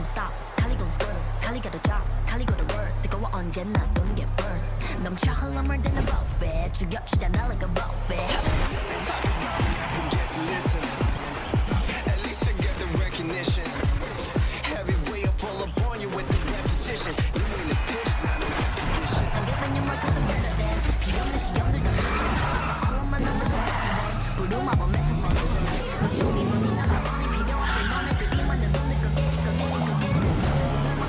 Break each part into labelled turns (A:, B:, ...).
A: gon' stop, Kali gon' skirt, Kali got a job, Kali got a word. 뜨거워 언제나 don't get burned. 넘쳐 흘러물 드는 buffet, 죽여주잖아 like a buffet.
B: And talk about me, I forget to listen. At least I get the recognition. Heavy way up all up on you with the repetition. You in the pit, it's not an exhibition.
A: I'm giving you more cause I'm better than 비염내 시험들 다 all of my numbers are everywhere. 부루마법 메시지 뭐 너 쪽이 눈이 나가보니 필요하대 너네들이 만든 돈을 go get it, go get it, go get it.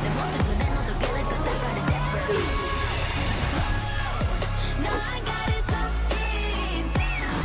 A: 내 멋진 그대 너도 get it cause I got it different. No, I got it so deep down.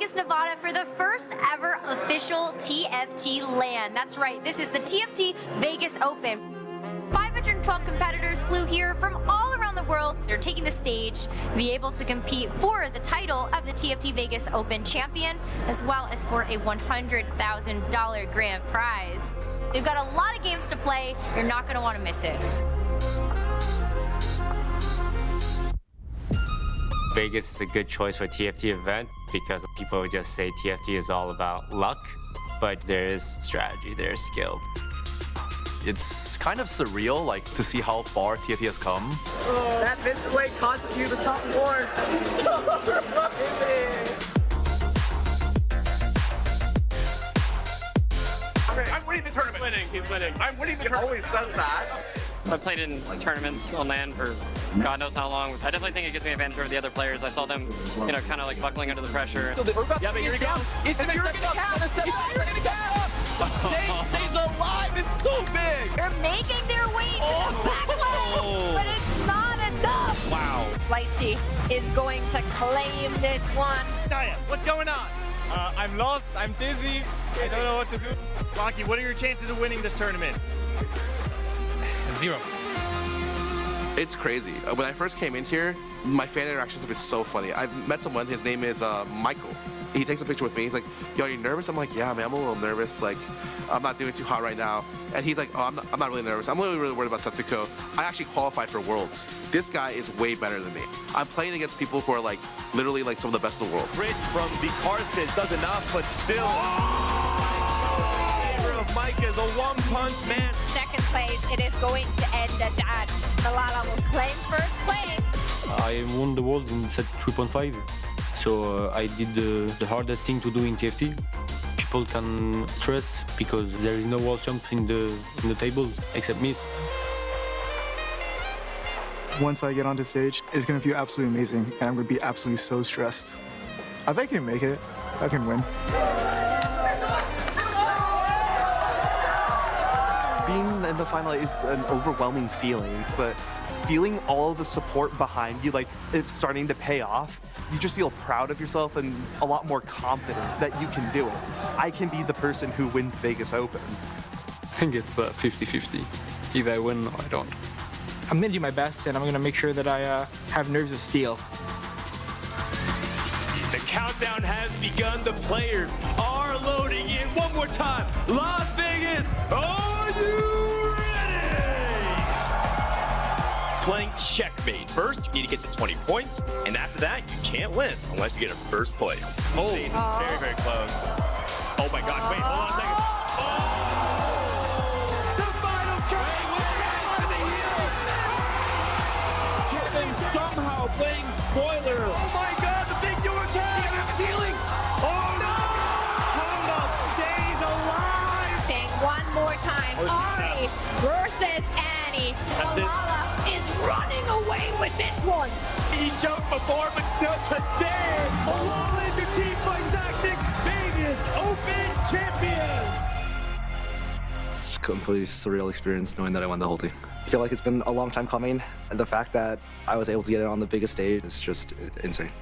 C: Vegas, Nevada for the first ever official TFT LAN. That's right, this is the TFT Vegas Open. 512 competitors flew here from all around the world. They're taking the stage to be able to compete for the title of the TFT Vegas Open champion, as well as for a $100,000 grand prize. They've got a lot of games to play. You're not going to want to miss it.
D: Vegas is a good choice for a TFT event because people just say TFT is all about luck, but there is strategy, there is skill.
E: It's kind of surreal, like, to see how far TFT has come.
F: That missed weight cost you the top four. I'm winning the tournament.
G: Keep winning.
F: I'm winning the tournament. He always says that.
G: I've played in tournaments on LAN for God knows how long. I definitely think it gives me an advantage over the other players. I saw them, you know, kind of like buckling under the pressure.
F: Yeah, but here he goes. It's gonna step up. Stays alive. It's so big.
C: They're making their way to the back line, but it's not enough.
F: Wow.
C: Lightsy is going to claim this one.
F: Daya, what's going on? I'm lost. I'm dizzy. I don't know what to do. Rocky, what are your chances of winning this tournament? 0.
E: It's crazy. When I first came in here, my fan interactions have been so funny. I've met someone, his name is Michael. He takes a picture with me. He's like, yo, are you nervous? I'm like, yeah, man, I'm a little nervous. Like, I'm not doing too hot right now. And he's like, oh, I'm not really nervous. I'm really worried about Setsuko. I actually qualified for Worlds. This guy is way better than me. I'm playing against people who are like, literally like some of the best in the world.
F: Bridge from the Carthage does enough, but still. Mike is a one-punch man.
C: Second place, it is going to end at that. Malala will claim first place.
H: I won the world in set 3.5, so I did the hardest thing to do in TFT. People can stress because there is no world champ in the table except me.
I: Once I get onto stage, it's going to feel absolutely amazing, and I'm going to be absolutely so stressed. I think I can make it. I can win.
J: Being in the final is an overwhelming feeling, but feeling all the support behind you, like it's starting to pay off, you just feel proud of yourself and a lot more confident that you can do it. I can be the person who wins Vegas Open.
K: I think it's 50-50. Either I win or I don't.
L: I'm gonna do my best, and I'm gonna make sure that I have nerves of steel.
F: The countdown has begun. The players are loading in. One more time. Las Vegas, are you ready? Playing checkmate. First, you need to get to 20 points, and after that, you can't win unless you get a first place. Oh, very, very close. Oh my gosh, wait, hold on a second. The final count. Kevin somehow playing spoiler. Oh my God, the big door tag. Ceiling. Oh no! Honda stays alive.
C: Saying one more time, Ari versus Annie. Malala is running away with this one.
F: He jumped before, but not today. Along with the team fight tactics, Vegas Open champion.
J: It's a completely surreal experience knowing that I won the whole thing. I feel like it's been a long time coming. The fact that I was able to get it on the biggest stage is just insane.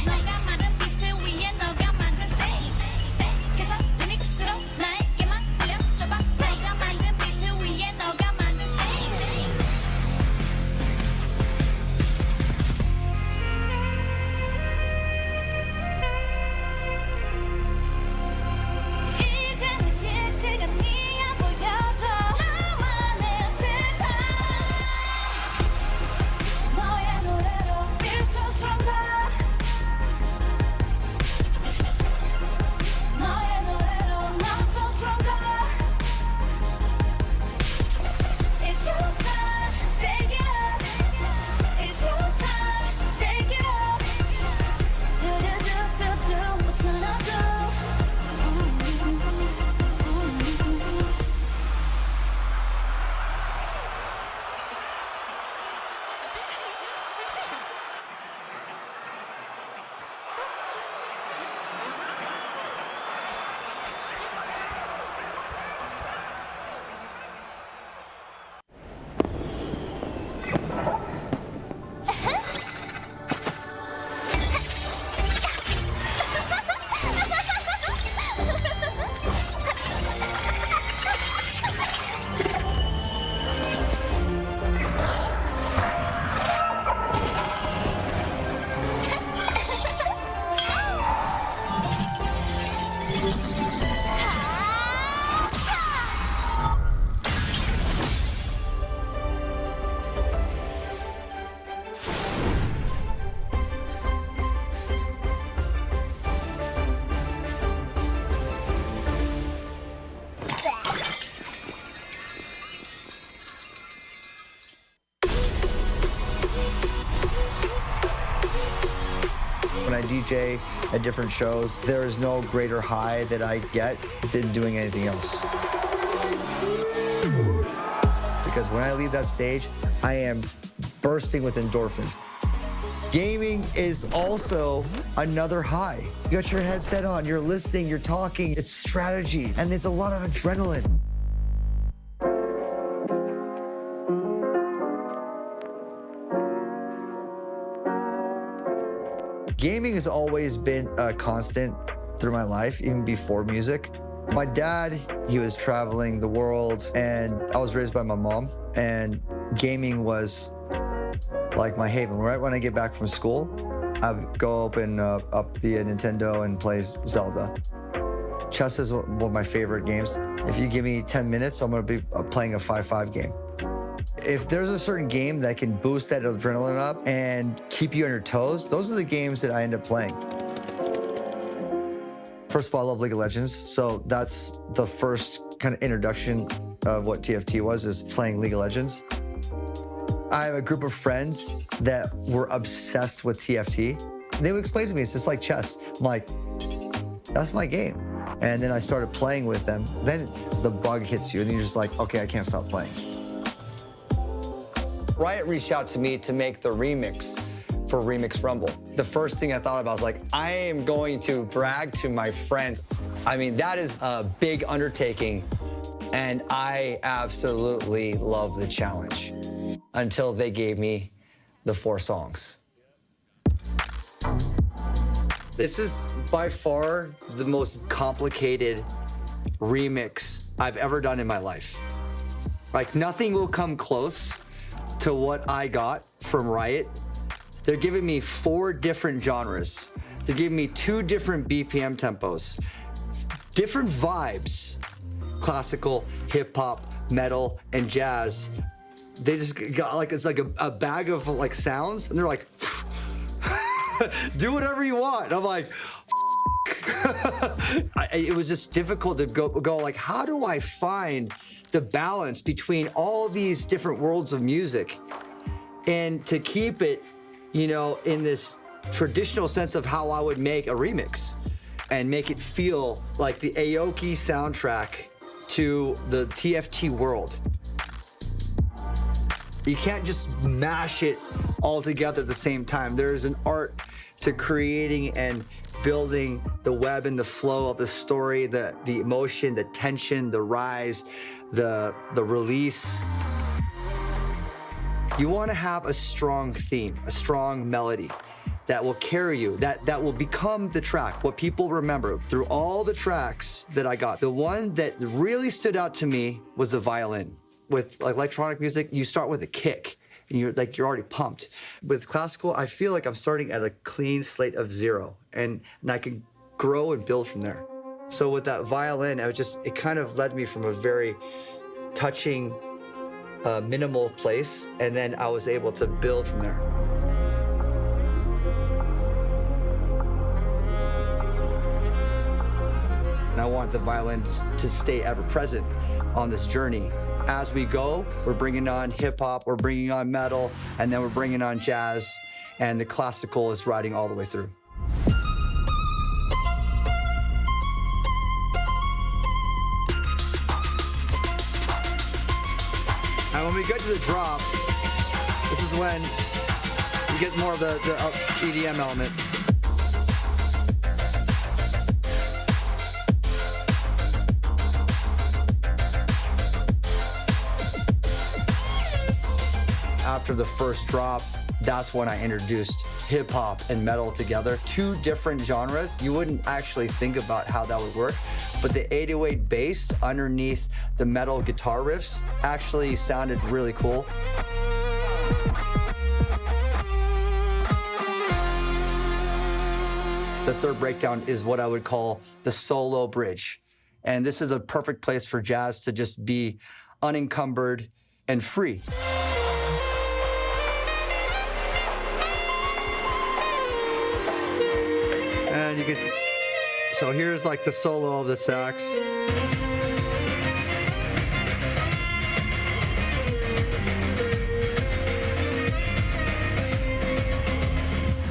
A: 너가 많은 비트 위에 너가 만든 stage. Step, 계속 remix it up.
M: When I DJ at different shows, there is no greater high that I get than doing anything else. Because when I leave that stage, I am bursting with endorphins. Gaming is also another high. You got your headset on, you're listening, you're talking, it's strategy, and there's a lot of adrenaline. Gaming has always been a constant through my life, even before music. My dad, he was traveling the world, and I was raised by my mom, and gaming was like my haven. Right when I get back from school, I would go open up the Nintendo and play Zelda. Chess is one of my favorite games. If you give me 10 minutes, I'm gonna be playing a 5-5 game. If there's a certain game that can boost that adrenaline up and keep you on your toes, those are the games that I end up playing. First of all, I love League of Legends, so that's the first kind of introduction of what TFT was, is playing League of Legends. I have a group of friends that were obsessed with TFT. They would explain to me, it's just like chess. I'm like, that's my game. And then I started playing with them. Then the bug hits you and you're just like, okay, I can't stop playing. Riot reached out to me to make the remix for Remix Rumble. The first thing I thought about was like, I am going to brag to my friends. I mean, that is a big undertaking, and I absolutely love the challenge until they gave me the 4 songs. This is by far the most complicated remix I've ever done in my life. Like, nothing will come close to what I got from Riot. They're giving me 4 different genres. They're giving me 2 different BPM tempos, different vibes, classical, hip hop, metal, and jazz. They just got like, it's like a bag of like sounds, and they're like, do whatever you want. And I'm like, it was just difficult to go like, how do I find the balance between all these different worlds of music and to keep it, you know, in this traditional sense of how I would make a remix and make it feel like the Aoki soundtrack to the TFT world. You can't just mash it all together at the same time. There's an art to creating and building the web and the flow of the story, the emotion, the tension, the rise, the release. You want to have a strong theme, a strong melody that will carry you, that will become the track, what people remember. Through all the tracks that I got, the one that really stood out to me was the violin. With like electronic music, you start with a kick and you're already pumped. With classical, I feel like I'm starting at a clean slate of 0 and I can grow and build from there. So with that violin, it kind of led me from a very touching, minimal place, and then I was able to build from there. And I want the violin to stay ever present on this journey. As we go, we're bringing on hip hop, we're bringing on metal, and then we're bringing on jazz, and the classical is riding all the way through. And when we get to the drop, this is when you get more of the EDM element. After the first drop, that's when I introduced hip hop and metal together. 2 different genres. You wouldn't actually think about how that would work, but the 808 bass underneath the metal guitar riffs actually sounded really cool. The third breakdown is what I would call the solo bridge. And this is a perfect place for jazz to just be unencumbered and free. And you can, so here's like the solo of the sax.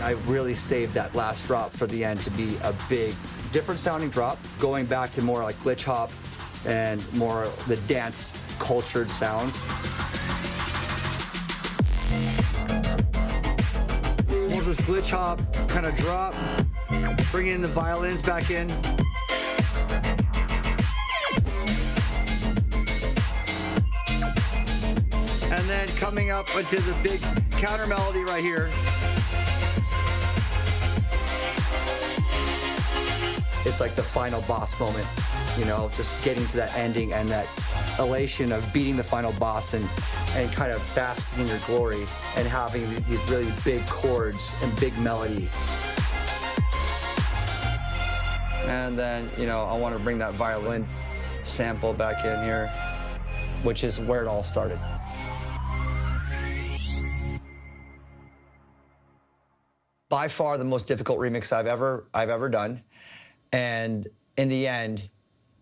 M: I really saved that last drop for the end to be a big, different sounding drop, going back to more like glitch hop and more the dance cultured sounds. More of this glitch hop kind of drop, bringing the violins back in. And then coming up into the big counter melody right here. It's like the final boss moment, you know, just getting to that ending and that elation of beating the final boss and kind of basking in your glory and having these really big chords and big melody. And then, you know, I want to bring that violin sample back in here, which is where it all started. By far the most difficult remix I've ever done. And in the end,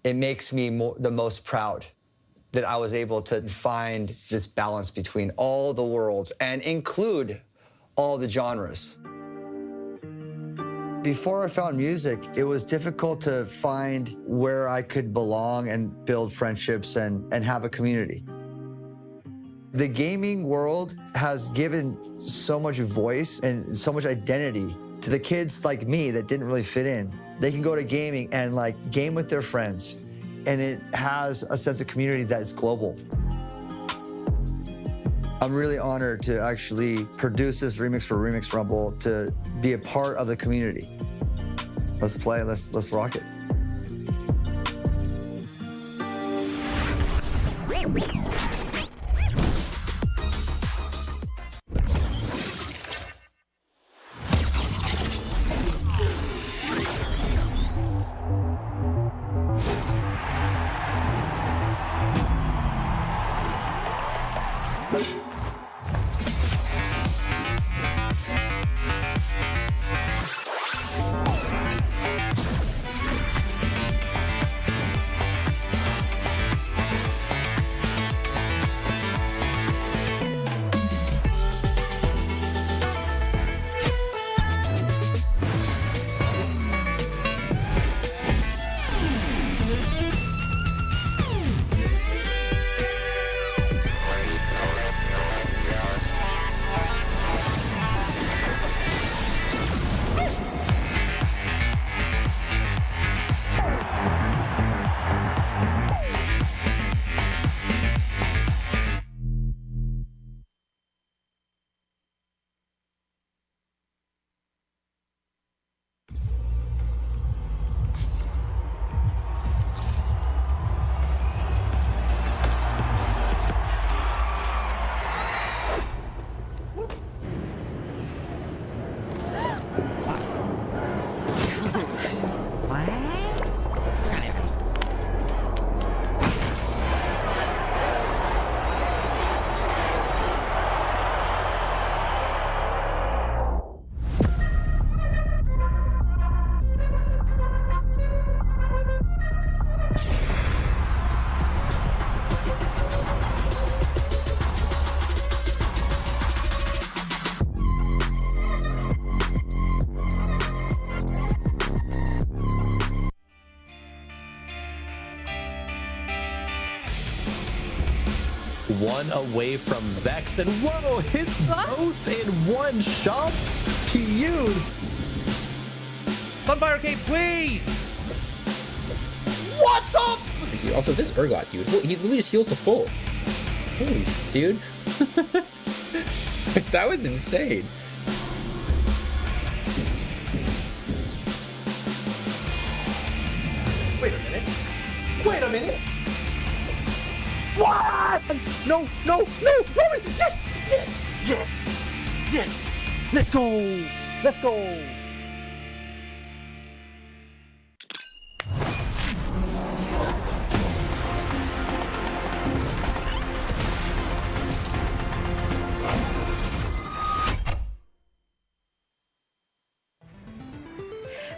M: it makes me the most proud that I was able to find this balance between all the worlds and include all the genres. Before I found music, it was difficult to find where I could belong and build friendships and have a community. The gaming world has given so much voice and so much identity to the kids like me that didn't really fit in. They can go to gaming and like game with their friends, and it has a sense of community that is global. I'm really honored to actually produce this remix for Remix Rumble, to be a part of the community. Let's play, let's rock it.
N: One away from Vex, and whoa, hits both in one shot. Cute.
O: Sunfire Cape, please!
N: What the?
O: Also, this Urgot, dude, he literally just heals to full. Holy, dude. That was insane.
N: Wait a minute. Wait a minute. What? No, no, no, no, yes, yes, yes, yes. Let's go. Let's go.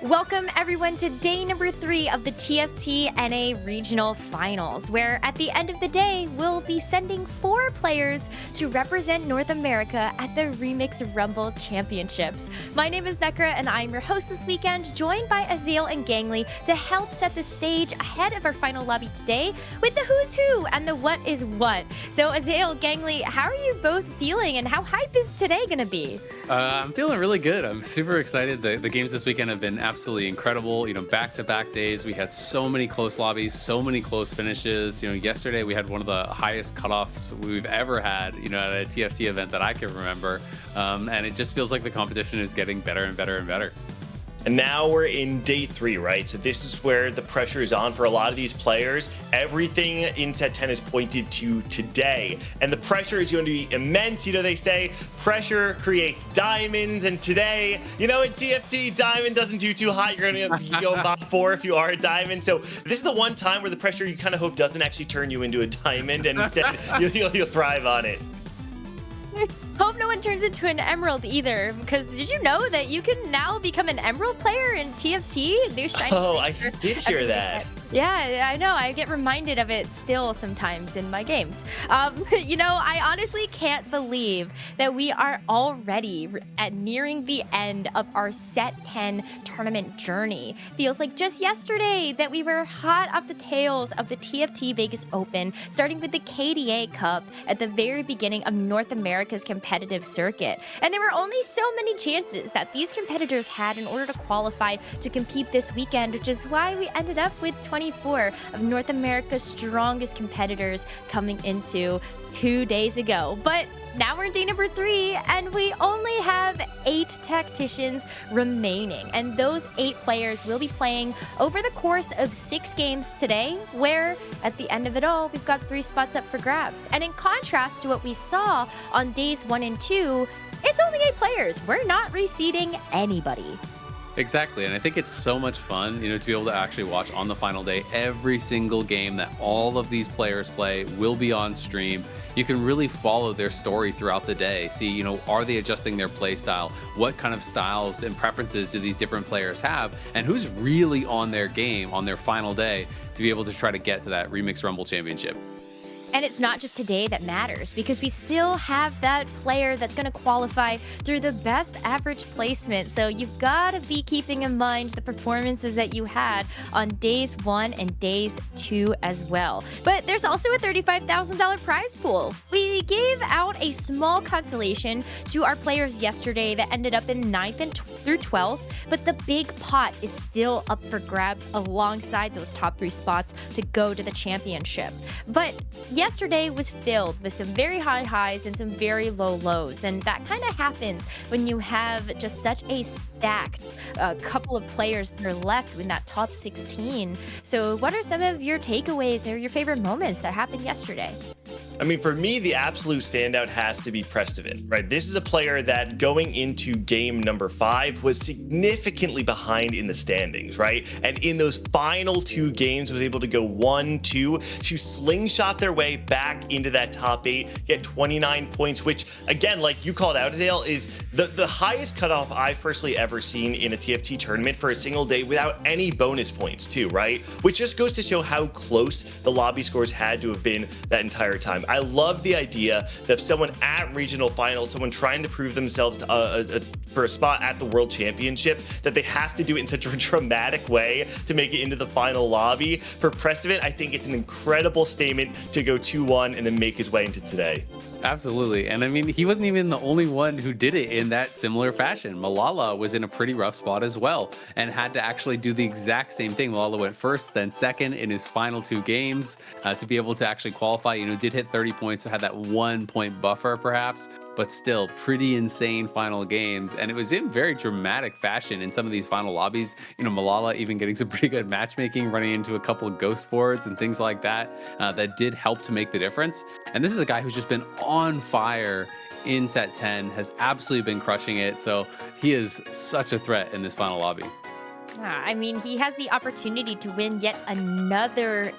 C: Welcome everyone to day number 3 of the TFT NA Regional Finals, where at the end of the day, we'll be sending 4 players to represent North America at the Remix Rumble Championships. My name is Nekkra and I'm your host this weekend, joined by Azael and Gangly to help set the stage ahead of our final lobby today with the who's who and the what is what. So Azael, Gangly, how are you both feeling and how hype is today gonna be?
K: I'm feeling really good. I'm super excited. The games this weekend have been absolutely incredible. Back-to-back days. We had so many close lobbies, so many close finishes. Yesterday we had one of the highest cutoffs we've ever had, at a TFT event that I can remember. And it just feels like the competition is getting better and better and better.
P: And now we're in day 3, right? So this is where the pressure is on for a lot of these players. Everything in set 10 is pointed to today. And the pressure is going to be immense. They say pressure creates diamonds. And today, in TFT, diamond doesn't do too hot. You're going to go bot 4 if you are a diamond. So this is the one time where the pressure you kind of hope doesn't actually turn you into a diamond. And instead, you'll thrive on it.
C: Hope no one turns into an emerald either, because did you know that you can now become an emerald player in TFT? New shiny.
P: Oh, I did hear that.
C: Yeah, I know. I get reminded of it still sometimes in my games. I honestly can't believe that we are already nearing the end of our set 10 tournament journey. Feels like just yesterday that we were hot off the tails of the TFT Vegas Open, starting with the KDA Cup at the very beginning of North America's competitive circuit. And there were only so many chances that these competitors had in order to qualify to compete this weekend, which is why we ended up with 24 of North America's strongest competitors coming into 2 days ago. But now we're in day number 3, and we only have 8 tacticians remaining. And those 8 players will be playing over the course of 6 games today, where at the end of it all, we've got 3 spots up for grabs. And in contrast to what we saw on days 1 and 2, it's only 8 players. We're not reseeding anybody.
K: Exactly, and I think it's so much fun, to be able to actually watch on the final day every single game that all of these players play will be on stream. You can really follow their story throughout the day. See, are they adjusting their play style? What kind of styles and preferences do these different players have? And who's really on their game on their final day to be able to try to get to that Remix Rumble Championship?
C: And it's not just today that matters, because we still have that player that's going to qualify through the best average placement. So you've got to be keeping in mind the performances that you had on days 1 and days 2 as well. But there's also a $35,000 prize pool. We gave out a small consolation to our players yesterday that ended up in 9th through 12th, but the big pot is still up for grabs alongside those top 3 spots to go to the championship. But yesterday was filled with some very high highs and some very low lows, and that kind of happens when you have just such a stacked couple of players that are left in that top 16. So what are some of your takeaways or your favorite moments that happened yesterday?
P: For me, the absolute standout has to be Prestivan, right? This is a player that going into game number 5 was significantly behind in the standings, right? And in those final 2 games was able to go 1-2 to slingshot their way back into that top 8, get 29 points, which again, like you called out, Azael, is the highest cutoff I've personally ever seen in a TFT tournament for a single day without any bonus points too, right? Which just goes to show how close the lobby scores had to have been that entire time. I love the idea that someone at regional finals, someone trying to prove themselves for a spot at the World Championship, that they have to do it in such a dramatic way to make it into the final lobby. For Prestivan, I think it's an incredible statement to go 2-1 and then make his way into today.
K: Absolutely. And he wasn't even the only one who did it in that similar fashion. Malala was in a pretty rough spot as well and had to actually do the exact same thing. Malala went first, then second in his final 2 games to be able to actually qualify. Did hit 30 points, so had that 1 point buffer perhaps, but still pretty insane final games. And it was in very dramatic fashion in some of these final lobbies. Malala even getting some pretty good matchmaking, running into a couple of ghost boards and things like that, that did help to make the difference. And this is a guy who's just been on fire in set 10, has absolutely been crushing it. So he is such a threat in this final lobby.
C: He has the opportunity to win yet another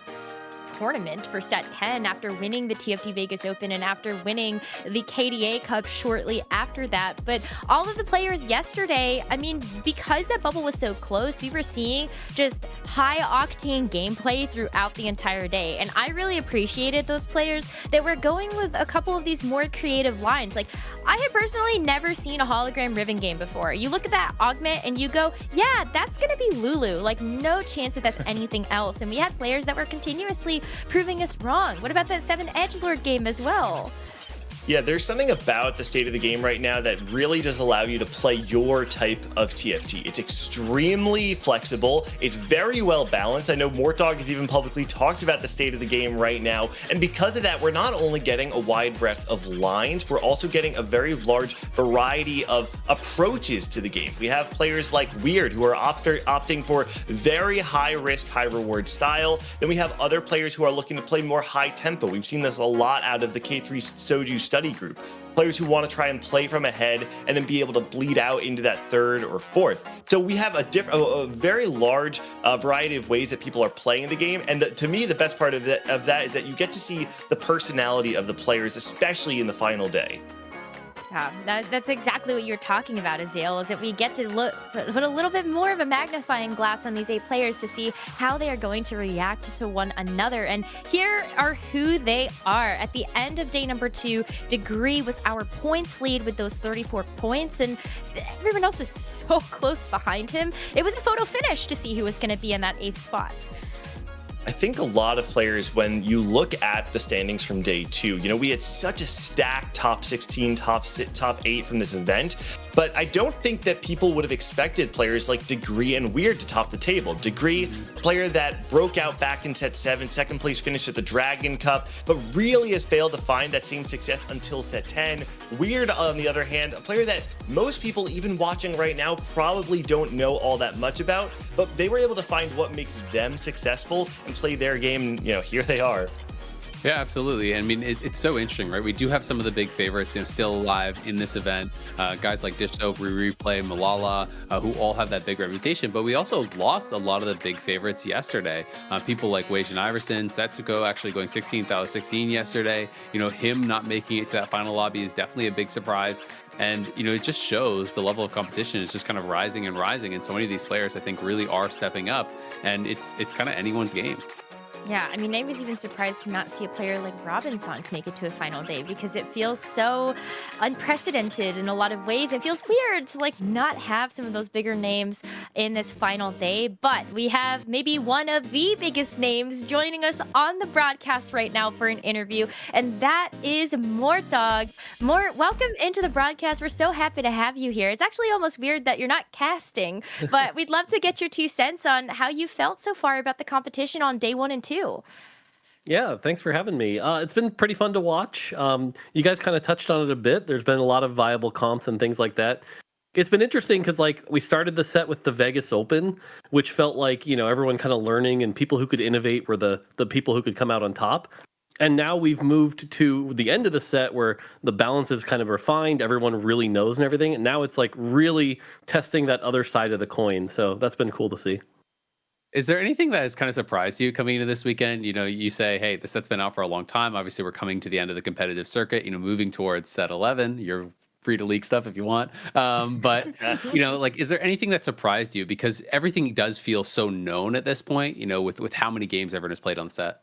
C: tournament for set 10 after winning the TFT Vegas Open and after winning the KDA Cup shortly after that. But all of the players yesterday, I mean, because that bubble was so close, we were seeing just high octane gameplay throughout the entire day. And I really appreciated those players that were going with a couple of these more creative lines. Like, I had personally never seen a hologram Riven game before. You look at that augment and you go, yeah, that's gonna be Lulu. Like, no chance that that's anything else. And we had players that were continuously proving us wrong. What about that 7 Edgelord game as well?
P: Yeah, there's something about the state of the game right now that really does allow you to play your type of TFT. It's extremely flexible. It's very well balanced. I know Mortdog has even publicly talked about the state of the game right now. And because of that, we're not only getting a wide breadth of lines, we're also getting a very large variety of approaches to the game. We have players like Weird who are opting for very high risk, high reward style. Then we have other players who are looking to play more high tempo. We've seen this a lot out of the K3 Soju study group. Players who want to try and play from ahead and then be able to bleed out into that third or fourth. So we have a very large variety of ways that people are playing the game. And to me, the best part of that is that you get to see the personality of the players, especially in the final day.
C: Yeah, that's exactly what you're talking about, Azael, is that we get to put a little bit more of a magnifying glass on these 8 players to see how they are going to react to one another. And here are who they are. At the end of day number 2, Degree was our points lead with those 34 points, and everyone else was so close behind him. It was a photo finish to see who was going to be in that 8th spot.
P: I think a lot of players, when you look at the standings from day 2, you know, we had such a stacked top 16, top 8 from this event, but I don't think that people would have expected players like Degree and Weird to top the table. Degree, player that broke out back in set 7, second place finish at the Dragon Cup, but really has failed to find that same success until set 10. Weird, on the other hand, a player that most people, even watching right now, probably don't know all that much about, but they were able to find what makes them successful and play their game. You know, here they are.
K: Yeah, absolutely. I mean, it's so interesting, right? We do have some of the big favorites, you know, still alive in this event. Guys like Dish Soap, Replay, Malala, who all have that big reputation. But we also lost a lot of the big favorites yesterday. People like Wajan Iverson, Setsuko actually going 16th out of 16 yesterday. You know, him not making it to that final lobby is definitely a big surprise. And, you know, it just shows the level of competition is just kind of rising and rising. And so many of these players, I think, really are stepping up. And it's kind of anyone's game.
C: Yeah, I mean, I was even surprised to not see a player like Robinsons make it to a final day because it feels so unprecedented in a lot of ways. It feels weird to like not have some of those bigger names in this final day, but we have maybe one of the biggest names joining us on the broadcast right now for an interview, and that is Mortdog. Mort, welcome into the broadcast. We're so happy to have you here. It's actually almost weird that you're not casting, but we'd love to get your 2 cents on how you felt so far about the competition on day 1 and 2.
N: Yeah, thanks for having me. It's been pretty fun to watch. You guys kind of touched on it a bit. There's been a lot of viable comps and things like that. It's been interesting because like we started the set with the Vegas Open, which felt like, you know, everyone kind of learning and people who could innovate were the people who could come out on top. And now we've moved to the end of the set where the balance is kind of refined. Everyone really knows and everything. And now it's like really testing that other side of the coin. So that's been cool to see.
K: Is there anything that has kind of surprised you coming into this weekend? You know, you say, hey, the set's been out for a long time. Obviously, we're coming to the end of the competitive circuit, you know, moving towards set 11. You're free to leak stuff if you want. But, you know, like, is there anything that surprised you? Because everything does feel so known at this point, you know, with how many games everyone has played on set.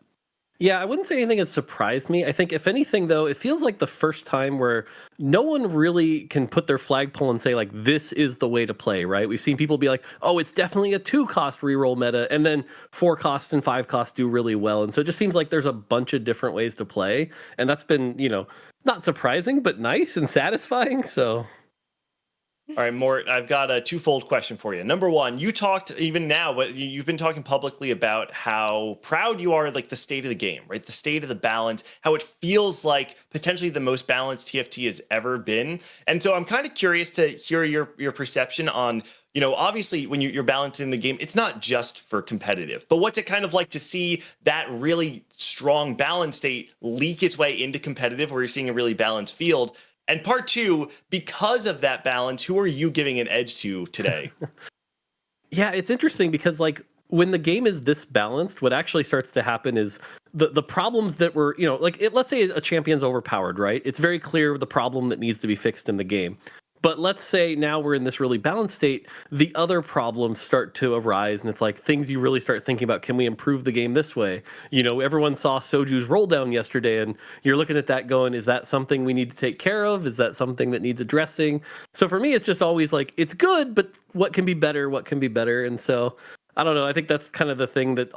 N: Yeah, I wouldn't say anything has surprised me. I think if anything, though, it feels like the first time where no one really can put their flagpole and say, like, this is the way to play, right? We've seen people be like, oh, it's definitely a 2-cost reroll meta, and then 4 costs and 5 costs do really well. And so it just seems like there's a bunch of different ways to play. And that's been, you know, not surprising, but nice and satisfying. So...
P: All right, Mort, I've got a twofold question for you. Number one, you talked even now, but you've been talking publicly about how proud you are, like the state of the game, right? The state of the balance, how it feels like potentially the most balanced TFT has ever been. And so I'm kind of curious to hear your perception on, you know, obviously when you're balancing the game, it's not just for competitive, but what's it kind of like to see that really strong balance state leak its way into competitive where you're seeing a really balanced field? And part 2, because of that balance, who are you giving an edge to today?
N: Yeah, it's interesting because like when the game is this balanced, what actually starts to happen is the problems that were, you know, like let's say a champion's overpowered, right? It's very clear the problem that needs to be fixed in the game. But let's say now we're in this really balanced state, the other problems start to arise, and it's like things you really start thinking about, can we improve the game this way? You know, everyone saw Soju's roll down yesterday, and you're looking at that going, is that something we need to take care of? Is that something that needs addressing? So for me, it's just always like, it's good, but what can be better? What can be better? And so, I don't know. I think that's kind of the thing that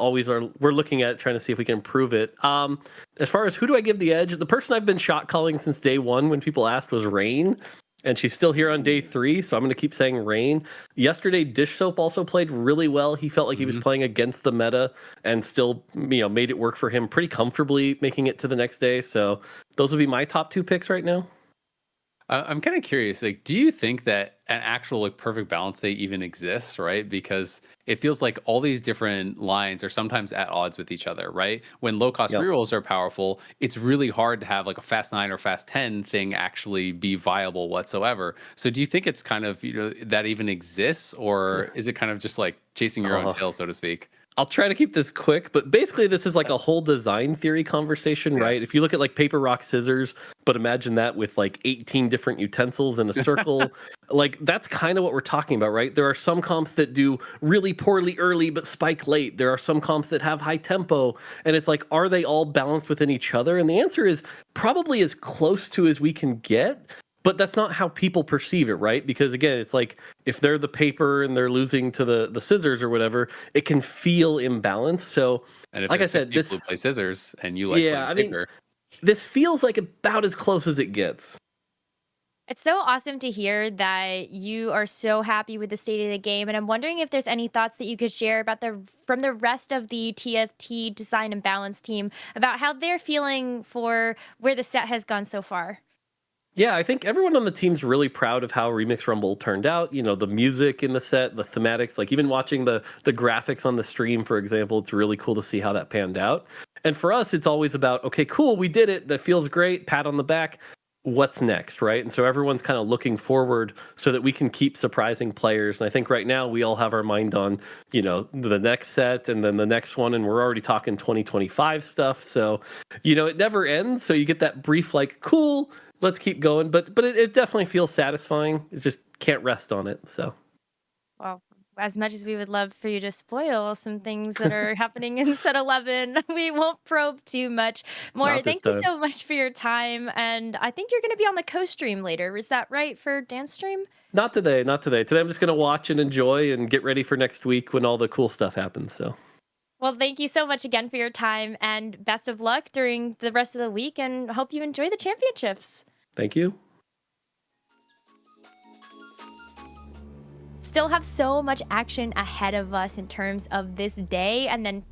N: we're looking at, trying to see if we can improve it. As far as who do I give the edge, the person I've been shot calling since day one when people asked was Rain. And she's still here on day 3, so I'm going to keep saying Rain. Yesterday, Dish Soap also played really well. He felt like he was playing against the meta and still, you know, made it work for him pretty comfortably, making it to the next day. So those would be my top 2 picks right now.
K: I'm kind of curious, like, do you think that an actual like perfect balance state even exists, right? Because it feels like all these different lines are sometimes at odds with each other, right? When low cost rerolls are powerful, it's really hard to have like a fast 9 or fast 10 thing actually be viable whatsoever. So do you think it's kind of, you know, that even exists, or is it kind of just like chasing your own tail, so to speak?
N: I'll try to keep this quick, but basically this is like a whole design theory conversation, right? If you look at like paper, rock, scissors, but imagine that with like 18 different utensils in a circle, like that's kind of what we're talking about, right? There are some comps that do really poorly early, but spike late. There are some comps that have high tempo, and it's like, are they all balanced within each other? And the answer is probably as close to as we can get. But that's not how people perceive it, right? Because again, it's like if they're the paper and they're losing to the scissors or whatever, it can feel imbalanced. So,
K: and if
N: like I said,
K: this play scissors and you like paper,
N: this feels like about as close as it gets.
C: It's so awesome to hear that you are so happy with the state of the game, and I'm wondering if there's any thoughts that you could share about from the rest of the TFT design and balance team about how they're feeling for where the set has gone so far.
N: Yeah, I think everyone on the team's really proud of how Remix Rumble turned out. You know, the music in the set, the thematics, like even watching the graphics on the stream, for example, it's really cool to see how that panned out. And for us, it's always about, okay, cool, we did it. That feels great. Pat on the back. What's next, right? And so everyone's kind of looking forward so that we can keep surprising players. And I think right now we all have our mind on, you know, the next set and then the next one, and we're already talking 2025 stuff. So, you know, it never ends. So you get that brief, like, cool, let's keep going. But it definitely feels satisfying. It just can't rest on it. So.
C: Well, as much as we would love for you to spoil some things that are happening in set 11, we won't probe too much more. Thank you so much for your time. And I think you're going to be on the co-stream later. Is that right, for Dan's stream?
N: Not today. Today I'm just going to watch and enjoy and get ready for next week when all the cool stuff happens. So.
C: Well, thank you so much again for your time, and best of luck during the rest of the week, and hope you enjoy the championships.
N: Thank you.
C: Still have so much action ahead of us in terms of this day, and then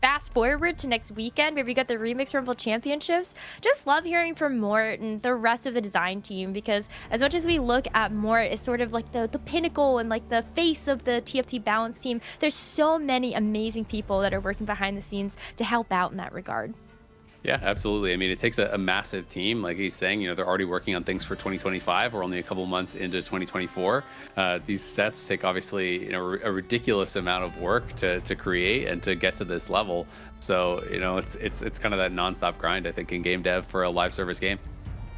C: fast forward to next weekend where we got the Remix Rumble Championships. Just love hearing from Mort and the rest of the design team, because as much as we look at Mort as sort of like the pinnacle and like the face of the TFT balance team, there's so many amazing people that are working behind the scenes to help out in that regard.
K: Yeah, absolutely. I mean, it takes a massive team. Like he's saying, you know, they're already working on things for 2025. We're only a couple months into 2024. These sets take obviously, you know, a ridiculous amount of work to create and to get to this level. So, you know, it's kind of that nonstop grind, I think, in game dev for a live service game.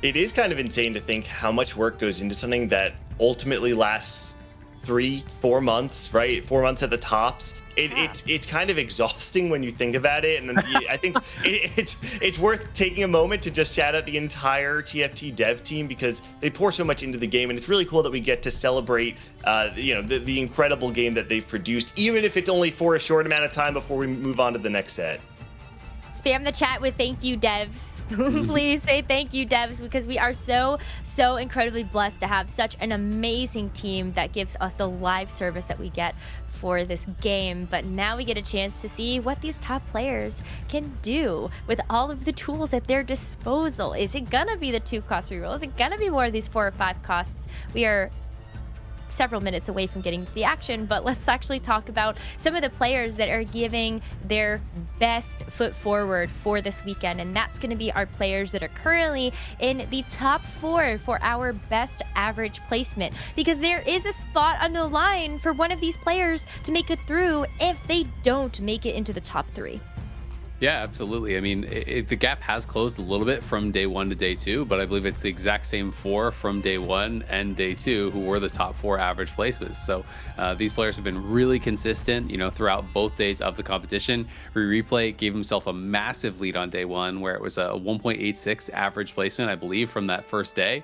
P: It is kind of insane to think how much work goes into something that ultimately lasts 3-4 months, right? 4 months at the tops. It's kind of exhausting when you think about it, and I think it's worth taking a moment to just shout out the entire TFT dev team, because they pour so much into the game, and it's really cool that we get to celebrate you know, the incredible game that they've produced, even if it's only for a short amount of time before we move on to the next set.
C: Spam the chat with thank you, devs. Please say thank you, devs, because we are so incredibly blessed to have such an amazing team that gives us the live service that we get for this game. But now we get a chance to see what these top players can do with all of the tools at their disposal. Is it gonna be the 2-cost reroll? Is it gonna be more of these 4 or 5 costs? We are several minutes away from getting to the action, but let's actually talk about some of the players that are giving their best foot forward for this weekend, and that's going to be our players that are currently in the top 4 for our best average placement, because there is a spot on the line for one of these players to make it through if they don't make it into the top 3.
K: Yeah, absolutely. I mean, the gap has closed a little bit from day 1 to day 2, but I believe it's the exact same 4 from day 1 and day 2 who were the top 4 average placements. So these players have been really consistent, throughout both days of the competition. Replay gave himself a massive lead on day 1, where it was a 1.86 average placement, I believe, from that first day.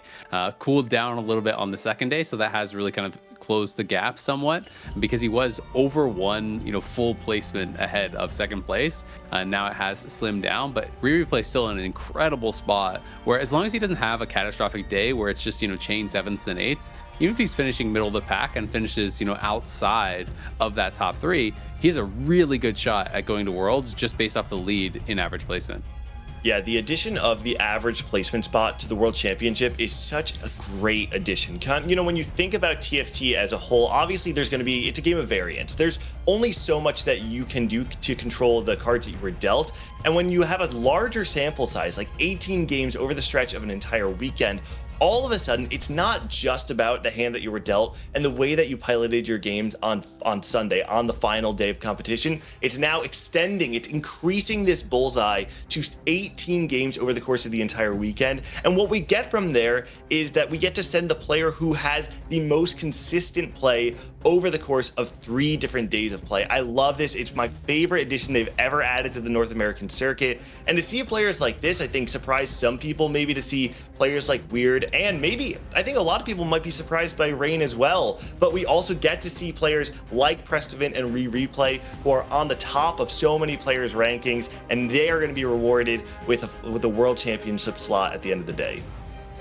K: Cooled down a little bit on the second day, so that has really kind of closed the gap somewhat, because he was over 1 full placement ahead of second place. Now it has slimmed down, but Replay is still in an incredible spot, where as long as he doesn't have a catastrophic day where it's just chain 7ths and 8ths, even if he's finishing middle of the pack and finishes outside of that top 3, he has a really good shot at going to Worlds just based off the lead in average placement.
P: Yeah, the addition of the average placement spot to the World Championship is such a great addition. When you think about TFT as a whole, obviously it's a game of variance. There's only so much that you can do to control the cards that you were dealt. And when you have a larger sample size, like 18 games over the stretch of an entire weekend, all of a sudden, it's not just about the hand that you were dealt and the way that you piloted your games on Sunday, on the final day of competition. It's now it's increasing this bullseye to 18 games over the course of the entire weekend. And what we get from there is that we get to send the player who has the most consistent play over the course of 3 different days of play. I love this. It's my favorite addition they've ever added to the North American circuit. And to see players like this, I think, surprise some people, maybe to see players like Weird, and maybe I think a lot of people might be surprised by Rain as well. But we also get to see players like Prestovin and Replay, who are on the top of so many players' rankings, and they are going to be rewarded with a World Championship slot at the end of the day.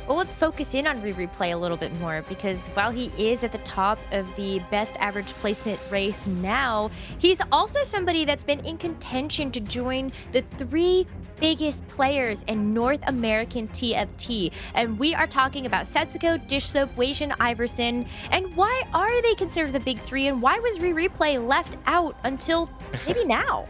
C: Well, let's focus in on Replay a little bit more, because while he is at the top of the best average placement race now, he's also somebody that's been in contention to join the 3 biggest players in North American TFT. And we are talking about Setsuko, Dish Soap, Weijin, Iverson. And why are they considered the big 3? And why was Replay left out until maybe now?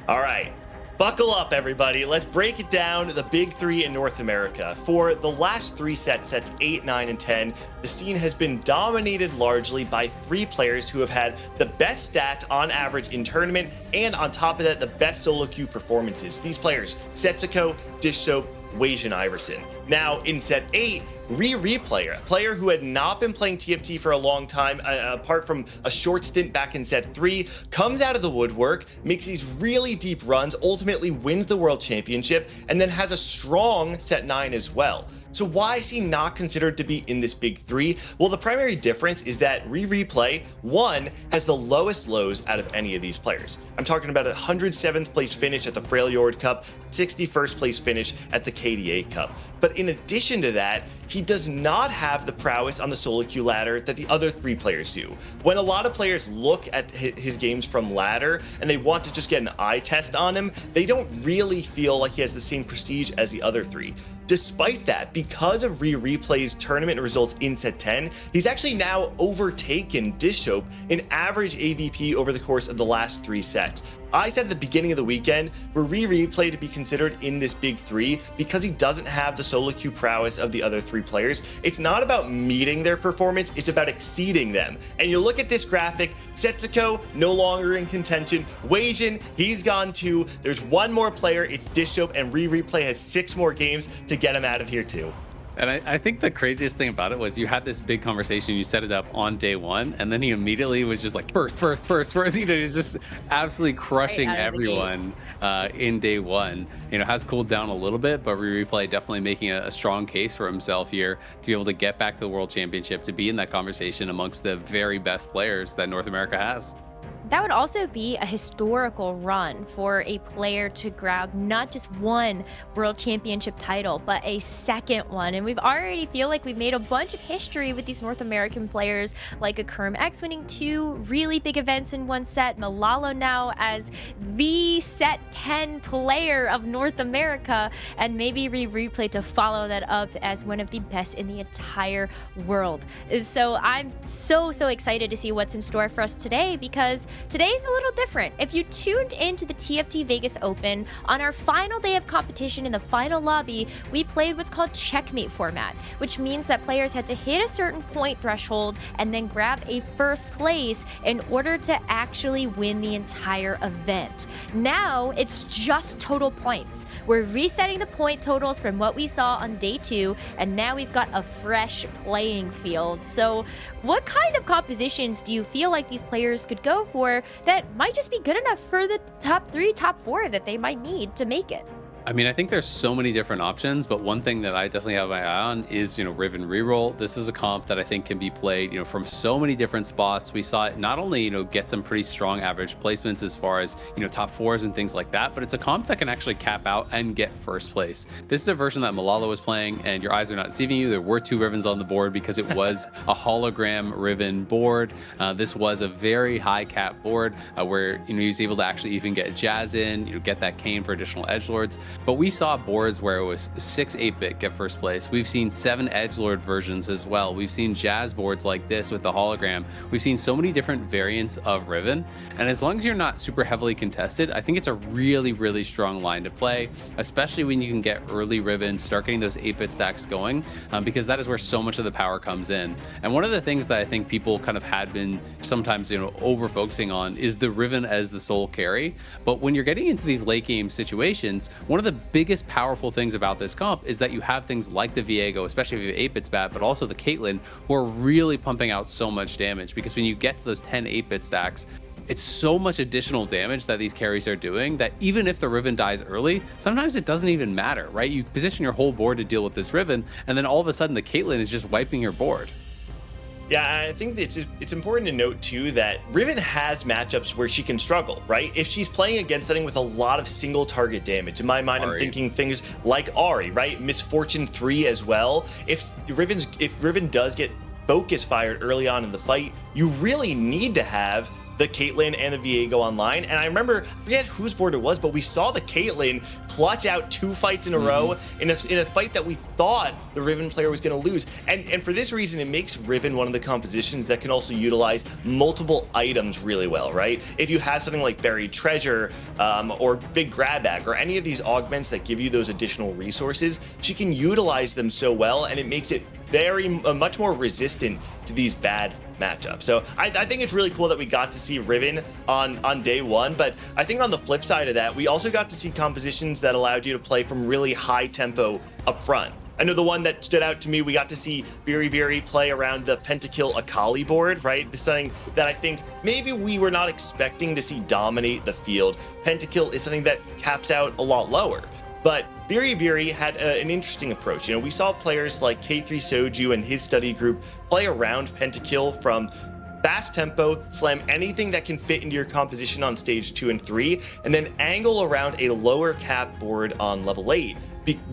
P: All right. Buckle up, everybody. Let's break it down, the big 3 in North America. For the last 3 sets 8, 9, and 10, the scene has been dominated largely by 3 players who have had the best stats on average in tournament, and on top of that, the best solo queue performances. These players, Setsuko, Dish Soap, Weijin, Iverson. Now, in set 8, Replay, a player who had not been playing TFT for a long time, apart from a short stint back in set 3, comes out of the woodwork, makes these really deep runs, ultimately wins the World Championship, and then has a strong set 9 as well. So why is he not considered to be in this big 3? Well, the primary difference is that Replay, 1, has the lowest lows out of any of these players. I'm talking about a 107th place finish at the Freljord Cup, 61st place finish at the KDA Cup. But in addition to that, he does not have the prowess on the solo queue ladder that the other 3 players do. When a lot of players look at his games from ladder and they want to just get an eye test on him, they don't really feel like he has the same prestige as the other 3. Despite that, because of Replay's tournament results in set 10, he's actually now overtaken Dish Soap in average AVP over the course of the last 3 sets. I said at the beginning of the weekend for Replay to be considered in this big 3 because he doesn't have the solo queue prowess of the other 3 players. It's not about meeting their performance, it's about exceeding them. And you look at this graphic, Setsuko no longer in contention, Weijin, he's gone too. There's 1 more player, it's Dish Soap, and Replay has 6 more games to get him out of here too.
K: And I think the craziest thing about it was you had this big conversation, you set it up on day 1, and then he immediately was just like, first. He's just absolutely crushing everyone in day 1. Has cooled down a little bit, but Replay definitely making a strong case for himself here to be able to get back to the World Championship, to be in that conversation amongst the very best players that North America has.
C: That would also be a historical run for a player to grab not just one world championship title, but a second one. And we've already feel like we've made a bunch of history with these North American players, like a Kerm X winning 2 really big events in one set, Malalo now as the set 10 player of North America, and maybe Replay to follow that up as one of the best in the entire world. So I'm so excited to see what's in store for us today, because today's a little different. If you tuned into the TFT Vegas Open, on our final day of competition in the final lobby, we played what's called checkmate format, which means that players had to hit a certain point threshold and then grab a first place in order to actually win the entire event. Now it's just total points. We're resetting the point totals from what we saw on day 2, and now we've got a fresh playing field. So what kind of compositions do you feel like these players could go for that might just be good enough for the top 3, top 4 that they might need to make it?
K: I mean, I think there's so many different options, but one thing that I definitely have my eye on is, Riven Reroll. This is a comp that I think can be played, from so many different spots. We saw it not only, get some pretty strong average placements as far as, top 4s and things like that, but it's a comp that can actually cap out and get first place. This is a version that Malala was playing, and your eyes are not deceiving you. There were 2 Rivens on the board because it was a hologram Riven board. This was a very high cap board where, he was able to actually even get Jazz in, get that cane for additional edgelords. But we saw boards where it was 6 8-bit get first place. We've seen 7 edgelord versions as well. We've seen Jazz boards like this with the hologram. We've seen so many different variants of Riven. And as long as you're not super heavily contested, I think it's a really strong line to play, especially when you can get early Riven, start getting those 8-bit stacks going, because that is where so much of the power comes in. And one of the things that I think people kind of had been sometimes, over focusing on is the Riven as the sole carry. But when you're getting into these late game situations, one of the biggest powerful things about this comp is that you have things like the Viego, especially if you have 8-bit spat, but also the Caitlyn, who are really pumping out so much damage, because when you get to those 10 8-bit stacks, it's so much additional damage that these carries are doing that even if the Riven dies early, sometimes it doesn't even matter, right? You position your whole board to deal with this Riven, and then all of a sudden the Caitlyn is just wiping your board.
P: Yeah, I think it's important to note too that Riven has matchups where she can struggle, right? If she's playing against something with a lot of single target damage, in my mind, I'm thinking things like Ahri, right? Misfortune 3 as well. If Riven does get focus fired early on in the fight, you really need to have the Caitlyn and the Viego online. And I remember, I forget whose board it was, but we saw the Caitlyn clutch out 2 fights in a row in a fight that we thought the Riven player was going to lose. And for this reason, it makes Riven one of the compositions that can also utilize multiple items really well, right? If you have something like Buried Treasure or Big Grab Bag or any of these augments that give you those additional resources, she can utilize them so well, and it makes it much more resistant to these bad matchups. So I think it's really cool that we got to see Riven on day 1, but I think on the flip side of that, we also got to see compositions that allowed you to play from really high tempo up front. I know the one that stood out to me, we got to see Biri play around the Pentakill Akali board, right? This is something that I think maybe we were not expecting to see dominate the field. Pentakill is something that caps out a lot lower. But Biri had an interesting approach. We saw players like K3 Soju and his study group play around Pentakill from fast tempo, slam anything that can fit into your composition on stage 2 and 3, and then angle around a lower cap board on level 8.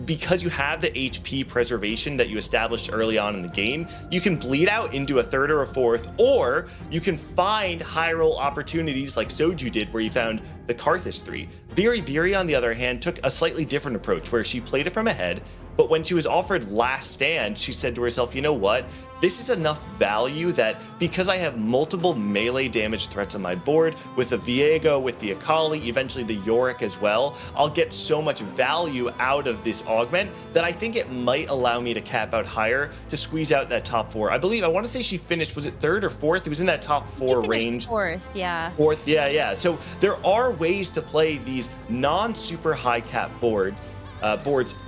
P: Because you have the HP preservation that you established early on in the game, you can bleed out into a 3rd or a 4th, or you can find high roll opportunities like Soju did, where you found the Karthus 3. Biri, on the other hand, took a slightly different approach, where she played it from ahead, but when she was offered last stand, she said to herself, you know what? This is enough value that because I have multiple melee damage threats on my board, with the Viego, with the Akali, eventually the Yorick as well, I'll get so much value out of this augment that I think it might allow me to cap out higher to squeeze out that top 4. I want to say she finished, was it 3rd or 4th? It was in that top 4 range.
C: 4th, yeah.
P: 4th, yeah. So there are ways to play these non-super high cap boards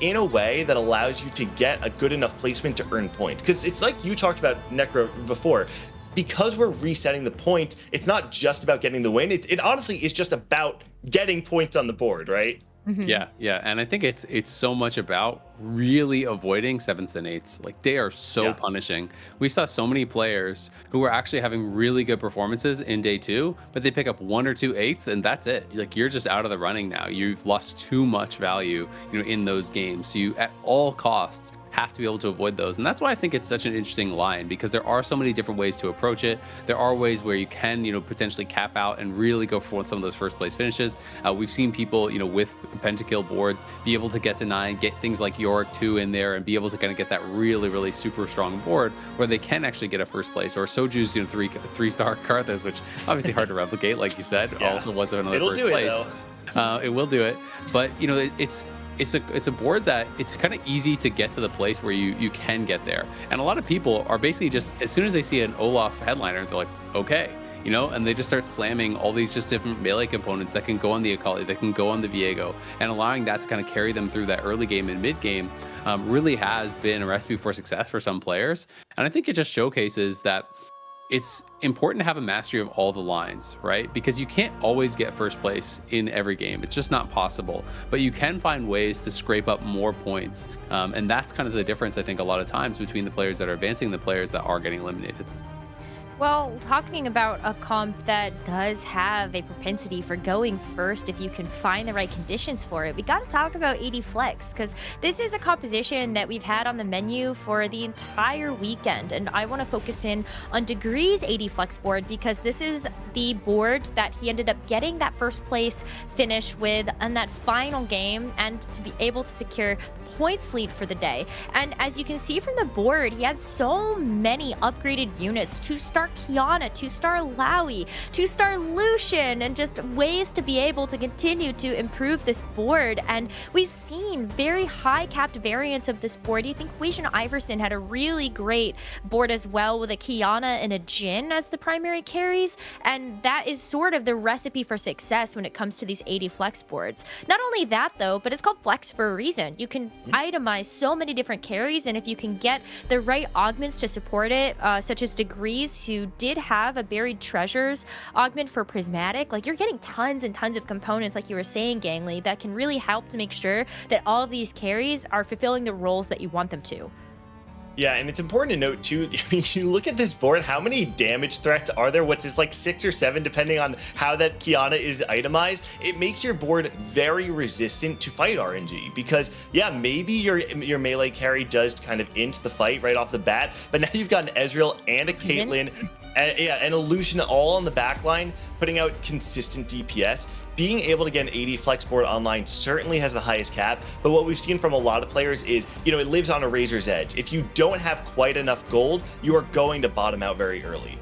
P: in a way that allows you to get a good enough placement to earn points. Because it's like you talked about, Nekkra, before. Because we're resetting the points, it's not just about getting the win. It honestly is just about getting points on the board, right?
K: Yeah, and I think it's so much about really avoiding 7s and 8s. Like, they are so punishing. We saw so many players who were actually having really good performances in day 2, but they pick up 1 or 2 8s and that's it. Like, you're just out of the running now. You've lost too much value, you know, in those games. So you at all costs have to be able to avoid those. And that's why I think it's such an interesting line, because there are so many different ways to approach it. There are ways where you can, you know, potentially cap out and really go for some of those first place finishes. We've seen people, you know, with pentakill boards be able to get to 9, get things like Yorick 2 in there and be able to kind of get that really, really super strong board where they can actually get a first place. Or Soju's, you know, 3-star Karthus, which obviously hard to replicate, like you said, also wasn't another first place. It will do it. But, you know, it's a board that it's kind of easy to get to the place where you can get there. And a lot of people are basically just, as soon as they see an Olaf headliner, they're like, okay, you know, and they just start slamming all these just different melee components that can go on the Akali, that can go on the Viego, and allowing that to kind of carry them through that early game and mid game really has been a recipe for success for some players. And I think it just showcases that it's important to have a mastery of all the lines, right? Because you can't always get first place in every game. It's just not possible. But you can find ways to scrape up more points. And that's kind of the difference, I think, a lot of times between the players that are advancing and the players that are getting eliminated.
C: Well, talking about a comp that does have a propensity for going first if you can find the right conditions for it, we got to talk about AD Flex, because this is a composition that we've had on the menu for the entire weekend, and I want to focus in on Degree's AD Flex board because this is the board that he ended up getting that first place finish with on that final game and to be able to secure the points lead for the day. And as you can see from the board, he has so many upgraded units, 2-star Kiana, 2-star Lowy, 2-star Lucian, and just ways to be able to continue to improve this board. And we've seen very high capped variants of this board. You think Weijin Iverson had a really great board as well with a Kiana and a Jhin as the primary carries, and that is sort of the recipe for success when it comes to these AD Flex boards. Not only that though, but it's called Flex for a reason. You can itemize so many different carries, and if you can get the right augments to support it, such as Degrees, who did have a Buried Treasures augment for Prismatic, like, you're getting tons and tons of components, like you were saying, Gangly, that can really help to make sure that all of these carries are fulfilling the roles that you want them to.
P: Yeah, and it's important to note too, I mean, you look at this board, how many damage threats are there? What's this, like 6 or 7, depending on how that Kiana is itemized? It makes your board very resistant to fight RNG because, yeah, maybe your melee carry does kind of into the fight right off the bat, but now you've got an Ezreal and a Caitlyn, and a Lucian all on the back line, putting out consistent DPS. Being able to get an AD Flex board online certainly has the highest cap, but what we've seen from a lot of players is, you know, it lives on a razor's edge. If you don't have quite enough gold, you are going to bottom out very early.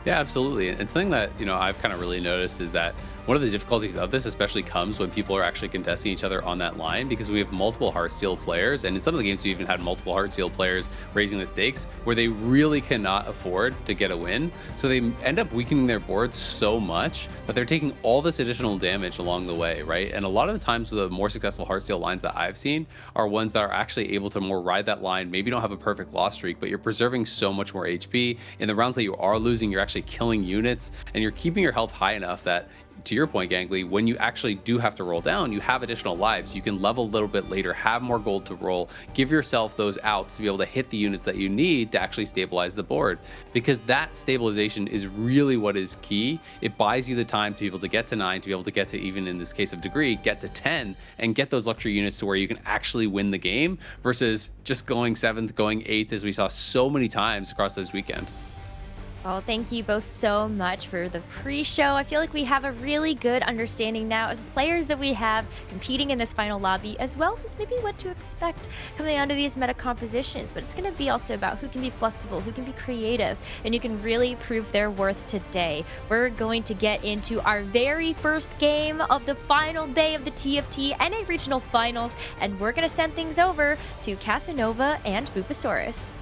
K: Yeah, absolutely. And something that, you know, I've kind of really noticed is that one of the difficulties of this especially comes when people are actually contesting each other on that line, because we have multiple Heartsteel players, and in some of the games we even had multiple Heartsteel players raising the stakes where they really cannot afford to get a win. So they end up weakening their boards so much that they're taking all this additional damage along the way, right? And a lot of the times the more successful Heartsteel lines that I've seen are ones that are actually able to more ride that line. Maybe you don't have a perfect loss streak, but you're preserving so much more HP. In the rounds that you are losing, you're actually killing units, and you're keeping your health high enough that, to your point, Gangly, when you actually do have to roll down, you have additional lives. You can level a little bit later, have more gold to roll, give yourself those outs to be able to hit the units that you need to actually stabilize the board. Because that stabilization is really what is key. It buys you the time to be able to get to 9, to be able to get to, even in this case of Degree, get to 10, and get those luxury units to where you can actually win the game versus just going 7th, going 8th, as we saw so many times across this weekend.
C: Well, thank you both so much for the pre-show. I feel like we have a really good understanding now of the players that we have competing in this final lobby, as well as maybe what to expect coming onto these meta compositions. But it's going to be also about who can be flexible, who can be creative, and who can really prove their worth today. We're going to get into our very first game of the final day of the TFT NA Regional Finals, and we're going to send things over to Casanova and Boopasaurus.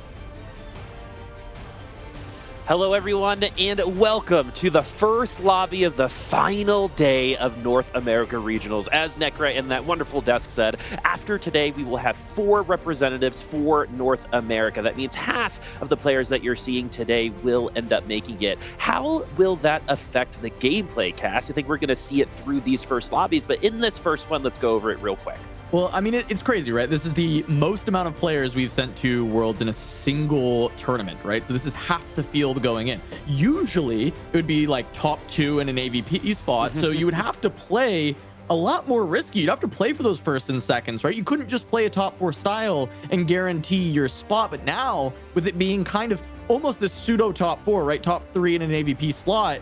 Q: Hello everyone, and welcome to the first lobby of the final day of North America Regionals. As Nekkra in that wonderful desk said, after today we will have 4 representatives for North America. That means half of the players that you're seeing today will end up making it. How will that affect the gameplay, Cass? I think we're going to see it through these first lobbies, but in this first one, let's go over it real quick.
R: Well, I mean, it's crazy, right? This is the most amount of players we've sent to Worlds in a single tournament, right? So this is half the field going in. Usually, it would be like top 2 in an AVP spot. So you would have to play a lot more risky. You'd have to play for those first and seconds, right? You couldn't just play a top 4 style and guarantee your spot. But now, with it being kind of almost this pseudo top 4, right? Top 3 in an AVP slot,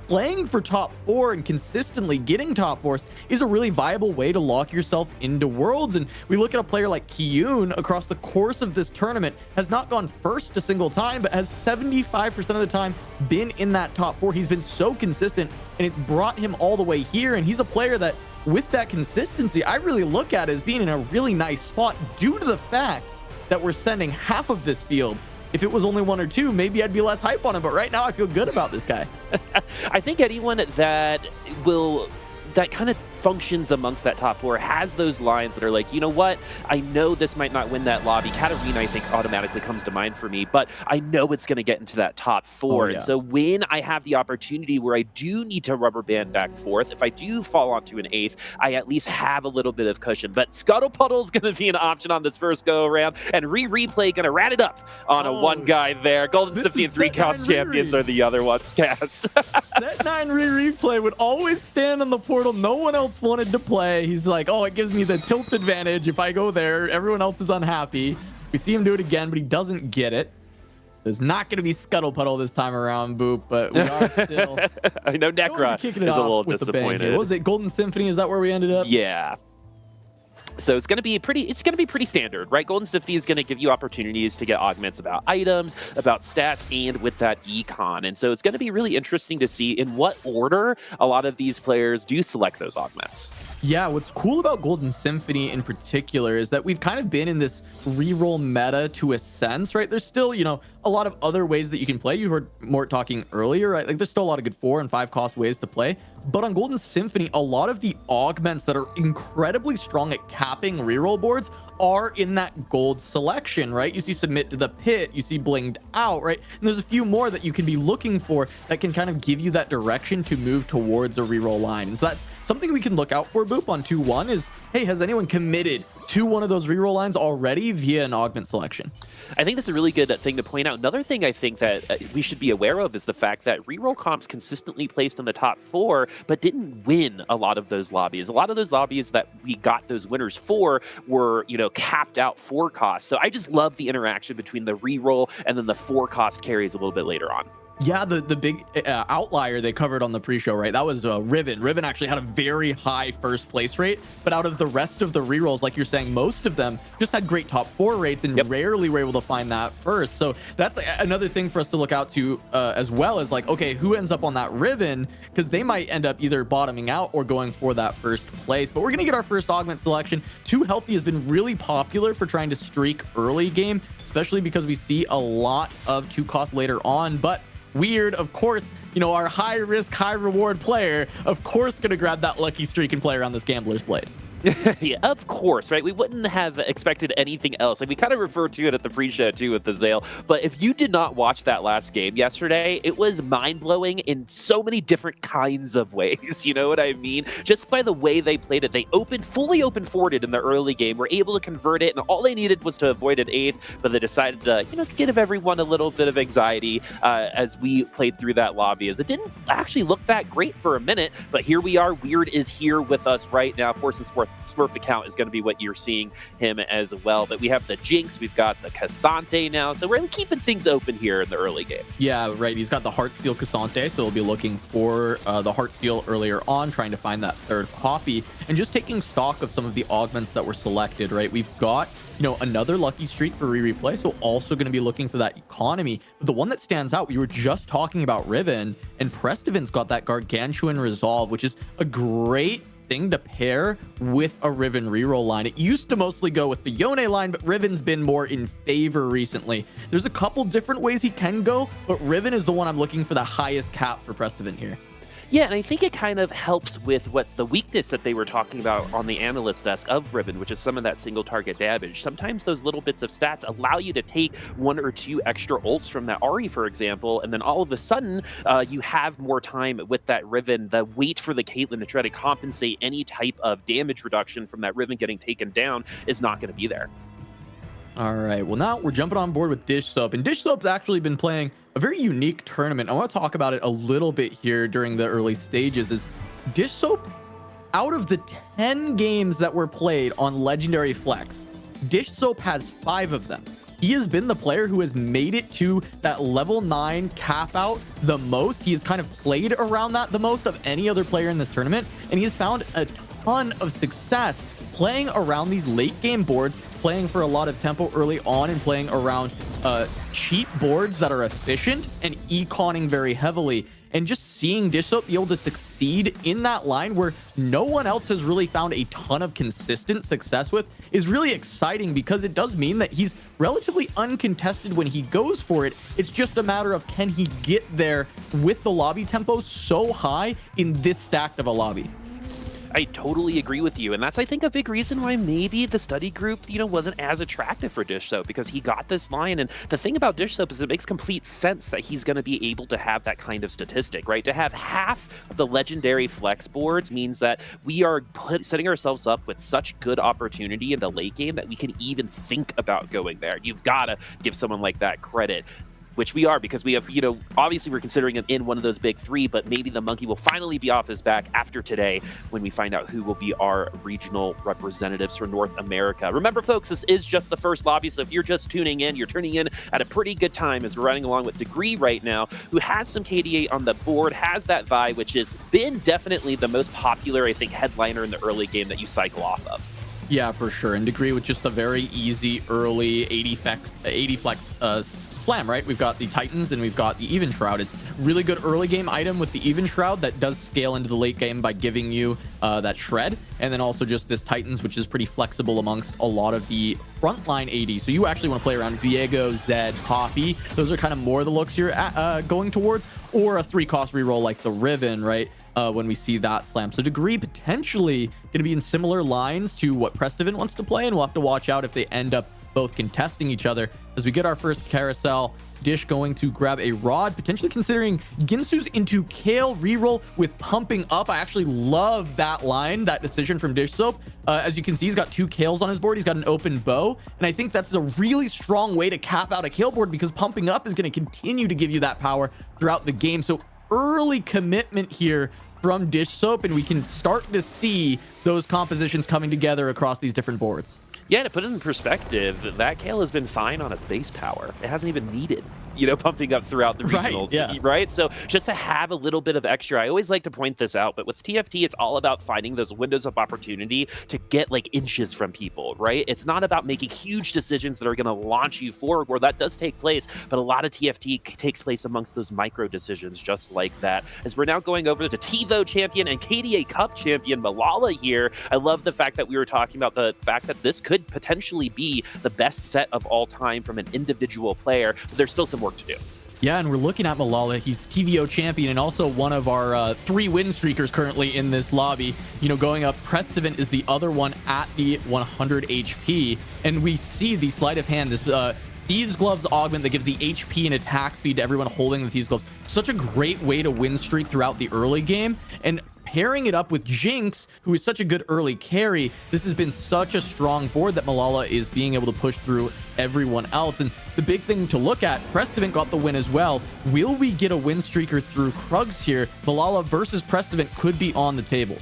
R: playing for top 4 and consistently getting top 4s is a really viable way to lock yourself into Worlds. And we look at a player like Kiyun across the course of this tournament has not gone first a single time, but has 75% of the time been in that top 4. He's been so consistent, and it's brought him all the way here. And he's a player that, with that consistency, I really look at as being in a really nice spot due to the fact that we're sending half of this field. If it was only 1 or 2, maybe I'd be less hype on him, but right now I feel good about this guy.
Q: I think anyone that kind of functions amongst that top 4 has those lines that are like, you know what, I know this might not win that lobby. Katarina, I think, automatically comes to mind for me, but I know it's going to get into that top 4. And so when I have the opportunity where I do need to rubber band back 4th, if I do fall onto an 8th, I at least have a little bit of cushion. But Scuttle Puddle is going to be an option on this first go around, and Replay going to rat it up on a 1 guy there. Golden Symphony and 3 Chaos Champions are the other ones, Cass.
R: Set 9 Replay would always stand on the portal. No one else wanted to play. He's like, oh, it gives me the tilt advantage if I go there. Everyone else is unhappy. We see him do it again, but he doesn't get it. There's not going to be Scuttle Puddle this time around, Boop, but we are still.
Q: I know Nekkra is a little disappointed.
R: What was it, Golden Symphony? Is that where we ended up?
Q: Yeah. So it's going to be pretty standard, right? Golden Symphony is going to give you opportunities to get augments about items, about stats, and with that econ. And so it's going to be really interesting to see in what order a lot of these players do select those augments.
R: Yeah, what's cool about Golden Symphony in particular is that we've kind of been in this reroll meta to a sense, right? There's still, you know, a lot of other ways that you can play. You heard Mort talking earlier, right? Like there's still a lot of good 4 and 5 cost ways to play. But on Golden Symphony, a lot of the augments that are incredibly strong at capping reroll boards are in that gold selection, right? You see Submit to the Pit, you see Blinged Out, right? And there's a few more that you can be looking for that can kind of give you that direction to move towards a reroll line. And so that's something we can look out for, Boop, on 2-1 is, hey, has anyone committed to one of those reroll lines already via an augment selection?
Q: I think that's a really good thing to point out. Another thing I think that we should be aware of is the fact that reroll comps consistently placed in the top 4, but didn't win a lot of those lobbies. A lot of those lobbies that we got those winners for were, you know, capped out 4 costs. So I just love the interaction between the reroll and then the 4 cost carries a little bit later on.
R: Yeah, the big outlier they covered on the pre-show, right? That was Riven. Riven actually had a very high first place rate, but out of the rest of the rerolls, like you're saying, most of them just had great top 4 rates and rarely were able to find that first. So that's another thing for us to look out to as well as like, okay, who ends up on that Riven? Because they might end up either bottoming out or going for that first place. But we're going to get our first augment selection. 2 Healthy has been really popular for trying to streak early game, especially because we see a lot of 2 cost later on. But Weird, of course, you know, our high risk, high reward player, of course, going to grab that lucky streak and play around this Gambler's Blade.
Q: Yeah, of course, right? We wouldn't have expected anything else. Like we kind of referred to it at the pre-show too with Azael. But if you did not watch that last game yesterday, it was mind-blowing in so many different kinds of ways. You know what I mean? Just by the way they played it, they fully open forwarded in the early game, were able to convert it, and all they needed was to avoid an 8th. But they decided to, you know, give everyone a little bit of anxiety as we played through that lobby, as it didn't actually look that great for a minute. But here we are. Weird is here with us right now. Force and Smurf account is going to be what you're seeing him as well. But we have the Jinx, we've got the Cassante now, so we're really keeping things open here in the early game.
R: Yeah, right. He's got the Heartsteel Cassante, so he'll be looking for the Heartsteel earlier on, trying to find that 3rd copy, and just taking stock of some of the augments that were selected, right? We've got, you know, another lucky streak for replay, so also going to be looking for that economy. But the one that stands out, we were just talking about Riven, and Prestivin's got that Gargantuan Resolve, which is a great thing to pair with a Riven reroll line. It used to mostly go with the Yone line, but Riven's been more in favor recently. There's a couple different ways he can go, but Riven is the one I'm looking for the highest cap for Prestivin here.
Q: Yeah, and I think it kind of helps with what the weakness that they were talking about on the analyst desk of Riven, which is some of that single target damage. Sometimes those little bits of stats allow you to take 1 or 2 extra ults from that Ahri, for example, and then all of a sudden you have more time with that Riven. The wait for the Caitlyn to try to compensate any type of damage reduction from that Riven getting taken down is not going to be there.
R: All right, well, now we're jumping on board with Dish Soap, and Dish Soap's actually been playing a very unique tournament. I want to talk about it a little bit here during the early stages. Is Dish Soap, out of the 10 games that were played on Legendary Flex, Dish Soap has 5 of them. He has been the player who has made it to that level 9 cap out the most. He has kind of played around that the most of any other player in this tournament, and he has found a ton of success playing around these late game boards, playing for a lot of tempo early on, and playing around cheap boards that are efficient and econing very heavily. And just seeing Dish Soap be able to succeed in that line where no one else has really found a ton of consistent success with is really exciting, because it does mean that he's relatively uncontested when he goes for it. It's just a matter of, can he get there with the lobby tempo so high in this stacked of a lobby?
Q: I totally agree with you, and that's, I think, a big reason why maybe the study group, wasn't as attractive for Dish Soap, because he got this line. And the thing about Dish Soap is it makes complete sense that he's going to be able to have that kind of statistic, right? To have half of the legendary flex boards means that we are setting ourselves up with such good opportunity in the late game that we can even think about going there. You've got to give someone like that credit, which we are, because we have, obviously we're considering him in one of those big 3, but maybe the monkey will finally be off his back after today when we find out who will be our regional representatives for North America. Remember, folks, this is just the first lobby, so if you're just tuning in, you're tuning in at a pretty good time, as we're running along with Degree right now, who has some KDA on the board, has that Vi, which has been definitely the most popular, I think, headliner in the early game that you cycle off of.
R: Yeah, for sure. And Degree with just a very easy early 80 flex slam, right? We've got the Titans and we've got the Even Shroud. It's really good early game item with the Even Shroud that does scale into the late game by giving you that shred. And then also just this Titans, which is pretty flexible amongst a lot of the frontline AD. So you actually want to play around Viego, Zed, Poppy. Those are kind of more the looks you're going towards, or a 3-cost reroll like the Riven, right? When we see that slam. So Degree potentially going to be in similar lines to what Prestivan wants to play, and we'll have to watch out if they end up both contesting each other. As we get our first carousel, Dish going to grab a rod, potentially considering Ginsu's into Kale reroll with pumping up. I actually love that line, that decision from Dish Soap. As you can see, he's got 2 Kales on his board. He's got an open bow, and I think that's a really strong way to cap out a Kale board, because pumping up is going to continue to give you that power throughout the game. So early commitment here from Dish Soap, and we can start to see those compositions coming together across these different boards.
Q: Yeah, to put it in perspective, that Kale has been fine on its base power. It hasn't even needed, pumping up throughout the regionals, right? So just to have a little bit of extra, I always like to point this out, but with TFT, it's all about finding those windows of opportunity to get like inches from people, right? It's not about making huge decisions that are going to launch you forward, where that does take place, but a lot of TFT takes place amongst those micro decisions just like that. As we're now going over to TiVo champion and KDA Cup champion Malala here, I love the fact that we were talking about the fact that this could potentially be the best set of all time from an individual player, but there's still some work to do.
R: Yeah, and we're looking at Malala. He's TVO champion and also one of our 3 win streakers currently in this lobby. Going up, Prestivan is the other one at the 100 HP. And we see the sleight of hand, this Thieves Gloves augment that gives the HP and attack speed to everyone holding the Thieves Gloves. Such a great way to win streak throughout the early game. And pairing it up with Jinx, who is such a good early carry, this has been such a strong board that Malala is being able to push through everyone else. And the big thing to look at, Prestivan got the win as well. Will we get a win streaker through Krugs here? Malala versus Prestivan could be on the table.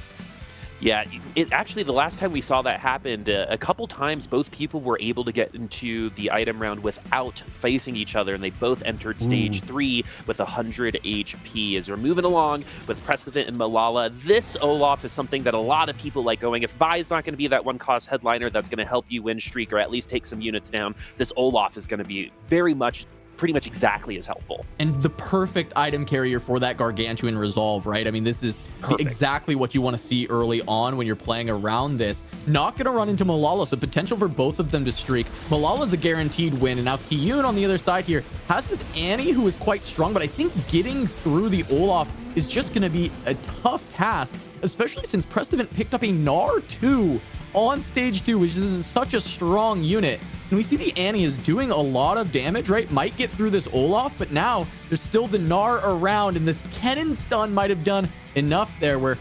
Q: Yeah, actually, the last time we saw that happen, a couple times, both people were able to get into the item round without facing each other, and they both entered stage 3 with 100 HP. As we're moving along with Prestivan and Malala, this Olaf is something that a lot of people like going. If Vi is not going to be that 1-cost headliner that's going to help you win streak or at least take some units down, this Olaf is going to be very much pretty much exactly as helpful.
R: And the perfect item carrier for that Gargantuan Resolve, right? I mean, this is exactly what you want to see early on when you're playing around this. Not going to run into Malala, so potential for both of them to streak. Malala's a guaranteed win, and now Kiyun on the other side here has this Annie who is quite strong, but I think getting through the Olaf is just going to be a tough task, especially since Prestivant picked up a Gnar 2 on stage 2, which is such a strong unit. And we see the Annie is doing a lot of damage, right? Might get through this Olaf, but now there's still the Gnar around, and the cannon stun might have done enough there. We're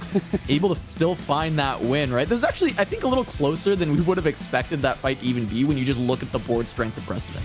R: able to still find that win, right? This is actually, I think, a little closer than we would have expected that fight to even be when you just look at the board strength of Prestivant.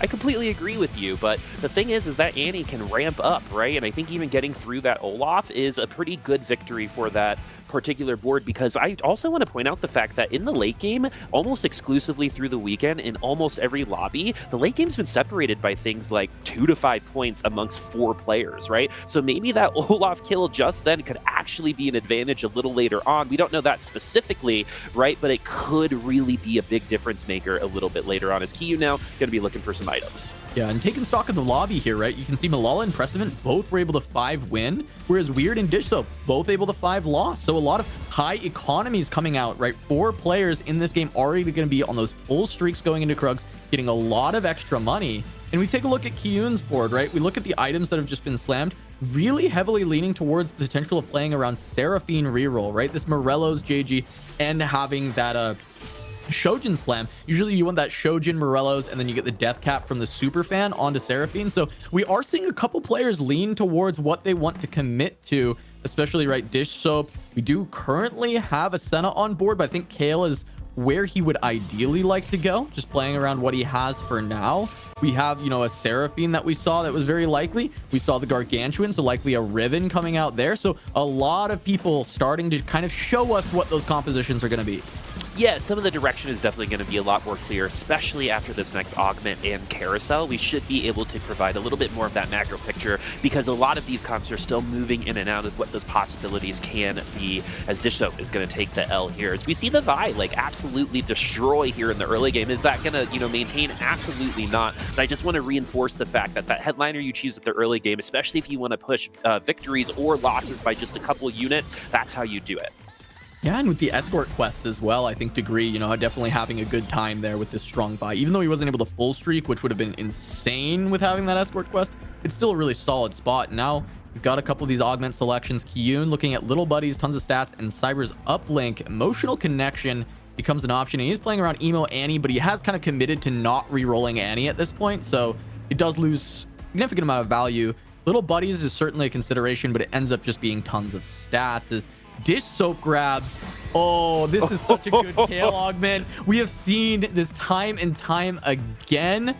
Q: I completely agree with you, but the thing is that Annie can ramp up, right? And I think even getting through that Olaf is a pretty good victory for that particular board, because I also want to point out the fact that in the late game, almost exclusively through the weekend, in almost every lobby, the late game's been separated by things like 2 to 5 points amongst 4 players, right? So maybe that Olaf kill just then could actually be an advantage a little later on. We don't know that specifically, right? But it could really be a big difference maker a little bit later on, as Kiyu now going to be looking for some items.
R: Yeah, and taking stock of the lobby here, right? You can see Malala and Prestivant both were able to 5 win, whereas Weird and Dish Soap both able to 5 loss. So a lot of high economies coming out, right? 4 players in this game already going to be on those full streaks going into Krugs, getting a lot of extra money. And we take a look at Kiyun's board, right? We look at the items that have just been slammed, really heavily leaning towards the potential of playing around Seraphine reroll, right? This Morello's JG and having that Shojin slam. Usually you want that Shojin Morello's, and then you get the death cap from the super fan onto Seraphine. So we are seeing a couple players lean towards what they want to commit to, especially right Dish Soap. We do currently have a Senna on board, but I think Kale is where he would ideally like to go, just playing around what he has for now. We have, you know, a Seraphine that we saw that was very likely. We saw the Gargantuan, so likely a Riven coming out there. So a lot of people starting to kind of show us what those compositions are going to be.
Q: Yeah, some of the direction is definitely going to be a lot more clear, especially after this next augment and carousel. We should be able to provide a little bit more of that macro picture, because a lot of these comps are still moving in and out of what those possibilities can be, as Dish Soap is going to take the L here. As we see the Vi like absolutely destroy here in the early game. Is that going to, you know, maintain? Absolutely not. But I just want to reinforce the fact that that headliner you choose at the early game, especially if you want to push victories or losses by just a couple units, that's how you do it.
R: Yeah, and with the escort quests as well, I think Degree, you know, definitely having a good time there with this strong buy. Even though he wasn't able to full streak, which would have been insane with having that escort quest, it's still a really solid spot. Now, we've got a couple of these augment selections. Kiyun looking at little buddies, tons of stats, and Cyber's uplink. Emotional connection becomes an option. And he's playing around Emo Annie, but he has kind of committed to not re-rolling Annie at this point, so it does lose a significant amount of value. Little buddies is certainly a consideration, but it ends up just being tons of stats. As Dish Soap grabs. Oh, this is such a good Kale augment. We have seen this time and time again.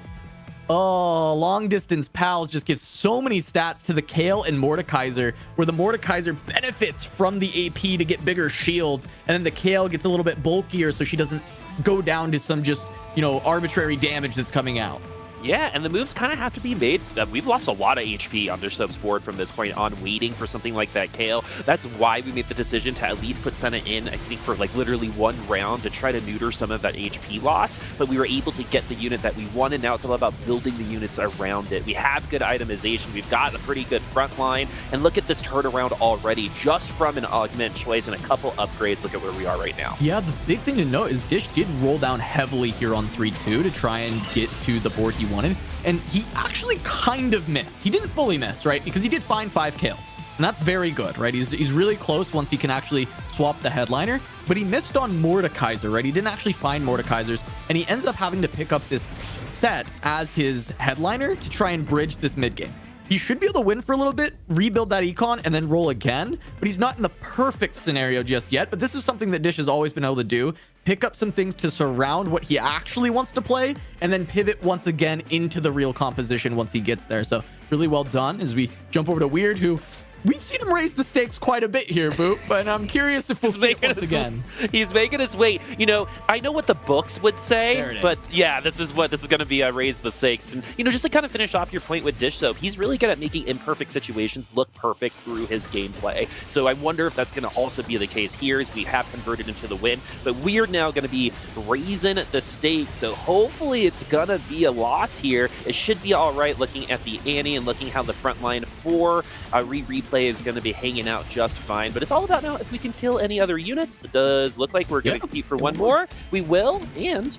R: Oh, long distance pals just give so many stats to the Kale and Mordekaiser, where the Mordekaiser benefits from the AP to get bigger shields, and then the Kale gets a little bit bulkier so she doesn't go down to some just, you know, arbitrary damage that's coming out.
Q: Yeah, and the moves kind of have to be made. We've lost a lot of HP on Dish Soap's board from this point on, waiting for something like that Kale. That's why we made the decision to at least put Senna in, I think, for like literally 1 round to try to neuter some of that HP loss. But we were able to get the unit that we wanted. Now it's all about building the units around it. We have good itemization. We've got a pretty good front line. And look at this turnaround already, just from an augment choice and a couple upgrades. Look at where we are right now.
R: Yeah, the big thing to note is Dish did roll down heavily here on 3-2 to try and get to the board he wanted, and he actually kind of missed. He didn't fully miss, right? Because he did find 5 kills, and that's very good, right? He's really close once he can actually swap the headliner, but he missed on Mordekaiser, right? He didn't actually find Mordekaisers, and he ends up having to pick up this set as his headliner to try and bridge this mid game. He should be able to win for a little bit, rebuild that econ, and then roll again, but he's not in the perfect scenario just yet. But this is something that Dish has always been able to do. Pick up some things to surround what he actually wants to play, and then pivot once again into the real composition once he gets there. So really well done. As we jump over to Weird, who we've seen him raise the stakes quite a bit here, Boop, but I'm curious if we'll see it once again.
Q: He's making his way. You know, I know what the books would say, but yeah, this is going to be raise the stakes. And, you know, just to kind of finish off your point with Dish Soap, he's really good at making imperfect situations look perfect through his gameplay. So I wonder if that's going to also be the case here, as we have converted into the win. But we're now going to be raising the stakes. So hopefully it's going to be a loss here. It should be all right looking at the Annie and looking how the front line for replay is going to be hanging out just fine. But it's all about now if we can kill any other units. It does look like we're going to compete for one more. We will, and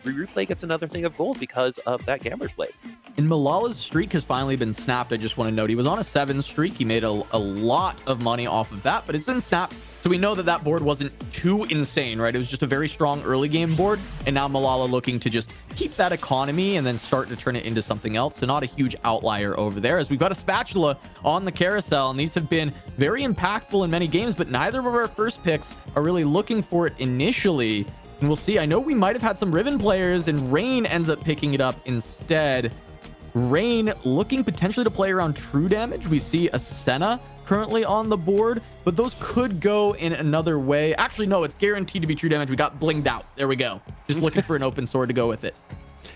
Q: replay gets another thing of gold because of that Gambler's Blade.
R: And Malala's streak has finally been snapped. I just want to note he was on a 7 streak. He made a lot of money off of that, but it's been snapped. So we know that that board wasn't too insane, right? It was just a very strong early game board. And now Malala looking to just keep that economy and then start to turn it into something else. So not a huge outlier over there, as we've got a spatula on the carousel. And these have been very impactful in many games, but neither of our first picks are really looking for it initially. And we'll see. I know we might have had some Riven players, and Rain ends up picking it up instead. Rain looking potentially to play around true damage. We see a Senna currently on the board, but those could go in another way. Actually, no, it's guaranteed to be true damage. We got blinged out. There we go. Just looking for an open sword to go with it.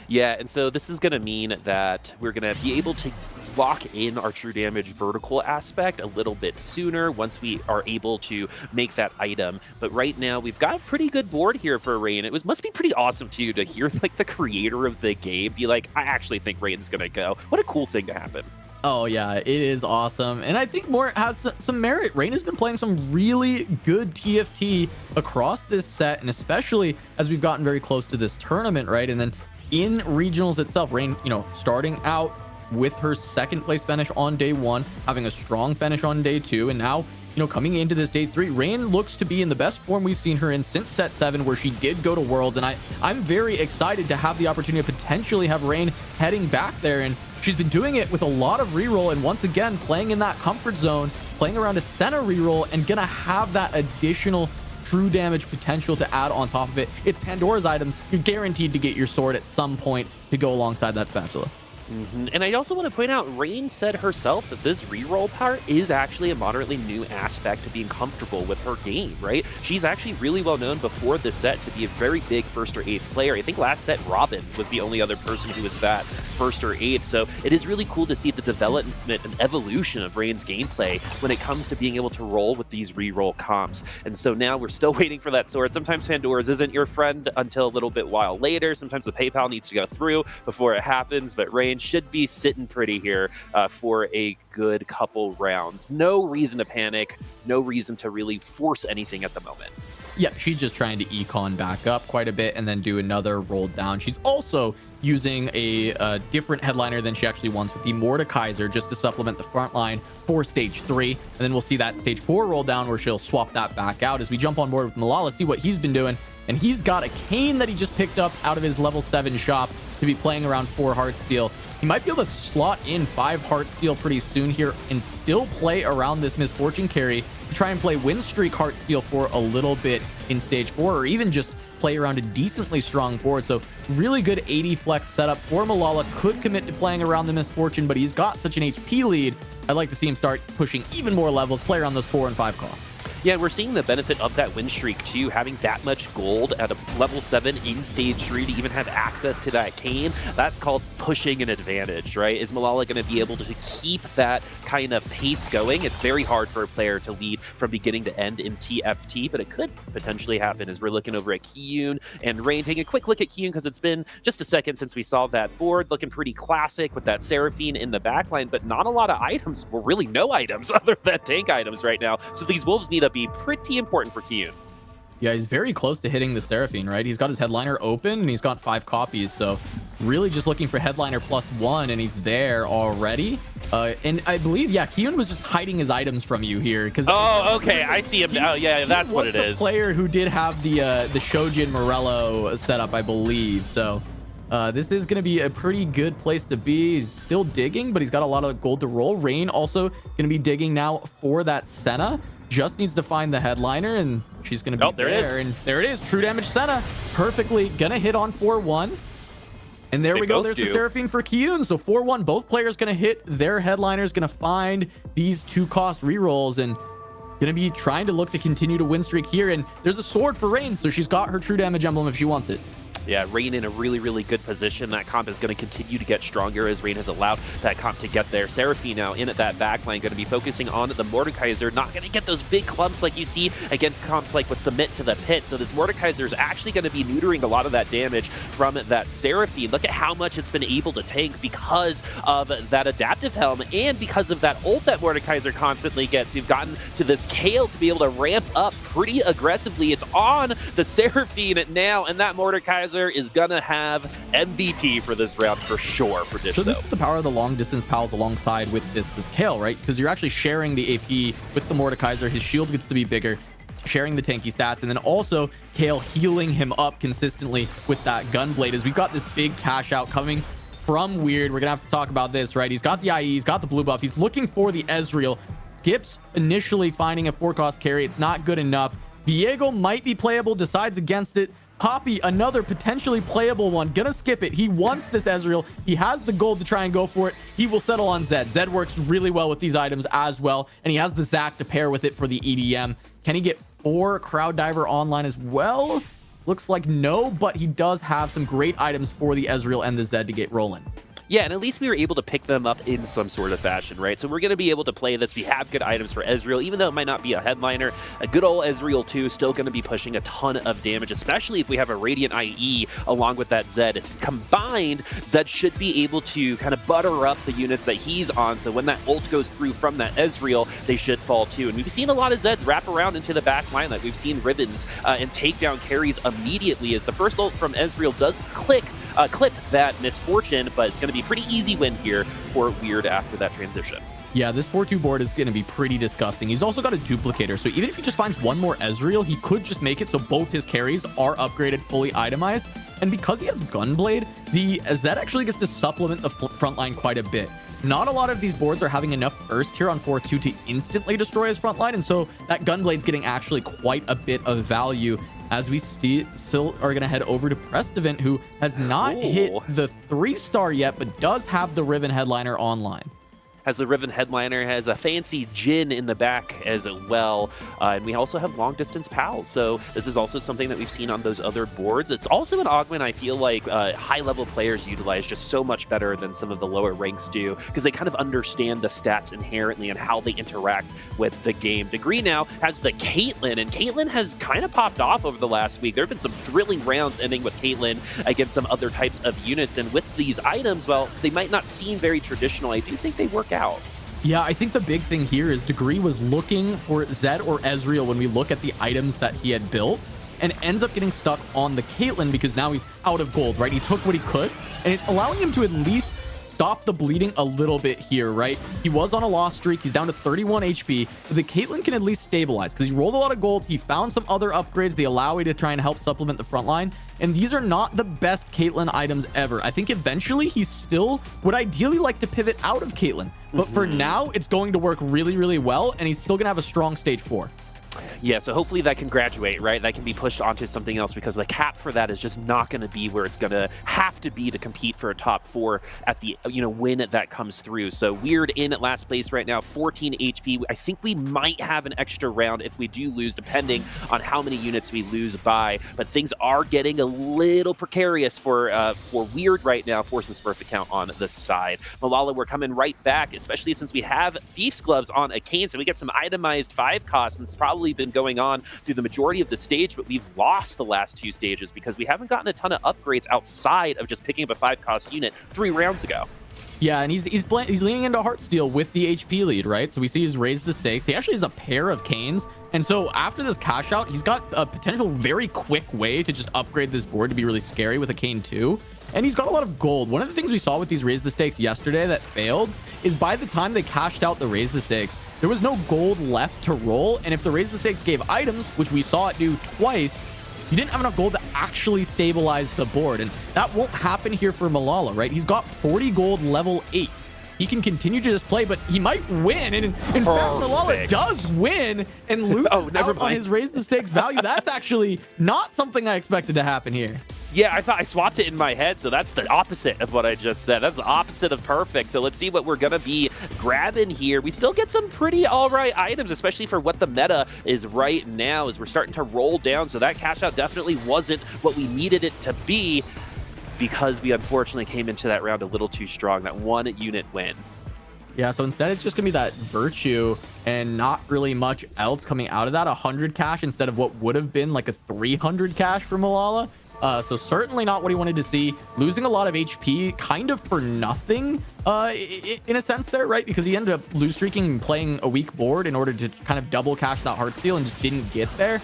Q: Yeah, and so this is going to mean that we're going to be able to lock in our true damage vertical aspect a little bit sooner once we are able to make that item. But right now we've got a pretty good board here for Rain. Must be pretty awesome to you to hear like the creator of the game be like, I actually think Rain's gonna go. What a cool thing to happen.
R: Oh yeah, it is awesome. And I think more has some merit. Rain has been playing some really good TFT across this set, and especially as we've gotten very close to this tournament, right? And then in regionals itself, Rain, you know, starting out with her second place finish on day 1, having a strong finish on day 2, and now, you know, coming into this day 3, Rain looks to be in the best form we've seen her in since set 7, where she did go to Worlds. And I'm very excited to have the opportunity to potentially have Rain heading back there. And she's been doing it with a lot of reroll, and once again playing in that comfort zone, playing around a Senna reroll, and gonna have that additional true damage potential to add on top of it. It's Pandora's items. You're guaranteed to get your sword at some point to go alongside that spatula.
Q: And I also want to point out, Rain said herself that this reroll part is actually a moderately new aspect to being comfortable with her game, right? She's actually really well known before this set to be a very big first or 8th player. I think last set Robin was the only other person who was that first or 8th. So it is really cool to see the development and evolution of Rain's gameplay when it comes to being able to roll with these reroll comps. And so now we're still waiting for that sword. Sometimes Pandora's isn't your friend until a little bit while later. Sometimes the PayPal needs to go through before it happens, but Rain should be sitting pretty here for a good couple rounds. No reason to panic, no reason to really force anything at the moment.
R: Yeah, she's just trying to econ back up quite a bit and then do another roll down. She's also using a different headliner than she actually wants with the Mordekaiser, just to supplement the front line for stage 3. And then we'll see that stage 4 roll down where she'll swap that back out as we jump on board with Malala, see what he's been doing. And he's got a cane that he just picked up out of his level 7 shop to be playing around 4 Heartsteel. He might be able to slot in 5 Heartsteel pretty soon here and still play around this Misfortune carry to try and play Win Streak Heartsteel for a little bit in stage 4, or even just play around a decently strong board. So really good 80 flex setup for Malala. Could commit to playing around the Misfortune, but he's got such an HP lead. I'd like to see him start pushing even more levels, play around those 4 and 5 costs.
Q: Yeah, we're seeing the benefit of that win streak too, having that much gold at a level 7 in stage 3 to even have access to that cane. That's called pushing an advantage, right? Is Malala going to be able to keep that kind of pace going? It's very hard for a player to lead from beginning to end in TFT, but it could potentially happen as we're looking over at Kiyun and Rain. Taking a quick look at Kiyun because it's been just a second since we saw that board, looking pretty classic with that Seraphine in the backline, but not a lot of items, well, really no items other than tank items right now. So these wolves need to be pretty important for Kiyun.
R: Yeah, he's very close to hitting the Seraphine, right? He's got his headliner open and he's got 5 copies. So really just looking for headliner +1 and he's there already. And I believe, yeah, Kiyun was just hiding his items from you here. Because
Q: oh, okay, I see him now. Yeah, that's what it is.
R: Player who did have the Shojin Morello setup, I believe. So this is going to be a pretty good place to be. He's still digging, but he's got a lot of gold to roll. Rain also going to be digging now for that Senna. Just needs to find the headliner, and she's going to be there. And there it is. True damage Senna. Perfectly. Going to hit on 4-1. And there
Q: They
R: we go.
Q: both
R: There's the
Q: do.
R: Seraphine for Kyun. So 4-1, both players going to hit their headliners, going to find these 2-cost rerolls and going to be trying to look to continue to win streak here. And there's a sword for Rain, so she's got her true damage emblem if she wants it.
Q: Yeah, Rain in a really, really good position. That comp is going to continue to get stronger as Rain has allowed that comp to get there. Seraphine now in at that backline, going to be focusing on the Mordekaiser. Not going to get those big clumps like you see against comps like with Submit to the Pit. So this Mordekaiser is actually going to be neutering a lot of that damage from that Seraphine. Look at how much it's been able to tank because of that Adaptive Helm and because of that ult that Mordekaiser constantly gets. We've gotten to this Kale to be able to ramp up pretty aggressively. It's on the Seraphine now, and that Mordekaiser is gonna have MVP for this round for sure for Dish.
R: So this is the power of the long distance pals alongside with this is Kale, right? Because you're actually sharing the AP with the Mordekaiser. His shield gets to be bigger, sharing the tanky stats, and then also Kale healing him up consistently with that Gunblade. As we've got this big cash out coming from Weird. We're gonna have to talk about this, right? He's got the IE, he's got the blue buff, he's looking for the Ezreal. Skips initially finding a 4-cost carry. It's not good enough. Viego might be playable, decides against it. Poppy, another potentially playable one, gonna skip it. He wants this Ezreal. He has the gold to try and go for it. He will settle on Zed. Zed works really well with these items as well, and he has the Zac to pair with it for the EDM. Can he get 4 Crowd Diver online as well? Looks like no, but he does have some great items for the Ezreal and the Zed to get rolling.
Q: Yeah, and at least we were able to pick them up in some sort of fashion, right? So we're going to be able to play this. We have good items for Ezreal, even though it might not be a headliner. A good old Ezreal, too, still going to be pushing a ton of damage, especially if we have a Radiant IE along with that Zed. It's combined, Zed should be able to kind of butter up the units that he's on, so when that ult goes through from that Ezreal, they should fall, too. And we've seen a lot of Zeds wrap around into the back line. Like we've seen Ribbons and takedown carries immediately as the first ult from Ezreal does clip that Misfortune, but it's going to be pretty easy win here for Weird after that transition.
R: Yeah, this 4-2 board is going to be pretty disgusting. He's also got a duplicator, so even if he just finds one more Ezreal, he could just make it so both his carries are upgraded, fully itemized. And because he has Gunblade, the Zed actually gets to supplement the front line quite a bit. Not a lot of these boards are having enough burst here on 4-2 to instantly destroy his front line, and so that Gunblade's getting actually quite a bit of value as we still are going to head over to Prestivant, who has not hit the 3-star yet, but does have the Riven Headliner online.
Q: Has the Riven Headliner, has a fancy Jhin in the back as well. And we also have long distance pals. So this is also something that we've seen on those other boards. It's also an augment I feel like high level players utilize just so much better than some of the lower ranks do, because they kind of understand the stats inherently and how they interact with the game. Degree now has the Caitlyn, and Caitlyn has kind of popped off over the last week. There have been some thrilling rounds ending with Caitlyn against some other types of units. And with these items, well, they might not seem very traditional. I do think they work out.
R: Yeah, I think the big thing here is Degree was looking for Zed or Ezreal when we look at the items that he had built, and ends up getting stuck on the Caitlyn because now he's out of gold, right? He took what he could, and it's allowing him to at least stop the bleeding a little bit here, right? He was on a loss streak. He's down to 31 HP, but the Caitlyn can at least stabilize because he rolled a lot of gold. He found some other upgrades, the Alawi to try and help supplement the front line. And these are not the best Caitlyn items ever. I think eventually he still would ideally like to pivot out of Caitlyn. But for now, it's going to work really, really well. And he's still going to have a strong stage 4.
Q: Yeah, so hopefully that can graduate, right? That can be pushed onto something else, because the cap for that is just not going to be where it's going to have to be to compete for a top 4 at the, when that comes through. So Weird in at last place right now, 14 HP. I think we might have an extra round if we do lose, depending on how many units we lose by. But things are getting a little precarious for Weird right now. Forces Smurf account on the side. Malala, we're coming right back, especially since we have Thief's Gloves on a Kane, so we get some itemized 5 costs, and it's probably been going on through the majority of the stage, but we've lost the last 2 stages because we haven't gotten a ton of upgrades outside of just picking up a 5-cost unit 3 rounds ago.
R: Yeah, and he's leaning into Heartsteel with the HP lead, right? So we see he's raised the stakes. He actually has a pair of Canes. And so after this cash out, he's got a potential very quick way to just upgrade this board to be really scary with a Kane 2. And he's got a lot of gold. One of the things we saw with these raise the stakes yesterday that failed is by the time they cashed out the raise the stakes, there was no gold left to roll. And if the raise the stakes gave items, which we saw it do twice, you didn't have enough gold to actually stabilize the board. And that won't happen here for Malala, right? He's got 40 gold level 8. He can continue to just play, but he might win. And in fact, Malala does win and loses out on his raise the stakes value. That's actually not something I expected to happen here.
Q: Yeah, I thought I swapped it in my head, so that's the opposite of what I just said. That's the opposite of perfect. So let's see what we're gonna be grabbing here. We still get some pretty all right items, especially for what the meta is right now as we're starting to roll down. So that cash out definitely wasn't what we needed it to be, because we unfortunately came into that round a little too strong. That one unit win.
R: Yeah, so instead it's just gonna be that virtue and not really much else coming out of that. 100 cash instead of what would have been like a 300 cash for Malala. So certainly not what he wanted to see. Losing a lot of HP kind of for nothing in a sense there, right? Because he ended up lose streaking and playing a weak board in order to kind of double cash that Heartsteel and just didn't get there.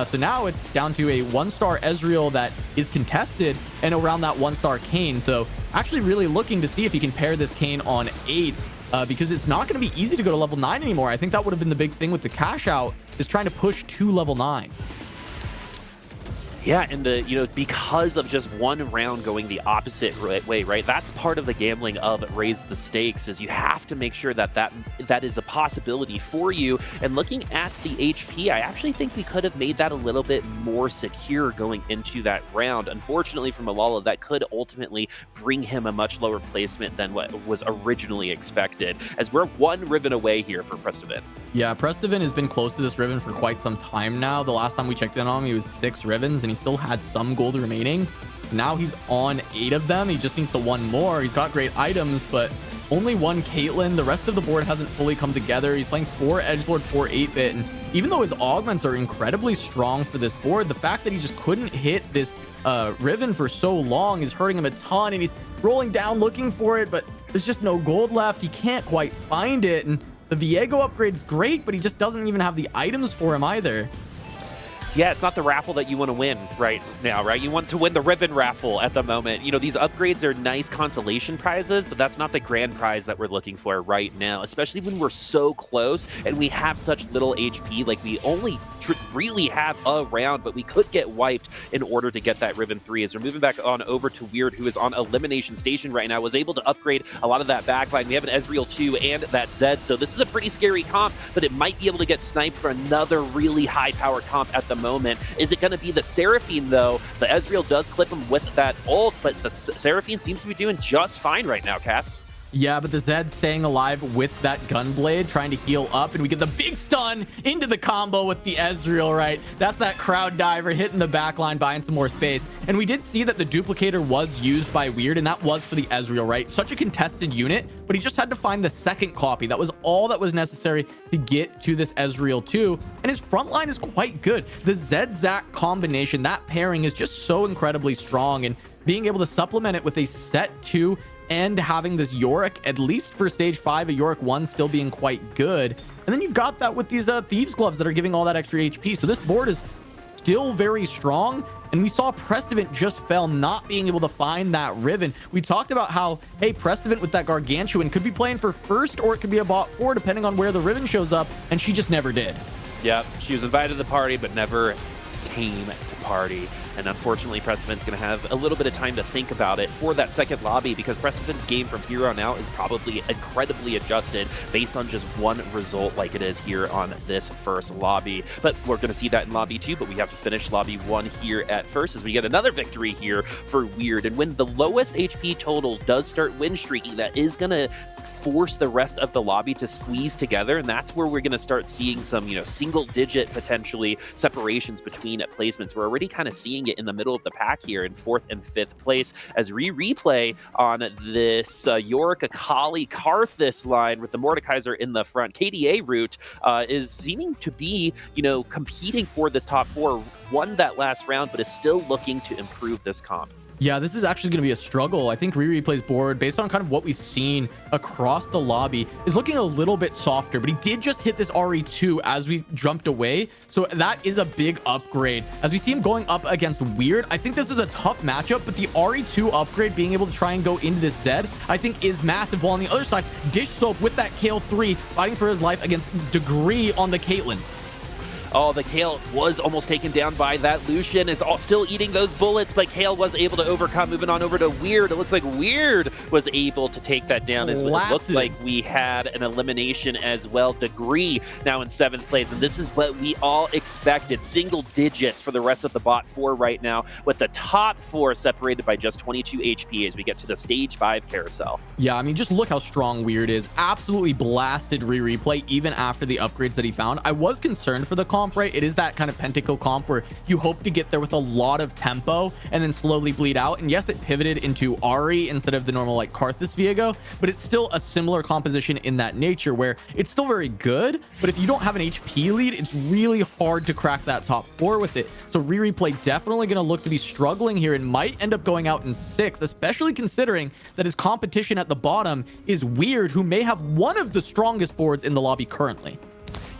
R: So now it's down to a 1-star Ezreal that is contested and around that 1-star Kayn. So actually really looking to see if he can pair this Kayn on 8 because it's not going to be easy to go to level 9 anymore. I think that would have been the big thing with the cash out, is trying to push to level 9.
Q: Yeah, and because of just one round going the opposite way, right? That's part of the gambling of Raise the Stakes, is you have to make sure that is a possibility for you. And looking at the HP, I actually think we could have made that a little bit more secure going into that round. Unfortunately for Malala, that could ultimately bring him a much lower placement than what was originally expected, as we're one Riven away here for Prestivan.
R: Yeah, Prestivan has been close to this Riven for quite some time now. The last time we checked in on him, he was 6 Rivens, and he still had some gold remaining. Now he's on 8 of them. He just needs to 1 more. He's got great items, but only 1 Caitlyn. The rest of the board hasn't fully come together. He's playing 4 Edgelord, 4 8-bit, and even though his augments are incredibly strong for this board, the fact that he just couldn't hit this Riven for so long is hurting him a ton, and he's rolling down looking for it, but there's just no gold left. He can't quite find it, and the Viego upgrade's great, but he just doesn't even have the items for him either.
Q: Yeah, it's not the raffle that you want to win right now, right? You want to win the Riven raffle at the moment. You know, these upgrades are nice consolation prizes, but that's not the grand prize that we're looking for right now, especially when we're so close and we have such little HP. Like, we only really have a round, but we could get wiped in order to get that Riven 3. As we're moving back on over to Weird, who is on Elimination Station right now, was able to upgrade a lot of that backline. We have an Ezreal 2 and that Zed, so this is a pretty scary comp, but it might be able to get sniped for another really high-powered comp at the moment. Is it going to be the Seraphine, though? The Ezreal does clip him with that ult, but the Seraphine seems to be doing just fine right now, Cass.
R: Yeah, but the Zed staying alive with that Gunblade, trying to heal up, and we get the big stun into the combo with the Ezreal, right? That's that crowd diver hitting the backline, buying some more space. And we did see that the duplicator was used by Weird, and that was for the Ezreal, right? Such a contested unit, but he just had to find the second copy. That was all that was necessary to get to this Ezreal 2, and his front line is quite good. The Zed-Zac combination, that pairing is just so incredibly strong, and being able to supplement it with a set 2 and having this Yorick, at least for stage 5, a Yorick 1 still being quite good. And then you've got that with these Thieves Gloves that are giving all that extra HP. So this board is still very strong. And we saw Prestivan just fell, not being able to find that Riven. We talked about how, hey, Prestivan with that Gargantuan could be playing for first, or it could be a bot 4, depending on where the Riven shows up. And she just never did.
Q: Yep, she was invited to the party, but never came to party. And unfortunately, Prestivan's going to have a little bit of time to think about it for that second lobby, because Prestivan's game from here on out is probably incredibly adjusted based on just one result like it is here on this first lobby. But we're going to see that in lobby 2, but we have to finish lobby 1 here at first as we get another victory here for Weird. And when the lowest HP total does start win streaking, that is going to force the rest of the lobby to squeeze together, and that's where we're going to start seeing some, single digit potentially separations between placements. We're already kind of seeing it in the middle of the pack here in 4th and 5th place as we replay on this Yorick, Akali, Karthus line with the Mordekaiser in the front. KDA route is seeming to be, competing for this top 4, won that last round, but is still looking to improve this comp.
R: Yeah, this is actually going to be a struggle. I think Replay's board, based on kind of what we've seen across the lobby, is looking a little bit softer, but he did just hit this RE2 as we jumped away. So that is a big upgrade. As we see him going up against Weird, I think this is a tough matchup, but the RE2 upgrade, being able to try and go into this Zed, I think is massive. While on the other side, Dish Soap with that Kale 3, fighting for his life against Degree on the Caitlyn.
Q: Oh, the Kale was almost taken down by that Lucian. Is still eating those bullets, but Kale was able to overcome. Moving on over to Weird. It looks like Weird was able to take that down as well. It looks like we had an elimination as well. Degree now in 7th place, and this is what we all expected. Single digits for the rest of the bot 4 right now, with the top 4 separated by just 22 HP as we get to the stage 5 carousel.
R: Yeah, I mean, just look how strong Weird is. Absolutely blasted replay even after the upgrades that he found. I was concerned for the comp, right? It is that kind of pentakill comp where you hope to get there with a lot of tempo and then slowly bleed out. And yes, it pivoted into Ari instead of the normal like Karthus Viego, but it's still a similar composition in that nature where it's still very good, but if you don't have an HP lead, it's really hard to crack that top 4 with it. So replay definitely going to look to be struggling here and might end up going out in 6th, especially considering that his competition at the bottom is Weird, who may have one of the strongest boards in the lobby currently.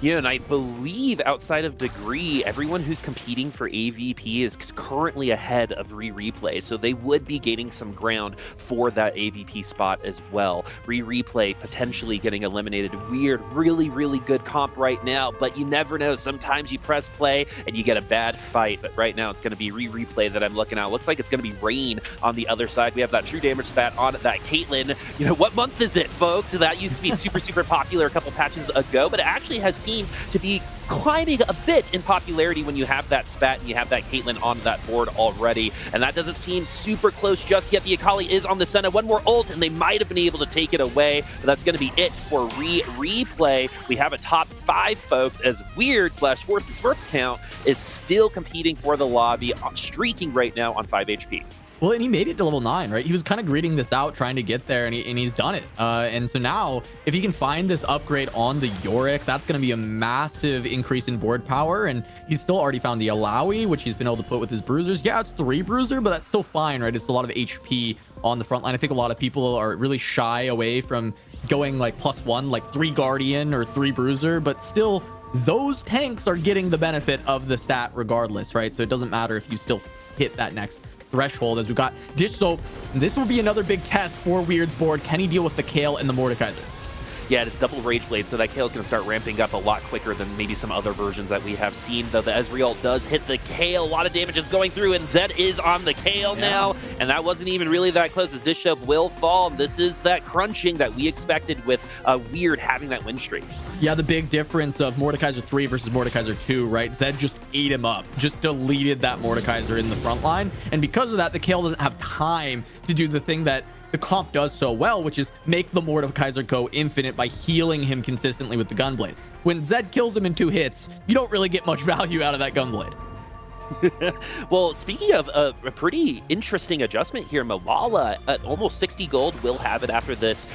Q: Yeah, and I believe outside of Degree, everyone who's competing for AVP is currently ahead of replay, so they would be gaining some ground for that AVP spot as well. Replay potentially getting eliminated. Weird, really, really good comp right now, but you never know. Sometimes you press play and you get a bad fight, but right now it's going to be replay that I'm looking at. Looks like it's going to be Rain on the other side. We have that true damage spat on that Caitlyn. You know, what month is it, folks? That used to be super, super popular a couple patches ago, but it actually has seemed to be climbing a bit in popularity when you have that spat and you have that Caitlyn on that board already. And that doesn't seem super close just yet. The Akali is on the Senna. One more ult and they might have been able to take it away. But that's going to be it for replay. We have a top 5, folks, as Weird / Force's first count is still competing for the lobby, streaking right now on 5 HP.
R: Well, and he made it to level 9, right? He was kind of gritting this out, trying to get there, and he's done it. And so now, if he can find this upgrade on the Yorick, that's going to be a massive increase in board power. And he's still already found the Alawi, which he's been able to put with his bruisers. Yeah, it's 3 bruiser, but that's still fine, right? It's a lot of HP on the front line. I think a lot of people are really shy away from going like +1, like 3 Guardian or 3 bruiser, but still, those tanks are getting the benefit of the stat regardless, right? So it doesn't matter if you still hit that next threshold. As we've got Dish Soap, this will be another big test for Weird's board. Can he deal with the Kale and the Mordekaiser?
Q: Yeah, it's double Rage Blade, so that Kale's going to start ramping up a lot quicker than maybe some other versions that we have seen, though the Ezreal does hit the Kale. A lot of damage is going through, and Zed is on the Kale now, and that wasn't even really that close as Dish Soap will fall. This is that crunching that we expected with Weird having that win streak.
R: Yeah, the big difference of Mordekaiser 3 versus Mordekaiser 2, right? Zed just ate him up, just deleted that Mordekaiser in the front line, and because of that, the Kale doesn't have time to do the thing that the comp does so well, which is make the Mordekaiser go infinite by healing him consistently with the Gunblade. When Zed kills him in 2 hits, you don't really get much value out of that Gunblade.
Q: Well, speaking of a pretty interesting adjustment here, Malala at almost 60 gold will have it after this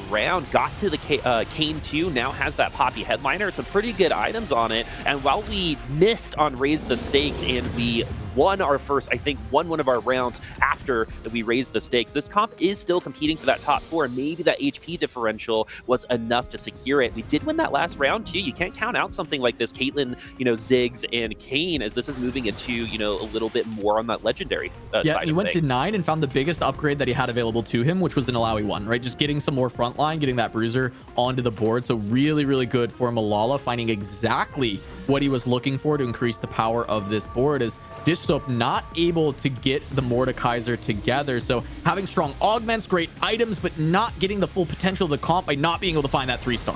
Q: round. Got to the Kane 2, now has that Poppy Headliner. Some pretty good items on it. And while we missed on Raise the Stakes and we won our first, I think, won one of our rounds after we raised the stakes, this comp is still competing for that top 4. Maybe that HP differential was enough to secure it. We did win that last round too. You can't count out something like this Caitlyn, Ziggs and Kane, as this is moving into, a little bit more on that legendary side
R: Yeah, he
Q: of
R: went
Q: things.
R: to 9 and found the biggest upgrade that he had available to him, which was an Alawi 1, right? Just getting some more frontline, getting that bruiser onto the board. So really, really good for Malala, finding exactly what he was looking for to increase the power of this board. As Dish Soap not able to get the Mordekaiser together. So having strong augments, great items, but not getting the full potential of the comp by not being able to find that 3-star.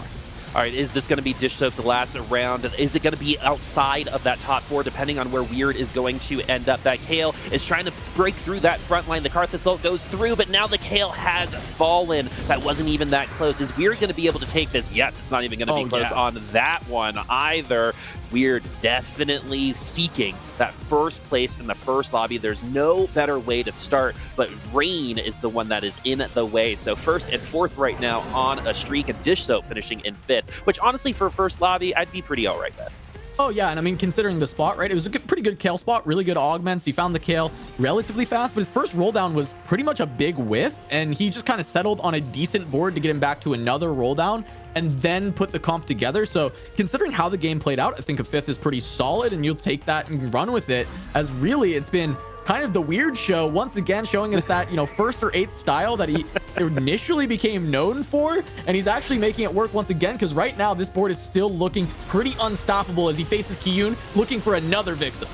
Q: All right, is this going to be Dish Soap's last round? Is it going to be outside of that top 4, depending on where Weird is going to end up? That Kale is trying to break through that front line. The Karthus ult goes through, but now the Kale has fallen. That wasn't even that close. Is Weird going to be able to take this? Yes, it's not even going to be close on that one either. Weird definitely seeking that first place in the first lobby. There's no better way to start, but Rain is the one that is in the way. So 1st and 4th right now on a streak, and Dish Soap finishing in 5th, which honestly for first lobby, I'd be pretty all right with.
R: Oh yeah, and I mean, considering the spot, right? It was a pretty good Kale spot, really good augments. He found the Kale relatively fast, but his first roll down was pretty much a big whiff, and he just kind of settled on a decent board to get him back to another roll down and then put the comp together. So considering how the game played out, I think a 5th is pretty solid, and you'll take that and run with it, as really it's been kind of the weird show, once again showing us that, you know, first or eighth style that he initially became known for, and he's actually making it work once again, because right now this board is still looking pretty unstoppable as he faces Kiyun looking for another victim.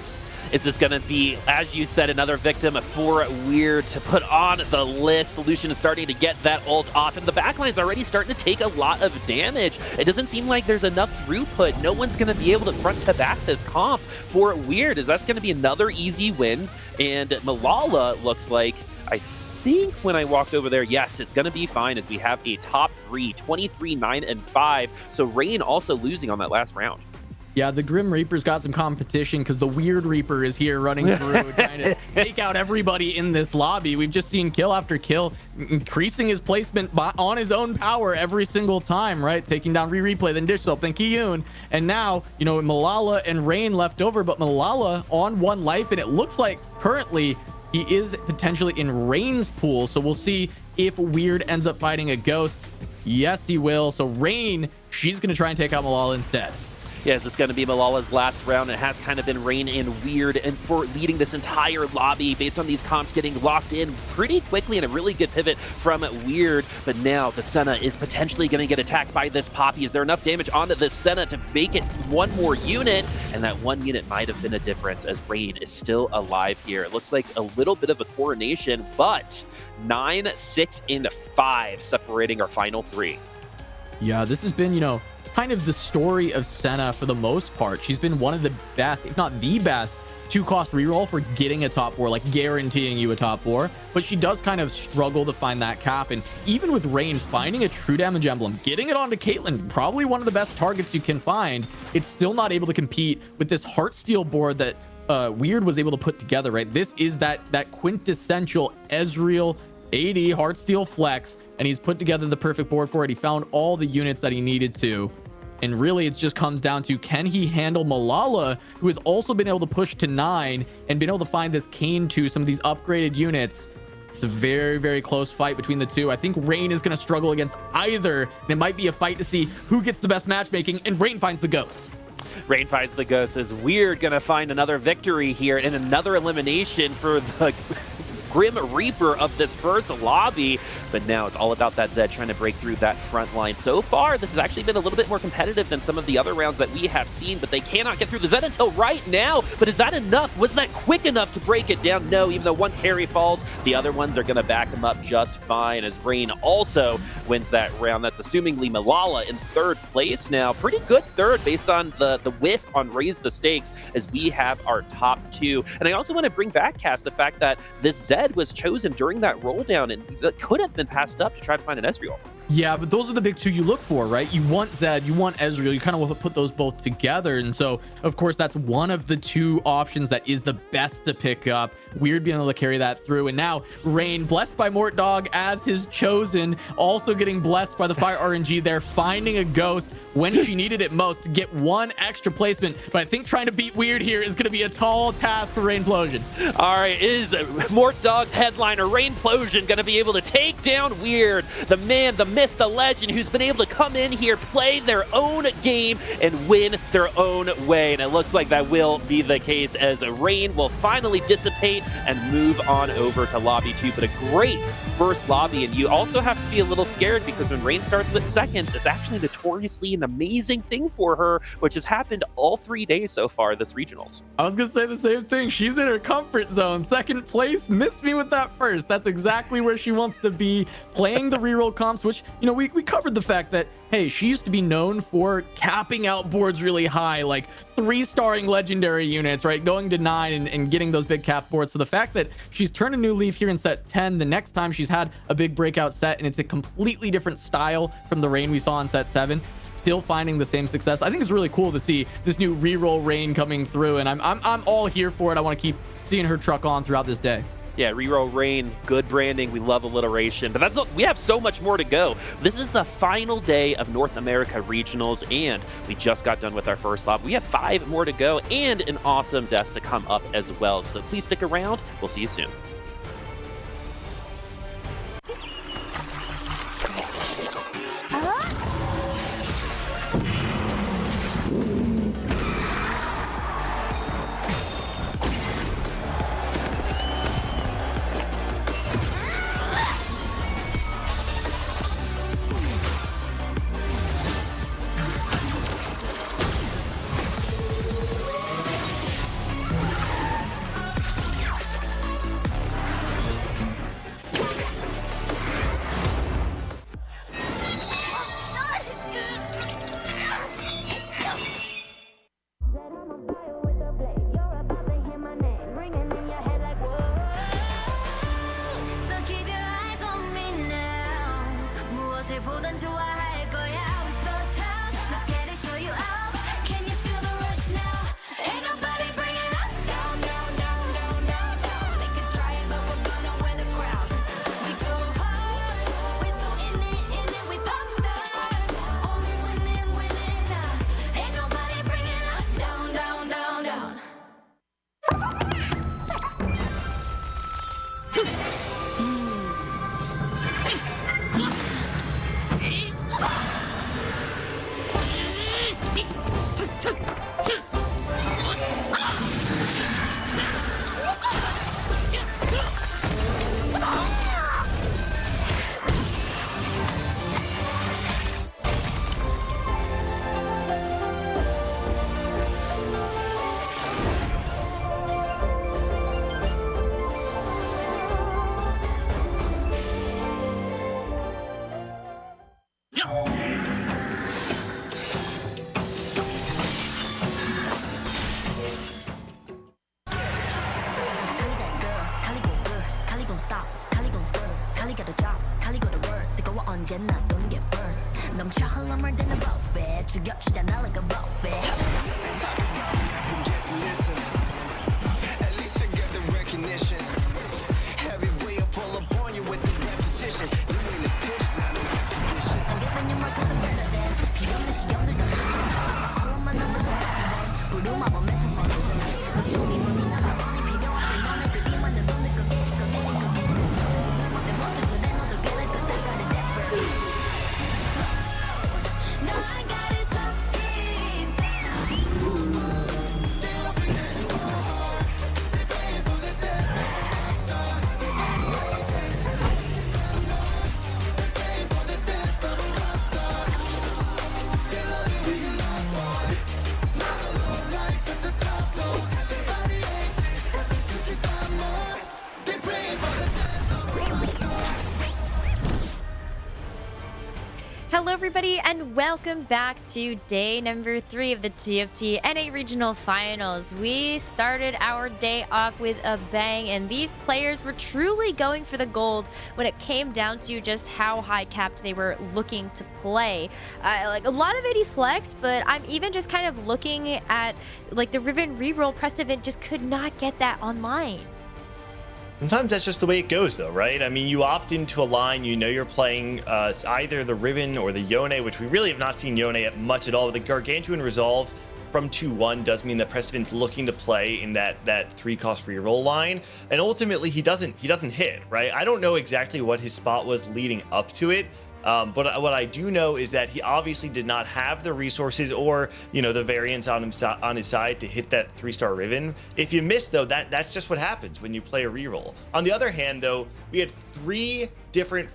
Q: Is this going to be, as you said, another victim for Weird to put on the list? Lucian is starting to get that ult off, and the backline is already starting to take a lot of damage. It doesn't seem like there's enough throughput. No one's going to be able to front to back this comp for Weird, as that's going to be another easy win. And Malala looks like, I think when I walked over there, yes, it's going to be fine, as we have a top 3, 23, 9, and 5. So Rain also losing on that last round.
R: Yeah, the Grim Reaper's got some competition because the Weird Reaper is here running through, trying to take out everybody in this lobby. We've just seen kill after kill, increasing his placement on his own power every single time, right? Taking down Replay, then Dish Soap, then Kiyun. And now, you know, Malala and Rain left over, but Malala on 1 life, and it looks like currently he is potentially in Rain's pool. So we'll see if Weird ends up fighting a Ghost. Yes, he will. So Rain, she's going to try and take out Malala instead.
Q: Yes, it's going to be Malala's last round. It has kind of been Rain and Weird and for leading this entire lobby based on these comps getting locked in pretty quickly, and a really good pivot from Weird. But now the Senna is potentially going to get attacked by this Poppy. Is there enough damage onto the Senna to make it 1 more unit? And that 1 unit might have been a difference, as Rain is still alive here. It looks like a little bit of a coronation, but 9, 6, and 5 separating our final 3.
R: Yeah, this has been, you know, kind of the story of Senna for the most part. She's been one of the best, if not the best, 2-cost reroll for getting a top 4, like guaranteeing you a top 4. But she does kind of struggle to find that cap. And even with Rain finding a true damage emblem, getting it onto Caitlyn, probably one of the best targets you can find, it's still not able to compete with this Heartsteel board that Weird was able to put together, right? This is that quintessential Ezreal AD Heartsteel flex, and he's put together the perfect board for it. He found all the units that he needed to. And really, it just comes down to, can he handle Malala, who has also been able to push to 9 and been able to find this Kayn to some of these upgraded units. It's a very, very close fight between the two. I think Rain is going to struggle against either, and it might be a fight to see who gets the best matchmaking, and Rain finds the Ghost.
Q: Rain finds the Ghost. Is Weird going to find another victory here and another elimination for the Grim Reaper of this first lobby, but now it's all about that Zed trying to break through that front line. So far, this has actually been a little bit more competitive than some of the other rounds that we have seen, but they cannot get through the Zed until right now. But is that enough? Was that quick enough to break it down? No, even though 1 carry falls, the other ones are going to back him up just fine, as Rain also wins that round. That's assumingly Malala in 3rd place now. Pretty good 3rd based on the whiff on Raise the Stakes, as we have our top 2. And I also want to bring back, Cass, the fact that this Zed was chosen during that roll down, and that could have been passed up to try to find an Ezreal.
R: Yeah, but those are the big 2 you look for, right? You want Zed, you want Ezreal, you kind of want to put those both together. And so, of course, that's one of the 2 options that is the best to pick up. Weird being able to carry that through. And now Rain, blessed by Mort Dog as his chosen, also getting blessed by the Fire RNG there, finding a Ghost when she needed it most to get 1 extra placement. But I think trying to beat Weird here is going to be a tall task for Rainplosion.
Q: All right, is Mort Dog's headliner Rainplosion going to be able to take down Weird, the man, the myth, the legend, who's been able to come in here, play their own game, and win their own way? And it looks like that will be the case, as Rain will finally dissipate and move on over to lobby 2. But a great first lobby, and you also have to be a little scared, because when Rain starts with seconds, it's actually notoriously an amazing thing for her, which has happened all 3 days so far this regionals.
R: I was gonna say the same thing. She's in her comfort zone. 2nd place, missed me with that first. That's exactly where she wants to be, playing the reroll comps, which, you know, we covered the fact that, hey, she used to be known for capping out boards really high, like 3-starring legendary units, right? Going to 9 and getting those big cap boards. So the fact that she's turned a new leaf here in set 10, the next time she's had a big breakout set, and it's a completely different style from the Rain we saw in set 7, still finding the same success. I think it's really cool to see this new reroll Rain coming through, and I'm all here for it. I want to keep seeing her truck on throughout this day.
Q: Yeah, reroll Rain, good branding. We love alliteration, but we have so much more to go. This is the final day of North America Regionals, and we just got done with our first lap. We have 5 more to go and an awesome desk to come up as well. So please stick around. We'll see you soon.
A: 죽여주잖아 like a buffet.
B: Forget to listen. At least I get the recognition. Heavy way up all up on you with the repetition. You in the pit, it's not no exhibition.
A: I'm giving you more 'cause I'm better than. 비없는 시험들도 all of my numbers are happy. 부름하고 message 뭐 너 쪽이 눈이 나가보니 필요하대 너네들이 만든 돈들 거 get it, go get it, go get it. 내 멋진 그대 너도 get it 'cause I got it different. No, I got it so deep down.
C: Hello, everybody, and welcome back to day number 3 of the TFT NA Regional Finals. We started our day off with a bang, and these players were truly going for the gold when it came down to just how high capped they were looking to play. Like a lot of 80 flex, but I'm even just kind of looking at like the Riven reroll. Precedent just could not get that online.
P: Sometimes that's just the way it goes, though, right? I mean, you opt into a line, you know you're playing either the Riven or the Yone, which we really have not seen Yone at much at all. The Gargantuan Resolve from 2-1 does mean that Precedent's looking to play in that 3-cost reroll line, and ultimately he doesn't hit, right? I don't know exactly what his spot was leading up to it. But what I do know is that he obviously did not have the resources or, you know, the variance on his side to hit that 3-star Riven. If you miss, though, that's just what happens when you play a reroll. On the other hand, though, we had 3 different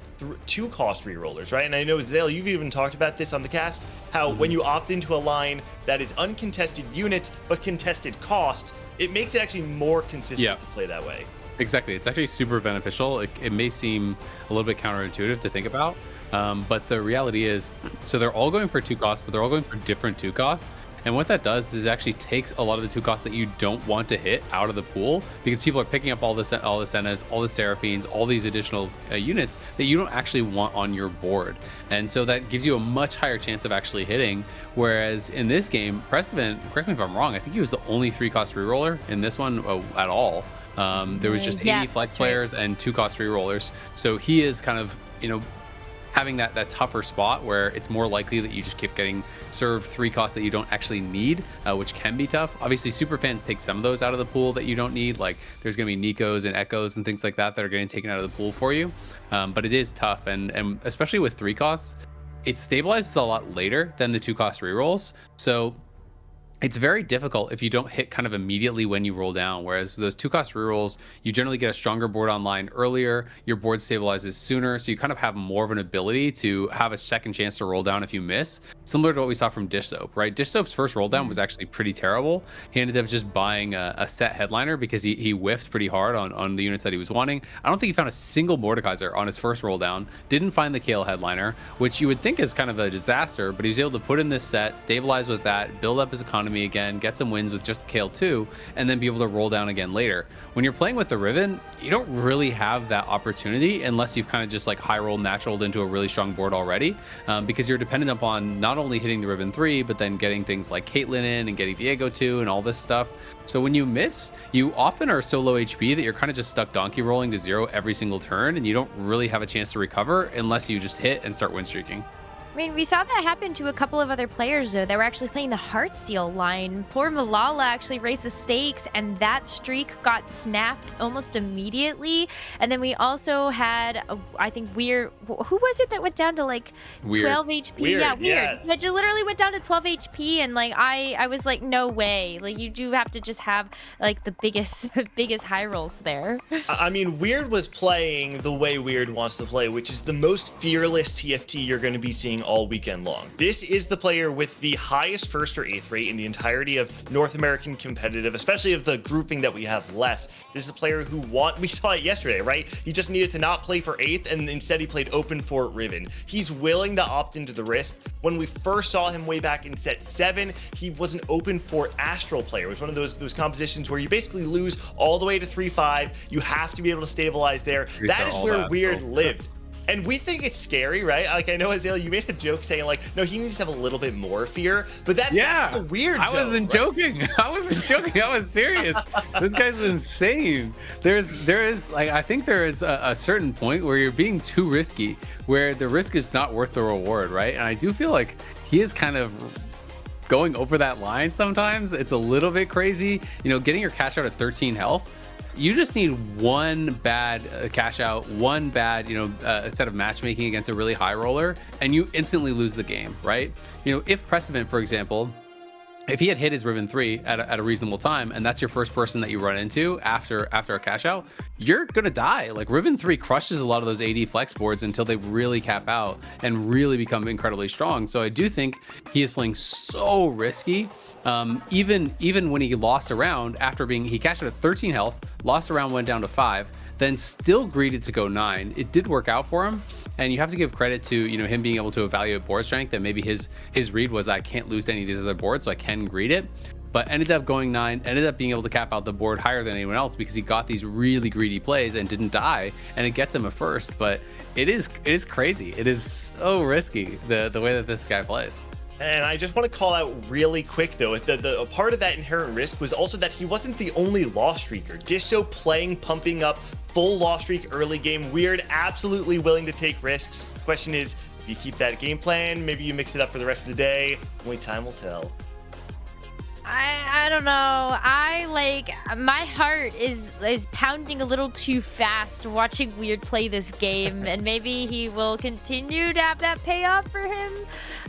P: 2-cost rerollers, right? And I know, Azael, you've even talked about this on the cast, how when you opt into a line that is uncontested units but contested cost, it makes it actually more consistent to play that way.
K: Exactly. It's actually super beneficial. It may seem a little bit counterintuitive to think about, but the reality is, so they're all going for 2 costs, but they're all going for different 2 costs. And what that does is actually takes a lot of the 2 costs that you don't want to hit out of the pool, because people are picking up all the Sennas, all the Seraphines, all these additional units that you don't actually want on your board. And so that gives you a much higher chance of actually hitting. Whereas in this game, Precedent, correct me if I'm wrong, I think he was the only 3-cost reroller in this one at all. There was just 80 flex players and 2-cost rerollers. So he is kind of, you know, having that tougher spot where it's more likely that you just keep getting served 3 costs that you don't actually need, which can be tough. Obviously, super fans take some of those out of the pool that you don't need. Like there's going to be Nikos and Echoes and things like that that are getting taken out of the pool for you. But it is tough, and especially with 3 costs, it stabilizes a lot later than the 2-cost rerolls. So it's very difficult if you don't hit kind of immediately when you roll down, whereas those 2-cost rerolls, you generally get a stronger board online earlier, your board stabilizes sooner, so you kind of have more of an ability to have a second chance to roll down if you miss, similar to what we saw from Dish Soap, right? Dish Soap's first roll down was actually pretty terrible. He ended up just buying a set headliner because he whiffed pretty hard on the units that he was wanting. I don't think he found a single Mordekaiser on his first roll down, didn't find the Kale headliner, which you would think is kind of a disaster, but he was able to put in this set, stabilize with that, build up his economy again, get some wins with just the Kale 2, and then be able to roll down again later. When you're playing with the Riven, you don't really have that opportunity unless you've kind of just like high roll naturaled into a really strong board already, because you're dependent upon not only hitting the Riven 3, but then getting things like Caitlyn in and getting Viego 2 and all this stuff. So when you miss, you often are so low HP that you're kind of just stuck donkey rolling to 0 every single turn, and you don't really have a chance to recover unless you just hit and start win streaking.
C: I mean, we saw that happen to a couple of other players, though. They were actually playing the Heartsteel line. Poor Malala actually raised the stakes, and that streak got snapped almost immediately. And then we also had, I think, Weird. Who was it that went down to like 12 HP? Yeah, Weird. But you literally went down to 12 HP, and like I was like, no way. Like you do have to just have like the biggest high rolls there.
P: I mean, Weird was playing the way Weird wants to play, which is the most fearless TFT you're going to be seeing all weekend long. This is the player with the highest first or eighth rate in the entirety of North American competitive, especially of the grouping that we have left. This is a player who we saw it yesterday, right? He just needed to not play for eighth, and instead he played open for Riven. He's willing to opt into the risk. When we first saw him way back in set 7, he was an open for Astral player. It was one of those compositions where you basically lose all the way to 3-5. You have to be able to stabilize there. That is where Weird lived. And we think it's scary, right? Like, I know, Azael, you made a joke saying, like, no, he needs to have a little bit more fear, but that's the weird zone.
K: I wasn't joking. I wasn't joking. I was serious. This guy's insane. There is like, I think there is a certain point where you're being too risky, where the risk is not worth the reward, right? And I do feel like he is kind of going over that line sometimes. It's a little bit crazy. You know, getting your cash out at 13 health, you just need one bad cash out, one bad, set of matchmaking against a really high roller, and you instantly lose the game, right? You know, if Precedent, for example, if he had hit his Riven 3 at a reasonable time, and that's your first person that you run into after a cash out, you're gonna die. Like, Riven 3 crushes a lot of those AD flex boards until they really cap out and really become incredibly strong. So I do think he is playing so risky. Even when he lost a round after he cashed out at 13 health, lost a round, went down to 5, then still greeded to go 9. It did work out for him, and you have to give credit to him being able to evaluate board strength, and maybe his read was, I can't lose to any of these other boards, so I can greed it. But ended up going 9, ended up being able to cap out the board higher than anyone else because he got these really greedy plays and didn't die, and it gets him a first. But it is crazy. It is so risky the way that this guy plays.
P: And I just want to call out really quick, though, a part of that inherent risk was also that he wasn't the only loss streaker. Disto playing, pumping up, full loss streak early game. Weird, absolutely willing to take risks. Question is, do you keep that game plan? Maybe you mix it up for the rest of the day. Only time will tell.
C: I don't know. My heart is pounding a little too fast watching Weird play this game, and maybe he will continue to have that payoff for him.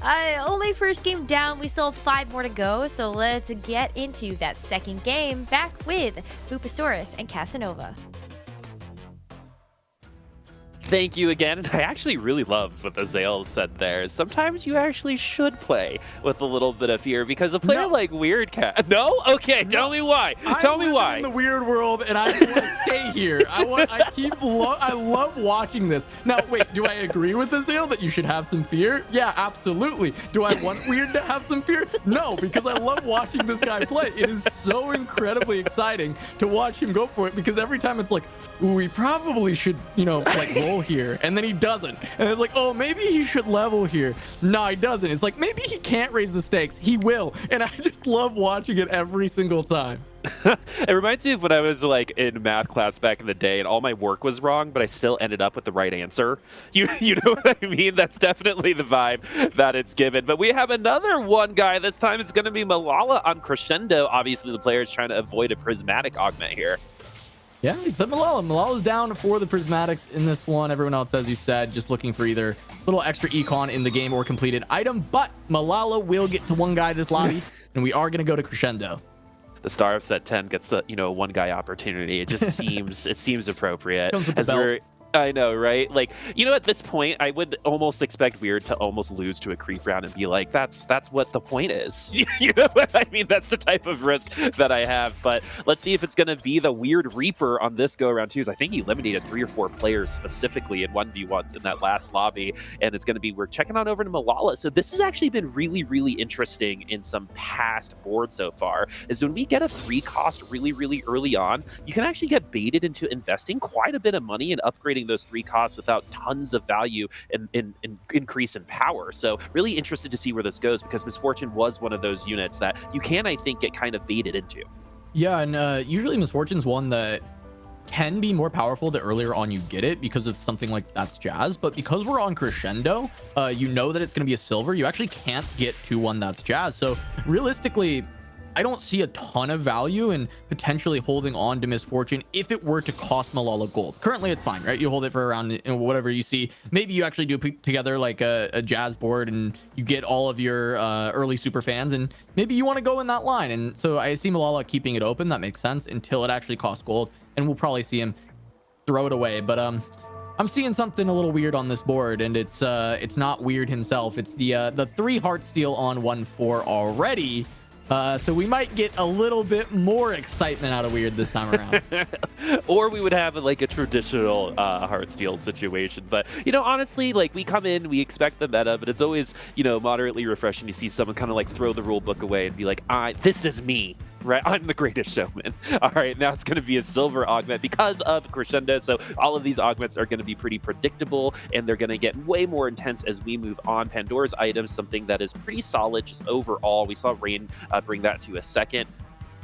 C: Only first game down. We still have 5 more to go, so let's get into that second game back with Boopasaurus and Casanova.
Q: Thank you again. I actually really love what Azael said there. Sometimes you actually should play with a little bit of fear, because a player like Weird Cat. No? Okay, tell me why. Tell me why.
R: I'm in the weird world, and I want to stay here. I love watching this. Now, wait, do I agree with Azael that you should have some fear? Yeah, absolutely. Do I want Weird to have some fear? No, because I love watching this guy play. It is so incredibly exciting to watch him go for it, because every time it's like, ooh, we probably should, roll here, and then he doesn't, and it's like, oh, maybe he should level here. No, he doesn't. It's like, maybe he can't raise the stakes. He will, and I just love watching it every single time.
Q: It reminds me of when I was in math class back in the day, and all my work was wrong, but I still ended up with the right answer. You know what I mean? That's definitely the vibe that it's given. But we have another one guy. This time it's going to be Malala on Crescendo. Obviously, the player is trying to avoid a prismatic augment here.
R: Yeah, except Malala. Malala's down for the prismatics in this one. Everyone else, as you said, just looking for either a little extra econ in the game or completed item. But Malala will get to one guy this lobby, and we are going to go to Crescendo.
Q: The star of set 10 gets a one guy opportunity. It just seems appropriate.
R: Comes with the belt.
Q: I know, right? At this point, I would almost expect Weird to almost lose to a creep round and be like, that's what the point is. You know what I mean? That's the type of risk that I have. But let's see if it's going to be the Weird Reaper on this go-around, too. I think he eliminated 3 or 4 players specifically in 1v1s in that last lobby. And it's going to be, we're checking on over to Malala. So this has actually been really, really interesting in some past boards so far, is when we get a 3 cost really, really early on, you can actually get baited into investing quite a bit of money and upgrading those 3 costs without tons of value and increase in power. So really interested to see where this goes, because Misfortune was one of those units that you can, I think, get kind of baited into.
R: Yeah, and usually Misfortune's one that can be more powerful the earlier on you get it because of something like That's Jazz. But because we're on Crescendo, you know that it's going to be a silver. You actually can't get to one That's Jazz. So realistically, I don't see a ton of value in potentially holding on to Misfortune if it were to cost Malala gold. Currently, it's fine, right? You hold it for around whatever you see. Maybe you actually do put together like a Jazz board and you get all of your early super fans, and maybe you want to go in that line. And so I see Malala keeping it open. That makes sense until it actually costs gold, and we'll probably see him throw it away. But I'm seeing something a little weird on this board, and it's not Weird himself. It's the 3 heart steal on 1-4 already. So we might get a little bit more excitement out of Weird this time around.
Q: Or we would have a traditional Heartsteel situation. But, honestly, we come in, we expect the meta, but it's always, moderately refreshing to see someone kind of throw the rule book away and be like, this is me. Right, I'm the greatest showman. All right, now it's going to be a silver augment because of Crescendo. So all of these augments are going to be pretty predictable, and they're going to get way more intense as we move on. Pandora's item, something that is pretty solid just overall. We saw Rain bring that to a second.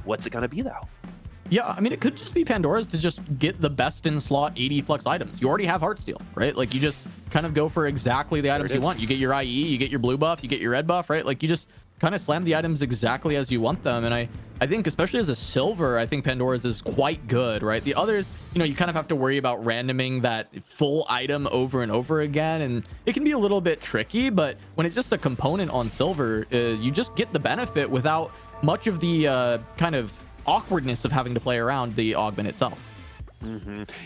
Q: What's it going to be, though?
R: Yeah, I mean, it could just be Pandora's to just get the best in slot 80 flex items. You already have Heartsteel, right? Like, you just kind of go for exactly the items you want. You get your IE, you get your blue buff, you get your red buff, right? Like, you just kind of slam the items exactly as you want them. And I think, especially as a silver, I think Pandora's is quite good, right? The others, you know, you kind of have to worry about randoming that full item over and over again, and it can be a little bit tricky. But when it's just a component on silver, you just get the benefit without much of the kind of awkwardness of having to play around the augment itself.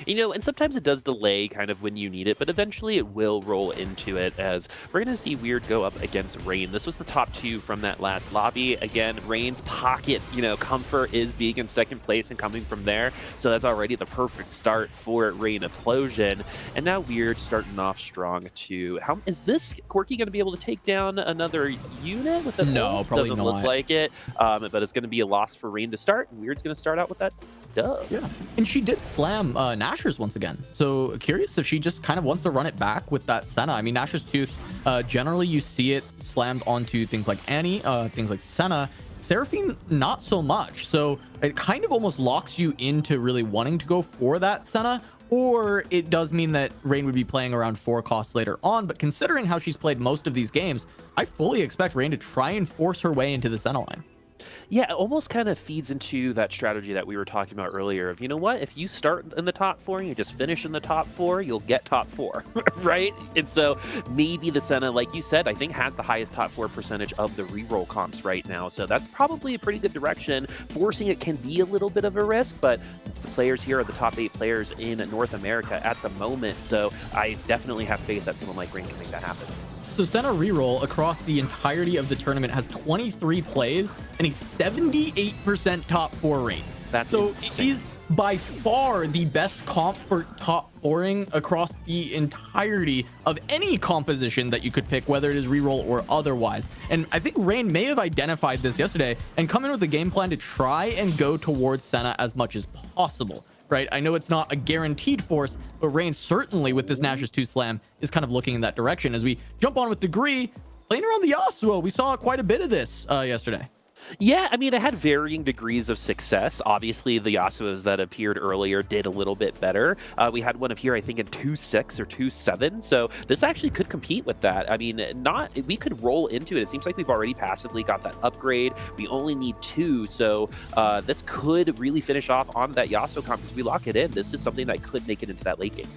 Q: You know, and sometimes it does delay kind of when you need it, but eventually it will roll into it, as we're going to see Weird go up against Rain. This was the top two from that last lobby. Again, Rain's pocket, you know, comfort is being in second place and coming from there. So that's already the perfect start for Rain Implosion. And now Weird starting off strong too. How is this Corki going to be able to take down another unit with the
R: No, probably
Q: Doesn't
R: not.
Q: look like it, but it's going to be a loss for Rain to start. And Weird's going to start out with that dub.
R: Yeah, and she did slam Nashor's once again. So curious if she just kind of wants to run it back with that Senna. I mean, Nashor's Tooth, generally you see it slammed onto things like Annie, things like Senna. Seraphine, not so much. So it kind of almost locks you into really wanting to go for that Senna, or it does mean that Rain would be playing around 4 costs later on. But considering how she's played most of these games, I fully expect Rain to try and force her way into the Senna line.
Q: Yeah, it almost kind of feeds into that strategy that we were talking about earlier of, you know what, if you start in the top 4 and you just finish in the top 4, you'll get top 4, right? And so maybe the Senna, like you said, I think has the highest top 4 percentage of the reroll comps right now. So that's probably a pretty good direction. Forcing it can be a little bit of a risk, but the players here are the top 8 players in North America at the moment. So I definitely have faith that someone like Rain can make that happen.
R: So Senna reroll across the entirety of the tournament has 23 plays and a 78% top 4 rate.
Q: That's
R: so
Q: insane.
R: It is by far the best comp for top 4ing across the entirety of any composition that you could pick, whether it is reroll or otherwise. And I think Rain may have identified this yesterday and come in with a game plan to try and go towards Senna as much as possible. Right, I know it's not a guaranteed force, but Rain certainly with this Nashor's 2 slam is kind of looking in that direction. As we jump on with Degree, playing around the Yasuo, we saw quite a bit of this yesterday.
Q: Yeah, I mean, it had varying degrees of success. Obviously, the Yasuos that appeared earlier did a little bit better. We had one appear, I think, in 2.6 or 2.7. So this actually could compete with that. I mean, we could roll into it. It seems like we've already passively got that upgrade. We only need 2. So this could really finish off on that Yasuo comp. Because we lock it in, this is something that could make it into that late game.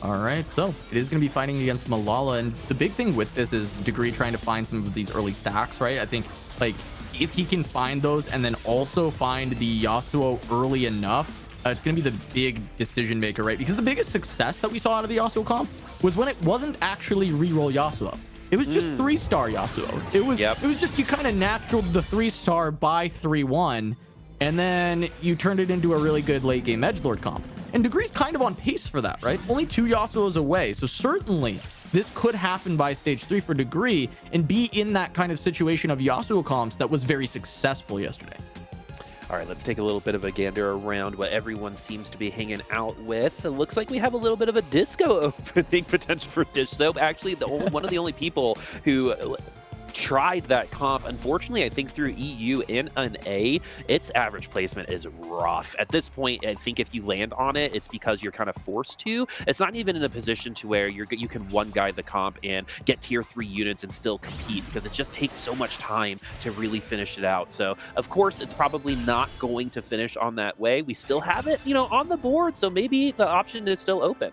R: All right, so it is going to be fighting against Malala, and the big thing with this is Degree trying to find some of these early stacks, right? I think, like, if he can find those and then also find the Yasuo early enough, it's going to be the big decision maker, right? Because the biggest success that we saw out of the Yasuo comp was when it wasn't actually reroll Yasuo. It was just 3-star Yasuo. It was just you kind of naturaled the 3-star by 3-1, and then you turned it into a really good late game edgelord comp. And Degree's kind of on pace for that, right? Only 2 Yasuos away. So certainly this could happen by stage 3 for Degree and be in that kind of situation of Yasuo comps that was very successful yesterday.
Q: All right, let's take a little bit of a gander around what everyone seems to be hanging out with. It looks like we have a little bit of a disco opening potential for Dish Soap. Actually, one of the only people who tried that comp, unfortunately, I think through EU in an A, its average placement is rough. At this point, I think if you land on it, it's because you're kind of forced to. It's not even in a position to where you can one guy the comp and get tier 3 units and still compete, because it just takes so much time to really finish it out. So of course, it's probably not going to finish on that way. We still have it, you know, on the board, so maybe the option is still open.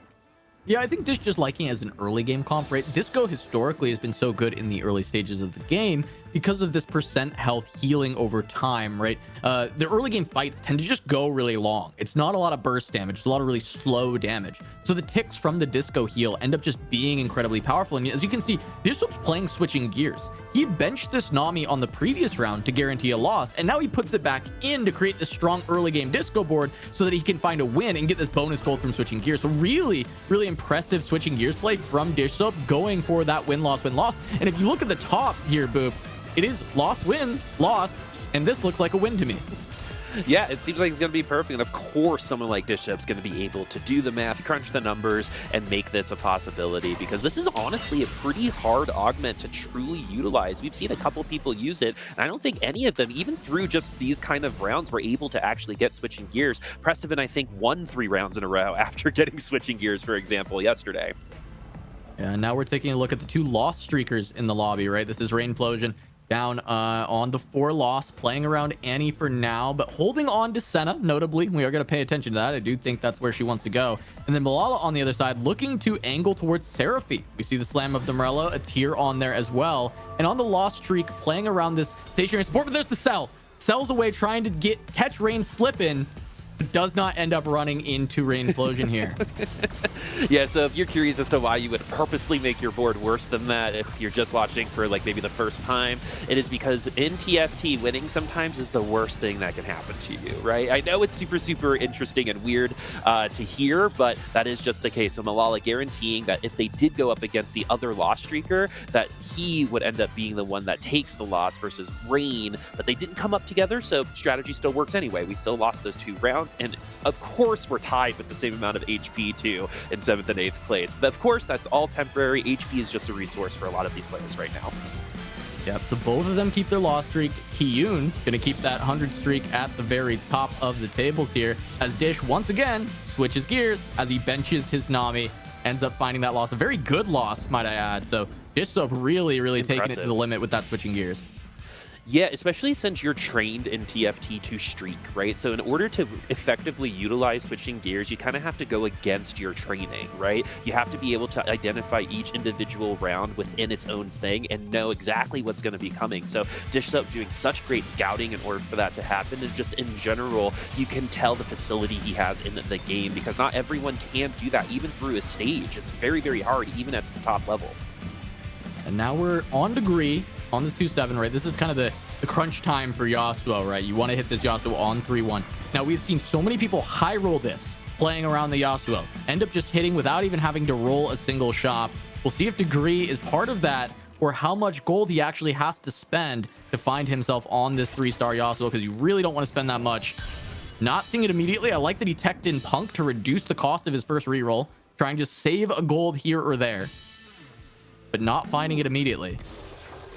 R: Yeah, I think Dish just liking it as an early game comp, right? Disco historically has been so good in the early stages of the game because of this % health healing over time, right? The early game fights tend to just go really long. It's not a lot of burst damage. It's a lot of really slow damage. So the ticks from the Disco heal end up just being incredibly powerful. And as you can see, Dish was playing switching gears. He benched this Nami on the previous round to guarantee a loss, and now he puts it back in to create this strong early game Disco board so that he can find a win and get this bonus gold from switching gears. So really, really impressive switching gears play from Dish Soap, going for that win-loss, win-loss. And if you look at the top here, Boop, it is loss, win, loss, and this looks like a win to me.
Q: Yeah, it seems like it's going to be perfect. And of course, someone like Bishop's going to be able to do the math, crunch the numbers, and make this a possibility, because this is honestly a pretty hard augment to truly utilize. We've seen a couple people use it, and I don't think any of them, even through just these kind of rounds, were able to actually get switching gears. Prestivan, I think, won 3 rounds in a row after getting switching gears, for example, yesterday.
R: Yeah, now we're taking a look at the 2 loss streakers in the lobby, right? This is Rainplosion down on the 4 loss, playing around Annie for now, but holding on to Senna, notably. We are going to pay attention to that. I do think that's where she wants to go. And then Malala on the other side, looking to angle towards Seraphine. We see the slam of the Morello, a tier on there as well. And on the loss streak, playing around this stationary support, but there's the Cell. Cell's away, trying to catch Rain slip in, but does not end up running into Rainplosion here.
Q: Yeah, so if you're curious as to why you would purposely make your board worse than that, if you're just watching for like maybe the first time, it is because in TFT, winning sometimes is the worst thing that can happen to you, right? I know it's super, super interesting and weird to hear, but that is just the case. So Malala guaranteeing that if they did go up against the other loss streaker, that he would end up being the one that takes the loss versus Rain, but they didn't come up together, so strategy still works anyway. We still lost those 2 rounds, and of course we're tied with the same amount of HP too in 7th and 8th place. But of course, that's all temporary. HP is just a resource for a lot of these players right now.
R: Yep, so both of them keep their loss streak. Kiyun gonna keep that 100 streak at the very top of the tables here, as Dish once again switches gears as he benches his Nami, ends up finding that loss. A very good loss, might I add. So Dish Sub really, really taking it to the limit with that switching gears.
Q: Yeah, especially since you're trained in TFT to streak, right? So in order to effectively utilize switching gears, you kind of have to go against your training, right? You have to be able to identify each individual round within its own thing and know exactly what's going to be coming. So Dish Up doing such great scouting in order for that to happen, and just in general, you can tell the facility he has in the game, because not everyone can do that, even through a stage. It's very, very hard, even at the top level.
R: And now we're on degree on this 2-7, right? This is kind of the crunch time for Yasuo, right? You want to hit this Yasuo on 3-1. Now, we've seen so many people high roll this, playing around the Yasuo, end up just hitting without even having to roll a single shot. We'll see if degree is part of that, or how much gold he actually has to spend to find himself on this 3-star Yasuo, because you really don't want to spend that much. Not seeing it immediately. I like that he teched in Punk to reduce the cost of his first reroll, trying to save a gold here or there, but not finding it immediately.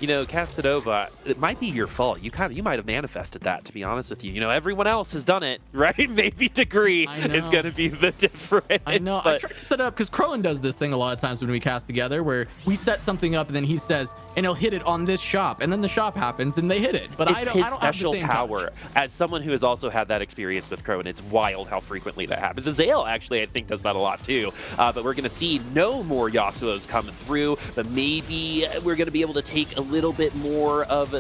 Q: You know, Casanova, it might be your fault. You might have manifested that, to be honest with you. You know, everyone else has done it, right? Maybe degree is going to be the difference.
R: I know.
Q: But
R: I try to set up, because Crowan does this thing a lot of times when we cast together, where we set something up and then he says, and he'll hit it on this shop, and then the shop happens and they hit it. But
Q: it's
R: I don't
Q: his
R: have the
Q: special
R: same
Q: power.
R: touch.
Q: As someone who has also had that experience with Crowan, it's wild how frequently that happens. Azael actually, I think, does that a lot too. But we're going to see no more Yasuos come through, but maybe we're going to be able to take a little bit more of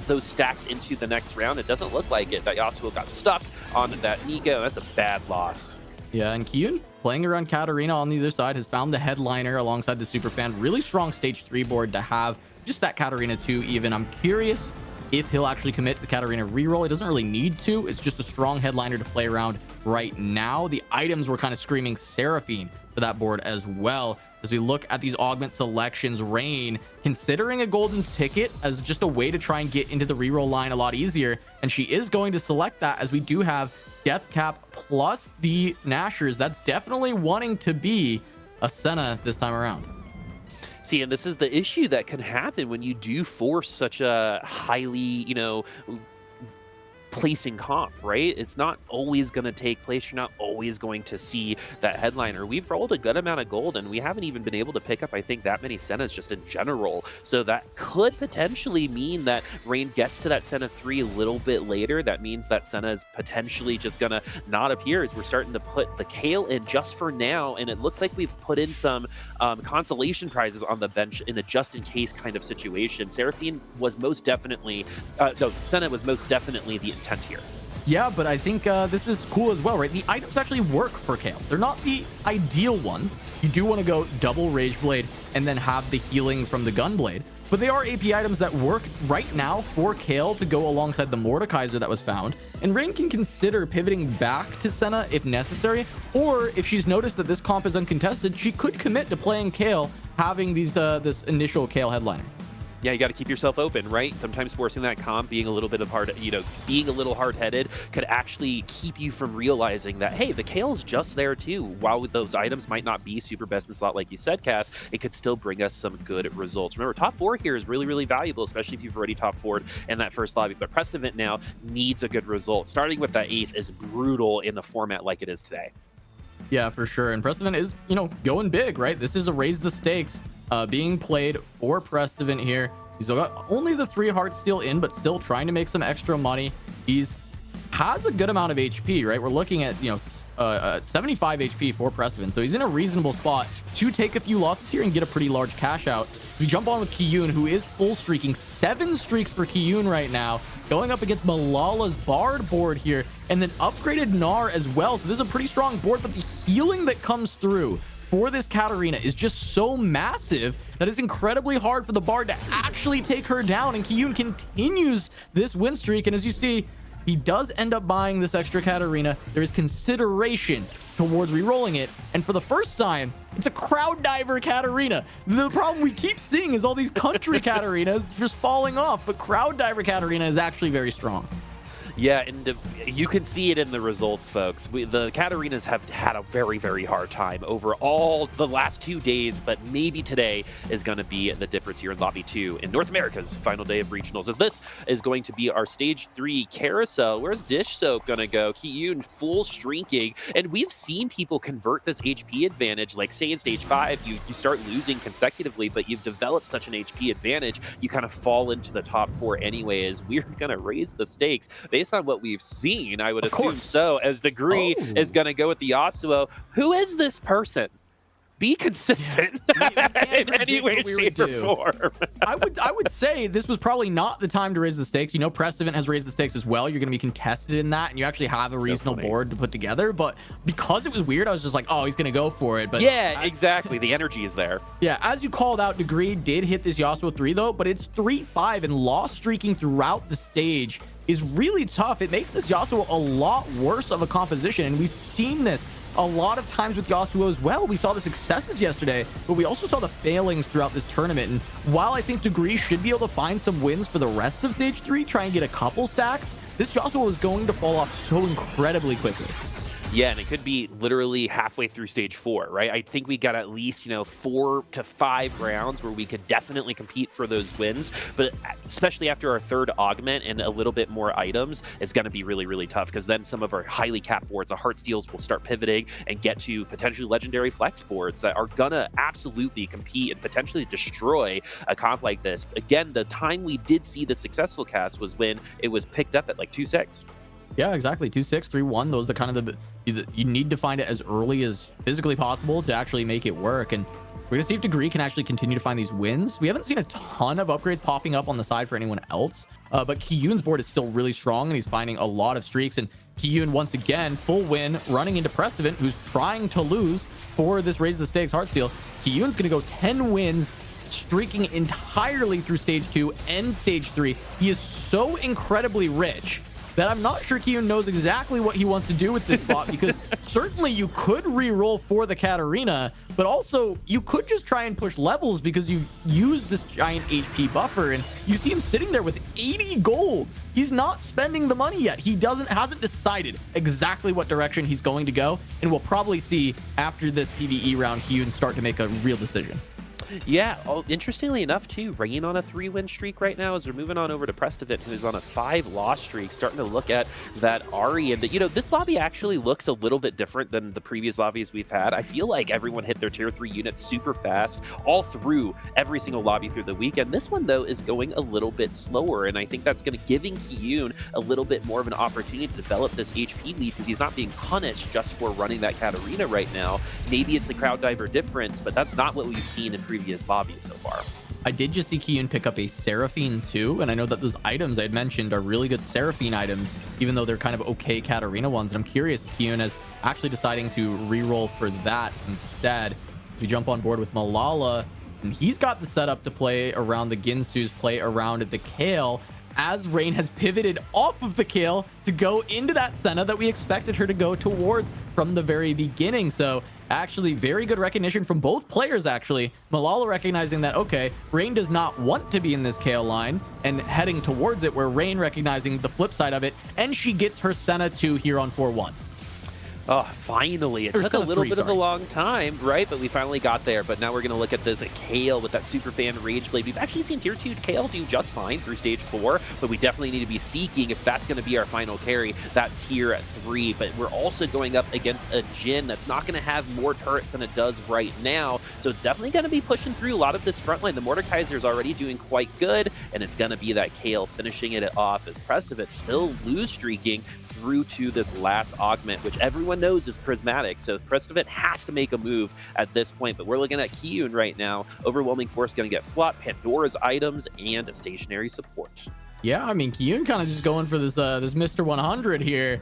Q: those stacks into the next round. It doesn't look like it. That Yasuo got stuck on that Nico. That's a bad loss.
R: Yeah, and Kiyun playing around Katarina on the other side has found the headliner alongside the Superfan. Really strong stage 3 board to have just that Katarina 2 even. I'm curious if he'll actually commit to the Katarina reroll. It doesn't really need to. It's just a strong headliner to play around right now. The items were kind of screaming Seraphine for that board as well. As we look at these augment selections, Rain considering a golden ticket as just a way to try and get into the reroll line a lot easier, and she is going to select that, as we do have Death Cap plus the Nashers. That's definitely wanting to be a Senna this time around.
Q: See, and this is the issue that can happen when you do force such a highly, you know, placing comp, right? It's not always going to take place. You're not always going to see that headliner. We've rolled a good amount of gold, and we haven't even been able to pick up, I think, that many Sennas just in general. So that could potentially mean that Rain gets to that Senna 3 a little bit later. That means that Senna is potentially just going to not appear, as we're starting to put the Kale in just for now. And it looks like we've put in some consolation prizes on the bench in a just-in-case kind of situation. Seraphine was most definitely, Senna was most definitely the intent here.
R: Yeah, but I think this is cool as well, right? The items actually work for Kale. They're not the ideal ones. You do want to go double Rage Blade and then have the healing from the Gunblade, but they are AP items that work right now for Kale to go alongside the Mordekaiser that was found. And Rain can consider pivoting back to Senna if necessary, or if she's noticed that this comp is uncontested, she could commit to playing Kale, having these this initial Kale headliner.
Q: Yeah, you got to keep yourself open, right? Sometimes forcing that comp, being a little bit of being a little hard-headed could actually keep you from realizing that, hey, the Kale's just there too. While those items might not be super best in slot, like you said, Cass, it could still bring us some good results. Remember, top 4 here is really, really valuable, especially if you've already top 4'd in that first lobby. But Precedent now needs a good result. Starting with that 8th is brutal in the format like it is today.
R: Yeah, for sure. And Precedent is, going big, right? This is a raise the stakes being played for Precedent here. He's got only the 3 hearts still in, but still trying to make some extra money. Has a good amount of HP, right? We're looking at, 75 HP for Precedent. So he's in a reasonable spot to take a few losses here and get a pretty large cash out. We jump on with Kiyun, who is full streaking. 7 streaks for Kiyun right now, going up against Malala's Bard board here, and then upgraded Gnar as well. So this is a pretty strong board, but the healing that comes through for this Katarina is just so massive that it's incredibly hard for the Bard to actually take her down. And Kiyun continues this win streak, and as you see, he does end up buying this extra Katarina. There is consideration towards re-rolling it, and for the first time, it's a crowd diver Katarina. The problem we keep seeing is all these country Katarinas just falling off, but crowd diver Katarina is actually very strong.
Q: Yeah, and you can see it in the results, folks. The Katarinas have had a very, very hard time over all the last 2 days, but maybe today is going to be the difference here in Lobby 2 in North America's final day of regionals, as this is going to be our Stage 3 carousel. Where's Dish Soap going to go? Kiyun full streaking, and we've seen people convert this HP advantage, like say in Stage 5, you start losing consecutively, but you've developed such an HP advantage, you kind of fall into the top 4 anyway, as we're going to raise the stakes. Based on what we've seen, I would assume so, as Degree is going to go with the Yasuo. Who is this person? Be consistent in any way, shape, or form.
R: I would say this was probably not the time to raise the stakes. Precedent has raised the stakes as well. You're going to be contested in that, and you actually have a reasonable board to put together. But because it was weird, I was just like, oh, he's going to go for it. But
Q: yeah, exactly. The energy is there.
R: Yeah, as you called out, Degree did hit this Yasuo 3, though, but it's 3-5, and loss streaking throughout the stage is really tough. It makes this Yasuo a lot worse of a composition, and we've seen this a lot of times with Yasuo as well. We saw the successes yesterday, but we also saw the failings throughout this tournament. And while I think Degree should be able to find some wins for the rest of Stage 3, try and get a couple stacks, this Yasuo is going to fall off so incredibly quickly.
Q: Yeah, and it could be literally halfway through Stage 4, right? I think we got at least, 4 to 5 rounds where we could definitely compete for those wins. But especially after our 3rd augment and a little bit more items, it's going to be really, really tough, because then some of our highly capped boards, the Heart Steals, will start pivoting and get to potentially legendary flex boards that are going to absolutely compete and potentially destroy a comp like this. Again, the time we did see the successful cast was when it was picked up at like 2-6.
R: Yeah, exactly. 2-6, 3-1. Those are kind of you need to find it as early as physically possible to actually make it work. And we're going to see if Degree can actually continue to find these wins. We haven't seen a ton of upgrades popping up on the side for anyone else, but Kiyun's board is still really strong, and he's finding a lot of streaks. And Kiyun, once again, full win, running into Precedent, who's trying to lose for this Raise the Stakes Heartsteel. Kiyun's going to go 10 wins, streaking entirely through Stage 2 and Stage 3. He is so incredibly rich that I'm not sure Kiyun knows exactly what he wants to do with this spot, because certainly you could re-roll for the Katarina, but also you could just try and push levels because you've used this giant HP buffer, and you see him sitting there with 80 gold. He's not spending the money yet. He hasn't decided exactly what direction he's going to go, and we'll probably see after this PvE round Kiyun start to make a real decision.
Q: Yeah, interestingly enough, too, Rain on a 3-win streak right now as we're moving on over to Precedent, who's on a 5-loss streak, starting to look at that Ari. And, this lobby actually looks a little bit different than the previous lobbies we've had. I feel like everyone hit their Tier 3 units super fast all through every single lobby through the weekend. This one, though, is going a little bit slower, and I think that's going to giving Kiyun a little bit more of an opportunity to develop this HP lead, because he's not being punished just for running that Katarina right now. Maybe it's the crowd diver difference, but that's not what we've seen in previous lobbies so far.
R: I did just see Kiyun pick up a Seraphine too, and I know that those items I had mentioned are really good Seraphine items, even though they're kind of okay Katarina ones. And I'm curious if Kiyun is actually deciding to re-roll for that instead. We jump on board with Malala, and he's got the setup to play around the Ginsu's, play around the Kale, as Rain has pivoted off of the Kale to go into that Senna that we expected her to go towards from the very beginning. So actually very good recognition from both players. Actually, Malala recognizing that, okay, Rain does not want to be in this Kale line and heading towards it, where Rain recognizing the flip side of it, and she gets her Senna 2 here on 4-1.
Q: Oh, finally. It took a little bit of a long time, right? But we finally got there. But now we're going to look at this Kale with that Superfan Rage Blade. We've actually seen Tier 2 Kale do just fine through Stage 4, but we definitely need to be seeking, if that's going to be our final carry, that Tier 3. But we're also going up against a Jhin that's not going to have more turrets than it does right now. So it's definitely going to be pushing through a lot of this front line. The Mordekaiser is already doing quite good, and it's going to be that Kale finishing it off as Prestovit still lose streaking through to this last augment, which everyone knows is prismatic. So Prestovit has to make a move at this point, but we're looking at Kiyun right now. Overwhelming Force going to get flopped, Pandora's items, and a stationary support.
R: Yeah, I mean, Kiyun kind of just going for this this Mr. 100 here.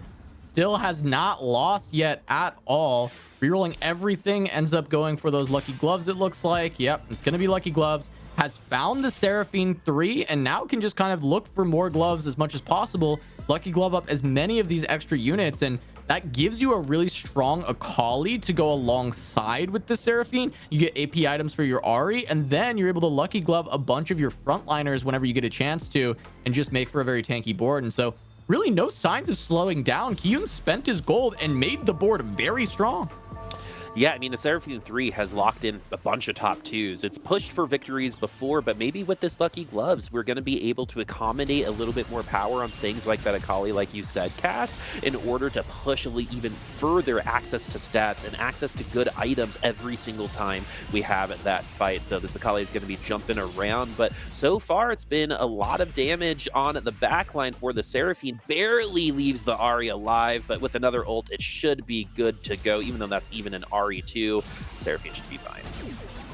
R: Still has not lost yet at all. Rerolling everything, ends up going for those lucky gloves, it looks like. Yep, it's going to be lucky gloves. Has found the Seraphine 3 and now can just kind of look for more gloves as much as possible. Lucky glove up as many of these extra units, and that gives you a really strong Akali to go alongside with the Seraphine. You get AP items for your Ahri, and then you're able to lucky glove a bunch of your frontliners whenever you get a chance to, and just make for a very tanky board. And so really no signs of slowing down. Kiyun spent his gold and made the board very strong.
Q: Yeah, I mean, the Seraphine 3 has locked in a bunch of top 2s. It's pushed for victories before, but maybe with this Lucky Gloves, we're going to be able to accommodate a little bit more power on things like that Akali, like you said, Cass, in order to push even further access to stats and access to good items every single time we have that fight. So this Akali is going to be jumping around, but so far it's been a lot of damage on the backline for the Seraphine. Barely leaves the Ahri alive, but with another ult, it should be good to go, even though that's even an Ahri 2. Seraphine should be fine.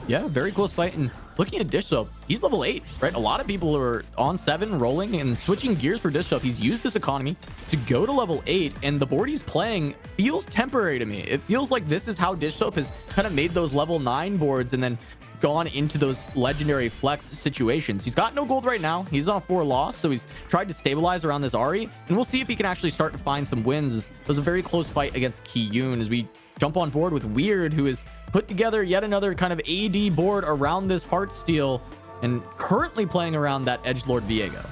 R: Yeah, very close fight. And looking at Dish Soap, he's level 8, right? A lot of people are on 7 rolling and switching gears for Dish Soap. He's used this economy to go to level 8, and the board he's playing feels temporary to me. It feels like this is how Dish Soap has kind of made those level 9 boards and then gone into those legendary flex situations. He's got no gold right now. He's on a 4 loss, so he's tried to stabilize around this Ahri, and we'll see if he can actually start to find some wins. It was a very close fight against Kiyun as we jump on board with Weird, who has put together yet another kind of AD board around this Heartsteel and currently playing around that Edgelord Viego.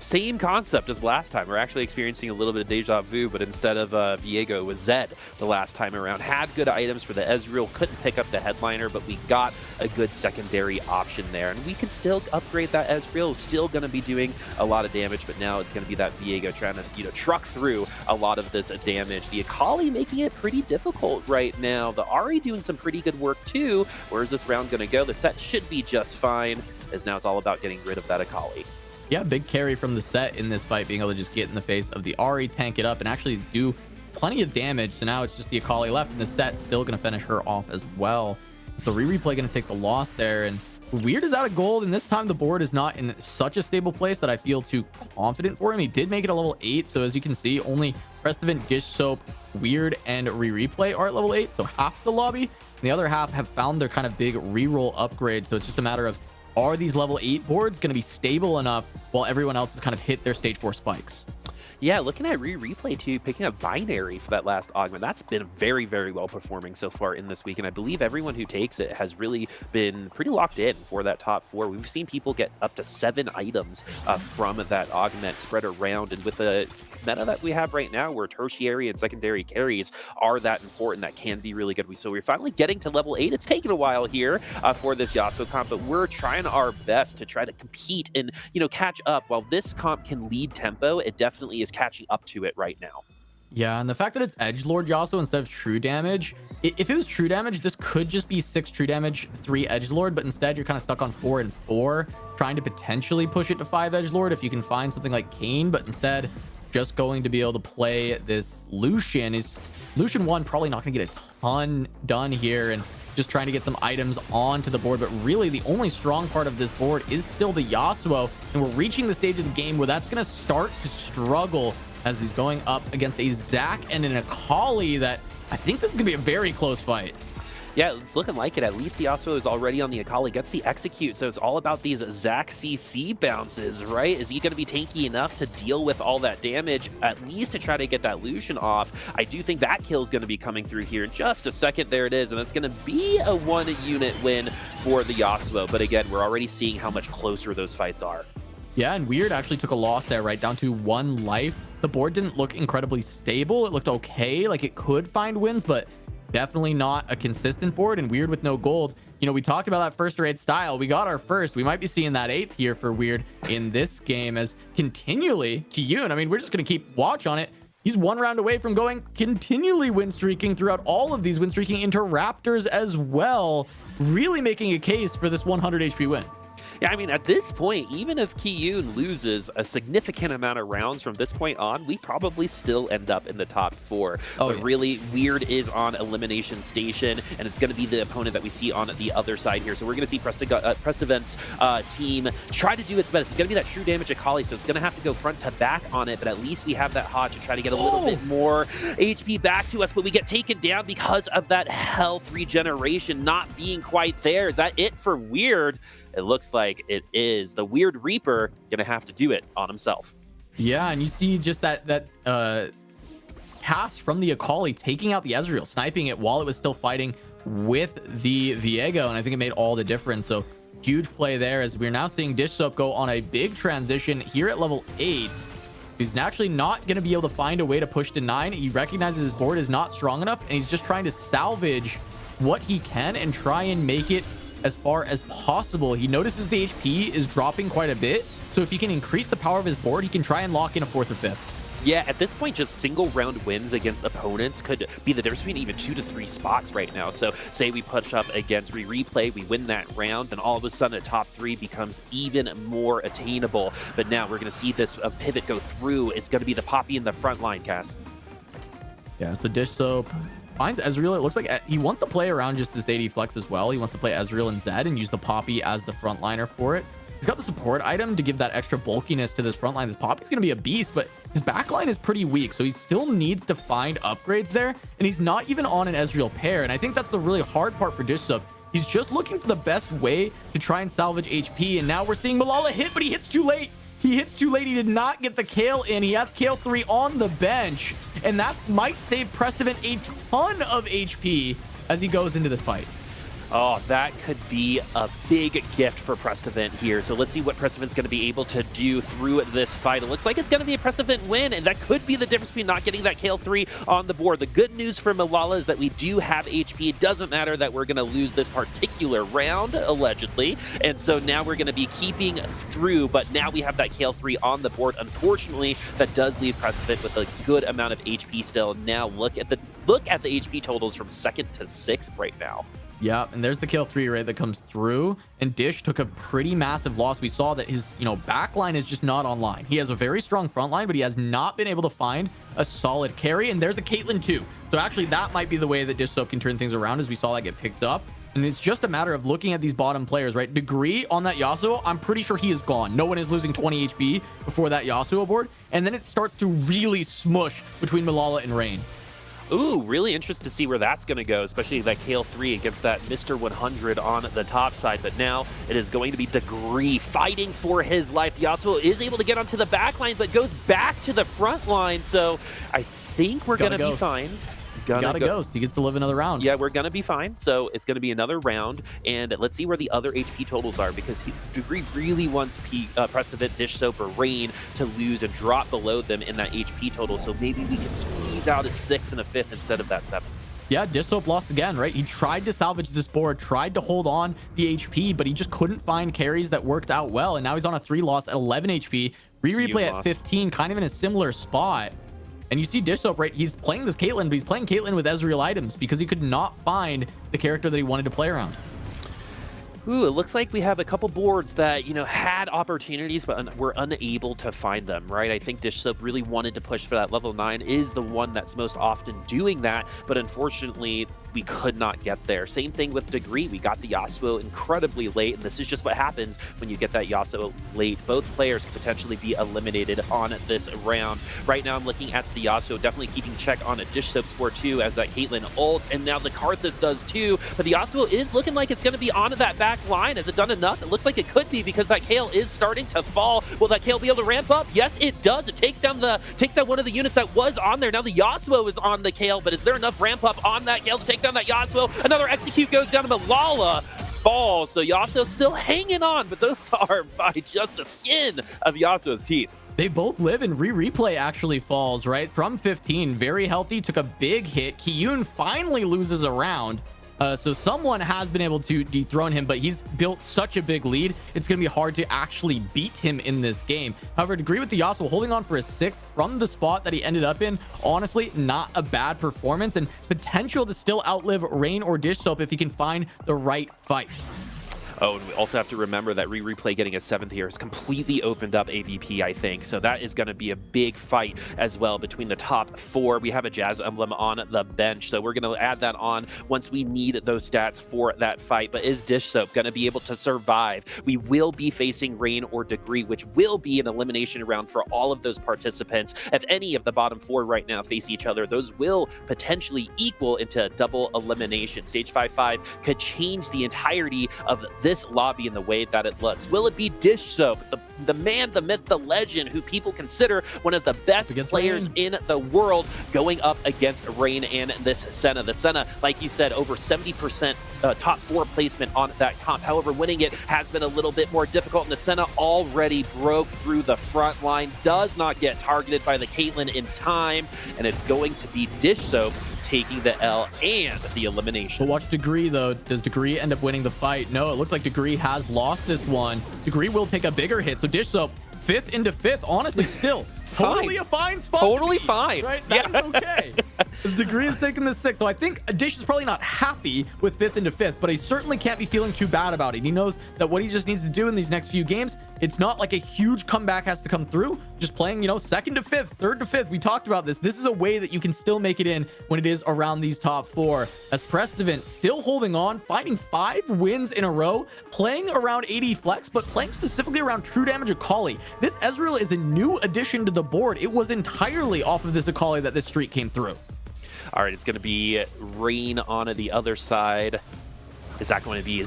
Q: Same concept as last time. We're actually experiencing a little bit of deja vu, but instead of Viego, it was Zed the last time around. Had good items for the Ezreal, couldn't pick up the headliner, but we got a good secondary option there. And we can still upgrade that Ezreal. Still going to be doing a lot of damage, but now it's going to be that Viego trying to, truck through a lot of this damage. The Akali making it pretty difficult right now. The Ahri doing some pretty good work too. Where's this round going to go? The set should be just fine, as now it's all about getting rid of that Akali.
R: Yeah, big carry from the set in this fight, being able to just get in the face of the Ahri, tank it up, and actually do plenty of damage. So now it's just the Akali left, and the set still going to finish her off as well. So Replay going to take the loss there, and Weird is out of gold, and this time the board is not in such a stable place that I feel too confident for him. He did make it a level 8, so as you can see, only Prestovit, Dish Soap, Weird, and Replay are at level 8, so half the lobby. And the other half have found their kind of big reroll upgrade, so it's just a matter of, are these level 8 boards going to be stable enough while everyone else has kind of hit their stage 4 spikes?
Q: Yeah, looking at Replay too, picking up Binary for that last augment. That's been very, very well performing so far in this week, and I believe everyone who takes it has really been pretty locked in for that top 4. We've seen people get up to 7 items from that augment spread around, and with the meta that we have right now, where tertiary and secondary carries are that important, that can be really good. So we're finally getting to level 8. It's taken a while here for this Yasuo comp, but we're trying our best to try to compete and catch up. While this comp can lead tempo, it definitely is catching up to it right now.
R: Yeah, and the fact that it's Edgelord Yasuo instead of true damage, if it was true damage, this could just be 6 true damage, 3 Edgelord, but instead you're kind of stuck on 4 and 4, trying to potentially push it to 5 Edgelord if you can find something like Kayn, but instead just going to be able to play this Lucian. Is Lucian 1 probably not going to get a ton done here, and just trying to get some items onto the board, but really the only strong part of this board is still the Yasuo, and we're reaching the stage of the game where that's going to start to struggle as he's going up against a Zac and an Akali that I think this is going to be a very close fight.
Q: Yeah, it's looking like it. At least the Yasuo is already on the Akali, gets the execute, so it's all about these Zac CC bounces, right? Is he going to be tanky enough to deal with all that damage, at least to try to get that Lucian off? I do think that kill is going to be coming through here in just a second. There it is, and that's going to be a 1-unit win for the Yasuo. But again, we're already seeing how much closer those fights are.
R: Yeah, and Weird actually took a loss there, right? Down to 1 life. The board didn't look incredibly stable. It looked okay, like it could find wins, but definitely not a consistent board. And Weird with no gold. You know, we talked about that first raid style. We got our first. We might be seeing that 8th here for Weird in this game as continually Kiyun, I mean, we're just going to keep watch on it. He's 1 round away from going continually win streaking throughout all of these win streaking into Raptors as well. Really making a case for this 100 HP win.
Q: Yeah, I mean, at this point, even if Kiyun loses a significant amount of rounds from this point on, we probably still end up in the top 4. But really, Weird is on Elimination Station, and it's going to be the opponent that we see on the other side here. So we're going to see Prestivent's team try to do its best. It's going to be that true damage Akali, so it's going to have to go front to back on it, but at least we have that Hodge to try to get a little bit more HP back to us, but we get taken down because of that health regeneration not being quite there. Is that it for Weird? It looks like it is. The Weird Reaper gonna have to do it on himself.
R: Yeah, and you see just that cast from the Akali taking out the Ezreal, sniping it while it was still fighting with the Viego, and I think it made all the difference. So huge play there as we're now seeing Dish Soap go on a big transition here at level 8. He's actually not going to be able to find a way to push to 9. He recognizes his board is not strong enough, and he's just trying to salvage what he can and try and make it as far as possible. He notices the HP is dropping quite a bit, so if he can increase the power of his board, he can try and lock in a 4th or 5th.
Q: Yeah, at this point, just single round wins against opponents could be the difference between even 2 to 3 spots right now. So say we push up against Replay, we win that round, then all of a sudden a top 3 becomes even more attainable. But now we're going to see this pivot go through. It's going to be the Poppy in the front line, Cass.
R: Yeah, so Dish Soap finds Ezreal. It looks like he wants to play around just this AD flex as well. He wants to play Ezreal and Zed and use the Poppy as the frontliner for it. He's got the support item to give that extra bulkiness to this front line. This Poppy's going to be a beast, but his backline is pretty weak, so he still needs to find upgrades there, and he's not even on an Ezreal pair, and I think that's the really hard part for Dish Soap. He's just looking for the best way to try and salvage HP, and now we're seeing Malala hit, but he hits too late. He hits too late. He did not get the Kayle in. He has Kayle 3 on the bench, and that might save Prestivent a ton of HP as he goes into this fight.
Q: Oh, that could be a big gift for Prestivent here. So let's see what Prestivent's going to be able to do through this fight. It looks like it's going to be a Prestivent win, and that could be the difference between not getting that Kayle 3 on the board. The good news for Malala is that we do have HP. It doesn't matter that we're going to lose this particular round, allegedly. And so now we're going to be keeping through, but now we have that Kayle 3 on the board. Unfortunately, that does leave Prestivent with a good amount of HP still. Now look at the HP totals from 2nd to 6th right now.
R: Yeah, and there's the Kayle 3 right that comes through, and Dish took a pretty massive loss. We saw that his backline is just not online. He has a very strong front line, but he has not been able to find a solid carry, and there's a Caitlyn too. So actually that might be the way that Dish Soap can turn things around, as we saw that get picked up. And it's just a matter of looking at these bottom players, right? Degree on that Yasuo, I'm pretty sure he is gone. No one is losing 20 HP before that Yasuo board, and then it starts to really smush between Malala and Rain.
Q: Ooh, really interested to see where that's going to go, especially that Kayle 3 against that Mr. 100 on the top side. But now it is going to be Degree fighting for his life. The Yasuo is able to get onto the back line, but goes back to the front line. So I think we're going to be fine.
R: Got a ghost. He gets to live another round.
Q: Yeah, we're going to be fine. So it's going to be another round. And let's see where the other HP totals are, because Degree really wants Prestivent, Dish Soap, or Rain to lose and drop below them in that HP total. So maybe we can squeeze out a 6th and a 5th instead of that 7th.
R: Yeah, Dish Soap lost again, right? He tried to salvage this board, tried to hold on the HP, but he just couldn't find carries that worked out well. And now he's on a 3 loss at 11 HP. Replay at 15, kind of in a similar spot. And you see Dish Soap, right? He's playing this Caitlyn, but he's playing Caitlyn with Ezreal items because he could not find the character that he wanted to play around.
Q: Ooh, it looks like we have a couple boards that, had opportunities, but were unable to find them, right? I think Dish Soap really wanted to push for that level 9, is the one that's most often doing that, but unfortunately, we could not get there. Same thing with Degree. We got the Yasuo incredibly late, and this is just what happens when you get that Yasuo late. Both players could potentially be eliminated on this round. Right now, I'm looking at the Yasuo, definitely keeping check on a Dish Soap score too, as that Caitlyn ults, and now the Karthus does too. But the Yasuo is looking like it's going to be onto that back line. Has it done enough? It looks like it could be, because that Kayle is starting to fall. Will that Kayle be able to ramp up? Yes, it does. It takes down one of the units that was on there. Now the Yasuo is on the Kayle, but is there enough ramp up on that Kayle to take down that Yasuo? Another execute goes down to Malala. Falls, so Yasuo still hanging on, but those are by just the skin of Yasuo's teeth.
R: They both live, and Replay actually falls, right? From 15, very healthy, took a big hit. Kiyun finally loses a round. So someone has been able to dethrone him, but he's built such a big lead, it's going to be hard to actually beat him in this game. However, to agree with the Yasuo, holding on for a 6th from the spot that he ended up in, honestly, not a bad performance, and potential to still outlive Rain or Dish Soap if he can find the right fight.
Q: Oh, and we also have to remember that Replay getting a 7th here has completely opened up AVP, I think. So that is going to be a big fight as well between the top 4. We have a Jazz Emblem on the bench, so we're going to add that on once we need those stats for that fight. But is Dish Soap going to be able to survive? We will be facing Rain or Degree, which will be an elimination round for all of those participants. If any of the bottom 4 right now face each other, those will potentially equal into a double elimination. Stage 5-5 could change the entirety of this lobby in the way that it looks. Will it be Dish Soap, the man, the myth, the legend, who people consider one of the best players in the world, going up against Rain and this Senna? The Senna, like you said, over 70% top 4 placement on that comp. However, winning it has been a little bit more difficult, and the Senna already broke through the front line, does not get targeted by the Caitlyn in time, and it's going to be Dish Soap taking the L and the elimination.
R: But watch Degree, though. Does Degree end up winning the fight? No, it looks like Degree has lost this one. Degree will take a bigger hit. So Dish Soap, 5th into 5th, honestly, still totally a fine spot.
Q: Totally fine.
R: Right? That's okay. His Degree is taking the 6th. So I think Dish is probably not happy with 5th into 5th, but he certainly can't be feeling too bad about it. He knows that what he just needs to do in these next few games, it's not like a huge comeback has to come through. Just playing, 2nd to 5th, 3rd to 5th. We talked about this. This is a way that you can still make it in when it is around these top 4. As Prestivant still holding on, finding 5 wins in a row, playing around 80 flex, but playing specifically around true damage Akali. This Ezreal is a new addition to the board. It was entirely off of this Akali that this streak came through.
Q: All right, it's going to be Rain on the other side. Is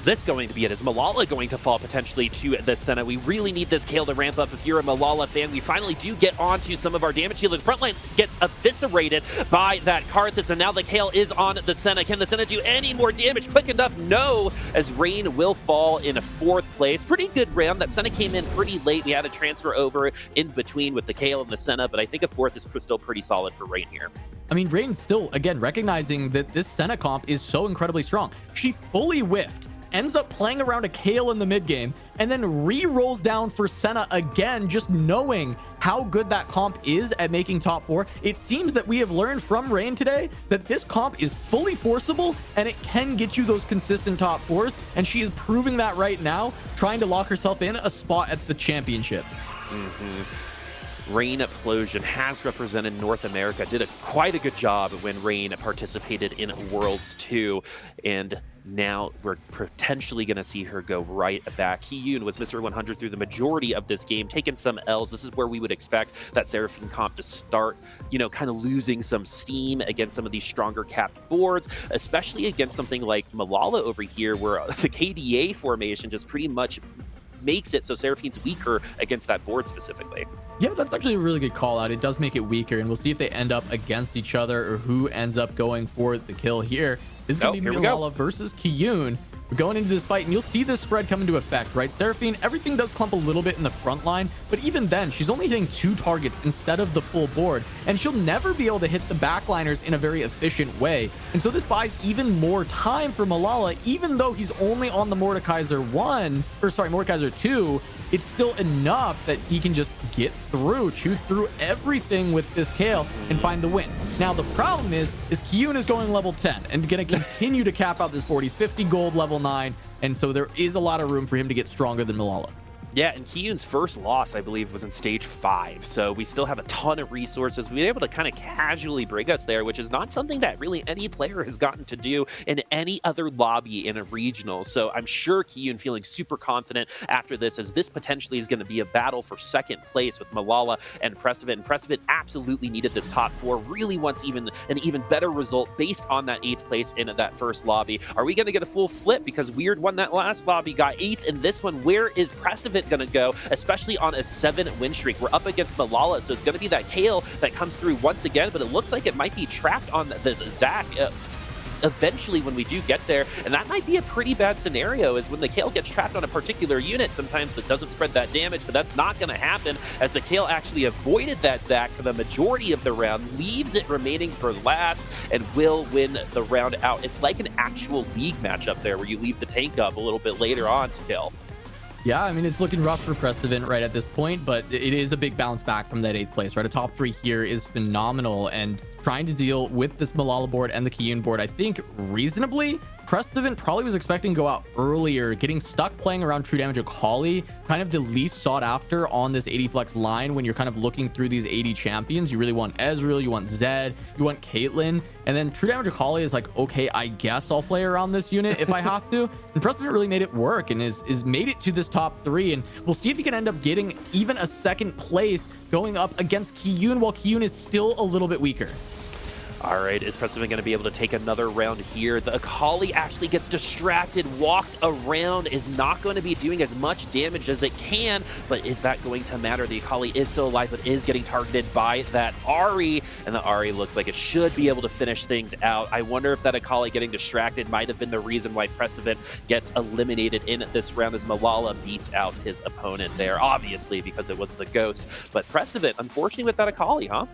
Q: this going to be it? Is Malala going to fall potentially to the Senna? We really need this Kayle to ramp up. If you're a Malala fan, we finally do get onto some of our damage healing. Frontline gets eviscerated by that Karthus, and now the Kayle is on the Senna. Can the Senna do any more damage quick enough? No, as Rain will fall in 4th place. Pretty good round. That Senna came in pretty late. We had a transfer over in between with the Kayle and the Senna, but I think a 4th is still pretty solid for Rain here.
R: I mean, Rain still, again, recognizing that this Senna comp is so incredibly strong. She fully whiffed, ends up playing around a Kayle in the mid game, and then re-rolls down for Senna again, just knowing how good that comp is at making top 4. It seems that we have learned from Rain today that this comp is fully forceable, and it can get you those consistent top 4s, and she is proving that right now, trying to lock herself in a spot at the championship.
Q: Rain Explosion has represented North America, did quite a good job when Rain participated in Worlds 2, and now we're potentially going to see her go right back. Kiyun was Mr. 100 through the majority of this game, taking some L's. This is where we would expect that Seraphine comp to start, kind of losing some steam against some of these stronger capped boards, especially against something like Malala over here, where the KDA formation just pretty much makes it so Seraphine's weaker against that board specifically.
R: Yeah, that's actually a really good call out. It does make it weaker, and we'll see if they end up against each other or who ends up going for the kill here. This is going to be Malala versus Kiyun. We're going into this fight, and you'll see this spread come into effect, right? Seraphine, everything does clump a little bit in the front line, but even then, she's only hitting 2 targets instead of the full board, and she'll never be able to hit the backliners in a very efficient way. And so this buys even more time for Malala, even though he's only on the Mordekaiser 2, it's still enough that he can just get through, chew through everything with this Kayle and find the win. Now, the problem is Kiyun is going level 10 and going to continue to cap out this board. He's 50 gold, level 9, and so there is a lot of room for him to get stronger than Malala.
Q: Yeah, and Kiyun's first loss, I believe, was in stage 5. So we still have a ton of resources. We've been able to kind of casually bring us there, which is not something that really any player has gotten to do in any other lobby in a regional. So I'm sure Kiyun feeling super confident after this, as this potentially is going to be a battle for second place with Malala and Prestevit. And Prestevit absolutely needed this top 4, really wants an even better result based on that 8th place in that first lobby. Are we going to get a full flip? Because Weird won that last lobby, got 8th in this one. Where is Prestevit going to go, especially on a 7 win streak? We're up against Malala, so it's going to be that Kale that comes through once again, but it looks like it might be trapped on this Zach eventually when we do get there, and that might be a pretty bad scenario, is when the Kale gets trapped on a particular unit, sometimes it doesn't spread that damage, but that's not going to happen, as the Kale actually avoided that Zach for the majority of the round, leaves it remaining for last, and will win the round out. It's like an actual league matchup there, where you leave the tank up a little bit later on to kill.
R: Yeah, I mean, it's looking rough for Prestevit right at this point, but it is a big bounce back from that 8th place, right? A top 3 here is phenomenal, and trying to deal with this Malala board and the Kiyun board, I think reasonably. Prestevit probably was expecting to go out earlier, getting stuck playing around True Damage Akali, kind of the least sought after on this 80 flex line. When you're kind of looking through these 80 champions, you really want Ezreal, you want Zed, you want Caitlyn, and then True Damage Akali is like, okay, I guess I'll play around this unit if I have to. And Prestevit really made it work and is made it to this top 3, and we'll see if he can end up getting even a 2nd place going up against Kiyun, while Kiyun is still a little bit weaker.
Q: All right, is Prestevit going to be able to take another round here? The Akali actually gets distracted, walks around, is not going to be doing as much damage as it can, but is that going to matter? The Akali is still alive, but is getting targeted by that Ahri, and the Ahri looks like it should be able to finish things out. I wonder if that Akali getting distracted might have been the reason why Prestevit gets eliminated in this round, as Malala beats out his opponent there, obviously, because it was the Ghost. But Prestevit, unfortunately, with that Akali, huh?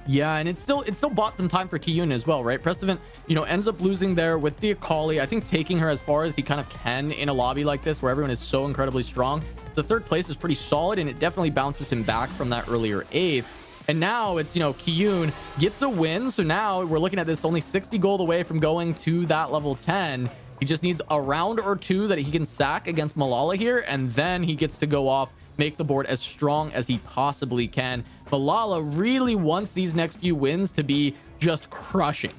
R: Yeah, and it still bought some time for Kiyun as well, right? Prestevit, ends up losing there with the Akali. I think taking her as far as he kind of can in a lobby like this, where everyone is so incredibly strong. The 3rd place is pretty solid, and it definitely bounces him back from that earlier 8th. And now it's, Kiyun gets a win. So now we're looking at this only 60 gold away from going to that level 10. He just needs a round or 2 that he can sack against Malala here, and then he gets to go off, make the board as strong as he possibly can. Malala really wants these next few wins to be just crushing.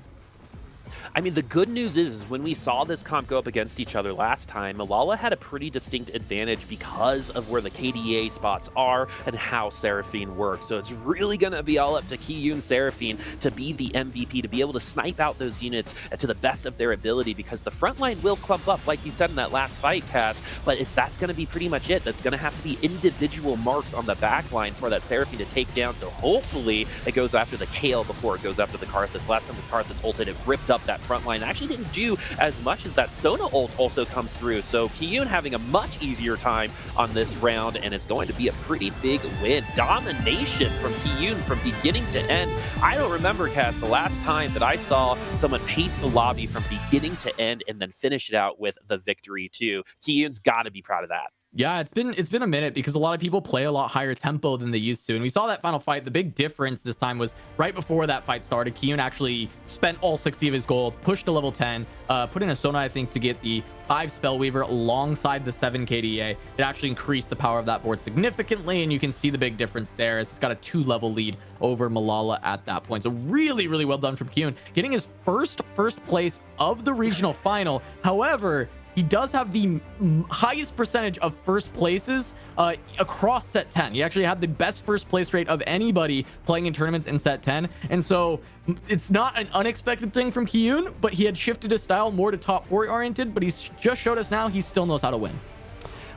Q: I mean, the good news is when we saw this comp go up against each other last time, Malala had a pretty distinct advantage because of where the KDA spots are and how Seraphine works. So it's really going to be all up to Kiyun Seraphine to be the MVP, to be able to snipe out those units to the best of their ability, because the front line will clump up, like you said in that last fight, Cass, but that's going to be pretty much it. That's going to have to be individual marks on the back line for that Seraphine to take down. So hopefully it goes after the Kale before it goes after the Karthus. Last time this Karthus ulted, it ripped up that front line. Actually didn't do as much as that Sona ult also comes through. So Kiyun having a much easier time on this round, and it's going to be a pretty big win. Domination from Kiyun from beginning to end. I don't remember, Cass, the last time that I saw someone pace the lobby from beginning to end and then finish it out with the victory too. Kiyun's got to be proud of that.
R: Yeah, it's been a minute, because a lot of people play a lot higher tempo than they used to. And we saw that final fight. The big difference this time was right before that fight started, Kiyun actually spent all 60 of his gold, pushed to level 10, put in a Sona, I think, to get the 5 Spellweaver alongside the 7 KDA. It actually increased the power of that board significantly, and you can see the big difference there, as it's got a 2-level lead over Malala at that point. So really, really well done from Kiyun, getting his first place of the regional final. However, he does have the highest percentage of first places across set 10. He actually had the best first place rate of anybody playing in tournaments in set 10. And so it's not an unexpected thing from Kiyun, but he had shifted his style more to top 4 oriented, but he's just showed us now he still knows how to win.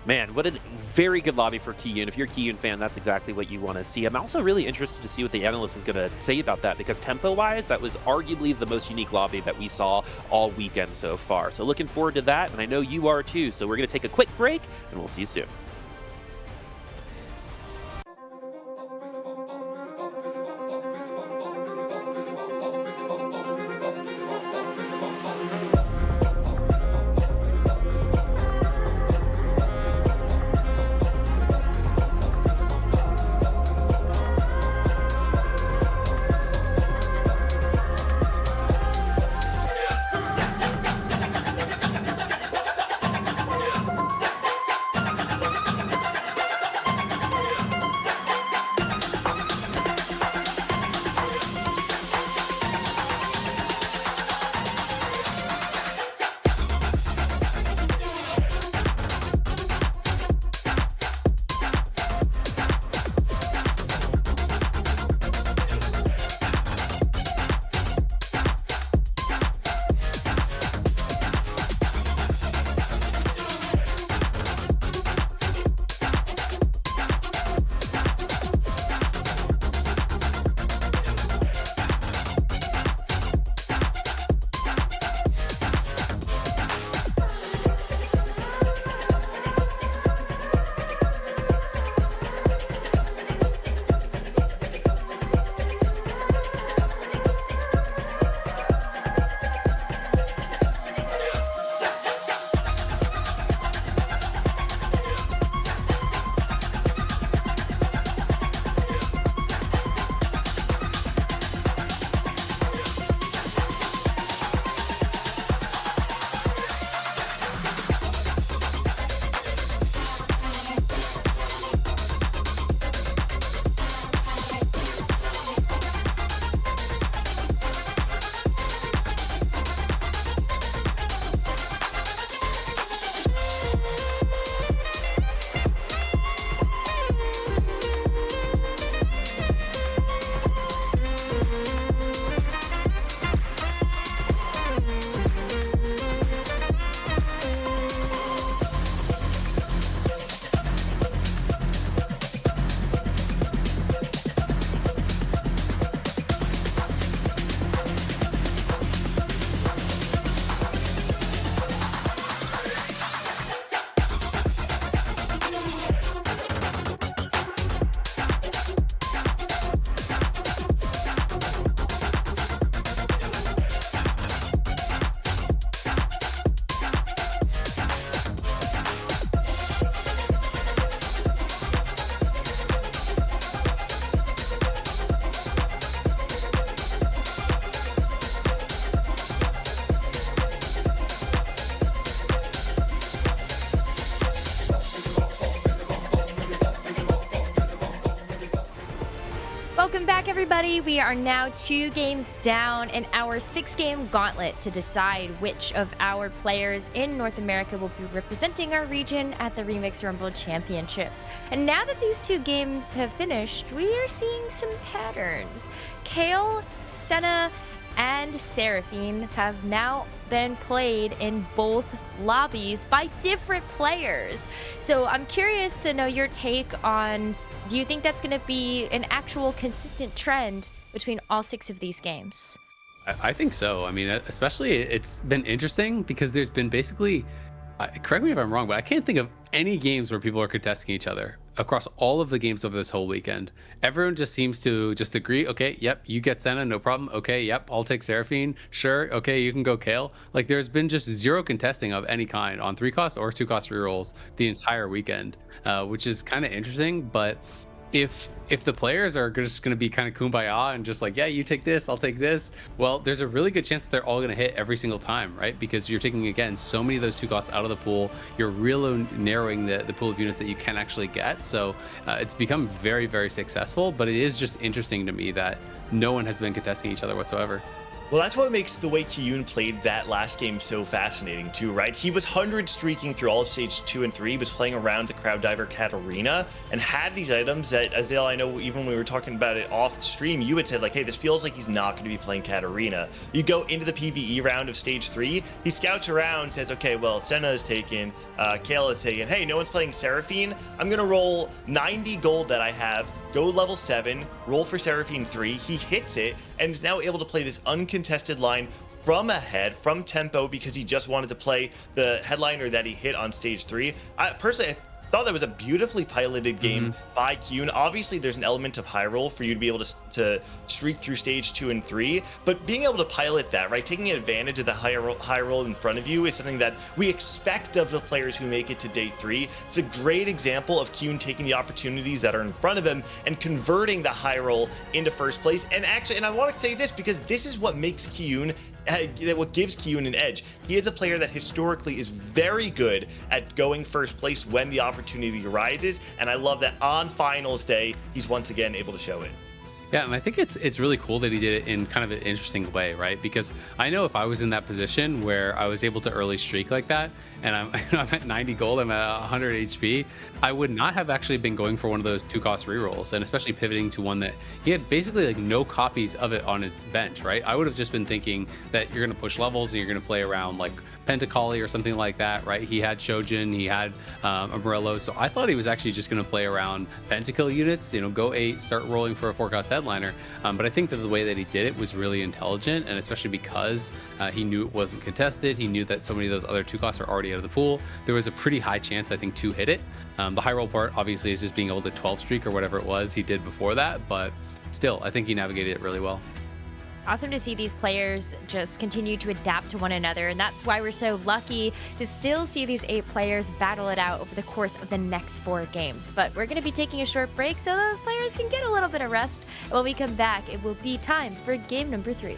Q: Man, what a very good lobby for Kiyun. If you're a Kiyun fan, that's exactly what you want to see. I'm also really interested to see what the analyst is going to say about that, because tempo-wise, that was arguably the most unique lobby that we saw all weekend so far. So looking forward to that, and I know you are too. So we're going to take a quick break, and we'll see you soon.
C: Welcome back, everybody. We are now 2 games down in our 6-game gauntlet to decide which of our players in North America will be representing our region at the Remix Rumble Championships. And now that these 2 games have finished, we are seeing some patterns. Kale, Senna, and Seraphine have now been played in both lobbies by different players. So I'm curious to know your take on, do you think that's going to be an actual consistent trend between all 6 of these games?
K: I think so. I mean, especially it's been interesting because there's been basically, correct me if I'm wrong, but I can't think of any games where people are contesting each other across all of the games over this whole weekend. Everyone just seems to just agree, okay, yep, you get Senna, no problem. Okay, yep, I'll take Seraphine. Sure, okay, you can go Kale. Like, there's been just 0 contesting of any kind on 3-cost or 2-cost rerolls the entire weekend, which is kind of interesting. But if the players are just going to be kind of kumbaya and just like, yeah, you take this, I'll take this, well, there's a really good chance that they're all going to hit every single time, right? Because you're taking, again, so many of those 2 costs out of the pool. You're really narrowing the pool of units that you can actually get. So it's become very, very successful, but it is just interesting to me that no one has been contesting each other whatsoever.
P: Well, that's what makes the way Kiyun played that last game so fascinating too, right? He was 100 streaking through all of stage 2 and 3, was playing around the crowd diver Katarina, and had these items that, Azael, I know even when we were talking about it off stream, you had said like, hey, this feels like he's not going to be playing Katarina. You go into the PvE round of stage 3, he scouts around, says, okay, well, Senna is taken, Kale is taken, hey, no one's playing Seraphine, I'm going to roll 90 gold that I have, go level 7, roll for Seraphine 3, he hits it, and is now able to play this uncontested line from ahead, from tempo, because he just wanted to play the headliner that he hit on stage 3. I thought that was a beautifully piloted game by Kiyun. Obviously, there's an element of high roll for you to be able to streak through stage 2 and 3, but being able to pilot that, right, taking advantage of the high roll in front of you is something that we expect of the players who make it to day 3. It's a great example of Kiyun taking the opportunities that are in front of him and converting the high roll into first place. And actually, and I want to say this because this is what makes Kiyun, what gives Kiyun an edge. He is a player that historically is very good at going first place when the opportunity arises, and I love that on finals day he's once again able to show it.
K: Yeah, and I think it's really cool that he did it in kind of an interesting way, right? Because I know if I was in that position where I was able to early streak like that, and I'm at 90 gold, I'm at 100 HP, I would not have actually been going for one of those 2-cost rerolls, and especially pivoting to one that he had basically like no copies of it on his bench, right? I would have just been thinking that you're going to push levels and you're going to play around like Pentacoli or something like that, right? He had Shojin, he had Amarillo, so I thought he was actually just going to play around Pentakill units, you know, go 8, start rolling for a 4-cost headliner. But I think that the way that he did it was really intelligent, and especially because he knew it wasn't contested, he knew that so many of those other 2-costs are already out of the pool. There was a pretty high chance, I think, to hit it. The high roll part obviously is just being able to 12 streak or whatever it was he did before that, but still, I think he navigated it really well.
C: Awesome to see these players just continue to adapt to one another, and that's why we're so lucky to still see these 8 players battle it out over the course of the next 4 games. But we're going to be taking a short break so those players can get a little bit of rest. And when we come back, it will be time for game number 3.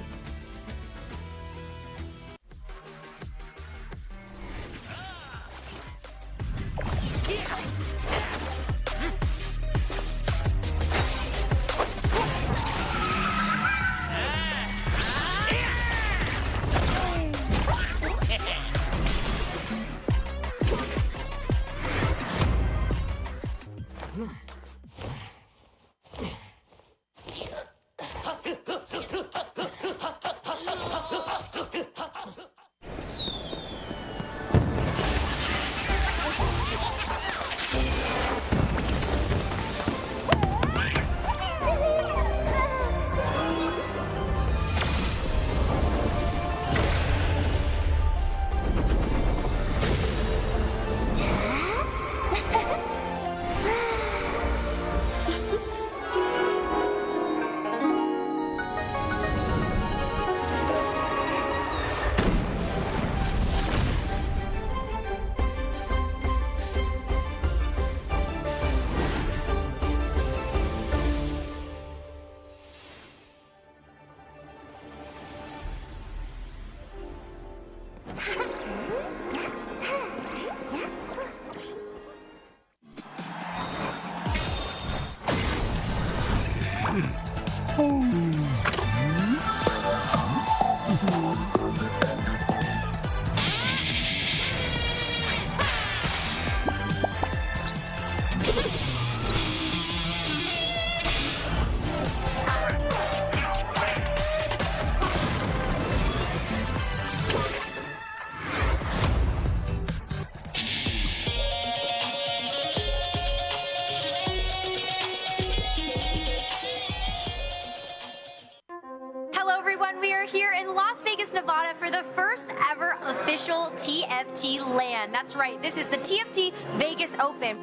C: Hello everyone, we are here in Las Vegas, Nevada for the first ever official TFT LAN. That's right, this is the TFT Vegas Open.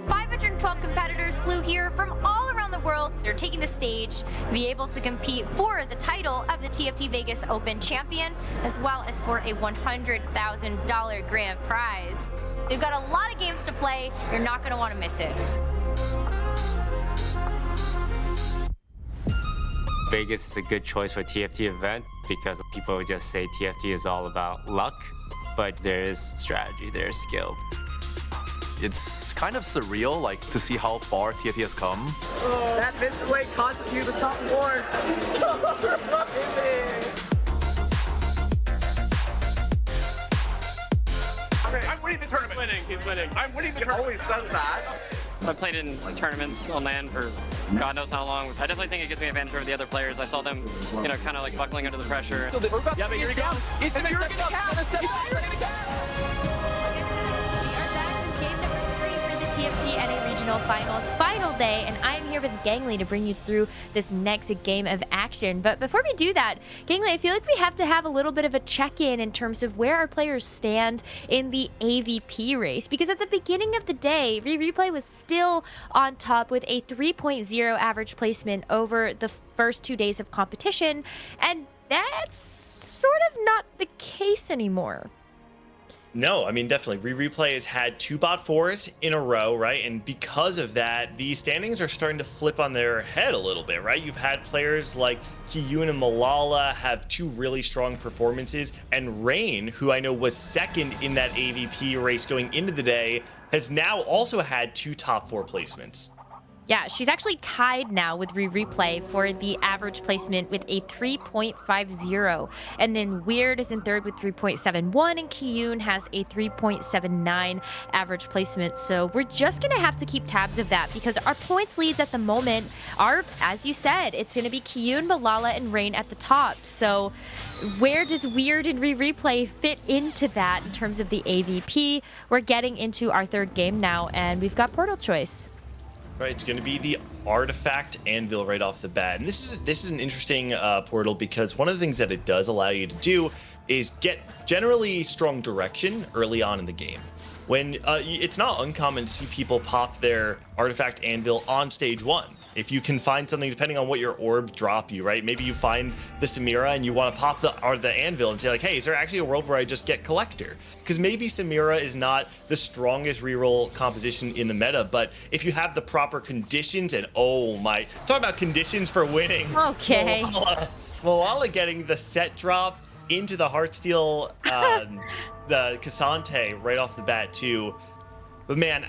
C: 512 competitors flew here from all around the world. They're taking the stage to be able to compete for the title of the TFT Vegas Open champion, as well as for a $100,000 grand prize. They've got a lot of games to play. You're not going to want to miss it.
D: Vegas is a good choice for a TFT event because people just say TFT is all about luck, but there is strategy, there is skill.
S: It's kind of surreal, like, to see how far TFT has come.
J: Oh, that missed weight cost you the top 4.
E: I'm winning the tournament.
F: He's winning.
E: I'm winning the tournament. Always says that.
G: I've played in tournaments on LAN for God knows how long. I definitely think it gives me an advantage over the other players. I saw them, you know, kind of like buckling under the pressure.
F: Yeah, but here he goes.
G: He's gonna step up.
C: Game number 3 for the TFT NA Regional Finals final day, and I'm here with Gangly to bring you through this next game of action. But before we do that, Gangly, I feel like we have to have a little bit of a check-in in terms of where our players stand in the AVP race, because at the beginning of the day, Replay was still on top with a 3.0 average placement over the first 2 days of competition, and that's sort of not the case anymore.
P: No, I mean, definitely. Replay has had 2 bot 4s in a row, right? And because of that, the standings are starting to flip on their head a little bit, right? You've had players like Kiyun and Malala have 2 really strong performances, and Rain, who I know was second in that AVP race going into the day, has now also had 2 top 4 placements.
C: Yeah, she's actually tied now with Replay for the average placement with a 3.50. And then Weird is in third with 3.71, and Kiyun has a 3.79 average placement. So we're just going to have to keep tabs of that, because our points leads at the moment are, as you said, it's going to be Kiyun, Malala, and Rain at the top. So where does Weird and Replay fit into that in terms of the AVP? We're getting into our 3rd game now, and we've got Portal Choice.
P: Right, it's going to be the Artifact Anvil right off the bat. And this is an interesting portal, because one of the things that it does allow you to do is get generally strong direction early on in the game. When it's not uncommon to see people pop their Artifact Anvil on stage 1. If you can find something, depending on what your orb drop you, right? Maybe you find the Samira and you want to pop the Anvil and say like, hey, is there actually a world where I just get Collector? Because maybe Samira is not the strongest reroll composition in the meta, but if you have the proper conditions, and oh my, talk about conditions for winning.
C: Okay.
P: Malala getting the set drop into the Heartsteel, the Cassante right off the bat too. But man,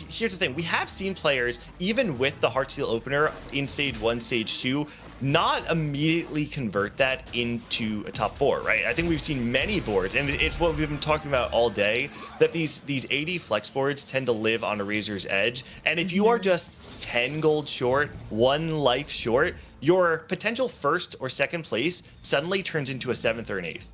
P: here's the thing. We have seen players, even with the Heartsteel opener in stage 1, stage 2, not immediately convert that into a top 4, right? I think we've seen many boards, and it's what we've been talking about all day, that these AD flex boards tend to live on a razor's edge. And if you are just 10 gold short, 1 life short, your potential 1st or 2nd place suddenly turns into a 7th or an 8th.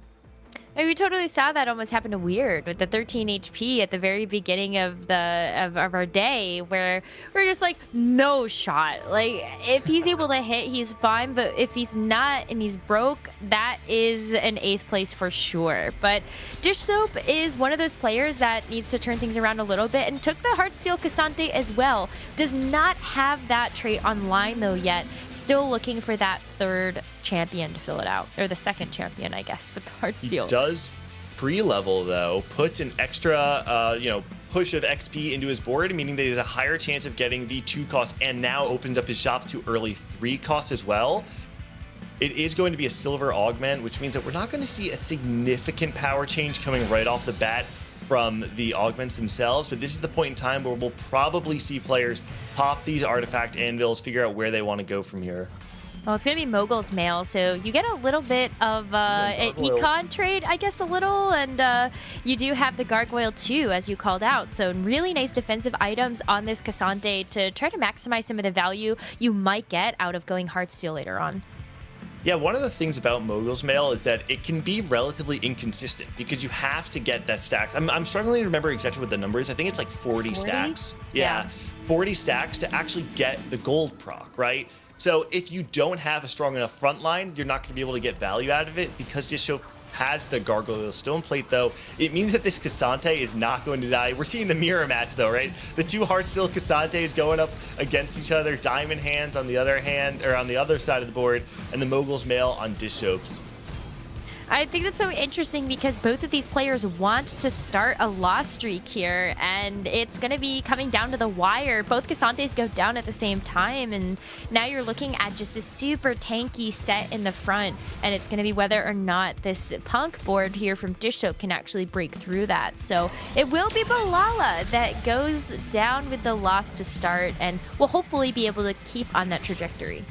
C: And we totally saw that almost happen to Weird with the 13 HP at the very beginning of our day, where we're just like, no shot. Like, if he's able to hit, he's fine, but if he's not and he's broke, that is an 8th place for sure. But Dish Soap is one of those players that needs to turn things around a little bit, and took the Heartsteel Cassante as well. Does not have that trait online though yet. Still looking for that 3rd champion to fill it out, or the 2nd champion, I guess, with the Heartsteel.
P: He does pre-level though, puts an extra push of XP into his board, meaning that he has a higher chance of getting the 2 cost, and now opens up his shop to early 3 cost as well. It is going to be a silver augment, which means that we're not going to see a significant power change coming right off the bat from the augments themselves, but this is the point in time where we'll probably see players pop these Artifact Anvils, figure out where they want to go from here.
C: Well, it's going to be Mogul's Mail, so you get a little bit of an econ trade, I guess, a little, and you do have the Gargoyle too, as you called out. So really nice defensive items on this Cassante to try to maximize some of the value you might get out of going Heartsteel later on.
P: Yeah, one of the things about Mogul's Mail is that it can be relatively inconsistent because you have to get that stacks. I'm struggling to remember exactly what the number is. I think it's like 40 stacks. Yeah, 40 stacks to actually get the gold proc, right? So if you don't have a strong enough front line, you're not going to be able to get value out of it. Because this show has the Gargoyle Stone Plate, though, it means that this Cassante is not going to die. We're seeing the mirror match, though, right? The two Heartsteel Cassantes going up against each other, Diamond Hands on the other hand, or on the other side of the board, and the Mogul's Mail on Dish Soaps.
C: I think that's so interesting because both of these players want to start a loss streak here, and it's going to be coming down to the wire. Both Cassantes go down at the same time, and now you're looking at just this super tanky set in the front, and it's going to be whether or not this Punk board here from Dish Soap can actually break through that. So it will be Malala that goes down with the loss to start, and will hopefully be able to keep on that trajectory.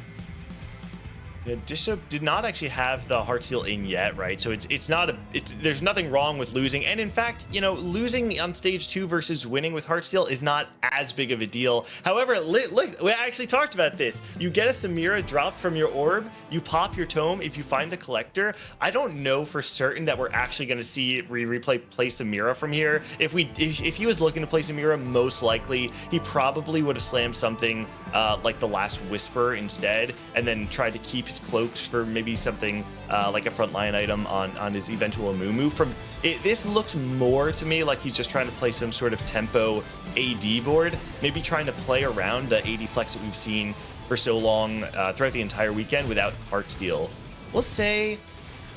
P: Yeah, Dish Soap did not actually have the Heartsteel in yet, right? So there's nothing wrong with losing. And in fact, you know, losing on stage 2 versus winning with Heartsteel is not as big of a deal. However, look, we actually talked about this. You get a Samira dropped from your orb, you pop your tome if you find the collector. I don't know for certain that we're actually going to see replay play Samira from here. If he was looking to play Samira, most likely he probably would have slammed something like the Last Whisper instead, and then tried to keep his cloaks for maybe something like a frontline item on his eventual Mumu. This looks more to me like he's just trying to play some sort of tempo AD board, maybe trying to play around the AD flex that we've seen for so long throughout the entire weekend without Heartsteel. We'll say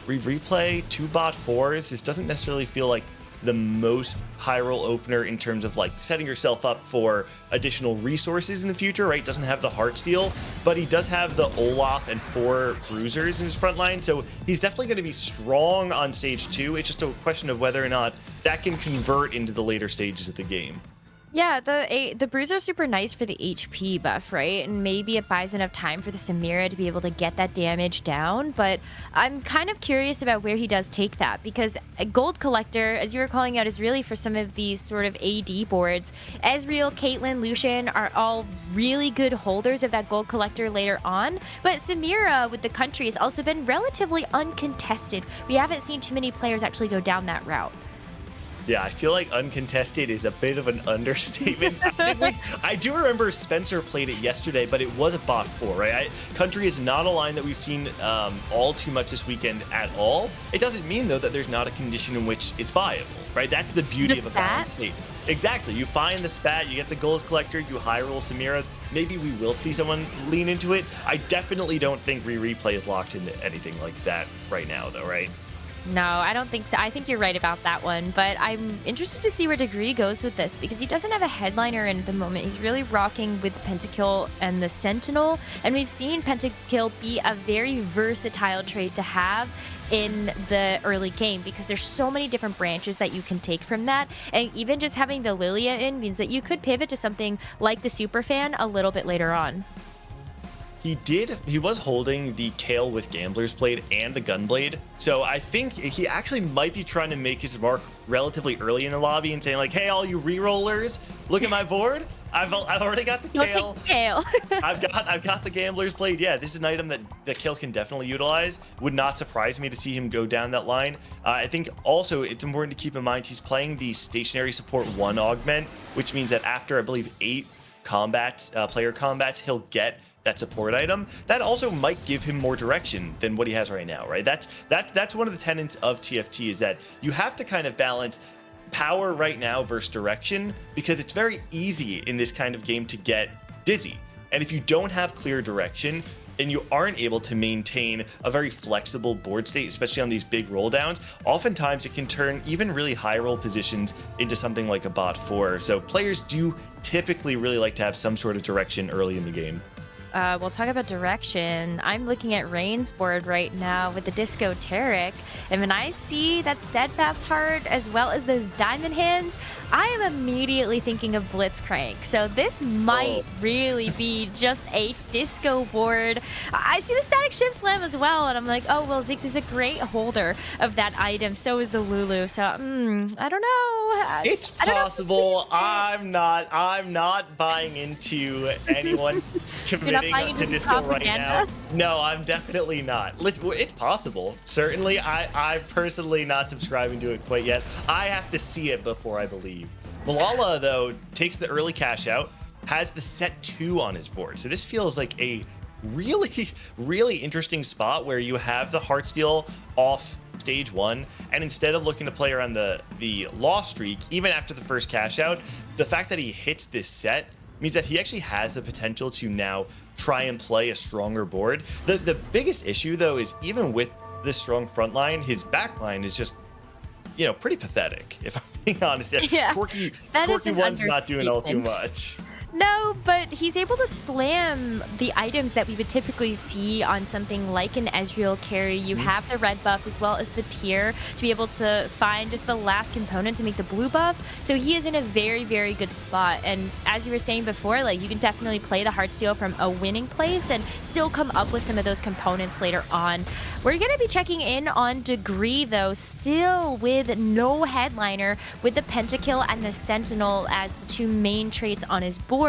P: we replay 2 bot 4s. This doesn't necessarily feel like the most high roll opener in terms of like setting yourself up for additional resources in the future, right? Doesn't have the Heartsteel, but he does have the Olaf and 4 Bruisers in his front line, so he's definitely going to be strong on stage 2. It's just a question of whether or not that can convert into the later stages of the game.
C: Yeah, the Bruiser is super nice for the HP buff, right? And maybe it buys enough time for the Samira to be able to get that damage down, but I'm kind of curious about where he does take that, because a Gold Collector, as you were calling out, is really for some of these sort of AD boards. Ezreal, Caitlyn, Lucian are all really good holders of that Gold Collector later on, but Samira with the country has also been relatively uncontested. We haven't seen too many players actually go down that route.
P: Yeah, I feel like uncontested is a bit of an understatement. I do remember Spencer played it yesterday, but it was a bot 4, right? Country is not a line that we've seen all too much this weekend at all. It doesn't mean, though, that there's not a condition in which it's viable, right? That's the beauty of a balanced state. Exactly. You find the spat, you get the Gold Collector, you high roll Samiras. Maybe we will see someone lean into it. I definitely don't think replay is locked into anything like that right now, though, right?
C: No, I don't think so. I think you're right about that one, but I'm interested to see where Degree goes with this, because he doesn't have a headliner in at the moment. He's really rocking with Pentakill and the Sentinel, and we've seen Pentakill be a very versatile trade to have in the early game, because there's so many different branches that you can take from that, and even just having the Lilia in means that you could pivot to something like the Superfan a little bit later on.
P: He was holding the Kale with Gambler's Blade and the Gunblade, so I think he actually might be trying to make his mark relatively early in the lobby and saying like, hey, all you re-rollers, look at my board. I've already got the Kale.
C: Kale.
P: I've got the Gambler's Blade. Yeah, this is an item that Kale can definitely utilize. Would not surprise me to see him go down that line. I think also it's important to keep in mind he's playing the Stationary Support 1 augment, which means that after, I believe, 8 combats, player combats, he'll get that support item. That also might give him more direction than what he has right now, right? That's one of the tenets of TFT, is that you have to kind of balance power right now versus direction, because it's very easy in this kind of game to get dizzy. And if you don't have clear direction and you aren't able to maintain a very flexible board state, especially on these big roll downs, oftentimes it can turn even really high roll positions into something like a bot 4. So players do typically really like to have some sort of direction early in the game.
C: we'll talk about direction. I'm looking at Rain's board right now with the Disco Tarek, and when I see that Steadfast Heart as well as those Diamond Hands, I am immediately thinking of Blitzcrank. So this might really be just a disco board. I see the Static Shift Slam as well, and I'm like, oh, well, Ziggs is a great holder of that item. So is the Lulu. So, I don't know.
P: It's possible. I'm not buying into anyone committing to disco right now. No, I'm definitely not. It's possible. Certainly, I'm personally not subscribing to it quite yet. I have to see it before I believe. Malala, though, takes the early cash out, has the set 2 on his board. So this feels like a really interesting spot where you have the Heartsteel off stage 1, and instead of looking to play around the loss streak, even after the first cash out, the fact that he hits this set means that he actually has the potential to now try and play a stronger board. The biggest issue, though, is even with this strong front line, his back line is just, pretty pathetic, if I'm being honest.
C: Yeah,
P: Quirky
C: that is an
P: One's not doing all too
C: understatement.
P: much.
C: No, but he's able to slam the items that we would typically see on something like an Ezreal carry. You have the red buff as well as the tier to be able to find just the last component to make the blue buff. So he is in a very, very good spot. And as you were saying before, like, you can definitely play the Heartsteel from a winning place and still come up with some of those components later on. We're going to be checking in on Degree, though, still with no headliner, with the Pentakill and the Sentinel as the 2 main traits on his board.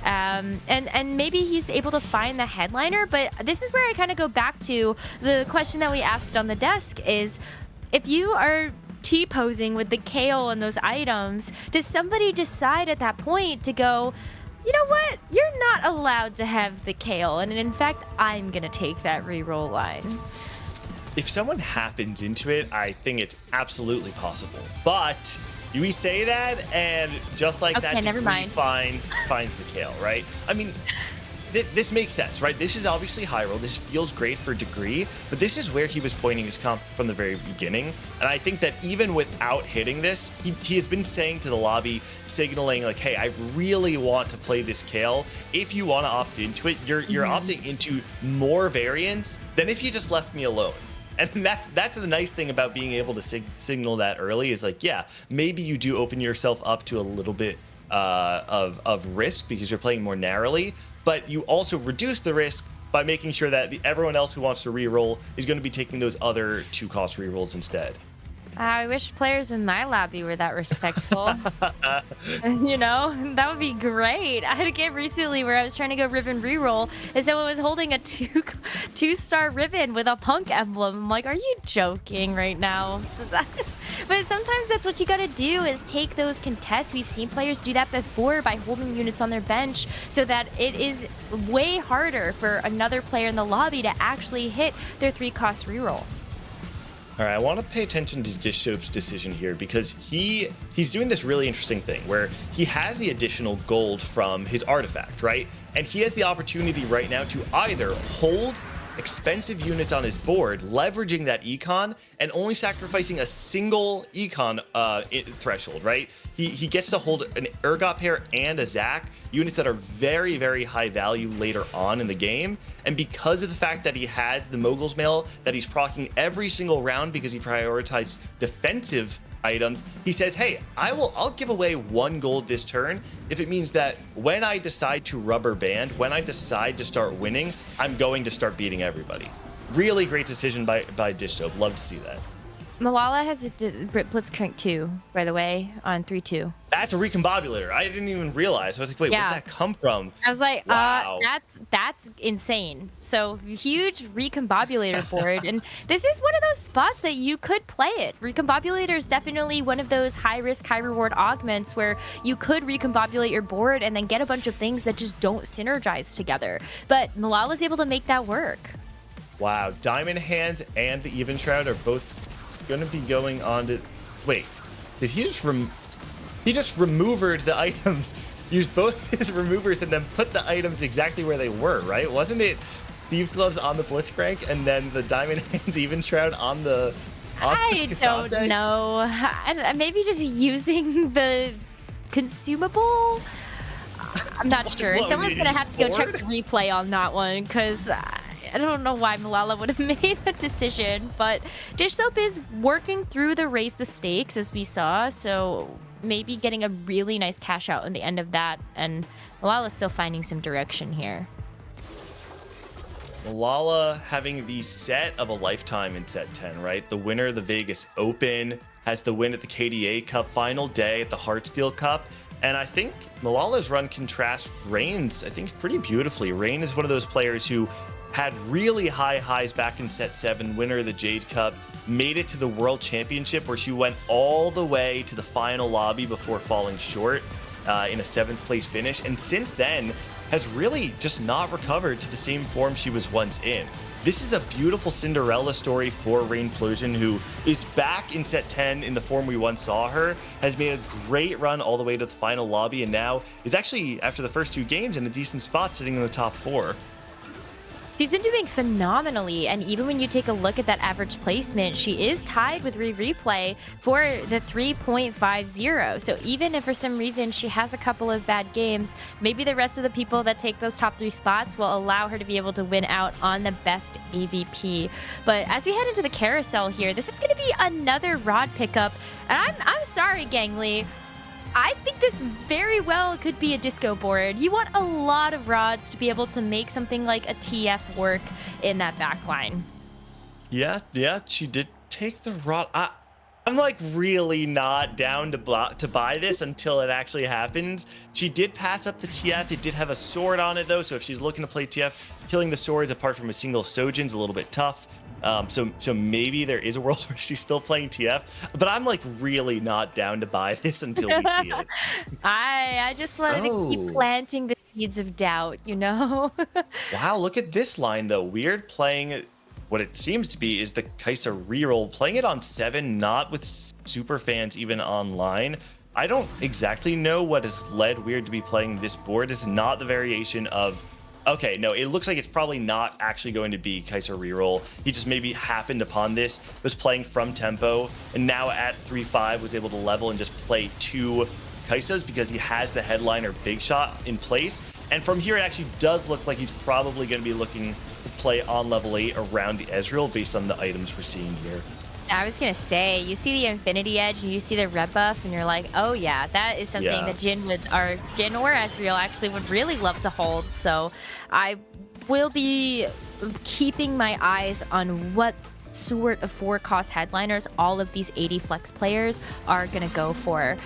C: And maybe he's able to find the headliner, but this is where I kind of go back to the question that we asked on the desk is, if you are T-posing with the Kale and those items, does somebody decide at that point to go, you know what, you're not allowed to have the Kale, and in fact, I'm gonna take that reroll line?
P: If someone happens into it, I think it's absolutely possible. But we say that, and just like that,
C: never mind.
P: finds the Kale, right? I mean, this makes sense, right? This is obviously high roll. This feels great for Degree, but this is where he was pointing his comp from the very beginning. And I think that even without hitting this, he has been saying to the lobby, signaling like, hey, I really want to play this Kale. If you want to opt into it, you're opting into more variants than if you just left me alone. And that's the nice thing about being able to signal that early is like, yeah, maybe you do open yourself up to a little bit of risk because you're playing more narrowly, but you also reduce the risk by making sure that everyone else who wants to reroll is going to be taking those other 2-cost rerolls instead.
C: I wish players in my lobby were that respectful. That would be great. I had a game recently where I was trying to go Riven reroll, and someone was holding a two-star Riven with a punk emblem. I'm like, are you joking right now? But sometimes that's what you gotta do, is take those contests. We've seen players do that before by holding units on their bench so that it is way harder for another player in the lobby to actually hit their 3-cost reroll.
P: All right, I want to pay attention to Dishsoap's decision here because he's doing this really interesting thing where he has the additional gold from his artifact, right? And he has the opportunity right now to either hold expensive units on his board, leveraging that econ, and only sacrificing a single econ threshold, right? He gets to hold an Urgot pair and a Zac, units that are very, very high value later on in the game. And because of the fact that he has the Mogul's Mail that he's proccing every single round because he prioritized defensive items, he says, hey, I'll give away 1 gold this turn if it means that when I decide to rubber band, when I decide to start winning, I'm going to start beating everybody. Really great decision by Dishsoap. Love to see that.
C: Malala has a Blitzcrank 2, by the way, on 3-2.
P: That's a recombobulator. I didn't even realize. I was like, wait, where did that come from?
C: I was like,
P: wow.
C: That's insane. So huge recombobulator board, and this is one of those spots that you could play it. Recombobulator is definitely one of those high risk, high reward augments where you could recombobulate your board and then get a bunch of things that just don't synergize together. But Malala's able to make that work.
P: Wow, Diamond Hands and the Even Shroud are both going to be going on to... Wait, did he just removered the items, used both his removers and then put the items exactly where they were, right? Wasn't it Thieves Gloves on the Blitzcrank and then the Diamond Hands Even Shroud on the...
C: I don't know. Maybe just using the consumable? I'm not sure.
P: What,
C: Someone's gonna have to go check
P: bored?
C: the replay on that one, because I don't know why Malala would have made that decision. But Dish Soap is working through the raise the stakes, as we saw, so maybe getting a really nice cash out in the end of that, and Malala's still finding some direction here.
P: Malala having the set of a lifetime in set 10, right? The winner of the Vegas Open has the win at the KDA Cup final day at the Heartsteel Cup. And I think Malala's run contrasts Rain's, I think, pretty beautifully. Rain is one of those players who had really high highs back in set 7, winner of the Jade Cup, made it to the World Championship where she went all the way to the final lobby before falling short in a 7th place finish. And since then, has really just not recovered to the same form she was once in. This is a beautiful Cinderella story for Rainplosion, who is back in set 10 in the form we once saw her, has made a great run all the way to the final lobby, and now is actually, after the first 2 games, in a decent spot, sitting in the top 4.
C: She's been doing phenomenally, and even when you take a look at that average placement, she is tied with Replay for the 3.50. So even if for some reason she has a couple of bad games, maybe the rest of the people that take those top 3 spots will allow her to be able to win out on the best AVP. But as we head into the carousel here, this is going to be another rod pickup, and I'm sorry, Gangly. I think this very well could be a disco board. You want a lot of rods to be able to make something like a TF work in that backline.
P: Yeah, she did take the rod. I'm like really not down to buy this until it actually happens. She did pass up the TF. It did have a sword on it though, so if she's looking to play TF, killing the swords apart from a single Sojin's a little bit tough. So maybe there is a world where she's still playing TF, but I'm like really not down to buy this until we see it.
C: I just wanted to keep planting the seeds of doubt, you know?
P: Wow, look at this line though. Weird playing what it seems to be is the Kai'Sa reroll, playing it on 7, not with super fans even online. I don't exactly know what has led Weird to be playing this board. It's not the variation of, okay, no, it looks like it's probably not actually going to be Kai'Sa reroll. He just maybe happened upon this, was playing from tempo, and now at 3-5 was able to level and just play 2 Kai'Sas because he has the headliner big shot in place. And from here, it actually does look like he's probably going to be looking to play on level 8 around the Ezreal based on the items we're seeing here.
C: I was gonna say, you see the Infinity Edge and you see the red buff, and you're like, oh yeah, that is something that Jin or Ezreal actually would really love to hold. So I will be keeping my eyes on what sort of 4-cost headliners all of these 80 flex players are gonna go for.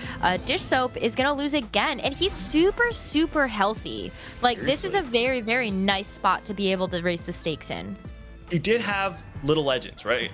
C: Dish Soap is gonna lose again, and he's super healthy. Like, this is a very nice spot to be able to raise the stakes in.
P: He did have Little Legends, right?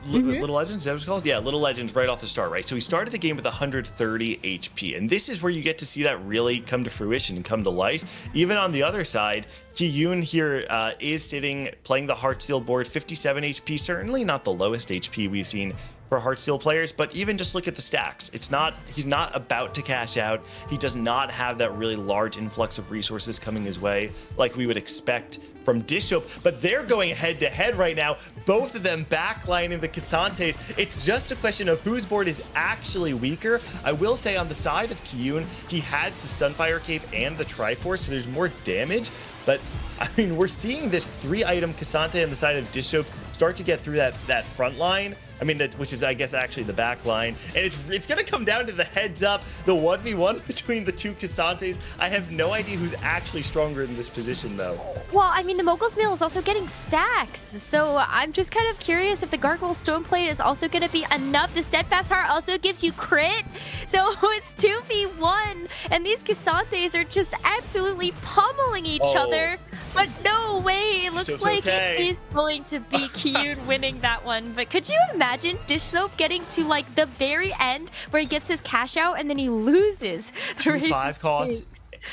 P: Little Legends, is that what it's called? Yeah, Little Legends right off the start, right? So he started the game with 130 HP, and this is where you get to see that really come to fruition and come to life. Even on the other side, Kiyun here is sitting, playing the Heartsteel board, 57 HP, certainly not the lowest HP we've seen for Heartsteel players, but even just look at the stacks. He's not about to cash out. He does not have that really large influx of resources coming his way like we would expect from Dish Soap, but they're going head to head right now, both of them backlining the Casantes. It's just a question of whose board is actually weaker. I will say on the side of Kiyun, he has the Sunfire Cape and the Triforce, so there's more damage, but I mean, we're seeing this 3-item Cassante on the side of Dish Soap start to get through that front line. I mean, which is, I guess, actually the back line. And it's going to come down to the heads up, the 1v1 between the 2 Cassantes. I have no idea who's actually stronger in this position, though.
C: Well, I mean, the Mogul's Meal is also getting stacks. So I'm just kind of curious if the Gargoyle Stoneplate is also going to be enough. The Steadfast Heart also gives you crit. So it's 2v1. And these Cassantes are just absolutely pummeling each other. But no way. It looks like it is going to be Kiyun winning that one. But could you imagine Dish Soap getting to like the very end where he gets his cash out and then he loses?
P: 2 5 costs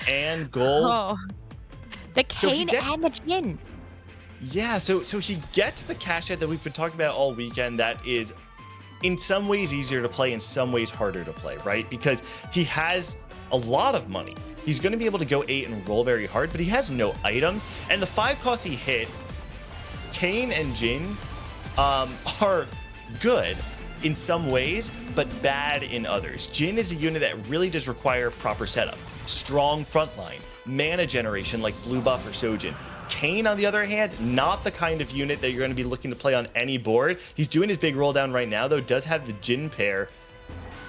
P: and gold.
C: Oh. The Kane and the Jin.
P: Yeah, so he gets the cash out that we've been talking about all weekend that is in some ways easier to play, in some ways harder to play, right? Because he has a lot of money. He's going to be able to go 8 and roll very hard, but he has no items. And the 5 costs he hit, Kane and Jin, are good, in some ways, but bad in others. Jhin is a unit that really does require proper setup. Strong frontline, mana generation like blue buff or Sojin. Kayn, on the other hand, not the kind of unit that you're going to be looking to play on any board. He's doing his big roll down right now, though, does have the Jhin pair.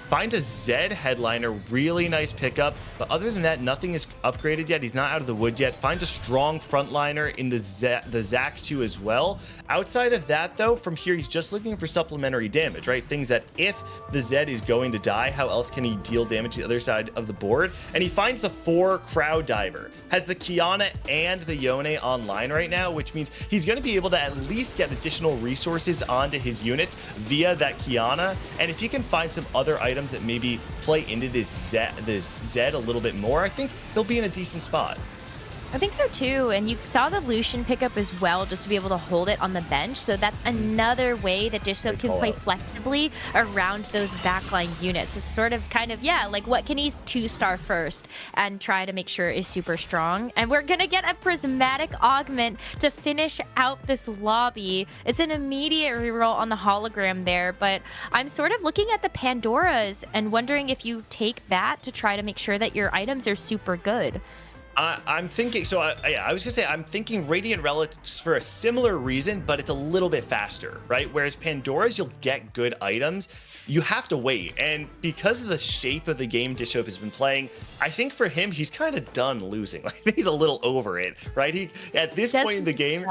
P: Finds a Zed headliner, really nice pickup, but other than that, nothing is upgraded yet. He's not out of the woods yet. Finds a strong frontliner in the Zac 2 as well. Outside of that, though, from here, he's just looking for supplementary damage, right? Things that if the Zed is going to die, how else can he deal damage to the other side of the board? And he finds the 4 Crowd Diver. Has the Kiana and the Yone online right now, which means he's going to be able to at least get additional resources onto his unit via that Kiana. And if he can find some other items that maybe play into this Zed a little bit more, I think he'll be in a decent spot.
C: I think so too, and you saw the Lucian pickup as well, just to be able to hold it on the bench, so that's another way that Dishsoap can play flexibly around those backline units. It's sort of kind of, yeah, like what can he 2-star first and try to make sure is super strong. And we're gonna get a Prismatic Augment to finish out this lobby. It's an immediate reroll on the hologram there, but I'm sort of looking at the Pandoras and wondering if you take that to try to make sure that your items are super good.
P: I'm thinking, I was gonna say, I'm thinking Radiant Relics for a similar reason, but it's a little bit faster, right? Whereas Pandora's, you'll get good items. You have to wait. And because of the shape of the game Dishsoap has been playing, I think for him, he's kind of done losing. Like, I think he's a little over it, right? At this point in the game,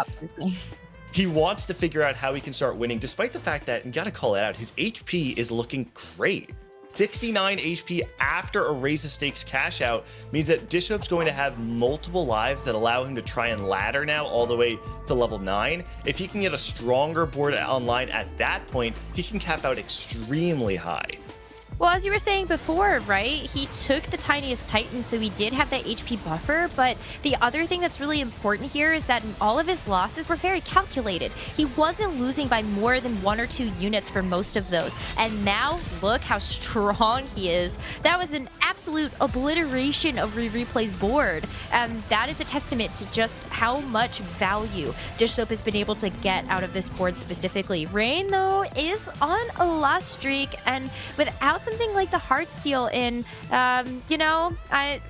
P: he wants to figure out how he can start winning, despite the fact that, and gotta call it out, his HP is looking great. 69 HP after a raise the stakes cash out means that Dishsoap's going to have multiple lives that allow him to try and ladder now all the way to level 9. If he can get a stronger board online at that point, he can cap out extremely high.
C: Well, as you were saying before, right, he took the tiniest Titan, so he did have that HP buffer, but the other thing that's really important here is that all of his losses were very calculated. He wasn't losing by more than 1 or 2 units for most of those, and now look how strong he is. That was an absolute obliteration of Replay's board, and that is a testament to just how much value Dishsoap has been able to get out of this board specifically. Rain, though, is on a loss streak, and without something like the Heartsteel in, you know, I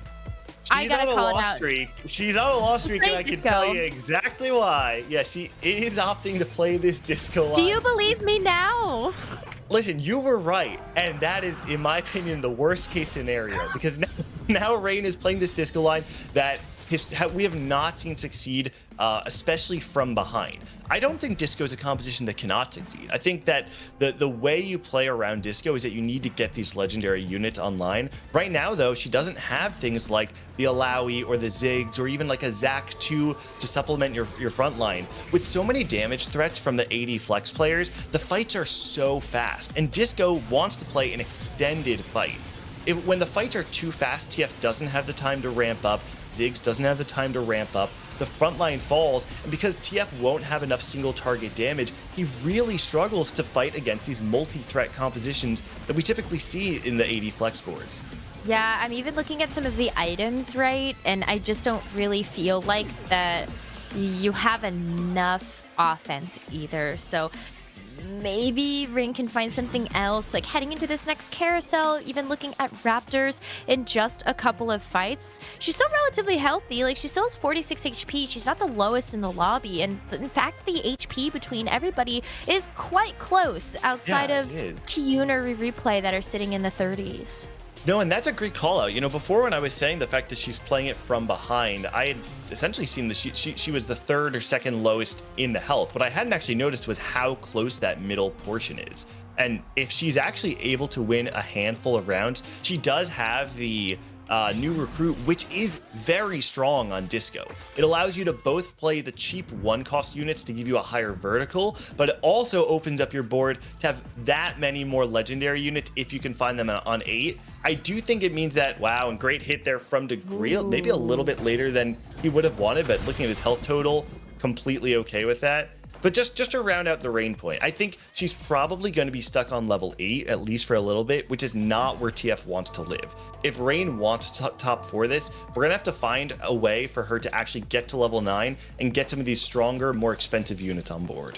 C: gotta call it out.
P: She's on a loss streak, and I can tell you exactly why. Yeah, she is opting to play this disco line.
C: Do you believe me now?
P: Listen, you were right, and that is, in my opinion, the worst case scenario, because now Rain is playing this disco line that we have not seen succeed, especially from behind. I don't think Disco is a composition that cannot succeed. I think that the way you play around Disco is that you need to get these legendary units online. Right now, though, she doesn't have things like the Alawi or the Ziggs or even like a Zac 2 to supplement your front line. With so many damage threats from the AD flex players, the fights are so fast, and Disco wants to play an extended fight. When the fights are too fast, TF doesn't have the time to ramp up, Ziggs doesn't have the time to ramp up, the front line falls, and because TF won't have enough single target damage, he really struggles to fight against these multi-threat compositions that we typically see in the AD flex boards.
C: Yeah, I'm even looking at some of the items, right? And I just don't really feel like that you have enough offense either, so maybe Ring can find something else, like heading into this next carousel, even looking at Raptors in just a couple of fights. She's still relatively healthy, like she still has 46 HP. She's not the lowest in the lobby, and in fact, the HP between everybody is quite close outside of Kiuna Replay that are sitting in the 30s.
P: No, and that's a great call out. You know, before when I was saying the fact that she's playing it from behind, I had essentially seen that she was the 3rd or 2nd lowest in the health. What I hadn't actually noticed was how close that middle portion is. And if she's actually able to win a handful of rounds, she does have the new recruit, which is very strong on Disco. It allows you to both play the cheap 1-cost units to give you a higher vertical, but it also opens up your board to have that many more legendary units if you can find them on 8. I do think it means that, wow, and great hit there from Degree, maybe a little bit later than he would have wanted, but looking at his health total, completely okay with that. But just to round out the Rain point, I think she's probably going to be stuck on level 8, at least for a little bit, which is not where TF wants to live. If Rain wants to top 4 this, we're going to have to find a way for her to actually get to level 9 and get some of these stronger, more expensive units on board.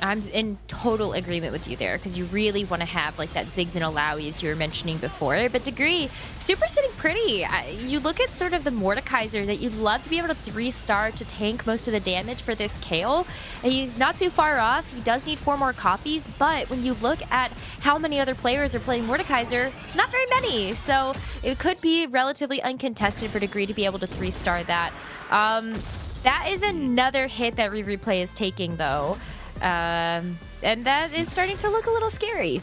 C: I'm in total agreement with you there, because you really want to have like that Ziggs and Alawies you were mentioning before. But Degree, super sitting pretty. You look at sort of the Mordekaiser that you'd love to be able to 3-star to tank most of the damage for this Kayle. He's not too far off. He does need 4 more copies, but when you look at how many other players are playing Mordekaiser, it's not very many. So it could be relatively uncontested for Degree to be able to 3-star that. That is another hit that Replay is taking, though. And that is starting to look a little scary.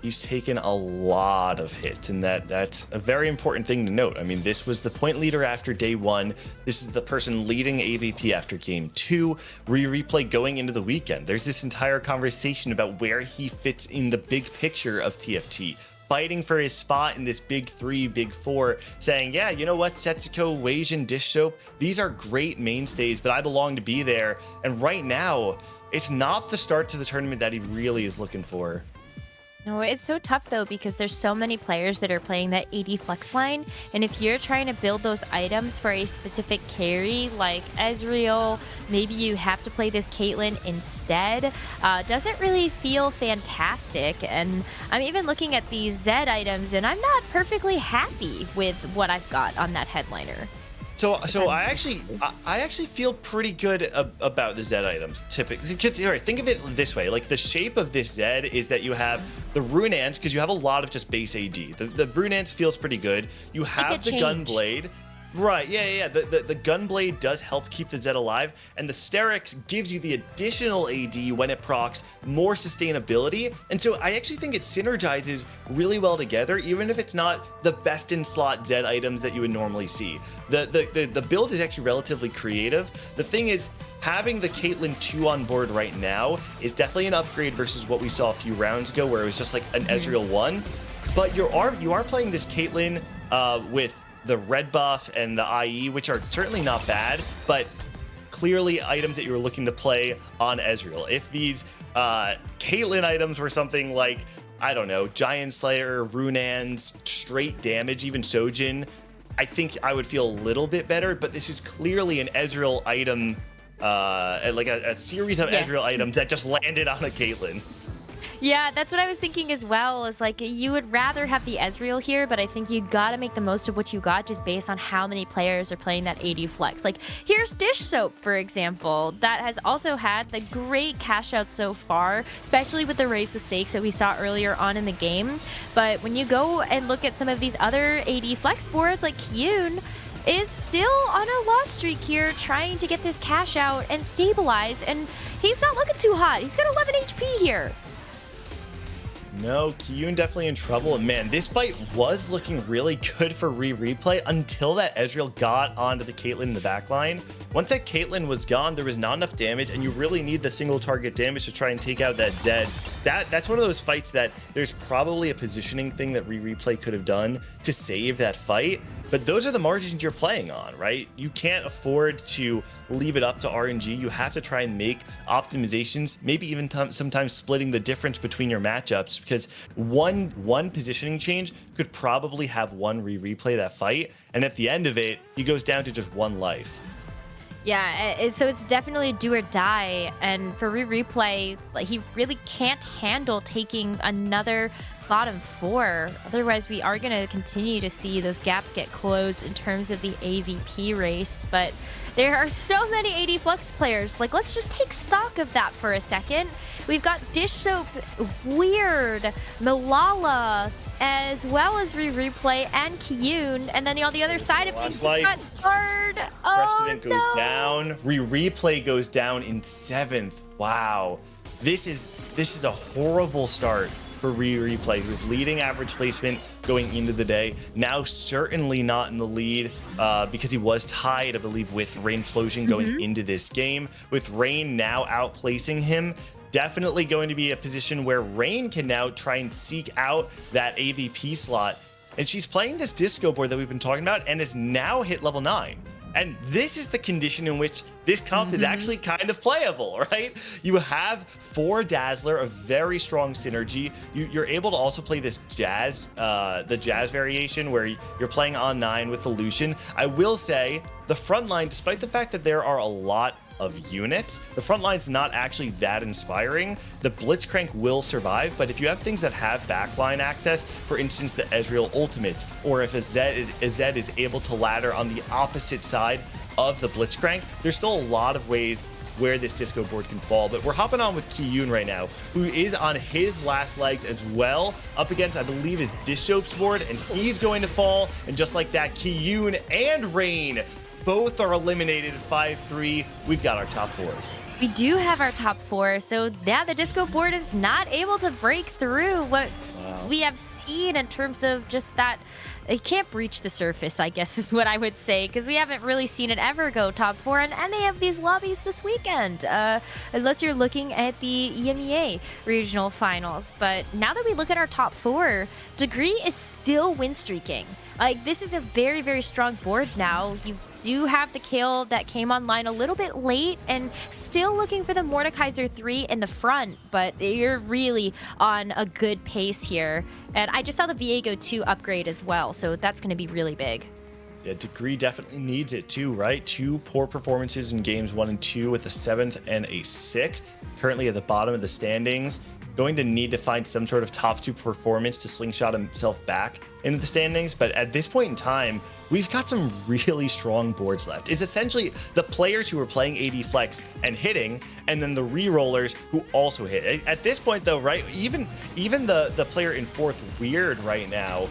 P: He's taken a lot of hits, and that's a very important thing to note. I mean, this was the point leader after day 1. This is the person leading AVP after game 2. Replay going into the weekend. There's this entire conversation about where he fits in the big picture of TFT. Fighting for his spot in this big 3, big 4, saying, yeah, you know what, Setsuko, Weijin, Dish Soap, these are great mainstays, but I belong to be there. And right now, it's not the start to the tournament that he really is looking for.
C: No, it's so tough though, because there's so many players that are playing that AD flex line, and if you're trying to build those items for a specific carry like Ezreal, maybe you have to play this Caitlyn instead. Doesn't really feel fantastic, and I'm even looking at these Zed items, and I'm not perfectly happy with what I've got on that headliner.
P: So I actually feel pretty good about the Zed items typically. Because think of it this way: like the shape of this Zed is that you have the Rune Ants, because you have a lot of just base AD. The Rune Ants feels pretty good. You have the Gunblade. Right, yeah. The Gunblade does help keep the Zed alive, and the Sterix gives you the additional AD when it procs, more sustainability, and so I actually think it synergizes really well together, even if it's not the best in slot Zed items that you would normally see. The build is actually relatively creative. The thing is, having the Caitlyn 2 on board right now is definitely an upgrade versus what we saw a few rounds ago, where it was just like an Ezreal 1, but you are playing this Caitlyn with the red buff and the IE, which are certainly not bad, but clearly items that you were looking to play on Ezreal. If these Caitlyn items were something like, I don't know, Giant Slayer, Runans, straight damage, even Sojin, I think I would feel a little bit better, but this is clearly an Ezreal item, like a series of Ezreal items that just landed on a Caitlyn.
C: Yeah, that's what I was thinking as well, is like you would rather have the Ezreal here, but I think you gotta make the most of what you got just based on how many players are playing that AD flex. Like here's Dish Soap, for example, that has also had the great cash out so far, especially with the raise the stakes that we saw earlier on in the game. But when you go and look at some of these other AD flex boards, like Kyun is still on a loss streak here, trying to get this cash out and stabilize, and he's not looking too hot. He's got 11 HP here.
P: No, Kyun definitely in trouble. And man, this fight was looking really good for Replay until that Ezreal got onto the Caitlyn in the backline. Once that Caitlyn was gone, there was not enough damage, and you really need the single target damage to try and take out that Zed. That's one of those fights that there's probably a positioning thing that Replay could have done to save that fight. But those are the margins you're playing on, right? You can't afford to leave it up to RNG. You have to try and make optimizations, maybe even sometimes splitting the difference between your matchups, because one positioning change could probably have one replay that fight, and at the end of it, he goes down to just 1 life.
C: Yeah, so it's definitely a do or die, and for Replay, like, he really can't handle taking another bottom 4. Otherwise, we are going to continue to see those gaps get closed in terms of the AVP race. But there are so many AD Flux players. Like, let's just take stock of that for a second. We've got Dish Soap, Weird, Malala, as well as Replay and Kyun. And then on the other side of things, we've got Guard.
P: Oh, goes down. Replay goes down in 7th. Wow. This is a horrible start for Replay, who's leading average placement going into the day. Now certainly not in the lead because he was tied, I believe, with Rainplosion going into this game. With Rain now outplacing him, definitely going to be a position where Rain can now try and seek out that AVP slot. And she's playing this disco board that we've been talking about and has now hit level 9. And this is the condition in which this comp is actually kind of playable, right? You have 4 Dazzler, a very strong synergy. You're able to also play this Jazz, the Jazz variation where you're playing on 9 with the Lucian. I will say the front line, despite the fact that there are a lot of units. The front line's not actually that inspiring. The Blitzcrank will survive, but if you have things that have backline access, for instance, the Ezreal ultimates, or if a Zed is able to ladder on the opposite side of the Blitzcrank, there's still a lot of ways where this disco board can fall. But we're hopping on with Kiyun right now, who is on his last legs as well, up against, I believe, his Dishop's board, and he's going to fall. And just like that, Kiyun and Rain both are eliminated at 5-3. We've got our top 4.
C: We do have our top 4, so yeah, the disco board is not able to break through what we have seen in terms of just that. It can't breach the surface, I guess is what I would say, because we haven't really seen it ever go top 4 in any of these lobbies this weekend, unless you're looking at the EMEA regional finals. But now that we look at our top 4, Degree is still win streaking. Like, this is a very, very strong board now. You do have the Kale that came online a little bit late and still looking for the Mordekaiser 3 in the front, but you're really on a good pace here. And I just saw the Viego 2 upgrade as well, so that's going to be really big.
P: Yeah, Degree definitely needs it too, right? 2 poor performances in games 1 and 2 with a 7th and a 6th. Currently at the bottom of the standings. Going to need to find some sort of top 2 performance to slingshot himself back into the standings, but at this point in time, we've got some really strong boards left. It's essentially the players who are playing AD Flex and hitting, and then the re-rollers who also hit. At this point though, right, even the player in 4th Weird right now,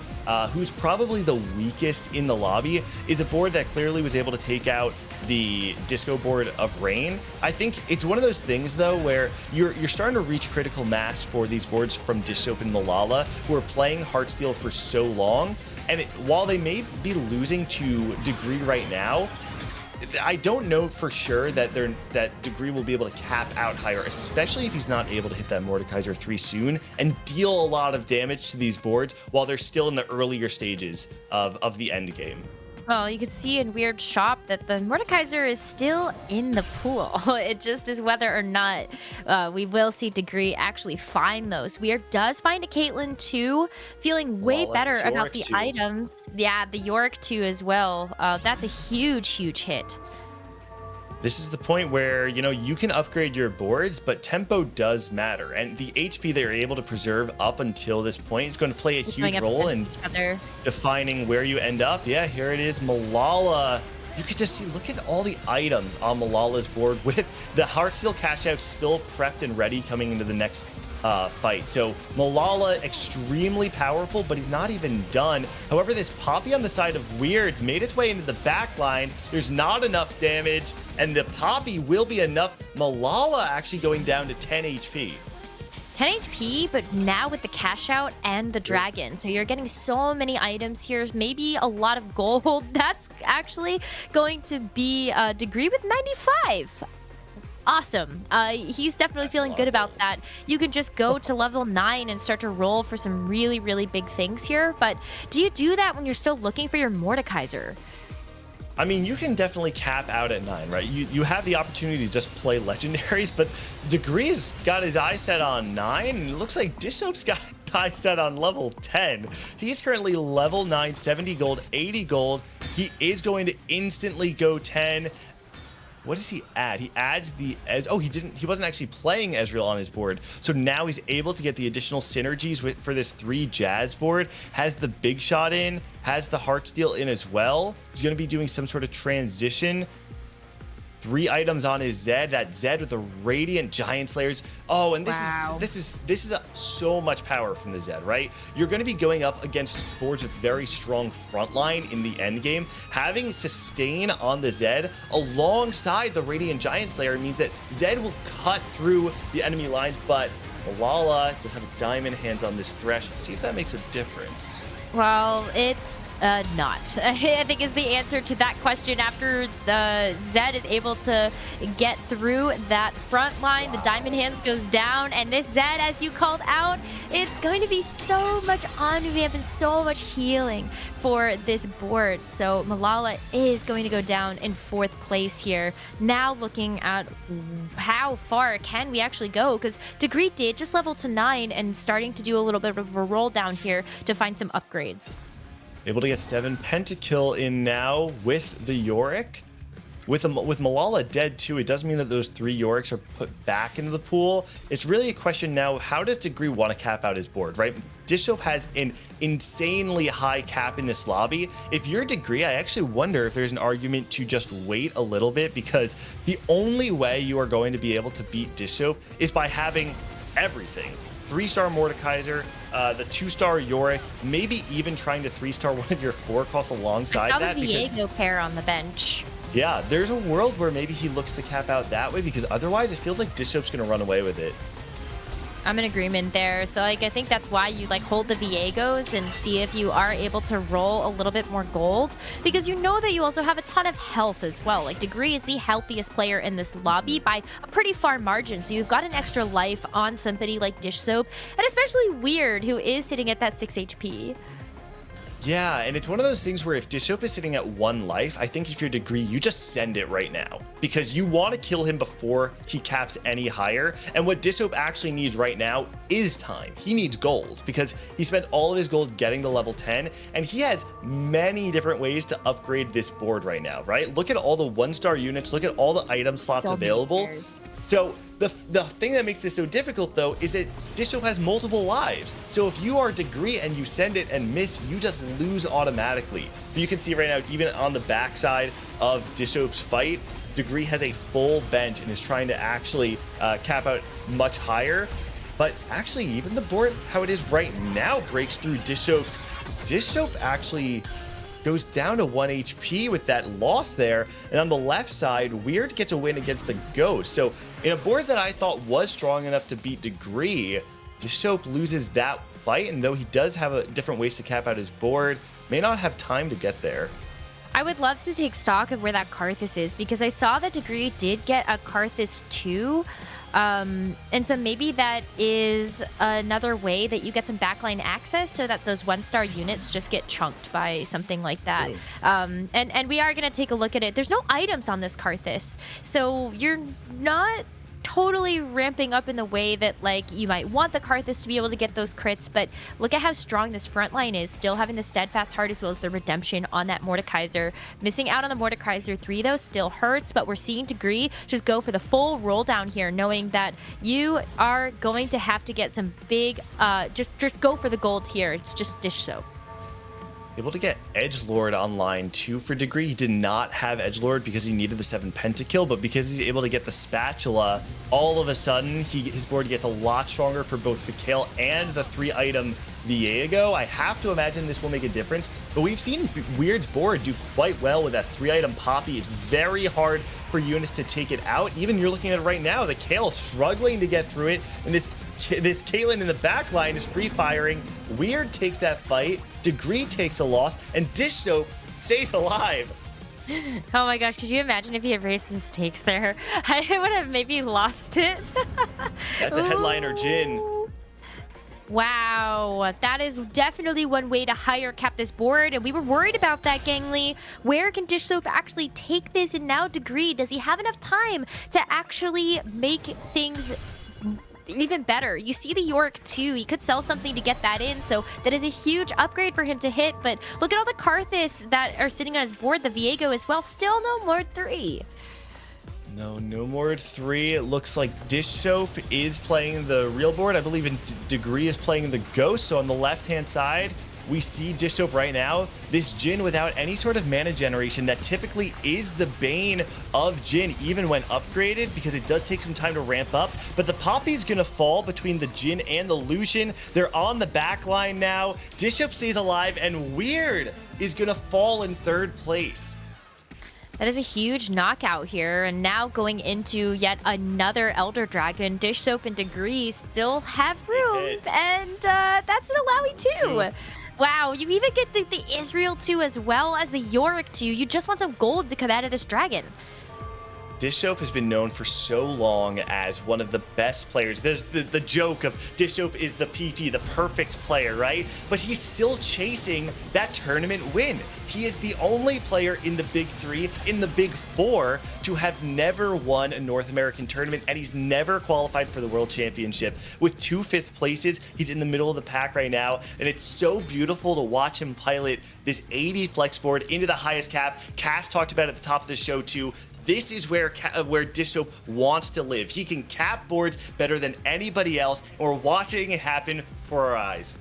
P: who's probably the weakest in the lobby, is a board that clearly was able to take out the disco board of Rain. I think it's one of those things though where you're starting to reach critical mass for these boards from Dishop and Malala, who are playing Heartsteel for so long, and while they may be losing to Degree right now, I don't know for sure that Degree will be able to cap out higher, especially if he's not able to hit that Mordekaiser 3 soon and deal a lot of damage to these boards while they're still in the earlier stages of the end game.
C: Well, you could see in Weird Shop that the Mordekaiser is still in the pool. It just is whether or not we will see Degree actually find those. Weird does find a Caitlyn too, feeling way better about the items. Yeah, the Yorick too as well. That's a huge, huge hit.
P: This is the point where, you know, you can upgrade your boards, but tempo does matter. And the HP they're able to preserve up until this point is going to play a huge role in defining where you end up. Yeah, here it is, Malala. You could just see, look at all the items on Malala's board with the Heartsteel cash out still prepped and ready coming into the next fight. So Malala, extremely powerful, but he's not even done. However, this Poppy on the side of Weird's made its way into the back line. There's not enough damage, and the Poppy will be enough. Malala actually going down to 10 HP.
C: 10 HP, but now with the cash out and the dragon. So you're getting so many items here, maybe a lot of gold. That's actually going to be Degree with 95. Awesome. He's definitely feeling good about that. You can just go to level 9 and start to roll for some really, really big things here. But do you do that when you're still looking for your Mordekaiser?
P: I mean, you can definitely cap out at 9, right? You have the opportunity to just play legendaries, but Degree's got his eye set on 9, and it looks like Dishop's got his eye set on level 10. He's currently level 9, 70 gold, 80 gold. He is going to instantly go 10. What does he add? He adds the oh, he wasn't actually playing Ezreal on his board, so now he's able to get the additional synergies for this 3 Jazz board. Has the big shot in, has the Heartsteel in as well. He's going to be doing some sort of transition. 3 items on his Zed. That Zed with the Radiant Giant Slayers. Oh, and this is so much power from the Zed, right? You're going to be going up against boards with very strong frontline in the end game. Having sustain on the Zed alongside the Radiant Giant Slayer means that Zed will cut through the enemy lines, but Malala does have a diamond hands on this Thresh. Let's see if that makes a difference.
C: Well, it's not. I think is the answer to that question. After the Zed is able to get through that front line, the Diamond Hands goes down, and this Zed, as you called out, it's going to be so much on-ramp and so much healing for this board. So Malala is going to go down in 4th place here. Now looking at how far can we actually go, because Degree did just level to 9 and starting to do a little bit of a roll down here to find some upgrades.
P: Able to get 7 pentakill in now with the Yorick. With Malala dead too, it doesn't mean that those 3 Yoriks are put back into the pool. It's really a question now, how does Degree want to cap out his board, right? Dish Soap has an insanely high cap in this lobby. If you're Degree, I actually wonder if there's an argument to just wait a little bit, because the only way you are going to be able to beat Dish Soap is by having everything. 3-star Mordekaiser, the 2-star Yorick, maybe even trying to 3-star one of your 4 costs alongside that.
C: I saw the Viego pair on the bench.
P: Yeah, there's a world where maybe he looks to cap out that way, because otherwise it feels like Dish Soap's going to run away with it.
C: I'm in agreement there. So like I think that's why you like hold the Viegos and see if you are able to roll a little bit more gold, because you know that you also have a ton of health as well. Like Degree is the healthiest player in this lobby by a pretty far margin, so you've got an extra life on somebody like Dish Soap, and especially Weird, who is sitting at that 6 HP.
P: Yeah, and it's one of those things where if Dish Soap is sitting at 1 life, I think if you're Degree, you just send it right now, because you want to kill him before he caps any higher. And what Dish Soap actually needs right now is time. He needs gold, because he spent all of his gold getting to level 10, and he has many different ways to upgrade this board right now, right? Look at all the 1-star units, look at all the item slots available. So the thing that makes this so difficult, though, is that Dish Soap has multiple lives. So if you are Degree and you send it and miss, you just lose automatically. But you can see right now, even on the backside of Dish Soap's fight, Degree has a full bench and is trying to actually cap out much higher. But actually, even the board, how it is right now, breaks through Dish Soap's. Dish Soap actually goes down to 1 HP with that loss there. And on the left side, Weird gets a win against the Ghost. So in a board that I thought was strong enough to beat Degree, Dish Soap loses that fight. And though he does have different ways to cap out his board, may not have time to get there.
C: I would love to take stock of where that Karthus is, because I saw that Degree did get a Karthus 2. And so maybe that is another way that you get some backline access, so that those 1-star units just get chunked by something like that. And we are going to take a look at it. There's no items on this Karthus, so you're not totally ramping up in the way that like you might want the Karthus to be able to get those crits, but look at how strong this front line is, still having the steadfast heart as well as the redemption on that Mordekaiser. Missing out on the Mordekaiser 3 though still hurts, but we're seeing Degree just go for the full roll down here, knowing that you are going to have to get some big just go for the gold here. It's just Dish Soap.
P: Able to get Edgelord online too for Degree. He did not have Edgelord because he needed the 7 pentakill, but because he's able to get the spatula, all of a sudden his board gets a lot stronger for both the Kale and the 3-item Viego. I have to imagine this will make a difference, but we've seen Weird's board do quite well with that 3-item Poppy. It's very hard for units to take it out. Even you're looking at it right now, the Kale struggling to get through it, and this Caitlyn in the back line is free firing. Weird takes that fight, Degree takes a loss, and Dish Soap stays alive.
C: Oh my gosh, could you imagine if he erased his stakes there? I would have maybe lost it.
P: That's a headliner Jin.
C: Wow, that is definitely one way to higher cap this board, and we were worried about that, Gangly. Where can Dish Soap actually take this? And now Degree, does he have enough time to actually make things even better? You see the Yorick too. He could sell something to get that in, so that is a huge upgrade for him to hit. But look at all the Karthus that are sitting on his board, the Viego as well. Still no more 3.
P: No more 3. It looks like Dish Soap is playing the real board. I believe Degree is playing the Ghost. So on the left-hand side, we see Dish Soap right now. This Jin without any sort of mana generation that typically is the bane of Jin, even when upgraded, because it does take some time to ramp up. But the Poppy's gonna fall between the Jin and the Lucian. They're on the back line now. Dish Soap stays alive, and Weird is gonna fall in 3rd place.
C: That is a huge knockout here, and now going into yet another Elder Dragon. Dish Soap and Degree still have room, and that's an Alawi too. Wow, you even get the Israel 2 as well as the Yorick 2. You just want some gold to come out of this dragon.
P: Dish Soap has been known for so long as one of the best players. There's the joke of Dish Soap is the PP, the perfect player, right? But he's still chasing that tournament win. He is the only player in the Big 3, in the Big 4, to have never won a North American tournament, and he's never qualified for the World Championship. With 2 5th places, he's in the middle of the pack right now, and it's so beautiful to watch him pilot this 80 flex board into the highest cap. Cass talked about it at the top of the show too. This is where Dishsoap wants to live. He can cap boards better than anybody else, and we're watching it happen for our eyes.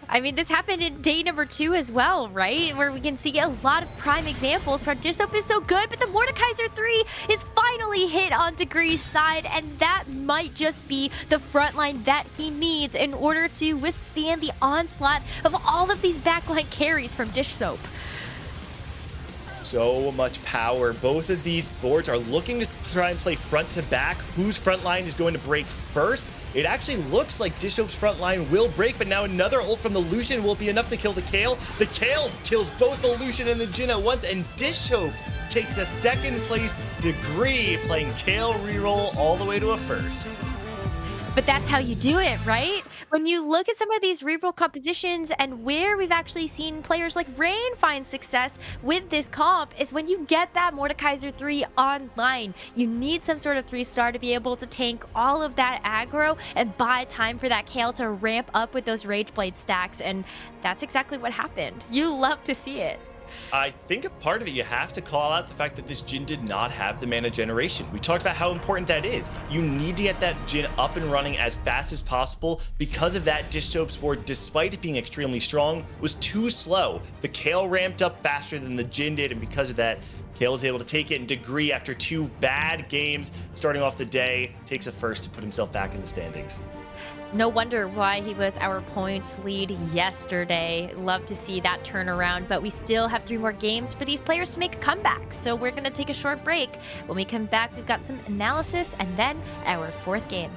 C: I mean, this happened in day number 2 as well, right? Where we can see a lot of prime examples where Dishsoap is so good, but the Mordekaiser 3 is finally hit on Degree's side, and that might just be the front line that he needs in order to withstand the onslaught of all of these backline carries from Dishsoap.
P: So much power. Both of these boards are looking to try and play front to back. Whose front line is going to break first? It actually looks like Dishsoap's front line will break, but now another ult from the Lucian will be enough to kill the Kayle. The Kayle kills both the Lucian and the Jhin at once, and Dishsoap takes a second place. Degree playing Kayle reroll all the way to a first.
C: But that's how you do it, right? When you look at some of these reroll compositions and where we've actually seen players like Rain find success with this comp is when you get that Mordekaiser 3 online. You need some sort of 3-star to be able to tank all of that aggro and buy time for that Kayle to ramp up with those Rage Blade stacks, and that's exactly what happened. You love to see it.
P: I think a part of it, you have to call out the fact that this Jhin did not have the mana generation. We talked about how important that is. You need to get that Jhin up and running as fast as possible. Because of that, Dishsoap's board, despite it being extremely strong, was too slow. The Kayle ramped up faster than the Jhin did, and because of that, Kayle was able to take it, and Degree, after 2 bad games starting off the day, takes a first to put himself back in the standings.
C: No wonder why he was our points lead yesterday. Love to see that turnaround, but we still have 3 more games for these players to make a comeback. So we're going to take a short break. When we come back, we've got some analysis and then our 4th game.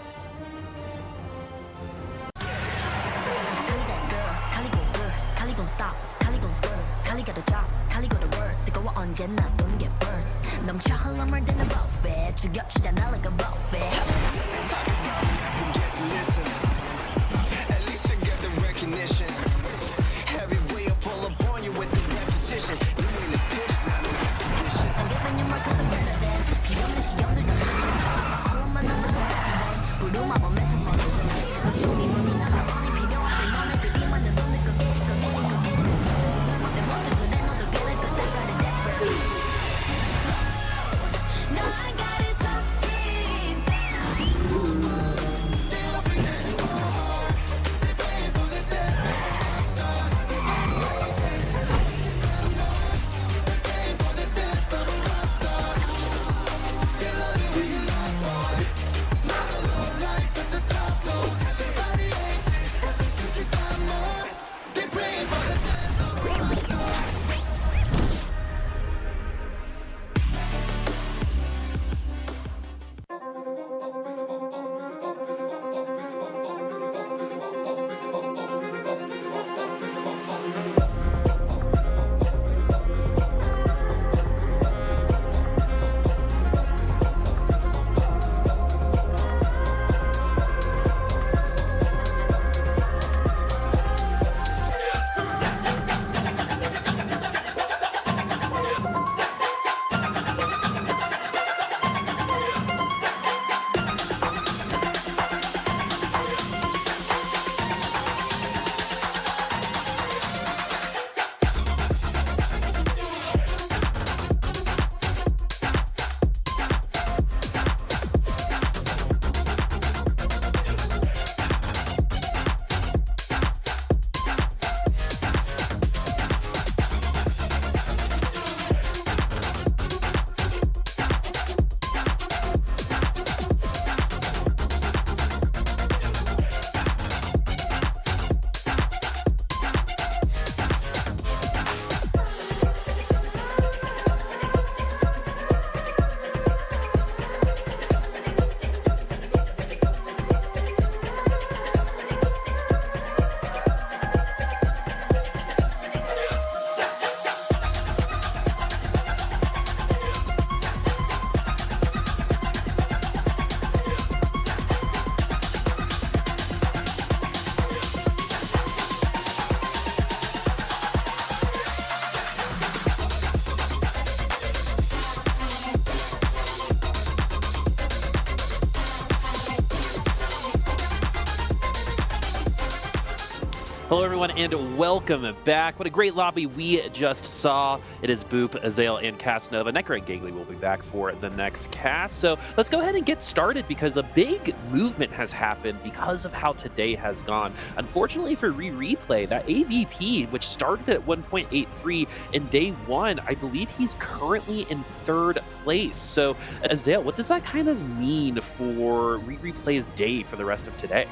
Q: Hello, everyone, and welcome back. What a great lobby we just saw. It is Boop, Azael, and Casanova. Nekkra and Gately will be back for the next cast. So let's go ahead and get started because a big movement has happened because of how today has gone. Unfortunately for Replay, that AVP, which started at 1.83 in day one, I believe he's currently in third place. So Azael, what does that kind of mean for Replay's day for the rest of today?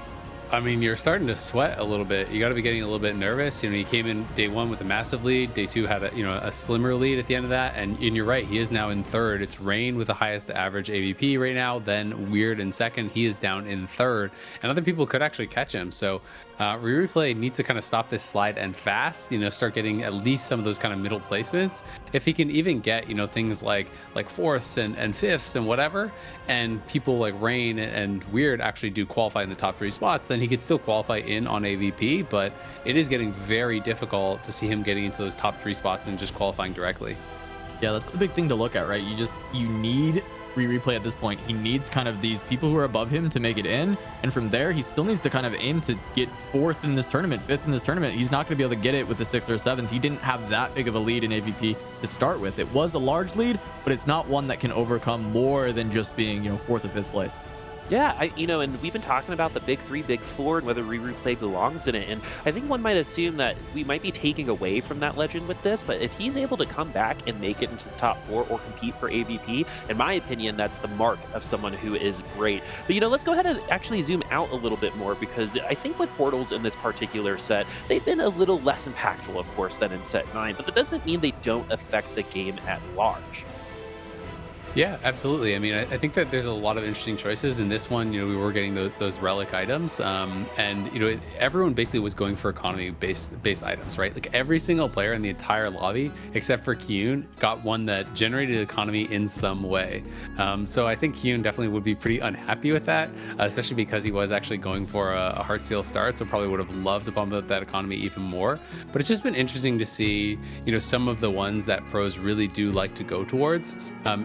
K: I mean, you're starting to sweat a little bit. You got to be getting a little bit nervous. You know, he came in day one with a massive lead. Day two had a slimmer lead at the end of that. And you're right, he is now in third. It's Rain with the highest average AVP right now. Then Weird in second. He is down in third. And other people could actually catch him. So Replay needs to kind of stop this slide and fast. You know, start getting at least some of those kind of middle placements. If he can even get things like fourths and fifths and whatever, and people like Rain and Weird actually do qualify in the top 3 spots, then he could still qualify in on AVP, but it is getting very difficult to see him getting into those top 3 spots and just qualifying directly.
R: Yeah, that's the big thing to look at, right? You need Replay at this point. He needs kind of these people who are above him to make it in, and from there he still needs to kind of aim to get 4th in this tournament, 5th in this tournament. He's not going to be able to get it with the 6th or 7th. He didn't have that big of a lead in AVP to start with. It was a large lead, but it's not one that can overcome more than just being 4th or 5th place.
Q: Yeah, and we've been talking about the big 3, big 4, and whether Replay belongs in it. And I think one might assume that we might be taking away from that legend with this, but if he's able to come back and make it into the top 4 or compete for AVP, in my opinion, that's the mark of someone who is great. But, let's go ahead and actually zoom out a little bit more, because I think with portals in this particular set, they've been a little less impactful, of course, than in set 9, but that doesn't mean they don't affect the game at large.
K: Yeah, absolutely. I mean, I think that there's a lot of interesting choices in this one. We were getting those relic items, and everyone basically was going for economy based items, right? Like every single player in the entire lobby, except for Kyun, got one that generated economy in some way. So I think Kyun definitely would be pretty unhappy with that, especially because he was actually going for a Heartsteel start, so probably would have loved to bump up that economy even more. But it's just been interesting to see, some of the ones that pros really do like to go towards,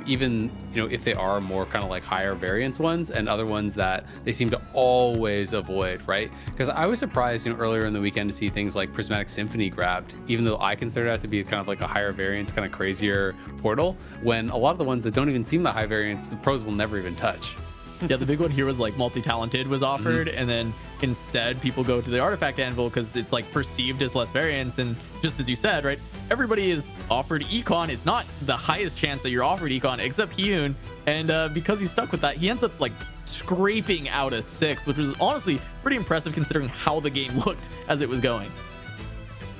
K: even if they are more kind of like higher variance ones, and other ones that they seem to always avoid, right? Because I was surprised earlier in the weekend to see things like Prismatic Symphony grabbed, even though I consider that to be kind of like a higher variance, kind of crazier portal, when a lot of the ones that don't even seem that high variance, the pros will never even touch.
R: Yeah, the big one here was like multi-talented was offered, and then instead people go to the artifact anvil because it's like perceived as less variance. And just as you said, right, everybody is offered econ. It's not the highest chance that you're offered econ except Hyun, and because he's stuck with that, he ends up like scraping out a 6th, which was honestly pretty impressive considering how the game looked as it was going.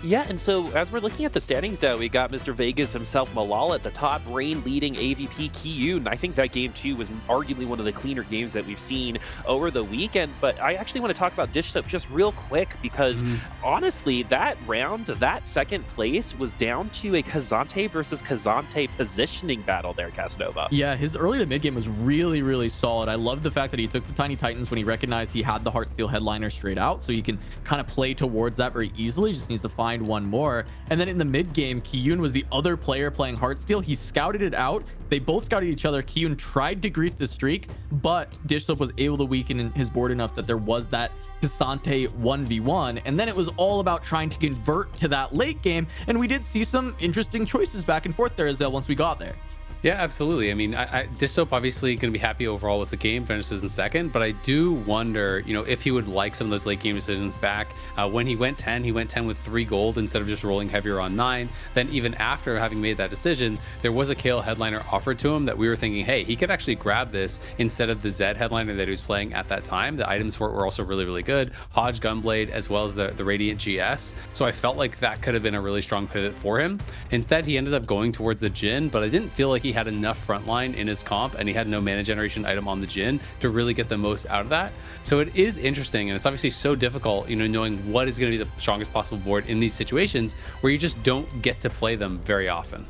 Q: Yeah, and so as we're looking at the standings now, we got Mr. Vegas himself, Malala at the top, Rain leading AVP, Kyun. I think that game too was arguably one of the cleaner games that we've seen over the weekend. But I actually want to talk about Dish Soap just real quick, because honestly, that round, that second place was down to a Kazante versus Kazante positioning battle there, Casanova.
R: Yeah, his early to mid game was really, really solid. I loved the fact that he took the Tiny Titans when he recognized he had the Heartsteel headliner straight out, so you can kind of play towards that very easily. Just needs to find one more. And then in the mid game, Kyun was the other player playing Heartsteel. He scouted it out. They both scouted each other. Kyun tried to grief the streak, but Dish Soap was able to weaken his board enough that there was that Kazante 1v1. And then it was all about trying to convert to that late game. And we did see some interesting choices back and forth there, Azael, once we got there.
K: Yeah, absolutely. I mean, Dish Soap obviously going to be happy overall with the game, finishes in second, but I do wonder, if he would like some of those late game decisions back. When he went 10 with 3 gold instead of just rolling heavier on 9. Then even after having made that decision, there was a Kale headliner offered to him that we were thinking, hey, he could actually grab this instead of the Zed headliner that he was playing at that time. The items for it were also really, really good. Hodge Gunblade as well as the Radiant GS. So I felt like that could have been a really strong pivot for him. Instead, he ended up going towards the Jhin, but I didn't feel like he had enough frontline in his comp, and he had no mana generation item on the Jhin to really get the most out of that. So it is interesting, and it's obviously so difficult, knowing what is going to be the strongest possible board in these situations where you just don't get to play them very often.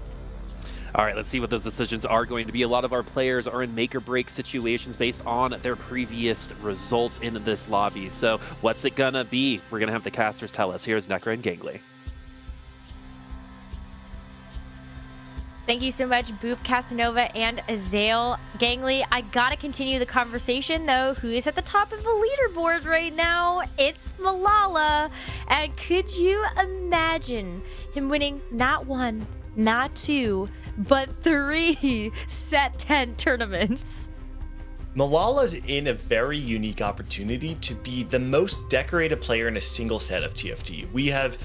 Q: All right, let's see what those decisions are going to be. A lot of our players are in make or break situations based on their previous results in this lobby. So what's it gonna be? We're gonna have the casters tell us. Here's Nekkra and Gately.
C: Thank you so much, Boop, Casanova, and Azael. Gangly, I gotta continue the conversation, though. Who is at the top of the leaderboard right now? It's Malala. And could you imagine him winning not 1, not 2, but 3 set 10 tournaments?
P: Malala's in a very unique opportunity to be the most decorated player in a single set of TFT. We have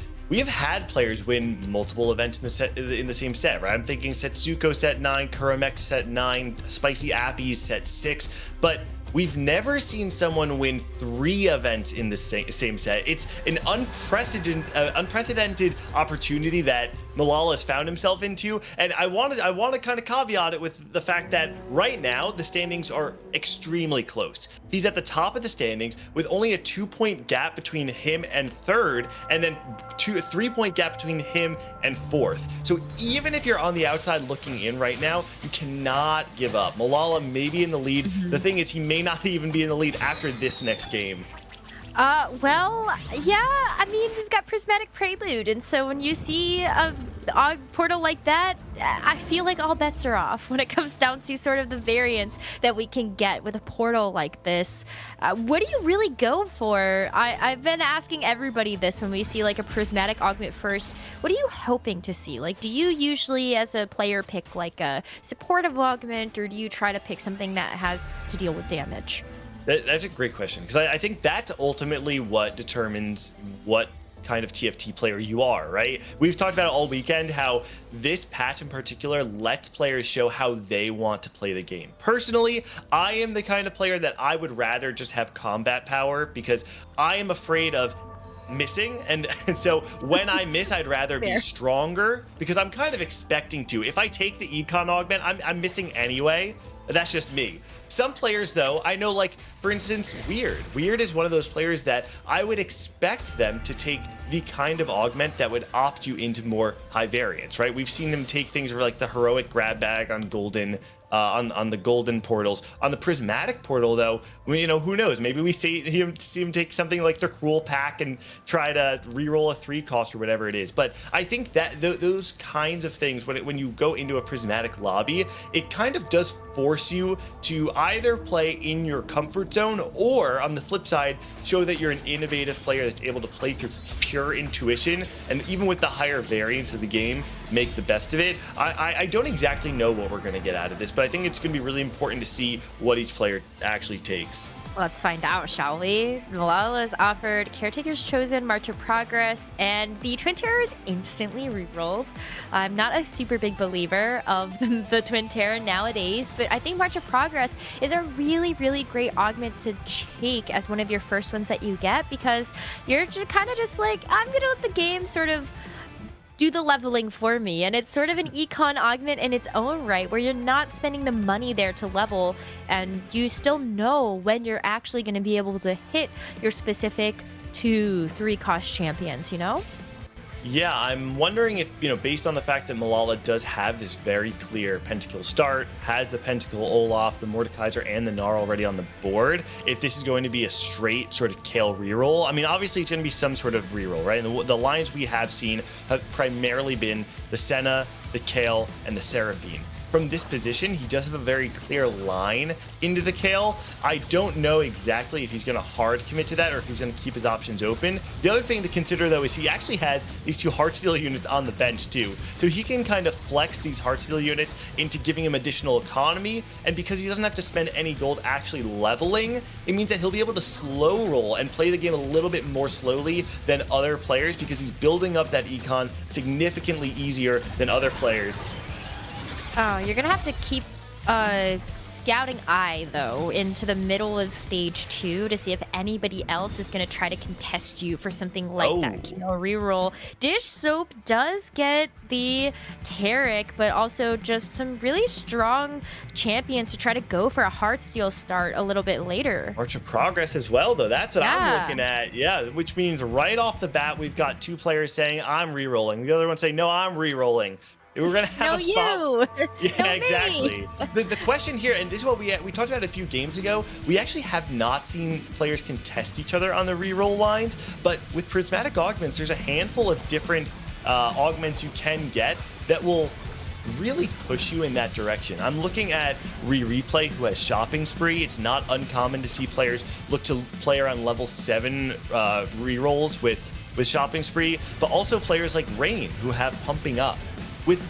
P: had players win multiple events in the same set, right? I'm thinking Setsuko set 9, Kuramek set 9, Spicy Appies set 6, but we've never seen someone win 3 events in the same set. It's an unprecedented opportunity that Malala has found himself into, and I want to kind of caveat it with the fact that right now the standings are extremely close. He's at the top of the standings with only a 2-point gap between him and 3rd, and then a 3-point gap between him and 4th. So even if you're on the outside looking in right now, you cannot give up. Malala may be in the lead. The thing is, he may not even be in the lead after this next game.
C: Well, yeah, I mean, we've got Prismatic Prelude, and so when you see a portal like that, I feel like all bets are off when it comes down to sort of the variance that we can get with a portal like this. What do you really go for? I've been asking everybody this when we see like a Prismatic Augment first. What are you hoping to see? Like, do you usually, as a player, pick like a supportive augment, or do you try to pick something that has to deal with damage?
P: That's a great question, because I think that's ultimately what determines what kind of TFT player you are, right? We've talked about it all weekend, how this patch in particular lets players show how they want to play the game. Personally, I am the kind of player that I would rather just have combat power, because I am afraid of missing, and so when I miss, I'd rather be stronger, because I'm kind of expecting to. If I take the econ augment, I'm missing anyway. That's just me. Some players, though, I know, like, for instance, Weird. Weird is one of those players that I would expect them to take the kind of augment that would opt you into more high variance, right? We've seen them take things like the heroic grab bag on golden, on the golden portals. On the prismatic portal, though, you know, who knows? Maybe we see him take something like the cruel pack and try to reroll a 3 cost or whatever it is. But I think that those kinds of things, when you go into a prismatic lobby, it kind of does force you to either play in your comfort zone, or on the flip side, show that you're an innovative player that's able to play through pure intuition, and even with the higher variance of the game, make the best of it. I don't exactly know what we're going to get out of this, but I think it's going to be really important to see what each player actually takes.
C: Let's find out, shall we? Malala is offered Caretaker's Chosen, March of Progress, and the Twin Terror is instantly rerolled. I'm not a super big believer of the Twin Terror nowadays, but I think March of Progress is a really, really great augment to take as one of your first ones that you get, because you're kind of just like, I'm gonna let the game sort of do the leveling for me, and it's sort of an econ augment in its own right, where you're not spending the money there to level, and you still know when you're actually going to be able to hit your specific 2-3 cost champions, you know?
P: Yeah, I'm wondering if, you know, based on the fact that Malala does have this very clear Pentakill start, has the Pentakill Olaf, the Mordekaiser, and the Gnar already on the board, if this is going to be a straight sort of Kale reroll. I mean, obviously it's going to be some sort of reroll, right? And the lines we have seen have primarily been the Senna, the Kale, and the Seraphine. From this position, he does have a very clear line into the Kale. I don't know exactly if he's going to hard commit to that, or if he's going to keep his options open. The other thing to consider, though, is he actually has these 2 Heartsteel units on the bench, too. So he can kind of flex these Heartsteel units into giving him additional economy, and because he doesn't have to spend any gold actually leveling, it means that he'll be able to slow roll and play the game a little bit more slowly than other players, because he's building up that econ significantly easier than other players.
C: Oh, you're gonna have to keep scouting eye, though, into the middle of stage 2 to see if anybody else is gonna try to contest you for something like that, you know, reroll. Dish Soap does get the Tarek, but also just some really strong champions to try to go for a Heartsteel start a little bit later.
P: March of Progress as well, though. That's what I'm looking at. Yeah, which means right off the bat, we've got 2 players saying, I'm rerolling. The other one saying, no, I'm rerolling. We're gonna have a spot. Yeah, exactly. The question here, and this is what we talked about a few games ago. We actually have not seen players contest each other on the reroll lines, but with prismatic augments, there's a handful of different augments you can get that will really push you in that direction. I'm looking at Replay, who has Shopping Spree. It's not uncommon to see players look to play around level 7 rerolls with Shopping Spree, but also players like Rain, who have Pumping Up.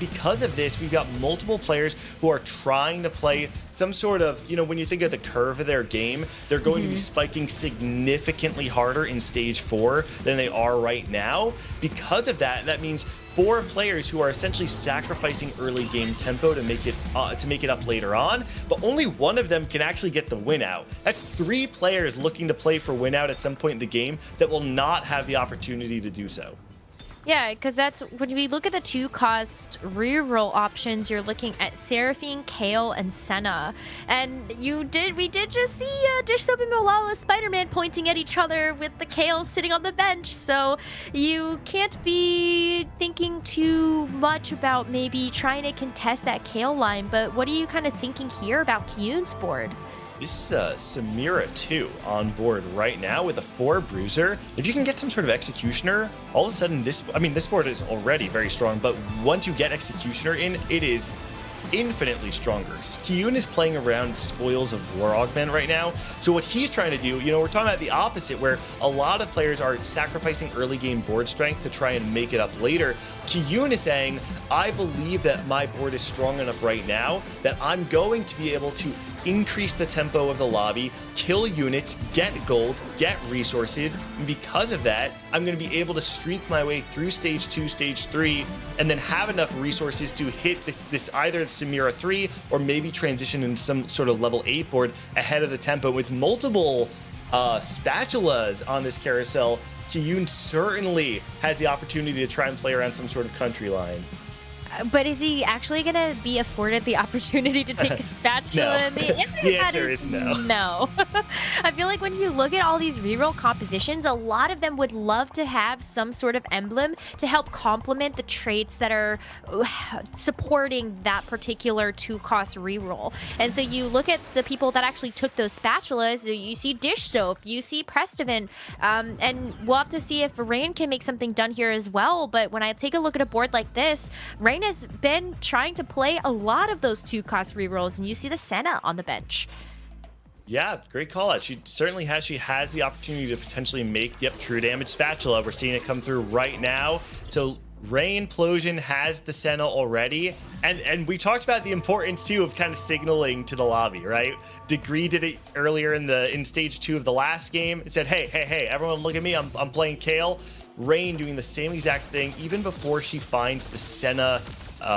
P: Because of this, we've got multiple players who are trying to play some sort of, when you think of the curve of their game, they're going to be spiking significantly harder in stage 4 than they are right now. Because of that, that means 4 players who are essentially sacrificing early game tempo to make it up later on, but only one of them can actually get the win out. That's 3 players looking to play for win out at some point in the game that will not have the opportunity to do so.
C: Yeah, because that's when we look at the 2-cost reroll options, you're looking at Seraphine, Kale, and Senna. And we did just see Dish Soap and Malala Spider-Man pointing at each other with the Kale sitting on the bench. So you can't be thinking too much about maybe trying to contest that Kale line. But what are you kind of thinking here about Kyun's board?
P: This is Samira 2 on board right now with a 4 Bruiser. If you can get some sort of Executioner, all of a sudden this board is already very strong, but once you get Executioner in, it is infinitely stronger. Kyun is playing around the spoils of War Augment right now. So what he's trying to do, we're talking about the opposite, where a lot of players are sacrificing early game board strength to try and make it up later. Kyun is saying, I believe that my board is strong enough right now that I'm going to be able to increase the tempo of the lobby, kill units, get gold, get resources, and because of that, I'm going to be able to streak my way through stage 2, stage 3, and then have enough resources to hit this either the Samira 3 or maybe transition in some sort of level 8 board ahead of the tempo. With multiple spatulas on this carousel, Kyun certainly has the opportunity to try and play around some sort of country line.
C: But is he actually going to be afforded the opportunity to take a spatula?
P: No. The answer is no.
C: No. I feel like when you look at all these reroll compositions, a lot of them would love to have some sort of emblem to help complement the traits that are supporting that particular 2-cost reroll. And so you look at the people that actually took those spatulas, you see Dish Soap, you see Prestivan, and we'll have to see if Rain can make something done here as well. But when I take a look at a board like this, Rain has been trying to play a lot of those 2-cost rerolls, and you see the Senna on the bench.
P: Yeah, great call out. She certainly has. She has the opportunity to potentially make, true damage spatula. We're seeing it come through right now. So Rain Plosion has the Senna already. And we talked about the importance, too, of kind of signaling to the lobby, right? Degree did it earlier in stage 2 of the last game. It said, hey, everyone look at me. I'm playing Kale. Rain doing the same exact thing even before she finds the Senna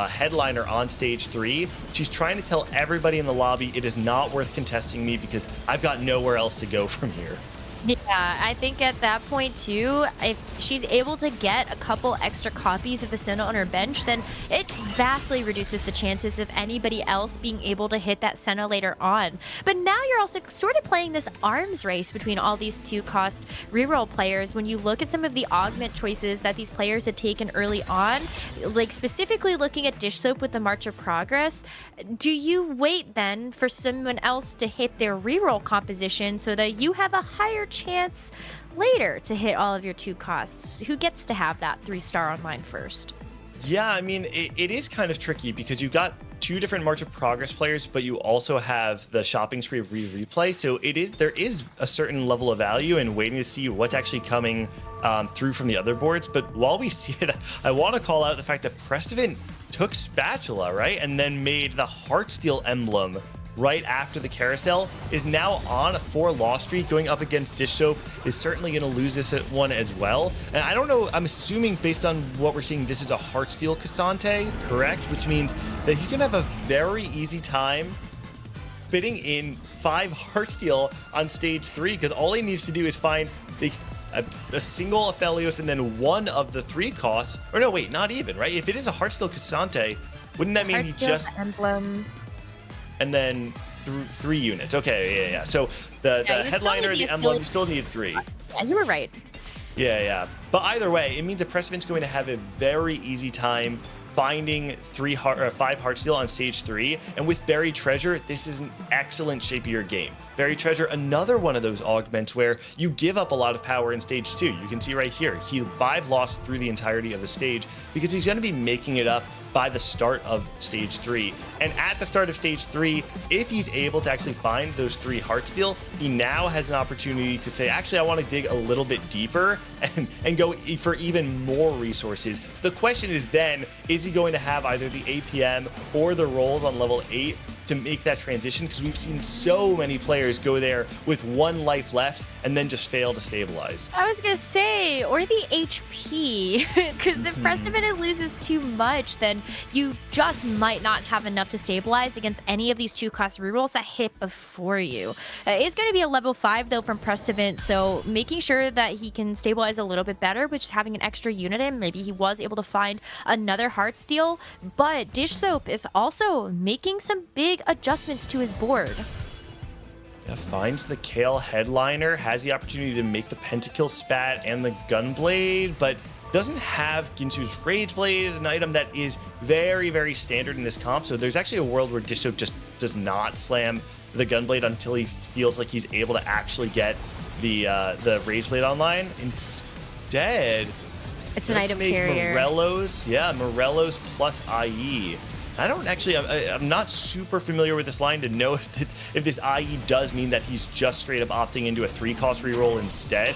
P: headliner on stage 3. She's trying to tell everybody in the lobby it is not worth contesting me because I've got nowhere else to go from here.
C: Yeah, I think at that point too, if she's able to get a couple extra copies of the Senna on her bench, then it vastly reduces the chances of anybody else being able to hit that Senna later on. But now you're also sort of playing this arms race between all these 2-cost reroll players. When you look at some of the augment choices that these players had taken early on, like specifically looking at Dish Soap with the March of Progress, do you wait then for someone else to hit their reroll composition so that you have a higher chance later to hit all of your 2 costs? Who gets to have that 3-star online first?
P: Yeah, I mean, it is kind of tricky because you've got 2 different March of Progress players, but you also have the Shopping Spree of Replay. So there is a certain level of value in waiting to see what's actually coming through from the other boards. But while we see it, I want to call out the fact that Prestivan took Spatula, right? And then made the Heartsteel emblem right after the carousel, is now on a 4 loss streak going up against Dish Soap, is certainly going to lose this one as well. And I don't know, I'm assuming based on what we're seeing, this is a Heartsteel Cassante, correct? Which means that he's going to have a very easy time fitting in 5 Heartsteel on stage 3, because all he needs to do is find a single Aphelios and then one of the 3 costs. Or no, wait, not even, right? If it is a Heartsteel Cassante, wouldn't that mean he just...
C: emblem.
P: And then 3 units. Okay, yeah. So the headliner, the emblem, you still need 3.
C: Yeah, you were right.
P: Yeah. But either way, it means that Prestivan's going to have a very easy time finding 5 heart steal on stage 3, and with buried treasure, this is an excellent shape of your game. Buried treasure, another one of those augments where you give up a lot of power in stage 2. You can see right here, he 5 lost through the entirety of the stage because he's going to be making it up by the start of stage 3. And at the start of stage 3, if he's able to actually find those 3 heart steal, he now has an opportunity to say, actually, I want to dig a little bit deeper and go for even more resources. The question is then, is he going to have either the APM or the rolls on level 8 to make that transition? Because we've seen so many players go there with 1 life left and then just fail to stabilize.
C: I was gonna say, or the HP, because if Prestiminute loses too much, then you just might not have enough to stabilize against any of these 2-cost rerolls that hit before you. It's going to be a level 5 though from Prestiminute, so making sure that he can stabilize a little bit better, but just having an extra unit in, maybe he was able to find another heart steal, but Dish Soap is also making some big adjustments to his board.
P: Yeah, finds the Kale Headliner, has the opportunity to make the Pentakill Spat and the Gunblade, but doesn't have Ginsu's Rageblade, an item that is very, very standard in this comp. So there's actually a world where Dish Soap just does not slam the Gunblade until he feels like he's able to actually get the Rageblade online. Instead,
C: it's an item carrier.
P: Morello's, yeah, Morello's plus IE. I'm not super familiar with this line to know if this IE does mean that he's just straight up opting into a 3-cost reroll instead.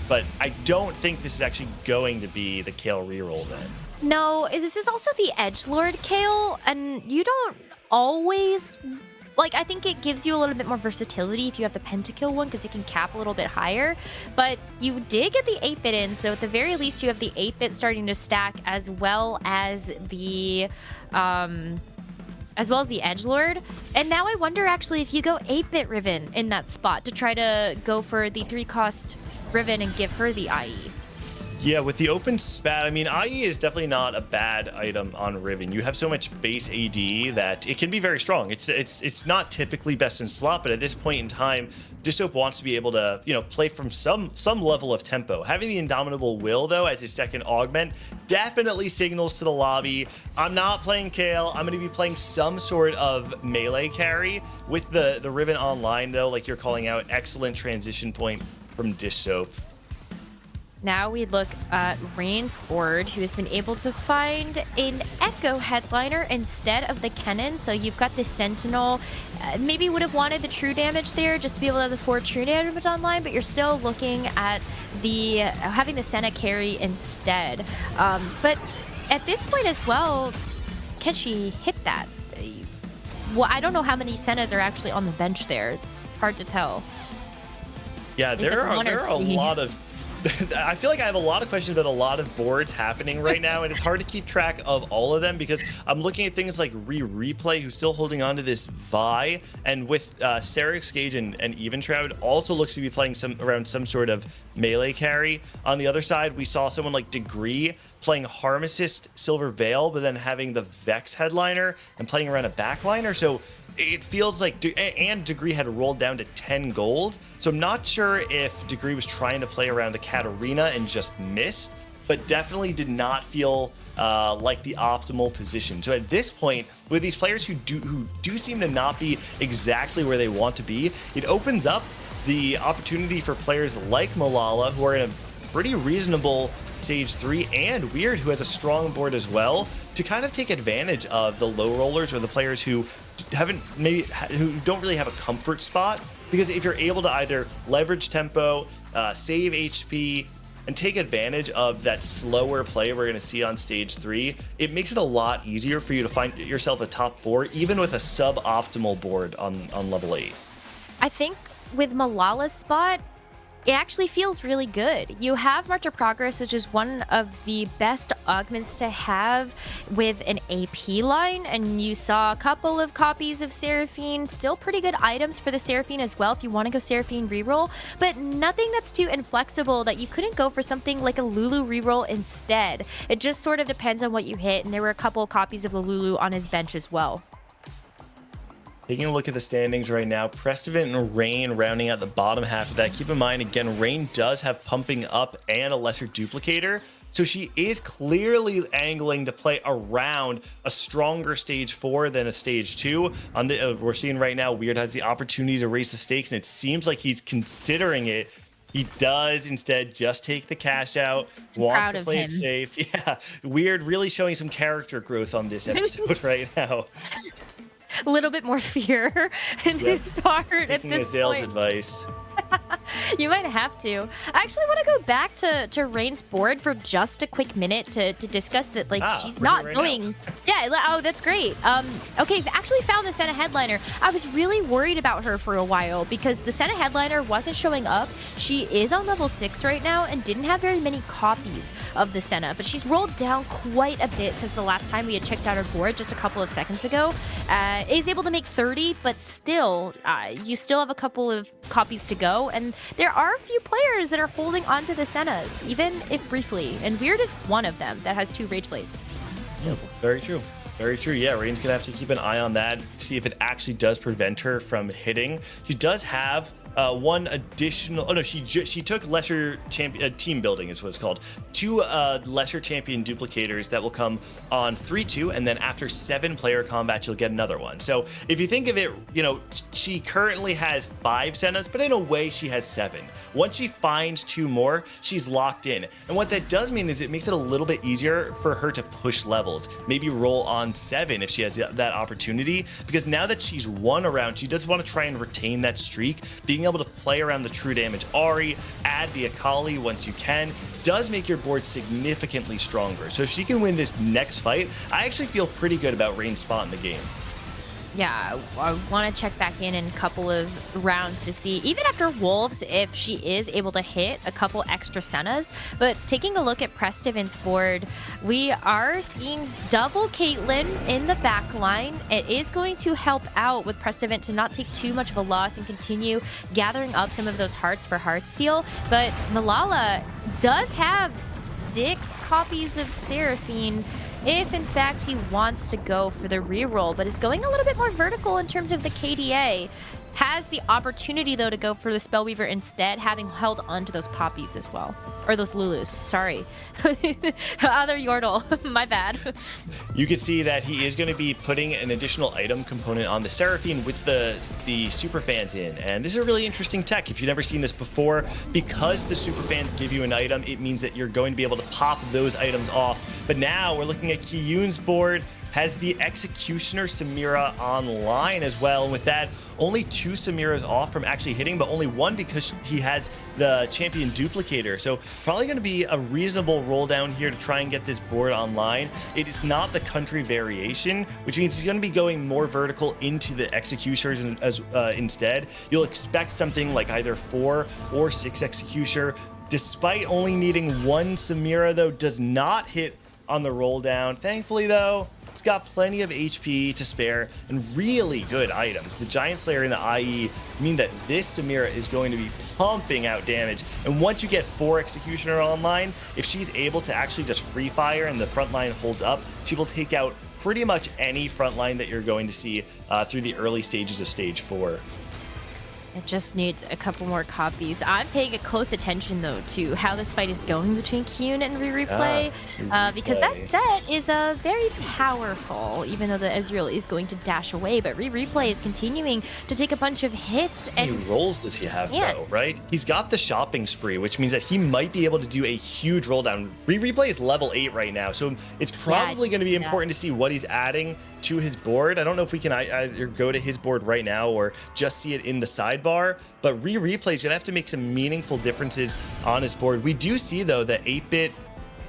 P: But I don't think this is actually going to be the Kale reroll then.
C: No, this is also the Edgelord Kale, and you don't always... Like, I think it gives you a little bit more versatility if you have the Pentakill one, because you can cap a little bit higher. But you did get the 8-bit in, so at the very least you have the 8-bit starting to stack, as well as the Edgelord. And now I wonder actually if you go 8-bit Riven in that spot to try to go for the 3-cost Riven and give her the IE.
P: Yeah, with the open spat, I mean, IE is definitely not a bad item on Riven. You have so much base AD that it can be very strong. It's not typically best in slot, but at this point in time, Dish Soap wants to be able to, play from some level of tempo. Having the Indomitable Will, though, as his second augment, definitely signals to the lobby, I'm not playing Kale. I'm going to be playing some sort of melee carry. With the Riven online, though, like you're calling out, excellent transition point from Dish Soap.
C: Now we look at Rain's board, who has been able to find an Echo Headliner instead of the Kennen. So you've got the Sentinel. Maybe would have wanted the true damage there just to be able to have the 4 true damage online, but you're still looking at the having the Senna carry instead. But at this point as well, can she hit that? Well, I don't know how many Sennas are actually on the bench there. Hard to tell.
P: Yeah, there are a lot of... I feel like I have a lot of questions about a lot of boards happening right now, and it's hard to keep track of all of them because I'm looking at things like Replay, who's still holding on to this Vi, and with Serix Gage and Even Shroud also looks to be playing around some sort of melee carry. On the other side, we saw someone like Degree playing Harmacist Silver Veil, but then having the Vex Headliner and playing around a backliner. So it feels like, and Degree had rolled down to 10 gold. So I'm not sure if Degree was trying to play around the Katarina and just missed, but definitely did not feel like the optimal position. So at this point, with these players who do seem to not be exactly where they want to be, it opens up the opportunity for players like Malala, who are in a pretty reasonable stage 3, and Weird, who has a strong board as well, to kind of take advantage of the low rollers or the players who don't really have a comfort spot. Because if you're able to either leverage tempo, save HP, and take advantage of that slower play we're going to see on stage 3, it makes it a lot easier for you to find yourself a top 4, even with a suboptimal board on level 8.
C: I think with Malala's spot, it actually feels really good. You have March of Progress, which is one of the best augments to have with an AP line, and you saw a couple of copies of Seraphine, still pretty good items for the Seraphine as well if you want to go Seraphine reroll, but nothing that's too inflexible that you couldn't go for something like a Lulu reroll instead. It just sort of depends on what you hit, and there were a couple of copies of the Lulu on his bench as well.
P: Taking a look at the standings right now, Prestivant and Rain rounding out the bottom half of that. Keep in mind, again, Rain does have Pumping Up and a lesser duplicator, so she is clearly angling to play around a stronger stage 4 than a stage 2. On the, we're seeing right now, Weird has the opportunity to raise the stakes, and it seems like he's considering it. He does instead just take the cash out, wants to play it safe. Yeah, Weird really showing some character growth on this episode right now.
C: A little bit more fear in his heart at this
P: Azael's
C: point.
P: advice.
C: You might have to. I actually want to go back to Rain's board for just a quick minute to discuss that, like, she's not going. Yeah, oh, that's great. Okay, actually found the Senna headliner. I was really worried about her for a while because the Senna headliner wasn't showing up. She is on level 6 right now and didn't have very many copies of the Senna, but she's rolled down quite a bit since the last time we had checked out her board just a couple of seconds ago. Is able to make 30, but still, you still have a couple of copies to go, and there are a few players that are holding onto the Sennas, even if briefly, and Weird is one of them that has 2 Rage Blades. So
P: very true. Very true. Yeah, Rain's gonna have to keep an eye on that, see if it actually does prevent her from hitting. She does have one additional. Oh no, she took lesser champion team building is what it's called. 2 lesser champion duplicators that will come on 3-2, and then after 7-player combat, you'll get another one. So if you think of it, you know, she currently has 5 Sennas, but in a way she has 7. Once she finds 2 more, she's locked in. And what that does mean is it makes it a little bit easier for her to push levels. Maybe roll on 7 if she has that opportunity, because now that she's won around, she does want to try and retain that streak. Being able to play around the true damage Ari, add the Akali once you can, does make your board significantly stronger. So if she can win this next fight, I actually feel pretty good about Rain's spot in the game.
C: yeah, I want to check back in a couple of rounds to see, even after Wolves, if she is able to hit a couple extra Sennas. But taking a look at Prestivant's board, we are seeing double Caitlyn in the back line. It is going to help out with Prestivant to not take too much of a loss and continue gathering up some of those hearts for Heartsteel. But Malala does have 6 copies of Seraphine, if in fact he wants to go for the reroll, but is going a little bit more vertical in terms of the KDA. Has the opportunity, though, to go for the Spellweaver instead, having held onto those poppies as well. Or those Lulus, sorry. Other Yordle, my bad.
P: You can see that he is going to be putting an additional item component on the Seraphine with the super fans in. And this is a really interesting tech. If you've never seen this before, because the super fans give you an item, it means that you're going to be able to pop those items off. But now we're looking at Kiyun's board, has the Executioner Samira online as well. And with that, only 2 Samiras off from actually hitting, but only 1 because he has the Champion Duplicator. So probably going to be a reasonable roll down here to try and get this board online. It is not the country variation, which means he's going to be going more vertical into the Executioners instead. You'll expect something like either 4 or 6 Executioner. Despite only needing 1 Samira, though, does not hit on the roll down. Thankfully, though, got plenty of HP to spare and really good items. The Giant Slayer and the IE mean that this Samira is going to be pumping out damage. And once you get 4 Executioner online, if she's able to actually just free fire and the front line holds up, she will take out pretty much any front line that you're going to see through the early stages of stage 4.
C: It just needs a couple more copies. I'm paying a close attention, though, to how this fight is going between Kyun and Replay, because that set is very powerful, even though the Ezreal is going to dash away. But Replay is continuing to take a bunch of hits. And
P: how many rolls does he have, though, right? He's got the shopping spree, which means that he might be able to do a huge roll down. Replay is level 8 right now, so it's probably going to be important to see what he's adding to his board. I don't know if we can either go to his board right now or just see it in the sidebar, but Replay is going to have to make some meaningful differences on his board. We do see, though, that 8-bit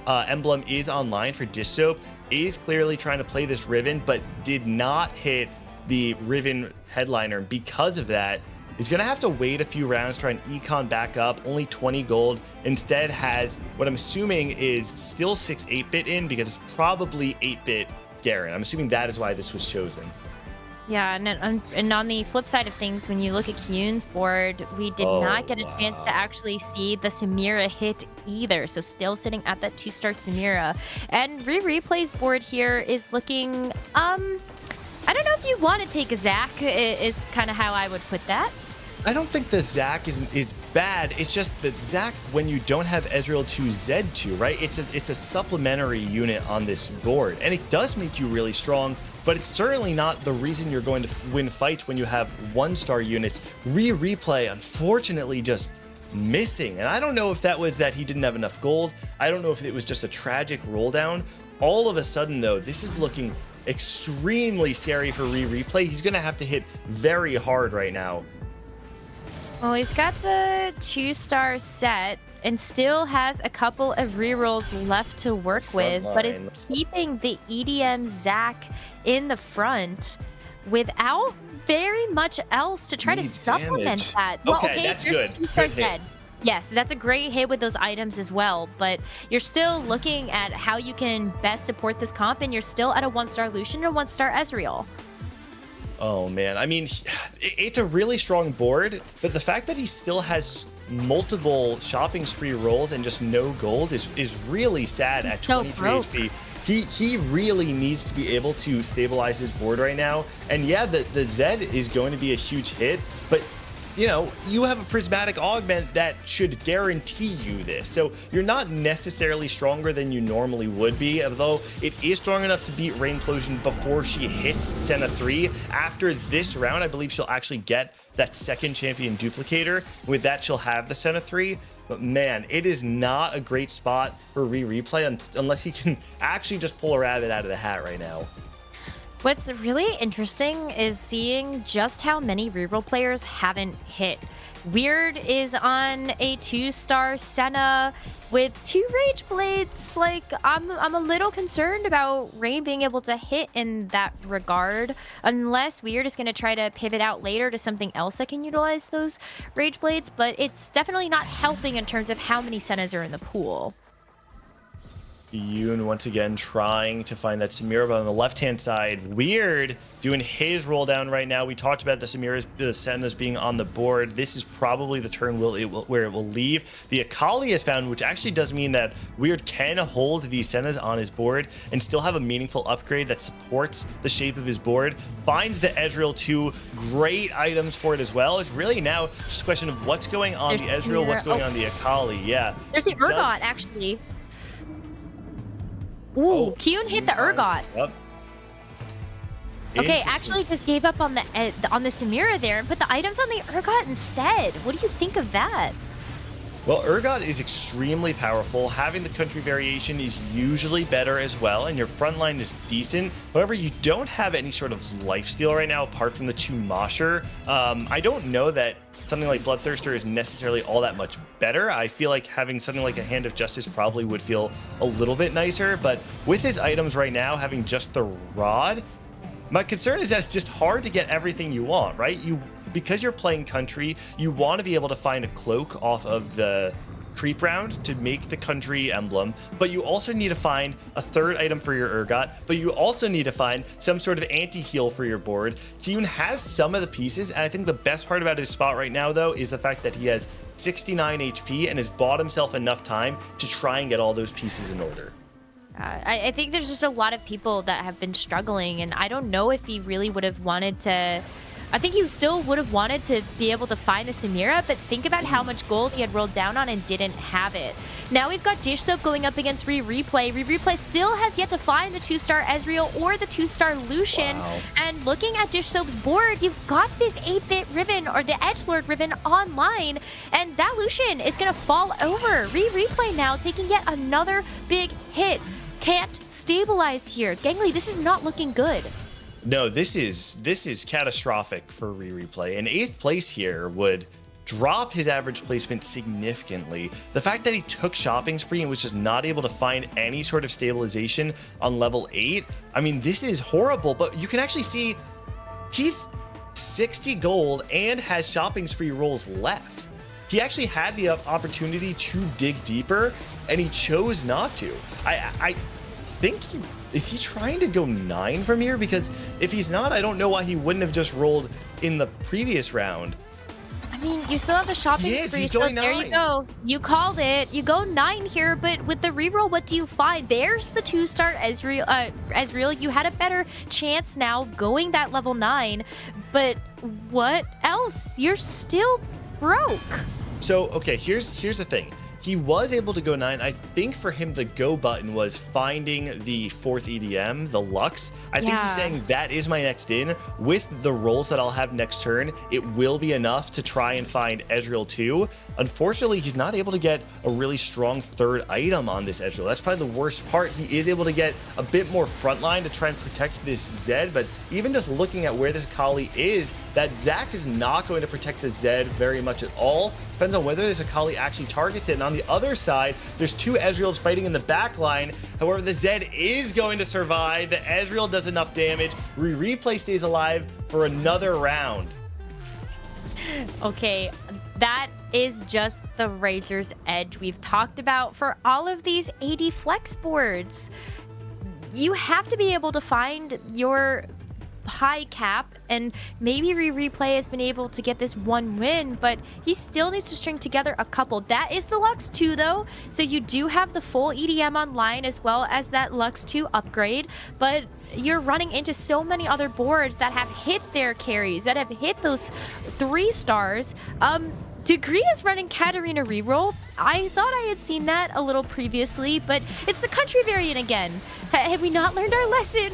P: emblem is online for Dish Soap, is clearly trying to play this Riven, but did not hit the Riven headliner. Because of that, he's going to have to wait a few rounds, try and econ back up, only 20 gold. Instead has what I'm assuming is still 6 8-bit in, because it's probably 8-bit Garen. I'm assuming that is why this was chosen.
C: Yeah, and on the flip side of things, when you look at Kyun's board, we did not get a chance to actually see the Samira hit either. So still sitting at that 2-star Samira. And Replay's board here is looking I don't know if you want to take a Zac, is kind of how I would put that.
P: I don't think the Zac is bad. It's just that Zac, when you don't have Ezreal 2 Z2, right? It's a supplementary unit on this board, and it does make you really strong, but it's certainly not the reason you're going to win fights when you have 1-star units. Replay, unfortunately, just missing. And I don't know if that was that he didn't have enough gold. I don't know if it was just a tragic roll down. All of a sudden, though, this is looking extremely scary for replay. He's going to have to hit very hard right now.
C: Well, he's got the 2-star set and still has a couple of rerolls left to work with, but is keeping the EDM Zac in the front without very much else to try to supplement that. Well,
P: Okay, that's good.
C: 2-star
P: Good hit.
C: set. Yes, that's a great hit with those items as well, but you're still looking at how you can best support this comp, and you're still at a 1-star Lucian and a 1-star Ezreal.
P: Oh man, I mean, it's a really strong board, but the fact that he still has multiple shopping spree rolls and just no gold is really sad at 23 HP. He really needs to be able to stabilize his board right now. And yeah, the Zed is going to be a huge hit, but you know, you have a prismatic augment that should guarantee you this. So you're not necessarily stronger than you normally would be, although it is strong enough to beat Rainplosion before she hits Senna 3. After this round, I believe she'll actually get that second champion duplicator. With that, she'll have the Senna 3. But man, it is not a great spot for replay unless he can actually just pull a rabbit out of the hat right now.
C: What's really interesting is seeing just how many reroll players haven't hit. Weird is on a 2-star Senna with 2 Rage Blades. Like, I'm a little concerned about Rain being able to hit in that regard, unless Weird is going to try to pivot out later to something else that can utilize those Rage Blades, but it's definitely not helping in terms of how many Sennas are in the pool.
P: Yoon once again trying to find that Samira, but on the left-hand side, Weird doing his roll down right now. We talked about the Sennas being on the board. This is probably the turn where it will leave. The Akali is found, which actually does mean that Weird can hold these Sennas on his board and still have a meaningful upgrade that supports the shape of his board. Finds the Ezreal 2, great items for it as well. It's really now just a question of what's going on the Ezreal, what's going on the Akali. Yeah.
C: There's the Urgot, actually. Ooh, Kyun hit the Urgot.
P: Yep.
C: Okay, actually just gave up on the Samira there and put the items on the Urgot instead. What do you think of that?
P: Well, Urgot is extremely powerful. Having the country variation is usually better as well, and your front line is decent. However, you don't have any sort of lifesteal right now apart from the 2 Mosher. I don't know that something like Bloodthirster is necessarily all that much better. I feel like having something like a Hand of Justice probably would feel a little bit nicer, but with his items right now, having just the Rod, my concern is that it's just hard to get everything you want, right? Because you're playing country, you want to be able to find a cloak off of the creep round to make the country emblem, but you also need to find a 3rd item for your Urgot, but you also need to find some sort of anti-heal for your board. Kyun has some of the pieces, and I think the best part about his spot right now, though, is the fact that he has 69 HP and has bought himself enough time to try and get all those pieces in order.
C: I think there's just a lot of people that have been struggling, and I don't know if he really would have wanted to... I think he still would have wanted to be able to find the Samira, but think about how much gold he had rolled down on and didn't have it. Now we've got Dish Soap going up against Replay. Replay still has yet to find the 2-star Ezreal or the 2-star Lucian. Wow. And looking at Dish Soap's board, you've got this 8-bit Riven or the Edgelord Riven online, and that Lucian is going to fall over. Replay now taking yet another big hit. Can't stabilize here. Gangly, this is not looking good.
P: No, this is catastrophic for Replay. And 8th place here would drop his average placement significantly. The fact that he took shopping spree and was just not able to find any sort of stabilization on level 8, I mean, this is horrible, but you can actually see he's 60 gold and has shopping spree rolls left. He actually had the opportunity to dig deeper, and he chose not to. I think is he trying to go 9 from here? Because if he's not, I don't know why he wouldn't have just rolled in the previous round.
C: I mean, you still have the shopping
P: He is,
C: spree,
P: he's
C: so
P: going
C: there
P: 9.
C: you go. You called it. You go 9 here, but with the reroll, what do you find? There's the 2-star Ezreal. You had a better chance now going that level 9, but what else? You're still broke.
P: So, okay, here's the thing. He was able to go 9. I think for him, the go button was finding the 4th EDM, the Lux. I think he's saying that is my next in. With the rolls that I'll have next turn, it will be enough to try and find Ezreal 2. Unfortunately, he's not able to get a really strong 3rd item on this Ezreal. That's probably the worst part. He is able to get a bit more frontline to try and protect this Zed, but even just looking at where this Akali is, that Zac is not going to protect the Zed very much at all. Depends on whether this Akali actually targets it. And on the other side, there's 2 Ezreals fighting in the back line. However, the Zed is going to survive. The Ezreal does enough damage. Replay stays alive for another round.
C: Okay, that is just the razor's edge we've talked about for all of these AD flex boards. You have to be able to find your high cap, and maybe replay has been able to get this 1 win, but he still needs to string together a couple. That is the Lux 2 though, so you do have the full EDM online as well as that Lux 2 upgrade, but you're running into so many other boards that have hit their carries, that have hit those 3 stars. Degree is running Katarina reroll. I thought I had seen that a little previously, but it's the country variant again. Have we not learned our lesson?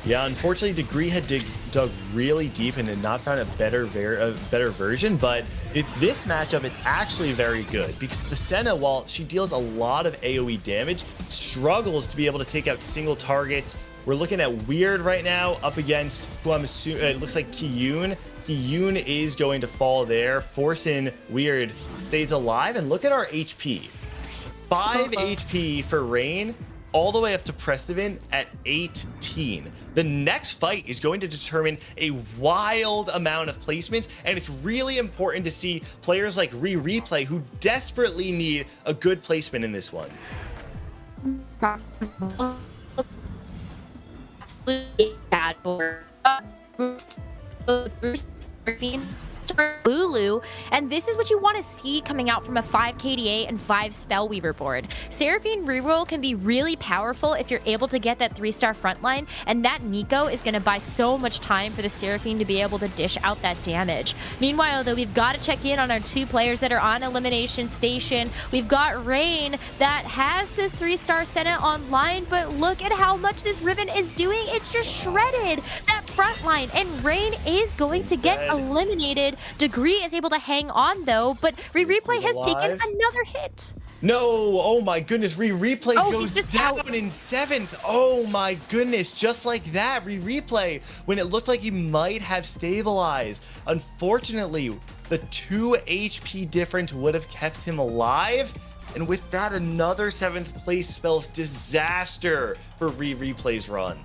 P: Yeah, unfortunately, Degree had dug really deep and had not found a better version, but this matchup is actually very good because the Senna, while she deals a lot of AoE damage, struggles to be able to take out single targets. We're looking at Weird right now up against who I'm assuming, it looks like Kiyun. Kiyun is going to fall there, forcing Weird stays alive, and look at our HP. 5 HP for Rain, all the way up to Prestivan at 18. The next fight is going to determine a wild amount of placements, and it's really important to see players like Replay who desperately need a good placement in this one.
C: Lulu, and this is what you want to see coming out from a 5 KDA and 5 Spellweaver board. Seraphine reroll can be really powerful if you're able to get that 3-star frontline, and that Nico is going to buy so much time for the Seraphine to be able to dish out that damage. Meanwhile, though, we've got to check in on our 2 players that are on Elimination Station. We've got Rain that has this 3-star Senna online, but look at how much this Riven is doing. It's just shredded that frontline, and Rain is going to get eliminated. Degree is able to hang on though, but Replay has taken another hit.
P: No, oh my goodness, Replay goes down in 7th. Oh my goodness, just like that, Replay, when it looked like he might have stabilized. Unfortunately, the 2 HP difference would have kept him alive. And with that, another 7th place spells disaster for Replay's run.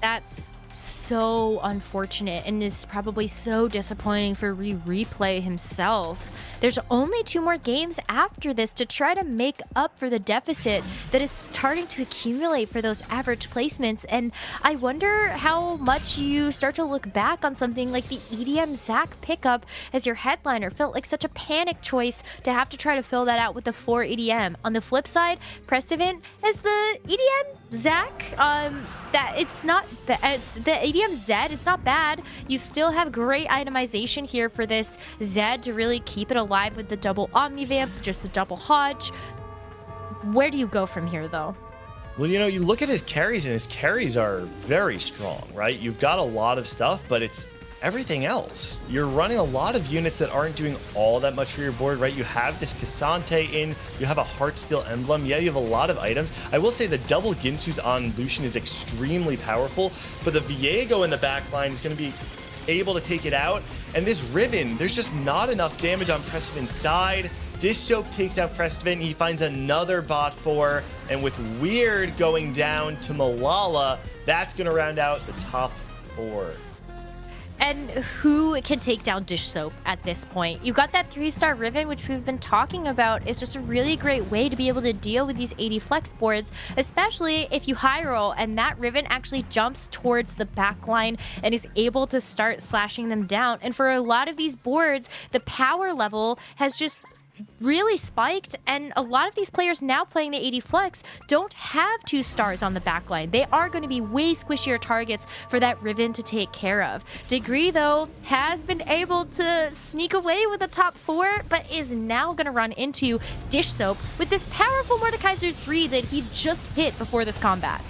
C: That's so unfortunate and is probably so disappointing for Replay himself. There's only 2 more games after this to try to make up for the deficit that is starting to accumulate for those average placements, and I wonder how much you start to look back on something like the EDM Zac pickup as your headliner. Felt like such a panic choice to have to try to fill that out with the 4 EDM. On the flip side, Prestivan as the EDM Zac, that it's not it's the EDM Zed, it's not bad. You still have great itemization here for this Zed to really keep it alive with the double Omnivamp, just the double Hodge. Where do you go from here though?
P: Well, you know, you look at his carries, and his carries are very strong, right? You've got a lot of stuff, but it's everything else. You're running a lot of units that aren't doing all that much for your board, right? You have this Cassante in, you have a Heartsteel emblem. Yeah, you have a lot of items. I will say the double Ginsu's on Lucian is extremely powerful, but the Viego in the back line is going to be able to take it out. And this Riven, there's just not enough damage on Prestivan's side. Dish Choke takes out Prestivan. He finds another bot 4, and with Weird going down to Malala, that's going to round out the top 4.
C: And who can take down Dish Soap at this point? You've got that 3-star Riven, which we've been talking about, is just a really great way to be able to deal with these 80 flex boards, especially if you high roll and that Riven actually jumps towards the back line and is able to start slashing them down. And for a lot of these boards, the power level has just really spiked, and a lot of these players now playing the 80 flex don't have 2 stars on the backline. They are going to be way squishier targets for that Riven to take care of. Degree, though, has been able to sneak away with a top 4, but is now going to run into Dish Soap with this powerful Mordekaiser 3 that he just hit before this combat.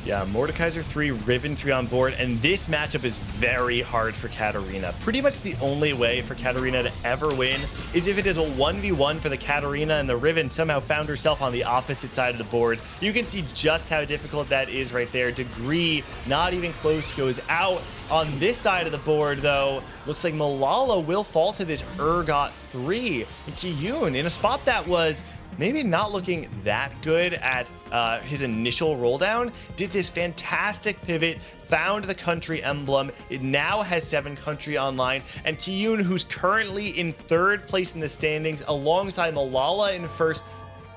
P: Yeah, Mordekaiser 3, Riven 3 on board, and this matchup is very hard for Katarina. Pretty much the only way for Katarina to ever win is if it is a 1v1 for the Katarina and the Riven somehow found herself on the opposite side of the board. You can see just how difficult that is right there. Degree, not even close, goes out. On this side of the board, though, looks like Malala will fall to this Urgot 3. Kiyun, in a spot that was maybe not looking that good at his initial roll down, did this fantastic pivot, found the country emblem. It now has 7 country online, and Kiyun, who's currently in 3rd place in the standings alongside Malala in 1st,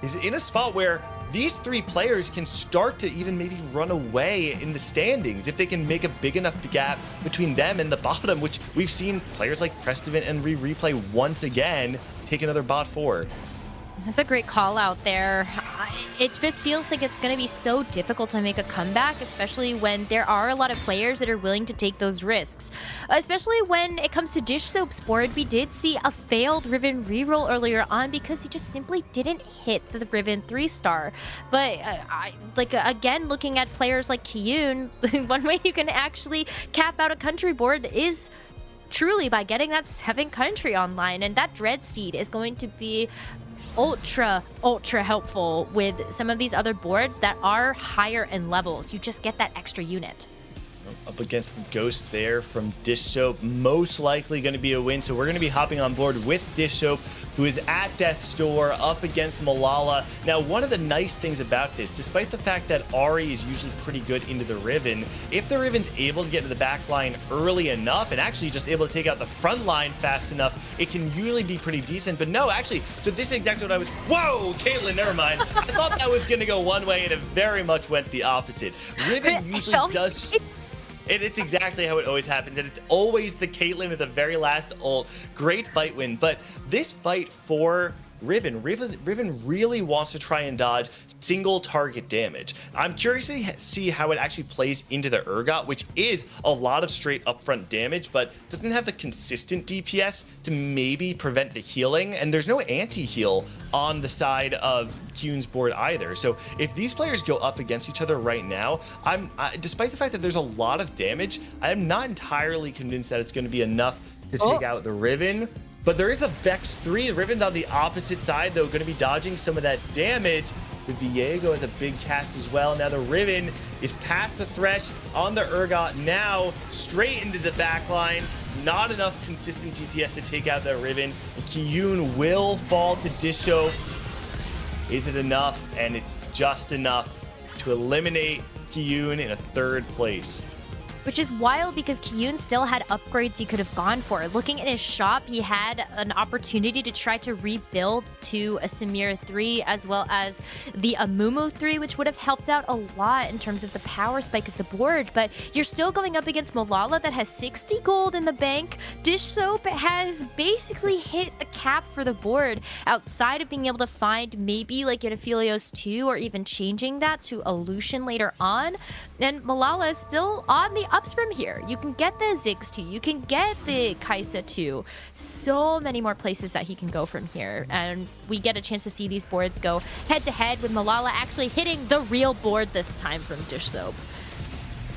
P: is in a spot where these 3 players can start to even maybe run away in the standings if they can make a big enough gap between them and the bottom, which we've seen players like Prestivant and Replay once again take another bot 4.
C: That's a great call out there. It just feels like it's going to be so difficult to make a comeback, especially when there are a lot of players that are willing to take those risks. Especially when it comes to Dish Soap's board, we did see a failed Riven reroll earlier on because he just simply didn't hit the Riven 3-star. But again, looking at players like Kiyun, one way you can actually cap out a country board is truly by getting that 7 country online, and that Dreadsteed is going to be ultra helpful with some of these other boards that are higher in levels. You just get that extra unit.
P: Up against the Ghost there from Dish Soap, most likely going to be a win. So we're going to be hopping on board with Dish Soap, who is at Death's Door up against Malala. Now, one of the nice things about this, despite the fact that Ari is usually pretty good into the Riven, if the Riven's able to get to the back line early enough and actually just able to take out the front line fast enough, it can usually be pretty decent. But no, actually, so this is exactly what I was... Whoa, Caitlyn, never mind. I thought that was going to go one way, and it very much went the opposite. Riven usually does... And it's exactly how it always happens, and it's always the Caitlyn with the very last ult. Great fight win, but this fight for Riven really wants to try and dodge single target damage. I'm curious to see how it actually plays into the Urgot, which is a lot of straight upfront damage, but doesn't have the consistent DPS to maybe prevent the healing, and there's no anti-heal on the side of Kiyun's board either. So if these players go up against each other right now, despite the fact that there's a lot of damage, I am not entirely convinced that it's going to be enough to take out the Riven. But there is a Vex 3. The Riven's on the opposite side, though, going to be dodging some of that damage. The Viego has a big cast as well. Now the Riven is past the Thresh on the Urgot, now straight into the back line. Not enough consistent DPS to take out that Riven. And Kiyun will fall to Dish Soap. Is it enough? And it's just enough to eliminate Kiyun in a 3rd place.
C: Which is wild because Kiyun still had upgrades he could have gone for. Looking in his shop, he had an opportunity to try to rebuild to a Samir 3 as well as the Amumu 3, which would have helped out a lot in terms of the power spike of the board. But you're still going up against Malala that has 60 gold in the bank. Dish Soap has basically hit a cap for the board outside of being able to find maybe like an Aphelios 2 or even changing that to Illusion later on. And Malala is still on the ups from here. You can get the Ziggs 2, you can get the Kaisa 2. So many more places that he can go from here. And we get a chance to see these boards go head to head with Malala actually hitting the real board this time from Dish Soap.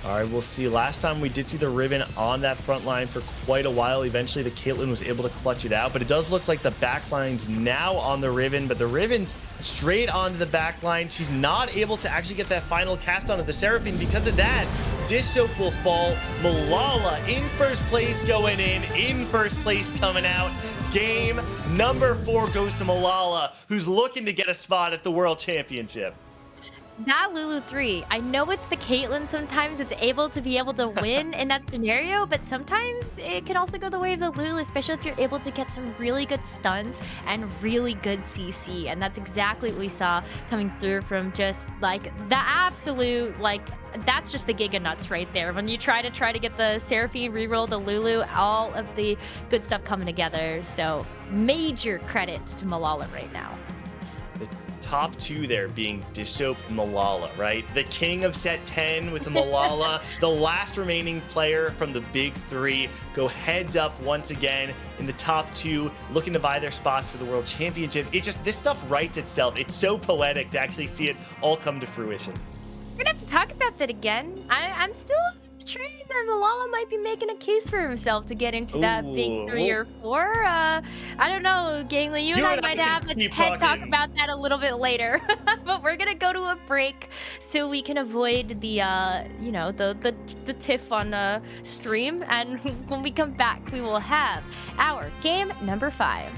P: All right, we'll see. Last time we did see the Riven on that front line for quite a while. Eventually, the Caitlyn was able to clutch it out, but it does look like the back line's now on the Riven, but the Riven's straight onto the back line. She's not able to actually get that final cast onto the Seraphine. Because of that, Dish Soap will fall. Malala in 1st place going in 1st place coming out. Game number 4 goes to Malala, who's looking to get a spot at the World Championship.
C: that Lulu 3, I know it's the Caitlyn sometimes it's able to win in that scenario, but sometimes it can also go the way of the Lulu, especially if you're able to get some really good stuns and really good CC. And that's exactly what we saw coming through from just like the absolute, like, that's just the Giga Nuts right there. When you try to get the Seraphine reroll, the Lulu, all of the good stuff coming together. So major credit to Malala right now.
P: Top two there being Dishop and Malala, right? The king of set 10 with the Malala, the last remaining player from the big three, go heads up once again in the top two, looking to vie their spots for the world championship. It just, this stuff writes itself. It's so poetic to actually see it all come to fruition.
C: We're gonna have to talk about that again. I'm still portraying that Malala might be making a case for himself to get into that big 3 or 4. I don't know, Gangly, you and I might have a TED talk about that a little bit later. But we're gonna go to a break so we can avoid the you know, the tiff on stream, and when we come back we will have our game number 5.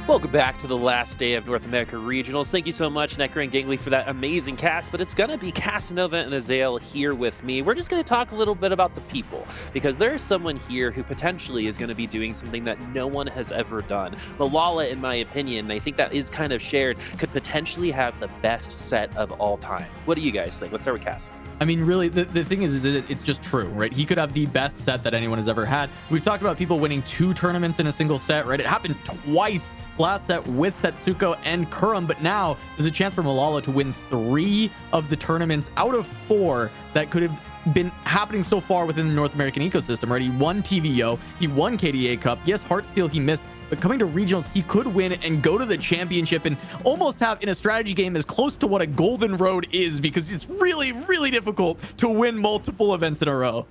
Q: Welcome back to the last day of North America Regionals. Thank you so much, Nekkra and Gangly, for that amazing cast, but it's going to be Casanova and Azael here with me. We're just going to talk a little bit about the people, because there is someone here who potentially is going to be doing something that no one has ever done. Malala, in my opinion, and I think that is kind of shared, could potentially have the best set of all time. What do you guys think? Let's start with Cass.
R: I mean, really, the thing is it's just true, right? He could have the best set that anyone has ever had. We've talked about people winning 2 tournaments in a single set, right? It happened twice last set with Setsuko and Kurum, but now there's a chance for Malala to win 3 of the tournaments out of 4 that could have been happening so far within the North American ecosystem, right? He won TVO, he won KDA Cup. Yes, Heartsteel he missed, but coming to regionals, he could win and go to the championship and almost have in a strategy game as close to what a golden road is, because it's really, really difficult to win multiple events in a row.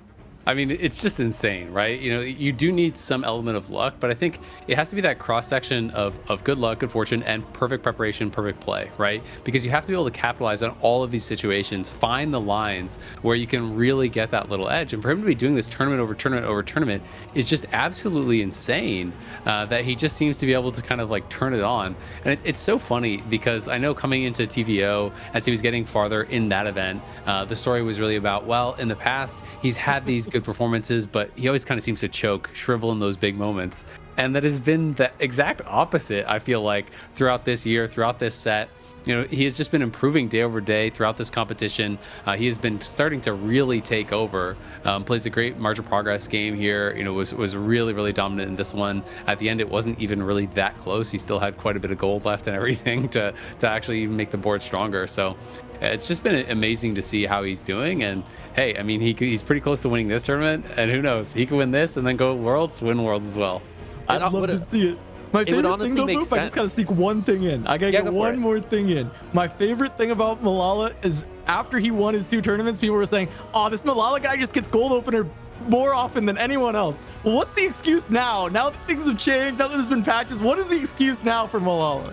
K: I mean, it's just insane, right? You know, you do need some element of luck, but I think it has to be that cross section of good luck, good fortune, and perfect preparation, perfect play, right? Because you have to be able to capitalize on all of these situations, find the lines where you can really get that little edge. And for him to be doing this tournament over tournament over tournament is just absolutely insane, that he just seems to be able to kind of like turn it on. And it's so funny because I know coming into TVO, as he was getting farther in that event, the story was really about, well, in the past, he's had these good performances, but he always kind of seems to choke, shrivel in those big moments. And that has been the exact opposite, I feel like, throughout this year, throughout this set. You know, he has just been improving day over day throughout this competition. He has been starting to really take over. Plays a great margin of progress game here. You know, was really, really dominant in this one. At the end, it wasn't even really that close. He still had quite a bit of gold left and everything to actually make the board stronger. So it's just been amazing to see how he's doing. And hey, I mean, he's pretty close to winning this tournament. And who knows, he could win this and then go Worlds, win Worlds as well.
R: I'd love to see it. My favorite thing though, Boop, I just gotta sneak one thing in. I gotta get one more thing in. My favorite thing about Malala is after he won his 2 tournaments, people were saying, oh, this Malala guy just gets gold opener more often than anyone else. Well, what's the excuse now? Now that things have changed, now that there's been patches, what is the excuse now for Malala?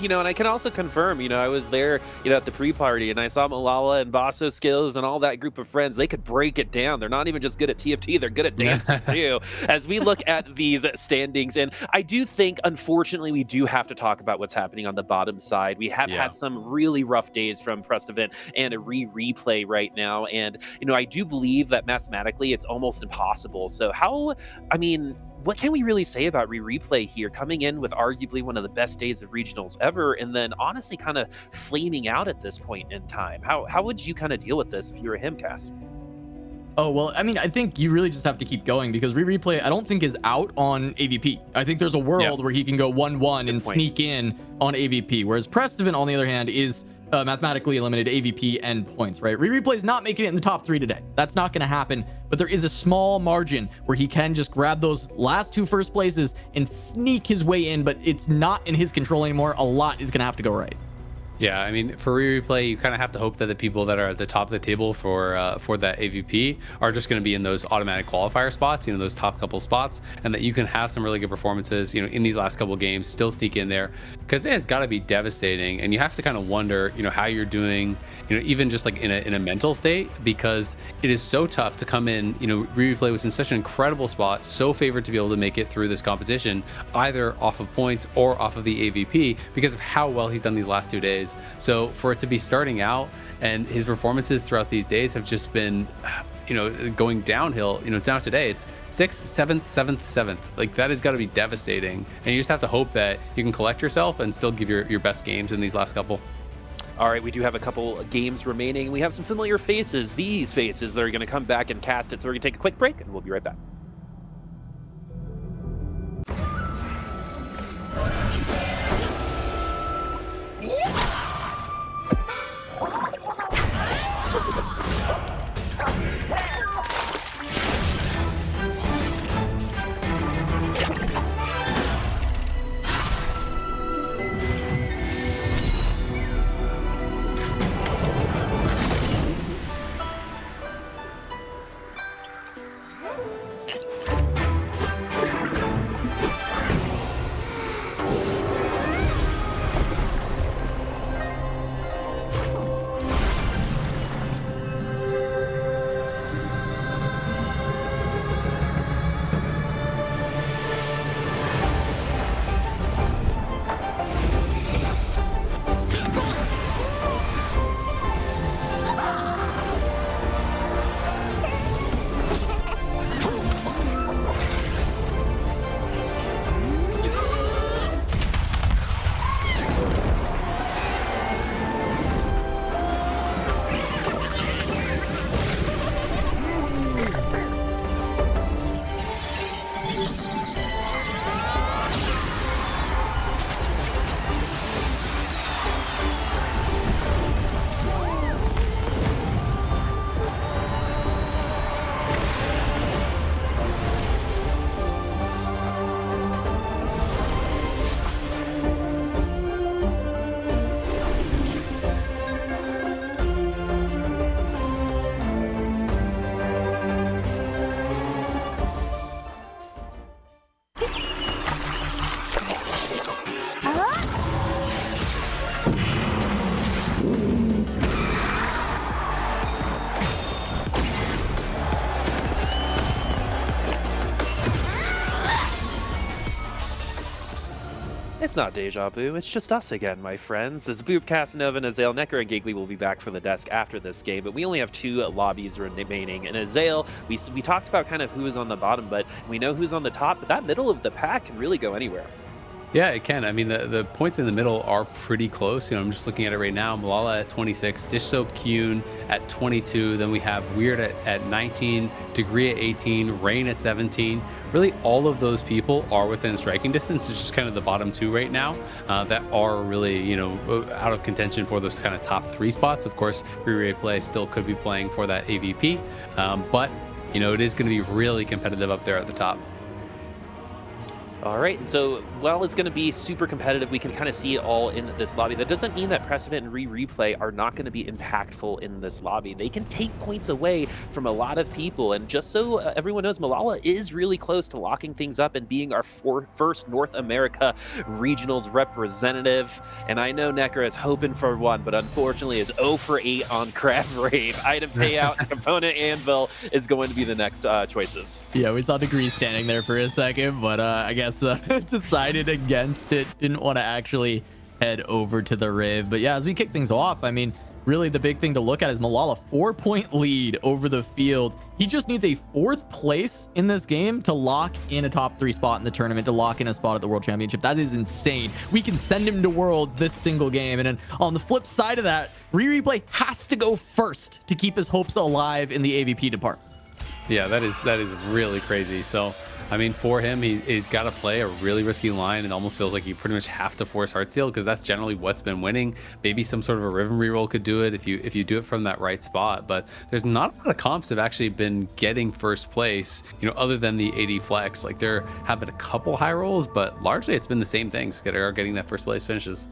Q: You know, and I can also confirm, you know, I was there, you know, at the pre-party, and I saw Malala and Basso Skills and all that group of friends. They could break it down. They're not even just good at TFT, they're good at dancing too. As we look at these standings, and I do think, unfortunately, we do have to talk about what's happening on the bottom side. We have had some really rough days from Pressed Event and a replay right now, and you know, I do believe that mathematically it's almost impossible. So how, I mean, what can we really say about replay here, coming in with arguably one of the best days of regionals ever, and then honestly kind of flaming out at this point in time? How would you kind of deal with this if you were him, Cass?
R: Oh, well, I mean, I think you really just have to keep going, because replay, I don't think, is out on AVP. I think there's a world where he can go 1-1 and sneak in on AVP, whereas Pressed Event, on the other hand, is mathematically eliminated AVP and points, right? Replay is not making it in the top 3 today. That's not going to happen, but there is a small margin where he can just grab those last 2 first places and sneak his way in, but it's not in his control anymore. A lot is going to have to go right.
K: Yeah, I mean, for replay, you kind of have to hope that the people that are at the top of the table for that AVP are just going to be in those automatic qualifier spots, you know, those top couple spots, and that you can have some really good performances, you know, in these last couple games, still sneak in there, because it's got to be devastating, and you have to kind of wonder, you know, how you're doing, you know, even just like in a mental state, because it is so tough to come in. You know, replay was in such an incredible spot, so favored to be able to make it through this competition, either off of points or off of the AVP, because of how well he's done these last 2 days. So for it to be starting out, and his performances throughout these days have just been, you know, going downhill. You know, now today it's 6th, 7th, 7th, 7th. Like, that has got to be devastating. And you just have to hope that you can collect yourself and still give your best games in these last couple.
Q: All right, we do have a couple games remaining. We have some familiar faces, these faces that are going to come back and cast it. So we're going to take a quick break, and we'll be right back. It's not deja vu, it's just us again, my friends. As Boop, Casanova, and Azael, Nekkra and Giggly will be back for the desk after this game, but we only have 2 lobbies remaining. And Azael, we talked about kind of who is on the bottom, but we know who's on the top, but that middle of the pack can really go anywhere.
K: Yeah, it can. I mean, the points in the middle are pretty close. You know, I'm just looking at it right now. Malala at 26, Dish Soap Kyun at 22. Then we have Weird at 19, Degree at 18, Rain at 17. Really, all of those people are within striking distance. It's just kind of the bottom 2 right now that are really, you know, out of contention for those kind of top 3 spots. Of course, Replay still could be playing for that AVP, but you know, it is going to be really competitive up there at the top.
Q: All right, and so while it's going to be super competitive, we can kind of see it all in this lobby. That doesn't mean that Precedent and Replay are not going to be impactful in this lobby. They can take points away from a lot of people, and just so everyone knows, Malala is really close to locking things up and being our first North America Regionals representative. And I know Nekkra is hoping for one, but unfortunately is 0 for 8 on Crab Rave. Item payout, component anvil is going to be the next choices.
R: Yeah, we saw Degree standing there for a second, but I guess decided against it. Didn't want to actually head over to the Riv. But yeah, as we kick things off, I mean, really the big thing to look at is Malala 4-point lead over the field. He just needs a 4th place in this game to lock in a top 3 spot in the tournament, to lock in a spot at the World Championship. That is insane. We can send him to Worlds this single game. And then on the flip side of that, Replay has to go first to keep his hopes alive in the AVP department.
K: Yeah, that is really crazy. So, I mean, for him, he's got to play a really risky line. It almost feels like you pretty much have to force Heartsteel because that's generally what's been winning. Maybe some sort of a Riven reroll could do it if you do it from that right spot. But there's not a lot of comps that have actually been getting first place, you know, other than the AD Flex. Like there have been a couple high rolls, but largely it's been the same things that are getting that first place finishes.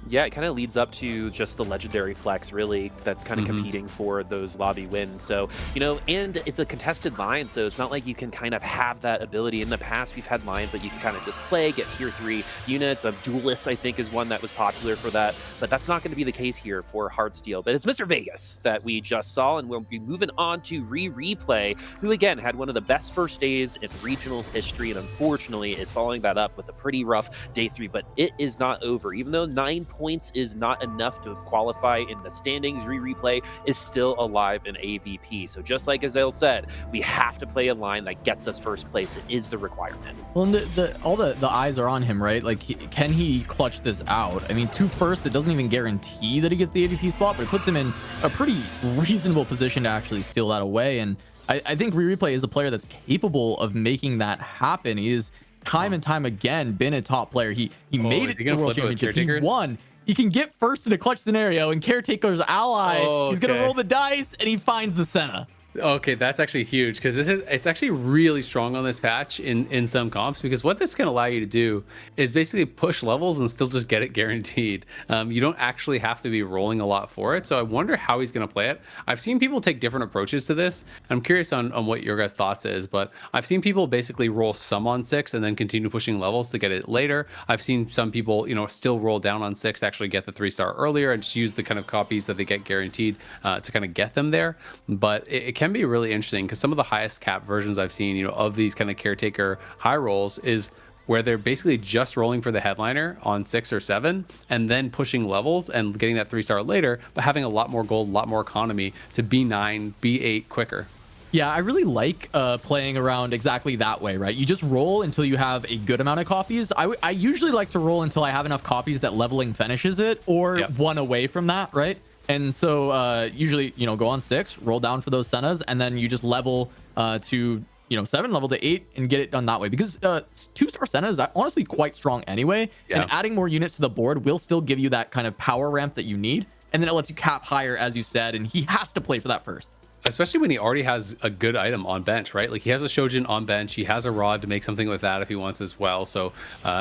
Q: Yeah, it kind of leads up to just the legendary flex, really, that's kind of competing for those lobby wins. So, you know, and it's a contested line, so it's not like you can kind of have that ability. In the past, we've had lines that you can kind of just play, get tier 3 units. Duelist, I think, is one that was popular for that, but that's not going to be the case here for Heartsteel. But it's Mr. Vegas that we just saw, and we'll be moving on to Replay, who, again, had one of the best first days in Regionals history, and unfortunately is following that up with a pretty rough day 3, but it is not over. Even though 9 points is not enough to qualify in the standings, Replay is still alive in AVP. So just like Azael said, we have to play a line that gets us first place. It is the requirement.
R: Well, and all the eyes are on him, right? Like, can he clutch this out? I mean, 2 firsts, it doesn't even guarantee that he gets the AVP spot, but it puts him in a pretty reasonable position to actually steal that away. And I think Replay is a player that's capable of making that happen. He is time and time again been a top player. He made it to the World Championship. He won. He can get first in a clutch scenario, and Caretaker's ally, he's going to roll the dice, and he finds the Senna.
K: Okay, that's actually huge because it's actually really strong on this patch in some comps, because what this can allow you to do is basically push levels and still just get it guaranteed. You don't actually have to be rolling a lot for it. So I wonder how he's going to play it. I've seen people take different approaches to this. I'm curious on what your guys' thoughts is, but I've seen people basically roll some on 6 and then continue pushing levels to get it later. I've seen some people, you know, still roll down on 6 to actually get the 3-star earlier and just use the kind of copies that they get guaranteed to kind of get them there. But it can be really interesting because some of the highest cap versions I've seen, you know, of these kind of Caretaker high rolls is where they're basically just rolling for the headliner on 6 or 7 and then pushing levels and getting that 3-star later, but having a lot more gold, a lot more economy to B9, B8 quicker.
R: Yeah, I really like playing around exactly that way, right? You just roll until you have a good amount of copies. I usually like to roll until I have enough copies that leveling finishes it, or one away from that, right? And so usually, you know, go on 6, roll down for those Sennas, and then you just level to, you know, 7, level to 8, and get it done that way. Because 2-star Senna is honestly quite strong anyway. And adding more units to the board will still give you that kind of power ramp that you need. And then it lets you cap higher, as you said, and he has to play for that first.
K: Especially when he already has a good item on bench, right? Like he has a Shojin on bench. He has a rod to make something with that if he wants as well. So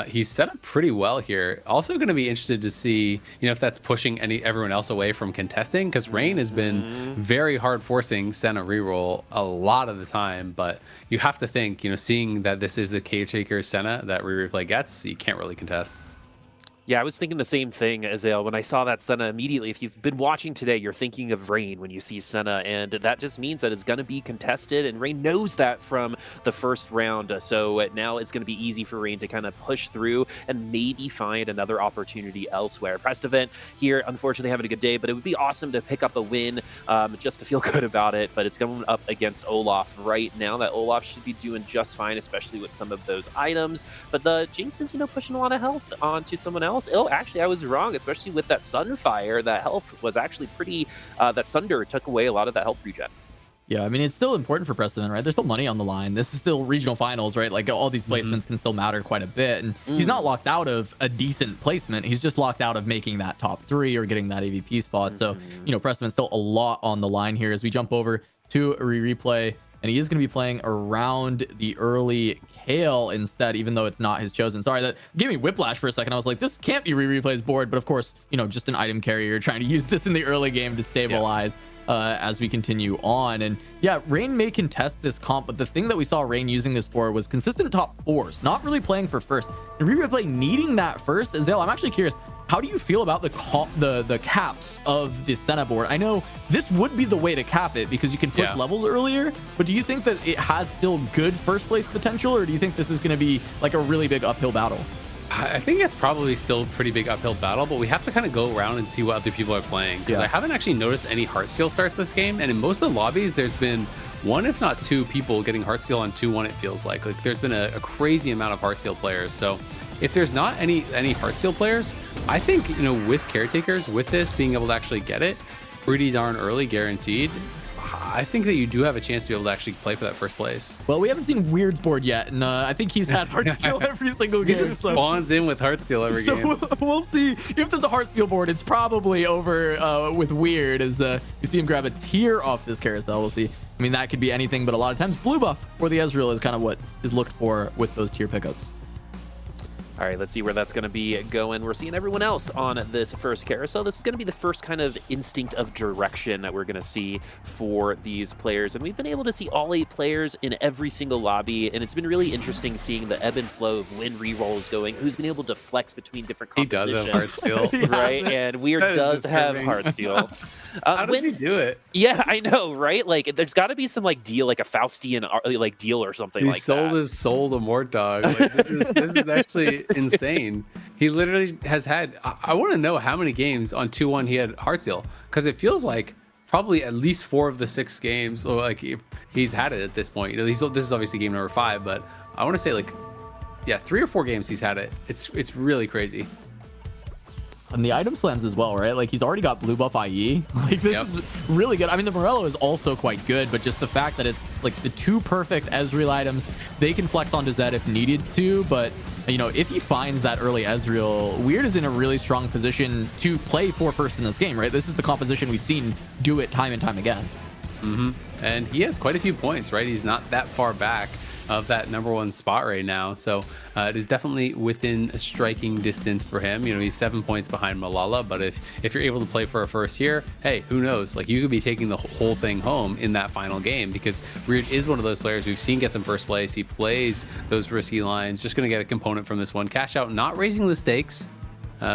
K: he's set up pretty well here. Also going to be interested to see, you know, if that's pushing everyone else away from contesting, because Rain has been very hard forcing Senna reroll a lot of the time. But you have to think, you know, seeing that this is a Caretaker Senna that Replay gets, you can't really contest.
Q: Yeah, I was thinking the same thing, Azael. When I saw that Senna immediately, if you've been watching today, you're thinking of Rain when you see Senna, and that just means that it's going to be contested, and Rain knows that from the first round. So now it's going to be easy for Rain to kind of push through and maybe find another opportunity elsewhere. Prestovent here, unfortunately, having a good day, but it would be awesome to pick up a win just to feel good about it. But it's going up against Olaf right now. That Olaf should be doing just fine, especially with some of those items. But the Jinx is, pushing a lot of health onto someone else. Oh, actually, I was wrong, especially with that Sunfire. That health was actually pretty, that Sunder took away a lot of that health regen.
R: Yeah, I mean, it's still important for Preston, right? There's still money on the line. This is still regional finals, right? Like, all these placements can still matter quite a bit. And he's not locked out of a decent placement. He's just locked out of making that top 3 or getting that AVP spot. So, Preston's still a lot on the line here as we jump over to a replay. And he is going to be playing around the early Kale instead, even though it's not his chosen. Sorry, that gave me whiplash for a second. I was like, this can't be replay's board. But of course, just an item carrier trying to use this in the early game to stabilize as we continue on. And yeah, Rain may contest this comp, but the thing that we saw Rain using this for was consistent top 4s, not really playing for first. And replay needing that first. Azael, I'm actually curious. How do you feel about the caps of the Senna board? I know this would be the way to cap it because you can push levels earlier, but do you think that it has still good first place potential, or do you think this is going to be like a really big uphill battle?
K: I think it's probably still a pretty big uphill battle, but we have to kind of go around and see what other people are playing, because I haven't actually noticed any Heartsteel starts this game, and in most of the lobbies there's been 1 if not 2 people getting Heartsteel on 2-1. It feels like there's been a crazy amount of Heartsteel players. So if there's not any Heartsteel players, I think, with caretakers, with this being able to actually get it pretty darn early, guaranteed, I think that you do have a chance to be able to actually play for that first place.
R: Well, we haven't seen Weird's board yet, and I think he's had Heartsteel every single game.
K: He just spawns in with Heartsteel every game.
R: We'll see. If there's a Heartsteel board, it's probably over with Weird, as you see him grab a tier off this carousel. We'll see. I mean, that could be anything, but a lot of times blue buff for the Ezreal is kind of what is looked for with those tier pickups.
Q: All right, let's see where that's going to be going. We're seeing everyone else on this first carousel. This is going to be the first kind of instinct of direction that we're going to see for these players. And we've been able to see all 8 players in every single lobby. And it's been really interesting seeing the ebb and flow of when rerolls going, who's been able to flex between different compositions.
K: He does have Heartsteel.
Q: Right? And Weird does have Heartsteel.
K: How does he do it?
Q: Yeah, I know, right? Like, there's got to be some deal, like a Faustian like deal or something like that.
K: He sold his soul to Mortdog. Like, this is actually insane. He literally has had, I want to know how many games on 2-1 he had Heartsteel, because it feels like probably at least 4 of the 6 games, or like he's had it at this point. This is obviously game number 5, but I want to say 3 or 4 games he's had it. It's really crazy.
R: And the item slams as well, right? Like, he's already got blue buff IE. Like, this is really good. I mean, the Morello is also quite good, but just the fact that it's like the 2 perfect Ezreal items, they can flex onto Zed if needed to, but if he finds that early Ezreal, Weird is in a really strong position to play for first in this game, right? This is the composition we've seen do it time and time again.
K: And he has quite a few points, right? He's not that far back of that #1 spot right now, so it is definitely within a striking distance for him. He's 7 points behind Malala, but if you're able to play for a first here, hey, who knows? Like, you could be taking the whole thing home in that final game, because Weird is one of those players we've seen get some first place. He plays those risky lines, just going to get a component from this one. Cash out, not raising the stakes,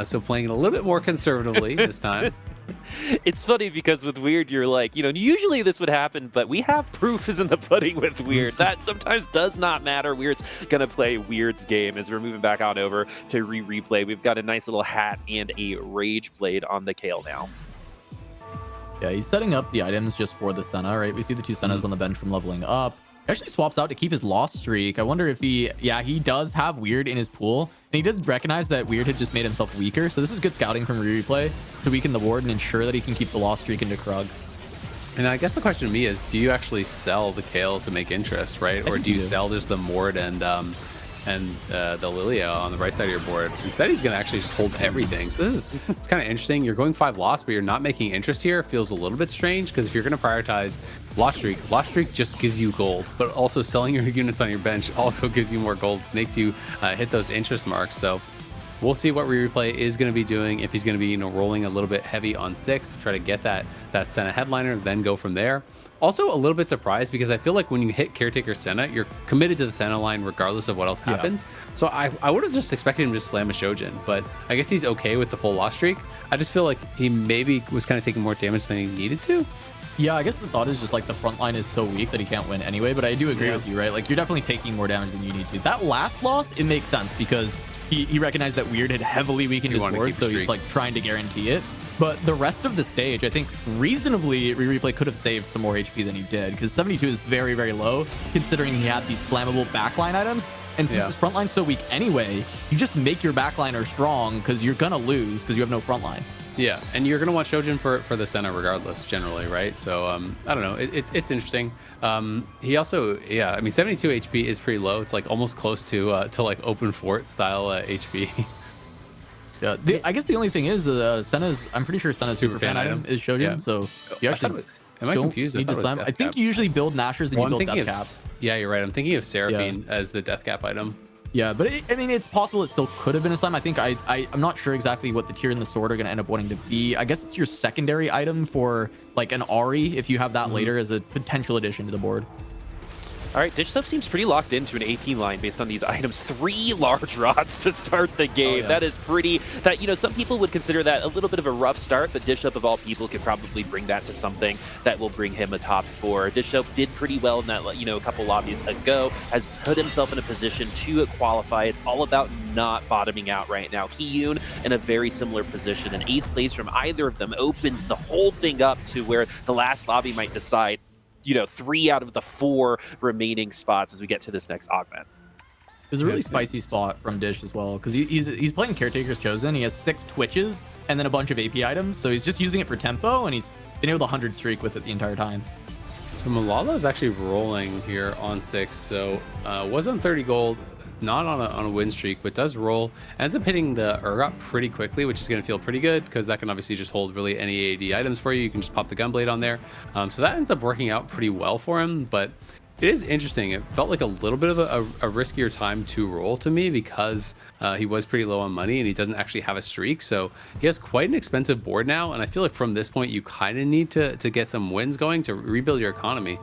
K: so playing it a little bit more conservatively this time.
Q: It's funny because with Weird, you're like, usually this would happen, but we have proof is in the pudding with Weird. That sometimes does not matter. Weird's going to play Weird's game as we're moving back on over to replay. We've got a nice little hat and a Rage Blade on the Kale now.
R: Yeah, he's setting up the items just for the Senna, right? We see the 2 Sennas on the bench from leveling up. He actually swaps out to keep his loss streak. I wonder if he does have Weird in his pool. And he did recognize that Weird had just made himself weaker. So this is good scouting from replay to weaken the ward and ensure that he can keep the loss streak into Krug.
K: And I guess the question to me is, do you actually sell the Kale to make interest, right? Or do you sell just the Mord and the Lilia on the right side of your board? Instead, he's going to actually just hold everything. So it's kind of interesting. You're going 5 loss, but you're not making interest here. It feels a little bit strange, because if you're going to prioritize loss streak just gives you gold, but also selling your units on your bench also gives you more gold, makes you hit those interest marks. So We'll see what Replay is going to be doing, if he's going to be, you know, rolling a little bit heavy on 6 to try to get that Senna headliner, then go from there. Also a little bit surprised because I feel like when you hit Caretaker Senna, you're committed to the Senna line regardless of what else happens. So I would have just expected him to just slam a Shojin, but I guess he's okay with the full loss streak. I just feel like he maybe was kind of taking more damage than he needed to.
R: Yeah, I guess the thought is just like the front line is so weak that he can't win anyway, but I do agree with you, right? Like you're definitely taking more damage than you need to. That last loss, it makes sense because he recognized that Weird had heavily weakened his board, so he's like trying to guarantee it. But the rest of the stage, I think reasonably Replay could have saved some more HP than he did, because 72 is very, very low considering he had these slammable backline items. And since his front line's so weak anyway, you just make your backliner strong because you're gonna lose because you have no front line.
K: Yeah, and you're gonna want Shojin for the Senna regardless, generally, right? So I don't know, it's interesting. He also, yeah, I mean 72 HP is pretty low. It's like almost close to like open fort style HP.
R: Yeah, I guess the only thing is Senna's. I'm pretty sure Senna's super fan item is Shojin. Yeah. So you actually
K: am I confused?
R: Need to slam. I think you usually build Nashers and you build Death Cap.
K: Yeah, you're right. I'm thinking of Seraphine as the Death Cap item.
R: Yeah, but I mean, it's possible it still could have been a slam. I think I'm not sure exactly what the tier and the sword are going to end up wanting to be. I guess it's your secondary item for like an Ari if you have that later as a potential addition to the board.
Q: All right, Dish Sub seems pretty locked into an AP line based on these items. 3 large rods to start the game. That is pretty, that, you know, some people would consider that a little bit of a rough start, but Dish Sub of all people could probably bring that to something that will bring him a top 4. Dish Sub did pretty well in that, you know, a couple lobbies ago, has put himself in a position to qualify. It's all about not bottoming out right now. Kiyun in a very similar position, and 8th place from either of them opens the whole thing up to where the last lobby might decide, you know, 3 out of the 4 remaining spots as we get to this next augment.
R: There's a really spicy spot from Dish as well, because he's playing Caretaker's Chosen. He has 6 Twitches and then a bunch of AP items, so he's just using it for tempo, and he's been able to 100 streak with it the entire time.
K: So Malala is actually rolling here on 6, so was on 30 gold, not on a win streak, but does roll. Ends up hitting the Urgot pretty quickly, which is going to feel pretty good because that can obviously just hold really any AD items for you. You can just pop the Gunblade on there. So that ends up working out pretty well for him, but it is interesting. It felt like a little bit of a riskier time to roll to me because he was pretty low on money and he doesn't actually have a streak. So he has quite an expensive board now. And I feel like from this point, you kind of need to get some wins going to rebuild your economy.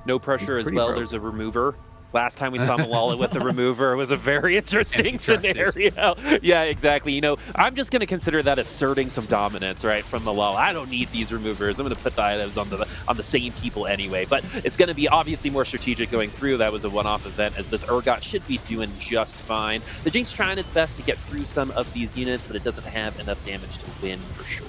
Q: No pressure as well. There's a remover. Last time we saw Malala with the remover, it was a very interesting scenario. Yeah, exactly. You know, I'm just going to consider that asserting some dominance, right, from Malala. I don't need these removers. I'm going to put the items on the same people anyway. But it's going to be obviously more strategic going through. That was a one-off event, as this Urgot should be doing just fine. The Jinx trying its best to get through some of these units, but it doesn't have enough damage to win for sure.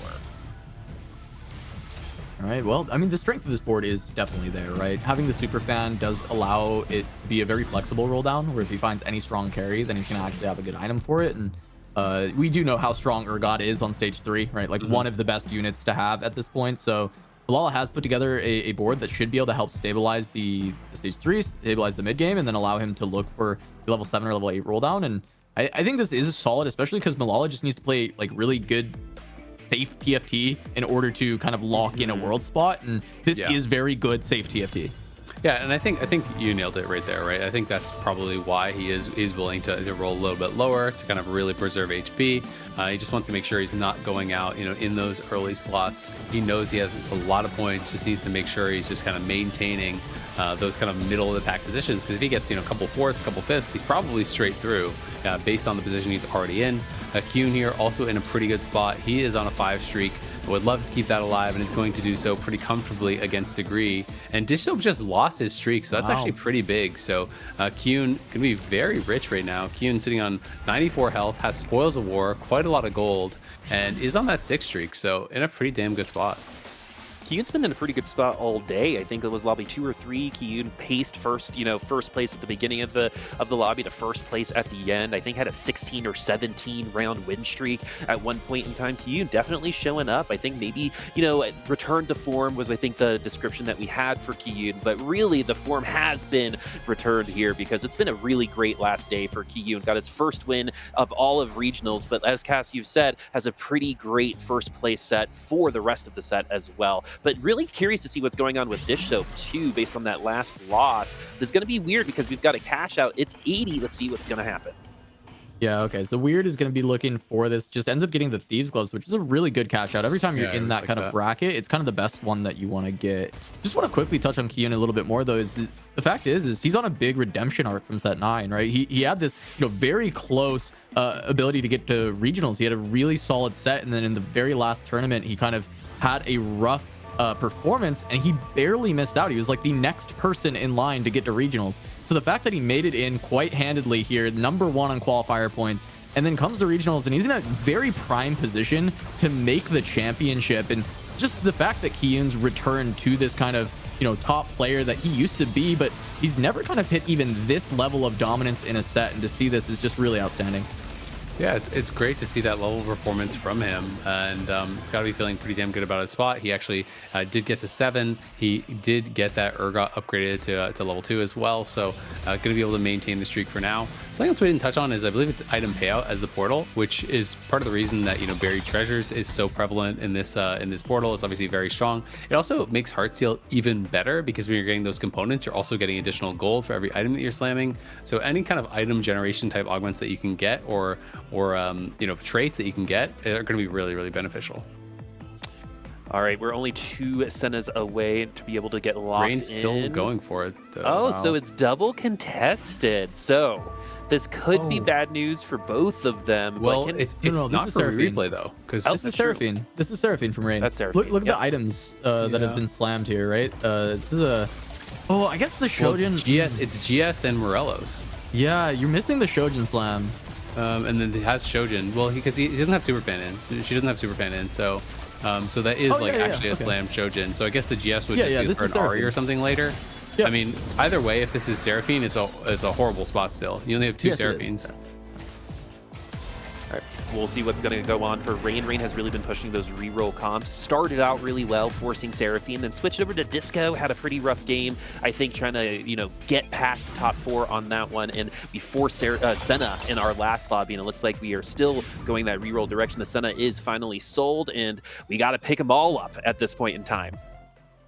R: All right, well, I mean, the strength of this board is definitely there, right? Having the super fan does allow it to be a very flexible roll down, where if he finds any strong carry, then he's going to actually have a good item for it. And we do know how strong Urgot is on stage 3, right? Like one of the best units to have at this point. So Malala has put together a board that should be able to help stabilize the stage 3, stabilize the mid game, and then allow him to look for the level 7 or level 8 roll down. And I think this is solid, especially because Malala just needs to play like really good safe TFT in order to kind of lock in a world spot, and this is very good safe TFT.
K: Yeah, and I think you nailed it right there, right? I think that's probably why he is willing to roll a little bit lower to kind of really preserve HP. He just wants to make sure he's not going out, you know, in those early slots. He knows he has a lot of points, just needs to make sure he's just kind of maintaining those kind of middle of the pack positions, because if he gets, you know, a couple fourths, couple fifths, he's probably straight through based on the position he's already in. Kyun here also in a pretty good spot. He is on a 5 streak. Would love to keep that alive and is going to do so pretty comfortably against Degree. And Dishnope just lost his streak, so that's actually pretty big. So Kyun can be very rich right now. Kyun sitting on 94 health, has Spoils of War, quite a lot of gold, and is on that 6 streak, so in a pretty damn good spot.
Q: Kiyun's been in a pretty good spot all day. I think it was lobby 2 or 3. Kiyun paced first place at the beginning of the lobby to first place at the end. I think had a 16 or 17 round win streak at one point in time. Kiyun definitely showing up. I think maybe, you know, return to form was, I think, the description that we had for Kiyun, but really the form has been returned here because it's been a really great last day for Kiyun. Got his first win of all of regionals, but as Cass, you've said, has a pretty great first place set for the rest of the set as well. But really curious to see what's going on with Dish Soap too, based on that last loss. It's going to be weird because we've got a cash out. It's 80. Let's see what's going to happen.
R: Yeah, okay. So Weird is going to be looking for this. Just ends up getting the Thieves Gloves, which is a really good cash out. Every time you're in that kind of bracket, it's kind of the best one that you want to get. Just want to quickly touch on Kiyoon a little bit more, though. Is the fact is he's on a big redemption arc from set 9, right? He had this, very close ability to get to regionals. He had a really solid set, and then in the very last tournament, he kind of had a rough performance, and he barely missed out. He was like the next person in line to get to regionals. So the fact that he made it in quite handedly here, #1 on qualifier points, and then comes to regionals, and he's in a very prime position to make the championship. And just the fact that Kiyoon's returned to this kind of top player that he used to be, but he's never kind of hit even this level of dominance in a set, and to see this is just really outstanding.
K: Yeah, it's great to see that level of performance from him, and he's got to be feeling pretty damn good about his spot. He actually did get to 7. He did get that Urgot upgraded to level 2 as well, so going to be able to maintain the streak for now. Something else we didn't touch on is I believe it's item payout as the portal, which is part of the reason that buried treasures is so prevalent in this portal. It's obviously very strong. It also makes Heartseal even better because when you're getting those components, you're also getting additional gold for every item that you're slamming. So any kind of item generation type augments that you can get, or traits that you can get, are going to be really, really beneficial.
Q: All right, we're only 2 Sennas away to be able to get locked
K: Rain's
Q: in.
K: still going for it, though.
Q: Oh,
K: Wow.
Q: so it's double contested. So this could be bad news for both of them.
K: Well,
Q: but
K: it's not for replay though, because
R: this is Seraphine. This is Seraphine from Rain.
Q: That's Seraphine.
R: Look at the items that have been slammed here, right? This is a. Oh, I guess the Shojin.
K: It's GS and Morello's.
R: Yeah, you're missing the Shojin slam.
K: And then it has Shojin. Well, because he doesn't have super fan in. So she doesn't have super fan in. So that is actually a slam Shojin. So I guess the GS would just be for an Ari or something later. I mean, either way, if this is Seraphine, it's a horrible spot still. You only have 2 Seraphines.
Q: All right, we'll see what's going to go on for Rain. Rain has really been pushing those reroll comps. Started out really well, forcing Seraphine, then switched over to Disco, had a pretty rough game. I think trying to, get past top 4 on that one. And we forced Senna in our last lobby, and it looks like we are still going that reroll direction. The Senna is finally sold, and we got to pick them all up at this point in time.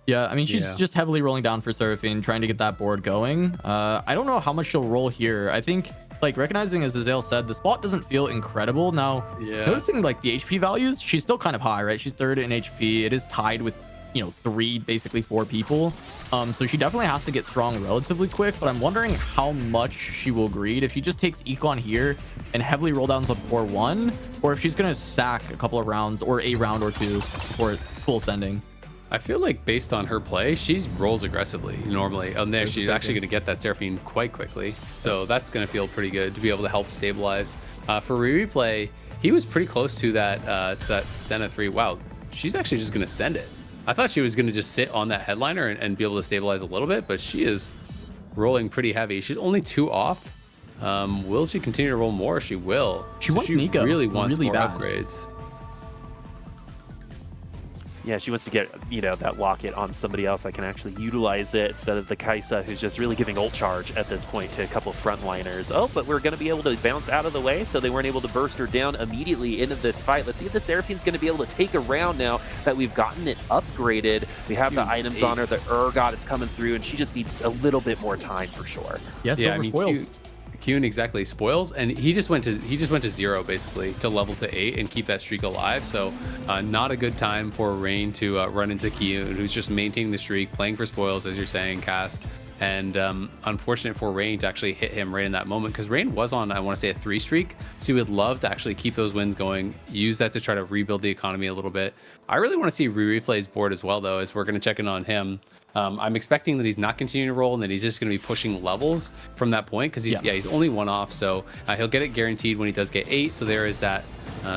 R: Yeah, I mean, she's just heavily rolling down for Seraphine, trying to get that board going. I don't know how much she'll roll here. I think, recognizing, as Azael said, the spot doesn't feel incredible. Now, noticing, the HP values, she's still kind of high, right? She's 3rd in HP. It is tied with, 3, 4 people. So she definitely has to get strong relatively quick, but I'm wondering how much she will greed. If she just takes Econ here and heavily roll down to 4-1, or if she's going to sack a couple of rounds or a round or 2 before full sending.
K: I feel like based on her play, she rolls aggressively normally. And there, she's actually going to get that Seraphine quite quickly. So that's going to feel pretty good to be able to help stabilize. For replay, he was pretty close to that Senna 3. Wow, she's actually just going to send it. I thought she was going to just sit on that headliner and be able to stabilize a little bit, but she is rolling pretty heavy. She's only 2 off. Will she continue to roll more? She will.
R: She
K: really wants more
R: bad.
K: upgrades.
Q: Yeah, she wants to get, that locket on somebody else that can actually utilize it instead of the Kaisa, who's just really giving ult charge at this point to a couple of frontliners. Oh, but we're going to be able to bounce out of the way, so they weren't able to burst her down immediately into this fight. Let's see if the Seraphine's going to be able to take a round now that we've gotten it upgraded. We have the items on her, the Urgot, it's coming through, and she just needs a little bit more time for sure.
R: Spoils.
K: Kiyoon exactly spoils, and he just went to 0 basically to level to 8 and keep that streak alive. So not a good time for Rain to run into Kiyoon, who's just maintaining the streak, playing for spoils, as you're saying, Cass. And unfortunate for Rain to actually hit him right in that moment, because Rain was on, I want to say, a 3 streak, so he would love to actually keep those wins going, use that to try to rebuild the economy a little bit. I really want to see replay's board as well, though, as we're going to check in on him. I'm expecting that he's not continuing to roll and that he's just going to be pushing levels from that point, because he's only 1 off, so he'll get it guaranteed when he does get 8. So there is that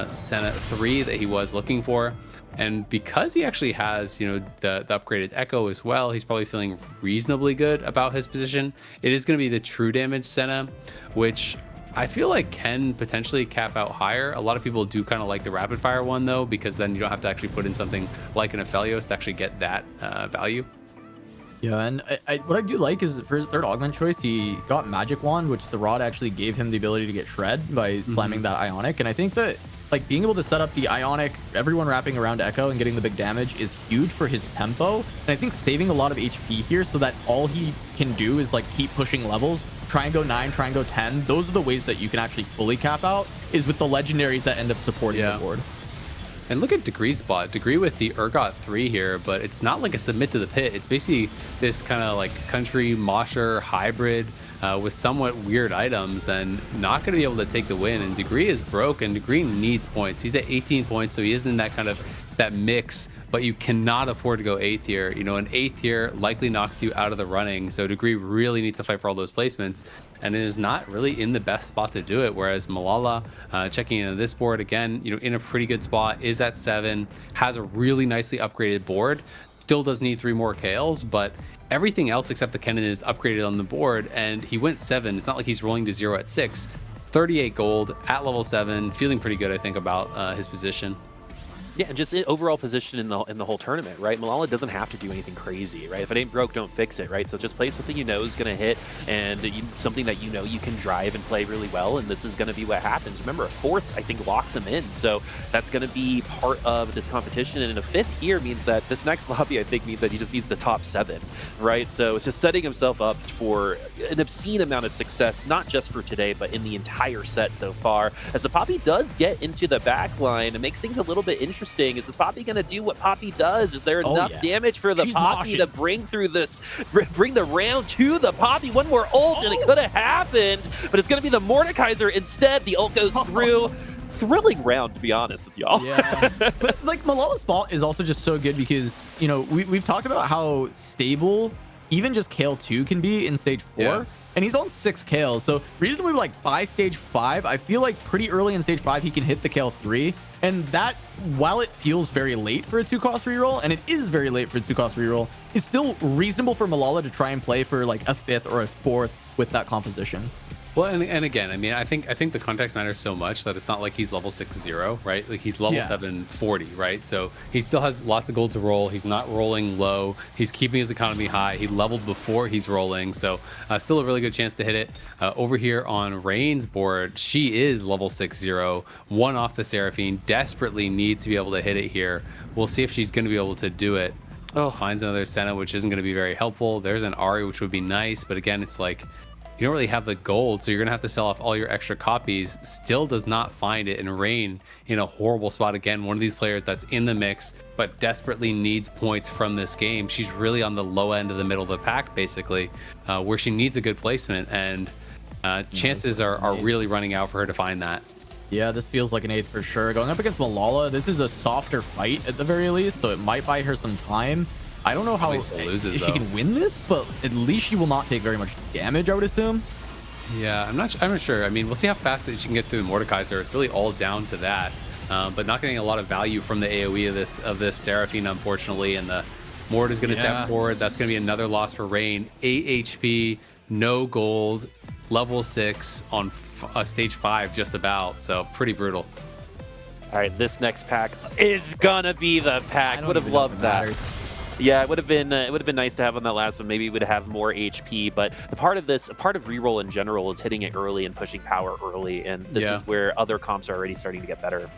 K: Senna 3 that he was looking for. And because he actually has, the upgraded Echo as well, he's probably feeling reasonably good about his position. It is going to be the true damage Senna, which I feel like can potentially cap out higher. A lot of people do kind of like the rapid fire one, though, because then you don't have to actually put in something like an Aphelios to actually get that value.
R: Yeah, and what I do like is for his 3rd augment choice, he got Magic Wand, which the Rod actually gave him the ability to get Shred by slamming that Ionic. And I think that being able to set up the Ionic, everyone wrapping around Echo and getting the big damage is huge for his tempo. And I think saving a lot of HP here so that all he can do is keep pushing levels try and go 9, try and go 10. Those are the ways that you can actually fully cap out, is with the legendaries that end up supporting the board.
K: And look at Degree's spot. Degree with the Urgot 3 here, but it's not like a submit to the pit. It's basically this kind of like country mosher hybrid with somewhat weird items, and not going to be able to take the win. And Degree is broke, and Degree needs points. He's at 18 points, so he isn't in that kind of that mix, but you cannot afford to go 8th here. You know, an 8th here likely knocks you out of the running, so Degree really needs to fight for all those placements, and it is not really in the best spot to do it. Whereas Malala, checking into this board again, you know, in a pretty good spot, is at 7, has a really nicely upgraded board, still does need 3 more KLs, but everything else except the Kennen is upgraded on the board, and he went 7. It's not like he's rolling to 0 at 6. 38 gold at level 7, feeling pretty good, I think, about his position.
Q: Yeah, and just overall position in the whole tournament, right? Malala doesn't have to do anything crazy, right? If it ain't broke, don't fix it, right? So just play something you know is going to hit, and something that you know you can drive and play really well, and this is going to be what happens. Remember, a 4th, I think, locks him in, so that's going to be part of this competition, and a 5th here means that this next lobby, I think, means that he just needs the top 7, right? So it's just setting himself up for an obscene amount of success, not just for today, but in the entire set so far. As the Poppy does get into the back line, it makes things a little bit interesting. Is this Poppy going to do what Poppy does? Is there enough damage for the Poppy to bring through this, bring the round to the Poppy? One more ult and it could have happened, but it's going to be the Mordekaiser instead. The ult goes through. Thrilling round, to be honest with y'all.
R: Yeah, but like Malala's spot is also just so good because, you know, we've talked about how stable even just Kale 2 can be in stage 4. Yeah. And he's on 6 Kales, so reasonably, like, by stage 5, I feel like pretty early in stage 5 he can hit the Kale 3, and that, while it feels very late for a 2-cost reroll, and it is very late for a 2-cost reroll, is still reasonable for Malala to try and play for like a 5th or a 4th with that composition.
K: Well, and again, I mean, I think the context matters so much that it's not like he's level 6-0, right? Like he's level 740, right? So he still has lots of gold to roll. He's not rolling low. He's keeping his economy high. He leveled before he's rolling, so still a really good chance to hit it. Over here on Rain's board, she is level 6-0, 1 off the Seraphine, desperately needs to be able to hit it here. We'll see if she's going to be able to do it. Oh, finds another Senna, which isn't going to be very helpful. There's an Ari, which would be nice, but again, it's like, you don't really have the gold, so you're gonna have to sell off all your extra copies. Still does not find it, and Rain in a horrible spot again. One of these players that's in the mix, but desperately needs points from this game. She's really on the low end of the middle of the pack, basically, where she needs a good placement, and chances are really running out for her to find that.
R: Yeah, this feels like an 8th for sure. Going up against Malala, this is a softer fight at the very least, so it might buy her some time. I don't know how
K: loses,
R: she can win this, but at least she will not take very much damage, I would assume.
K: Yeah, I'm not sure. I mean, we'll see how fast she can get through the Mordekaiser. It's really all down to that. But not getting a lot of value from the AoE of this Seraphine, unfortunately, and the Mord is going to step forward. That's going to be another loss for Rain. 8 HP, no gold, level 6 on stage 5 just about, so pretty brutal.
Q: All right, this next pack is gonna be the pack. Would have loved that. Yeah, it would have been nice to have on that last one. Maybe it would have more HP, but a part of reroll in general is hitting it early and pushing power early, and this is where other comps are already starting to get better.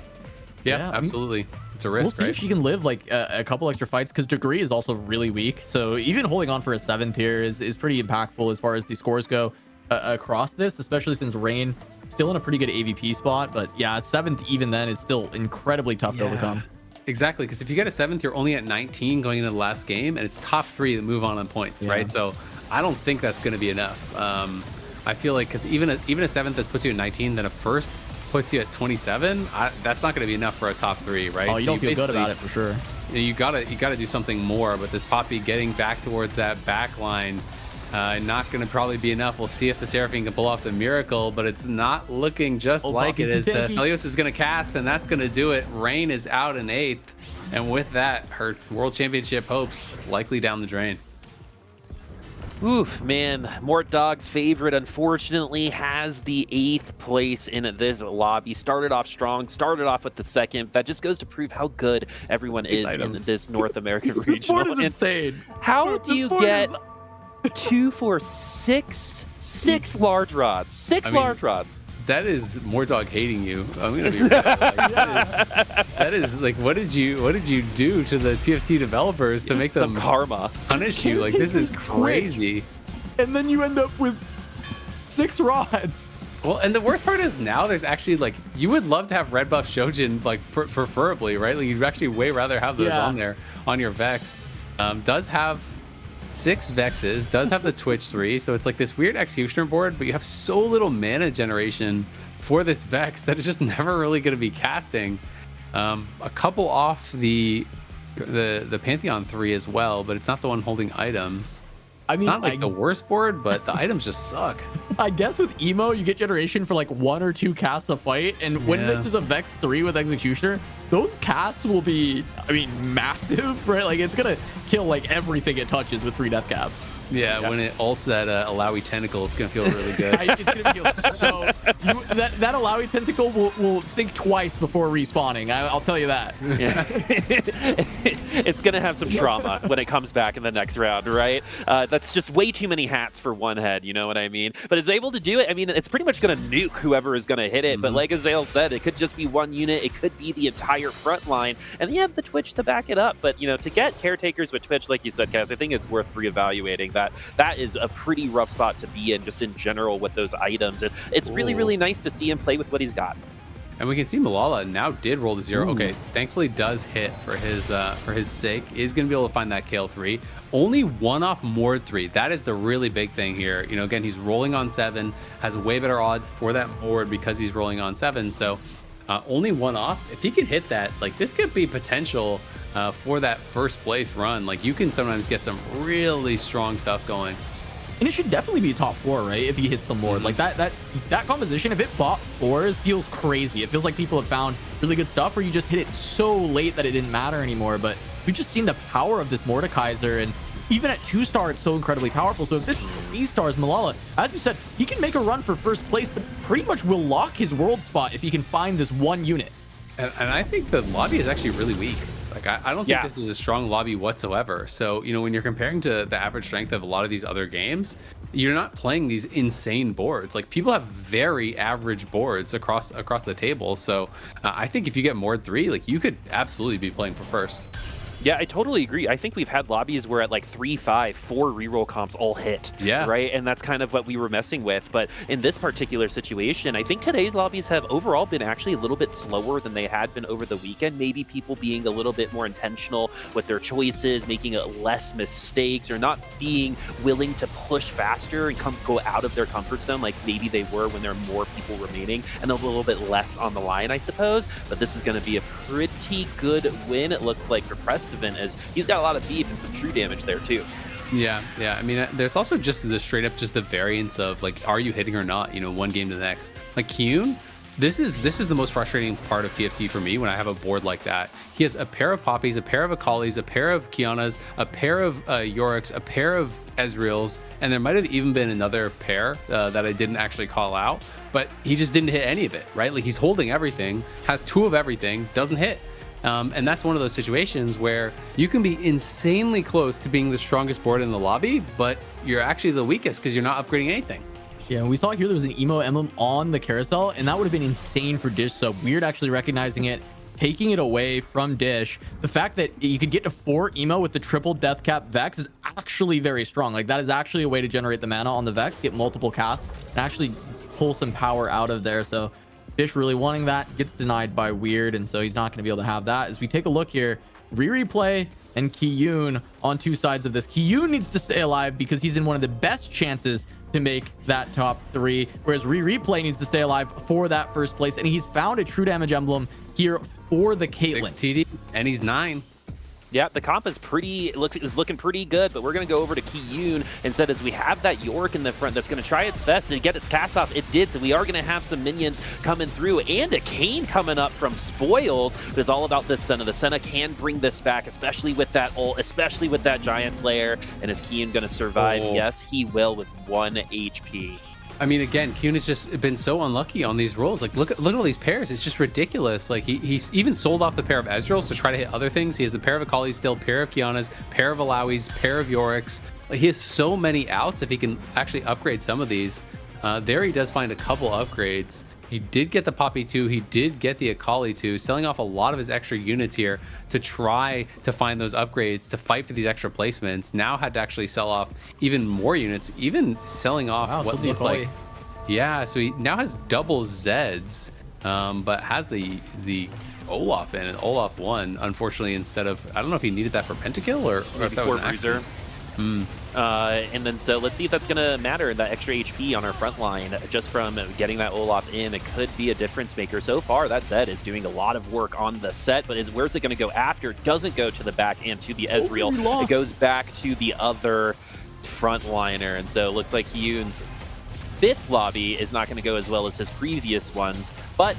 K: Yeah, absolutely. It's a risk,
R: we'll see if she can live like a couple extra fights, because Degree is also really weak. So even holding on for a 7th here is pretty impactful as far as the scores go across this, especially since Rain still in a pretty good AVP spot. But yeah, 7th even then is still incredibly tough to overcome.
K: Exactly, because if you get a 7th, you're only at 19 going into the last game, and it's top 3 that move on points, right? So I don't think that's going to be enough. I feel like because even a 7th that puts you at 19, then a 1st puts you at 27. That's not going to be enough for a top 3, right?
R: Oh, you don't feel good about it for sure.
K: You gotta do something more. But this Poppy getting back towards that back line, not going to probably be enough. We'll see if the Seraphine can pull off the miracle, but it's not looking just like it is. The Helios is going to cast, and that's going to do it. Rain is out in 8th, and with that, her World Championship hopes likely down the drain.
Q: Oof, man. Mort Dog's favorite, unfortunately, has the 8th place in this lobby. Started off strong, started off with the 2nd. That just goes to prove how good everyone is in this North American regional.
R: This board is insane.
Q: How do you get 2 for 6 large rods? 6 large rods.
K: That is Mordog hating you. I'm gonna be real. That is like, what did you do to the TFT developers to make them
Q: karma
K: punish you? Like, this is crazy.
R: And then you end up with 6 rods.
K: Well, and the worst part is now there's actually like, you would love to have red buff Shojin, like preferably, right? Like you'd actually way rather have those on there on your Vex. Does have 6 Vexes, does have the Twitch 3, so it's like this weird Executioner board, but you have so little mana generation for this Vex that it's just never really going to be casting. A couple off the Pantheon 3 as well, but it's not the one holding items. I mean, it's not like the worst board, but the items just suck.
R: I guess with Emo, you get generation for like 1 or 2 casts a fight. And when this is a Vex 3 with Executioner, those casts will be, I mean, massive, right? Like it's going to kill like everything it touches with 3 death caps.
K: Yeah, when it ults that Alawi tentacle, it's going to feel really good.
R: It's going to feel so... that Alawi tentacle will think twice before respawning. I'll tell you that.
Q: Yeah. It's going to have some trauma when it comes back in the next round, right? That's just way too many hats for one head, you know what I mean? But it's able to do it. I mean, it's pretty much going to nuke whoever is going to hit it. But like Azael said, it could just be one unit. It could be the entire front line. And then you have the Twitch to back it up. But, you know, to get caretakers with Twitch, like you said, Cass, I think it's worth reevaluating that. That is a pretty rough spot to be in just in general with those items. And it's really, really nice to see him play with what he's got.
K: And we can see Malala now did roll to 0. Okay, thankfully does hit for his sake. Is going to be able to find that Kale 3. Only 1 off Mord 3. That is the really big thing here. You know, again, he's rolling on 7, has way better odds for that Mord because he's rolling on 7. So only 1 off. If he can hit that, like this could be potential for that first place run. Like you can sometimes get some really strong stuff going.
R: And it should definitely be a top 4, right? If he hits the Mord. Like that composition, if it bought 4s, feels crazy. It feels like people have found really good stuff where you just hit it so late that it didn't matter anymore. But we've just seen the power of this Mordekaiser, and even at 2-star, it's so incredibly powerful. So if this 3 stars Malala, as you said, he can make a run for first place, but pretty much will lock his world spot if he can find this 1 unit.
K: And I think the lobby is actually really weak. Like, I don't think this is a strong lobby whatsoever. So, you know, when you're comparing to the average strength of a lot of these other games, you're not playing these insane boards. Like, people have very average boards across the table. So, I think if you get Mord 3, like, you could absolutely be playing for first.
Q: Yeah, I totally agree. I think we've had lobbies where at like 3, 5, 4 reroll comps all hit.
K: Yeah.
Q: Right? And that's kind of what we were messing with. But in this particular situation, I think today's lobbies have overall been actually a little bit slower than they had been over the weekend. Maybe people being a little bit more intentional with their choices, making less mistakes, or not being willing to push faster and go out of their comfort zone like maybe they were when there are more people remaining, and a little bit less on the line, I suppose. But this is going to be a pretty good win, it looks like, for Preston, as he's got a lot of beef and some true damage there too.
K: Yeah. I mean, there's also just the straight up just the variance of like, are you hitting or not? You know, one game to the next. Like Kyun, this is the most frustrating part of TFT for me when I have a board like that. He has a pair of Poppies, a pair of Akalis, a pair of Kianas, a pair of Yoriks, a pair of Ezreals, and there might have even been another pair that I didn't actually call out, but he just didn't hit any of it, right? Like he's holding everything, has 2 of everything, doesn't hit. And that's one of those situations where you can be insanely close to being the strongest board in the lobby, but you're actually the weakest because you're not upgrading anything.
R: Yeah, we saw here there was an emo emblem on the carousel, and that would have been insane for Dish. So weird actually recognizing it, taking it away from Dish. The fact that you could get to 4 emo with the triple death cap Vex is actually very strong. Like that is actually a way to generate the mana on the Vex, get multiple casts, and actually pull some power out of there. So Dish really wanting that, gets denied by Weird, and so he's not going to be able to have that. As we take a look here, Replay and Kiyun on 2 sides of this. Kiyun needs to stay alive because he's in one of the best chances to make that top 3, whereas Replay needs to stay alive for that first place, and he's found a true damage emblem here for the Caitlyn.
K: 6 TD, and he's 9.
Q: Yeah, the comp is looking pretty good, but we're going to go over to Kiyun instead, as we have that York in the front that's going to try its best to get its cast off. It did, so we are going to have some minions coming through, and a Kane coming up from Spoils. But it's all about this Senna. The Senna can bring this back, especially with that ult, especially with that Giant Slayer. And is Kiyun going to survive? Yes, he will, with 1 HP.
K: I mean, again, Kyun has just been so unlucky on these rolls. Like, look at all these pairs. It's just ridiculous. Like, he's even sold off the pair of Ezreals to try to hit other things. He has a pair of Akalis still, pair of Kianas, pair of Alawis, pair of Yoriks. Like, he has so many outs if he can actually upgrade some of these. There he does find a couple upgrades. He did get the Poppy 2. He did get the Akali 2, selling off a lot of his extra units here to try to find those upgrades, to fight for these extra placements. Now had to actually sell off even more units, even selling off what looked like Yeah, so he now has double Zeds, but has the Olaf in, and Olaf won, unfortunately, instead of, I don't know if he needed that for Pentakill or if that was an accident.
Q: And then so let's see if that's going to matter, that extra HP on our front line just from getting that Olaf in. It could be a difference maker. So far, that Zed is doing a lot of work on the set, but where's it going to go after? Doesn't go to the back and to the Ezreal. It goes back to the other frontliner, and so it looks like Hyun's 5th lobby is not going to go as well as his previous ones, but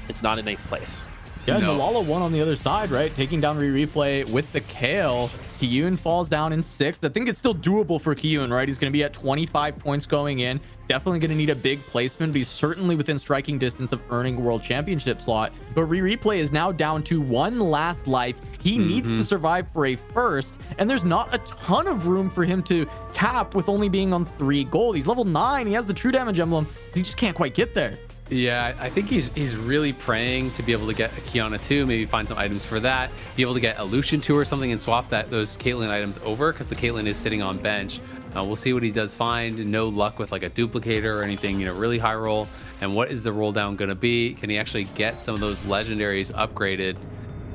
Q: it's not in 8th place.
R: Yeah, Malala won on the other side, right? Taking down Replay with the Kale. Kiyun falls down in 6th. I think it's still doable for Kiyun, right? He's going to be at 25 points going in. Definitely going to need a big placement, but he's certainly within striking distance of earning a World Championship slot. But Replay is now down to 1 last life. He needs to survive for a first, and there's not a ton of room for him to cap with only being on 3 gold. He's level 9. He has the True Damage emblem. He just can't quite get there.
K: Yeah, I think he's really praying to be able to get a Kiana 2, maybe find some items for that, be able to get a Lucian 2 or something and swap those Caitlyn items over, because the Caitlyn is sitting on bench. We'll see what he does find. No luck with like a duplicator or anything, really high roll. And what is the roll down going to be? Can he actually get some of those legendaries upgraded?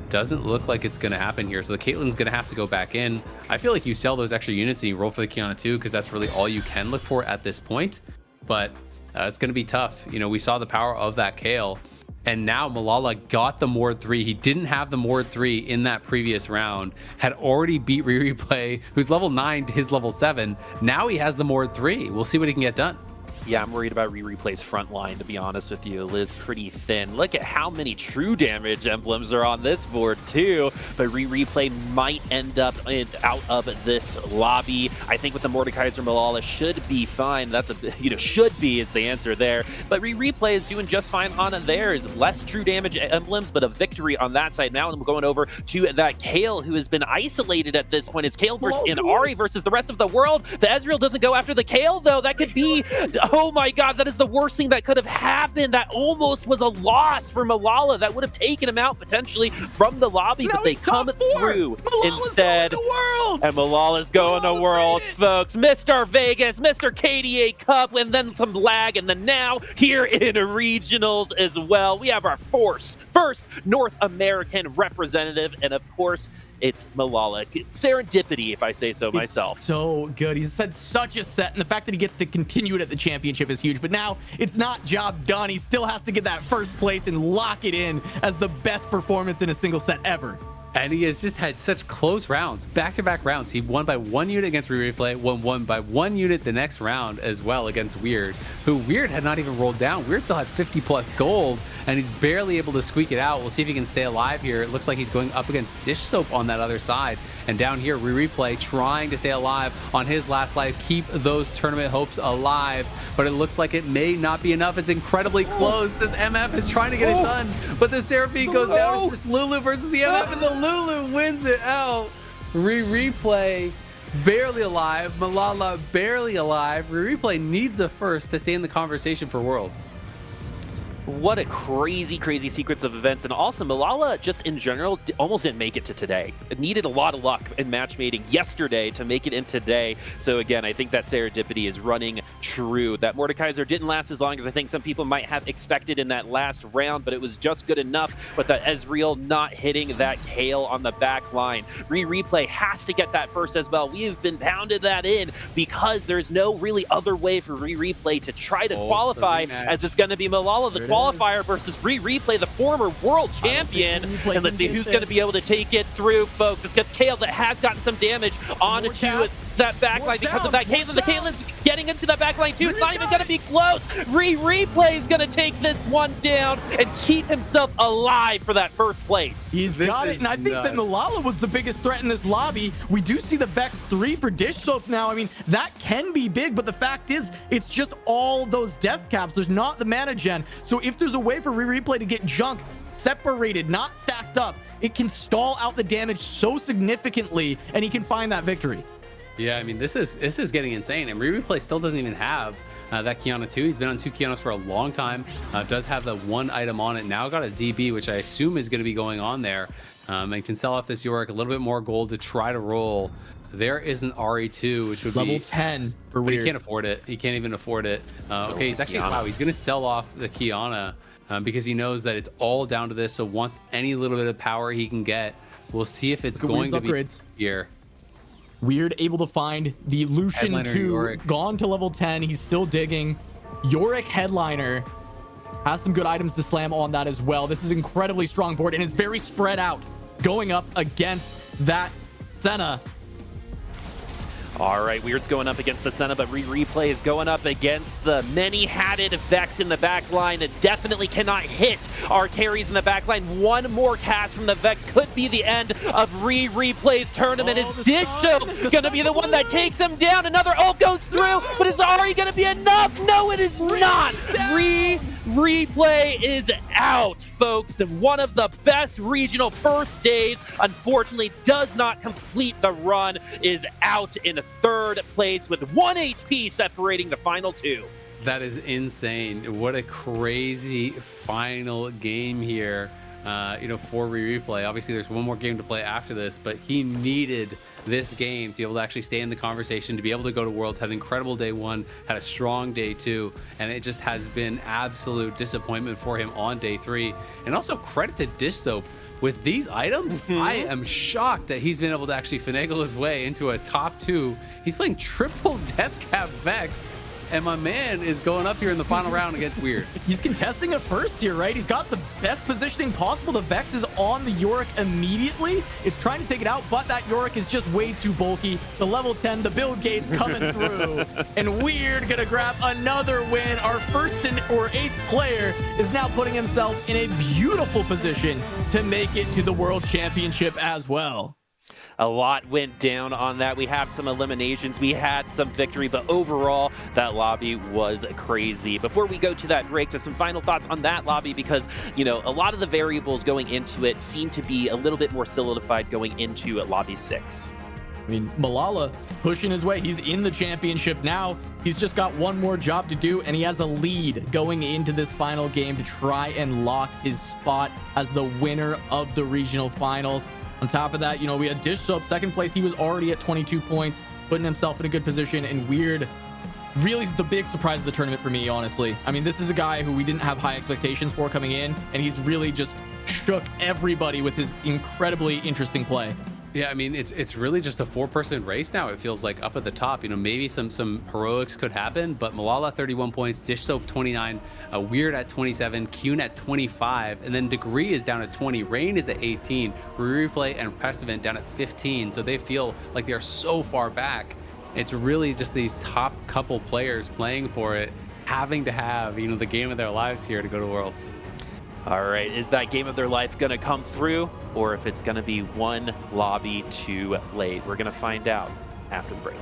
K: Doesn't look like it's going to happen here. So the Caitlyn's going to have to go back in. I feel like you sell those extra units and you roll for the Kiana 2, because that's really all you can look for at this point. But it's going to be tough. We saw the power of that Kale, and now Malala got the Mord 3. He didn't have the Mord 3 in that previous round, had already beat Replay, who's level 9 to his level 7. Now he has the Mord 3. We'll see what he can get done.
Q: Yeah, I'm worried about Replay's front line, to be honest with you. Liz pretty thin. Look at how many true damage emblems are on this board, too. But Replay might end up out of this lobby. I think with the Mordekaiser, Malala should be fine. That's should be is the answer there. But Replay is doing just fine on theirs. Less true damage emblems, but a victory on that side. Now I'm going over to that Kale, who has been isolated at this point. It's Kale versus Ari versus the rest of the world. The Ezreal doesn't go after the Kale, though. That could be... Oh my god, that is the worst thing that could have happened. That almost was a loss for Malala. That would have taken him out potentially from the lobby, but they come through instead. And Malala's going to Worlds, folks. Mr. Vegas, Mr. KDA Cup, and then some lag, and then now here in regionals as well. We have our first North American representative, and of course, it's Malala. Serendipity, if I say so myself.
R: So good. He's had such a set, and the fact that he gets to continue it at the championship is huge. But now it's not job done. He still has to get that first place and lock it in as the best performance in a single set ever.
K: And he has just had such close rounds, back-to-back rounds. He won by 1 unit against Replay, won by 1 unit the next round as well against Weird, who Weird had not even rolled down. Weird still had 50 plus gold, and he's barely able to squeak it out. We'll see if he can stay alive here. It looks like he's going up against Dish Soap on that other side. And down here, Replay trying to stay alive on his last life, keep those tournament hopes alive. But it looks like it may not be enough. It's incredibly close. This MF is trying to get it done, but the Seraphine goes down. It's just Lulu versus the MF, and the Lulu wins it out. Replay barely alive. Malala barely alive. Replay needs a first to stay in the conversation for Worlds.
Q: What a crazy, crazy sequence of events. And also, Malala, just in general, almost didn't make it to today. It needed a lot of luck in matchmaking yesterday to make it in today. So again, I think that serendipity is running true. That Mordekaiser didn't last as long as I think some people might have expected in that last round, but it was just good enough with that Ezreal not hitting that Kale on the back line. Replay has to get that first as well. We've been pounded that in because there's no really other way for Replay to try to qualify, as it's going to be Malala, the qualifier, versus Replay, the former world champion. And let's see who's going to be able to take it through, folks. It's got Kale that has gotten some damage onto that backline because of that Caitlyn. The Caitlyn's getting into that backline too. It's not even going to be close. Replay is going to take this one down and keep himself alive for that first place.
R: He's got it, and I think that Malala was the biggest threat in this lobby. We do see the Vex 3 for Dish Soap now. I mean, that can be big, but the fact is, it's just all those death caps. There's not the mana gen. So if there's a way for Replay to get junk separated, not stacked up, it can stall out the damage so significantly, and he can find that victory.
K: Yeah, I mean, this is getting insane, and Replay still doesn't even have that Kiana 2. He's been on 2 Kianas for a long time. Does have the 1 item on it. Now got a DB, which I assume is going to be going on there. And can sell off this Yorick, a little bit more gold to try to roll there is an RE2, which would
R: level
K: be
R: 10 for
K: but
R: weird.
K: he can't afford it. He can't even afford it. Okay, he's actually, wow, he's going to sell off the Kiana because he knows that it's all down to this. So once any little bit of power he can get, we'll see if it's going to be here.
R: Weird able to find the Lucian
K: Headliner
R: 2,
K: Yorick.
R: gone to level 10. He's still digging. Yorick Headliner has some good items to slam on that as well. This is incredibly strong board, and it's very spread out going up against that Senna.
Q: All right, Weird's going up against the Senna, but Replay is going up against the many-hatted Vex in the back line. It definitely cannot hit our carries in the back line. One more cast from the Vex could be the end of Replay's tournament. Is Dish Show going to be the one that takes him down? Another ult goes through, but is the RE going to be enough? No, it is not. Replay is out, folks. One of the best regional first days, unfortunately, does not complete the run, is out in third place with 1 HP separating the final two.
K: That is insane. What a crazy final game here, for Replay. Obviously, there's one more game to play after this, but he needed this game to be able to actually stay in the conversation, to be able to go to Worlds. Had an incredible day one, had a strong day two, and it just has been absolute disappointment for him on day three. And also credit to Dish Soap. With these items, I am shocked that he's been able to actually finagle his way into a top two. He's playing triple Death Cap Vex, and my man is going up here in the final round against Weird.
R: He's contesting it first here, right? He's got the best positioning possible. The Vex is on the Yorick immediately. It's trying to take it out, but that Yorick is just way too bulky. The level 10, the build gate's coming through, and Weird gonna grab another win. Our first or eighth player is now putting himself in a beautiful position to make it to the World Championship as well.
Q: A lot went down on that. We have some eliminations. We had some victory, but overall, that lobby was crazy. Before we go to that break, just some final thoughts on that lobby, because, a lot of the variables going into it seem to be a little bit more solidified going into lobby 6.
R: I mean, Malala pushing his way. He's in the championship now. He's just got one more job to do, and he has a lead going into this final game to try and lock his spot as the winner of the regional finals. On top of that, we had Dish Soap second place. He was already at 22 points, putting himself in a good position. And Weird, really the big surprise of the tournament for me, honestly. I mean, this is a guy who we didn't have high expectations for coming in, and he's really just shook everybody with his incredibly interesting play.
K: Yeah, I mean, it's really just a 4-person race now. It feels like up at the top. Maybe some heroics could happen, but Malala 31 points, Dish Soap 29, Weird at 27, Kuhn at 25, and then Degree is down at 20, Rain is at 18, Replay and Pestivant down at 15. So they feel like they are so far back. It's really just these top couple players playing for it, having to have the game of their lives here to go to Worlds.
Q: All right, is that game of their life going to come through, or if it's going to be one lobby too late? We're going to find out after the break.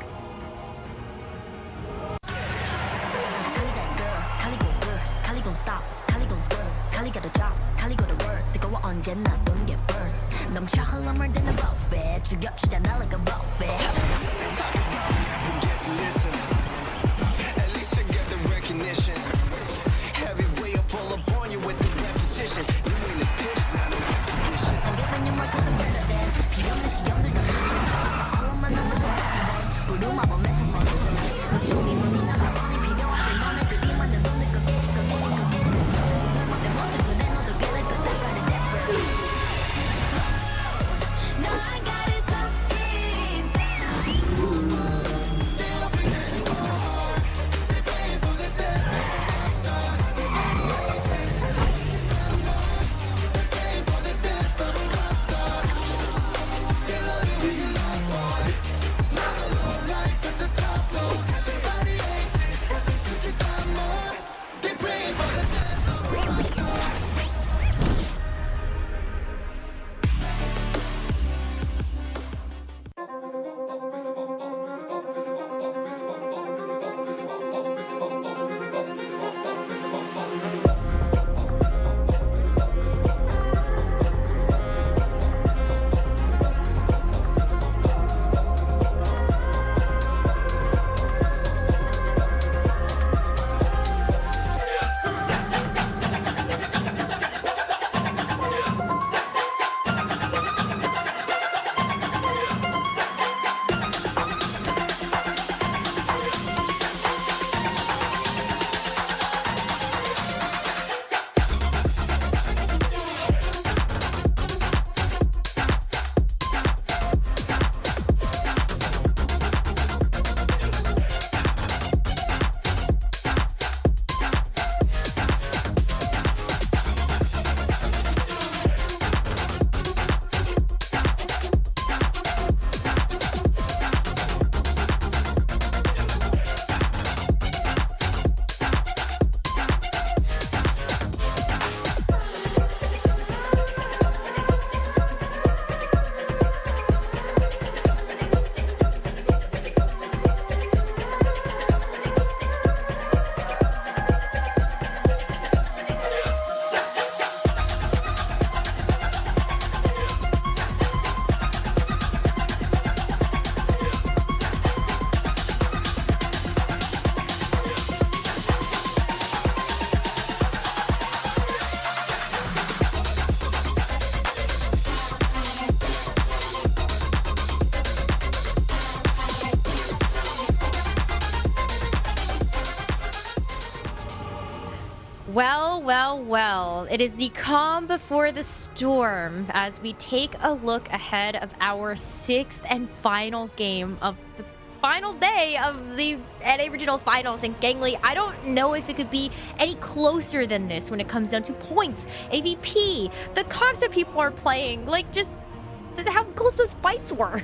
C: Well, well, well. It is the calm before the storm as we take a look ahead of our 6th and final game of the final day of the NA Regional Finals. And Gangly, I don't know if it could be any closer than this when it comes down to points, AVP, the comps that people are playing, like just how close those fights were.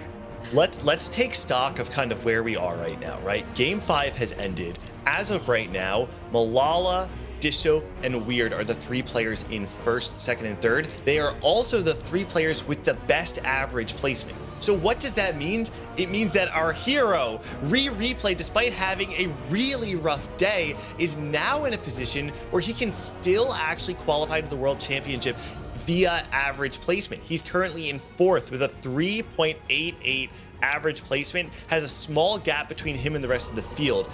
P: Let's take stock of kind of where we are right now, right? Game 5 has ended. As of right now, Malala, Disho, and Weird are the 3 players in 1st, 2nd, and 3rd. They are also the 3 players with the best average placement. So what does that mean? It means that our hero, Replay, despite having a really rough day, is now in a position where he can still actually qualify to the World Championship via average placement. He's currently in 4th with a 3.88 average placement, has a small gap between him and the rest of the field.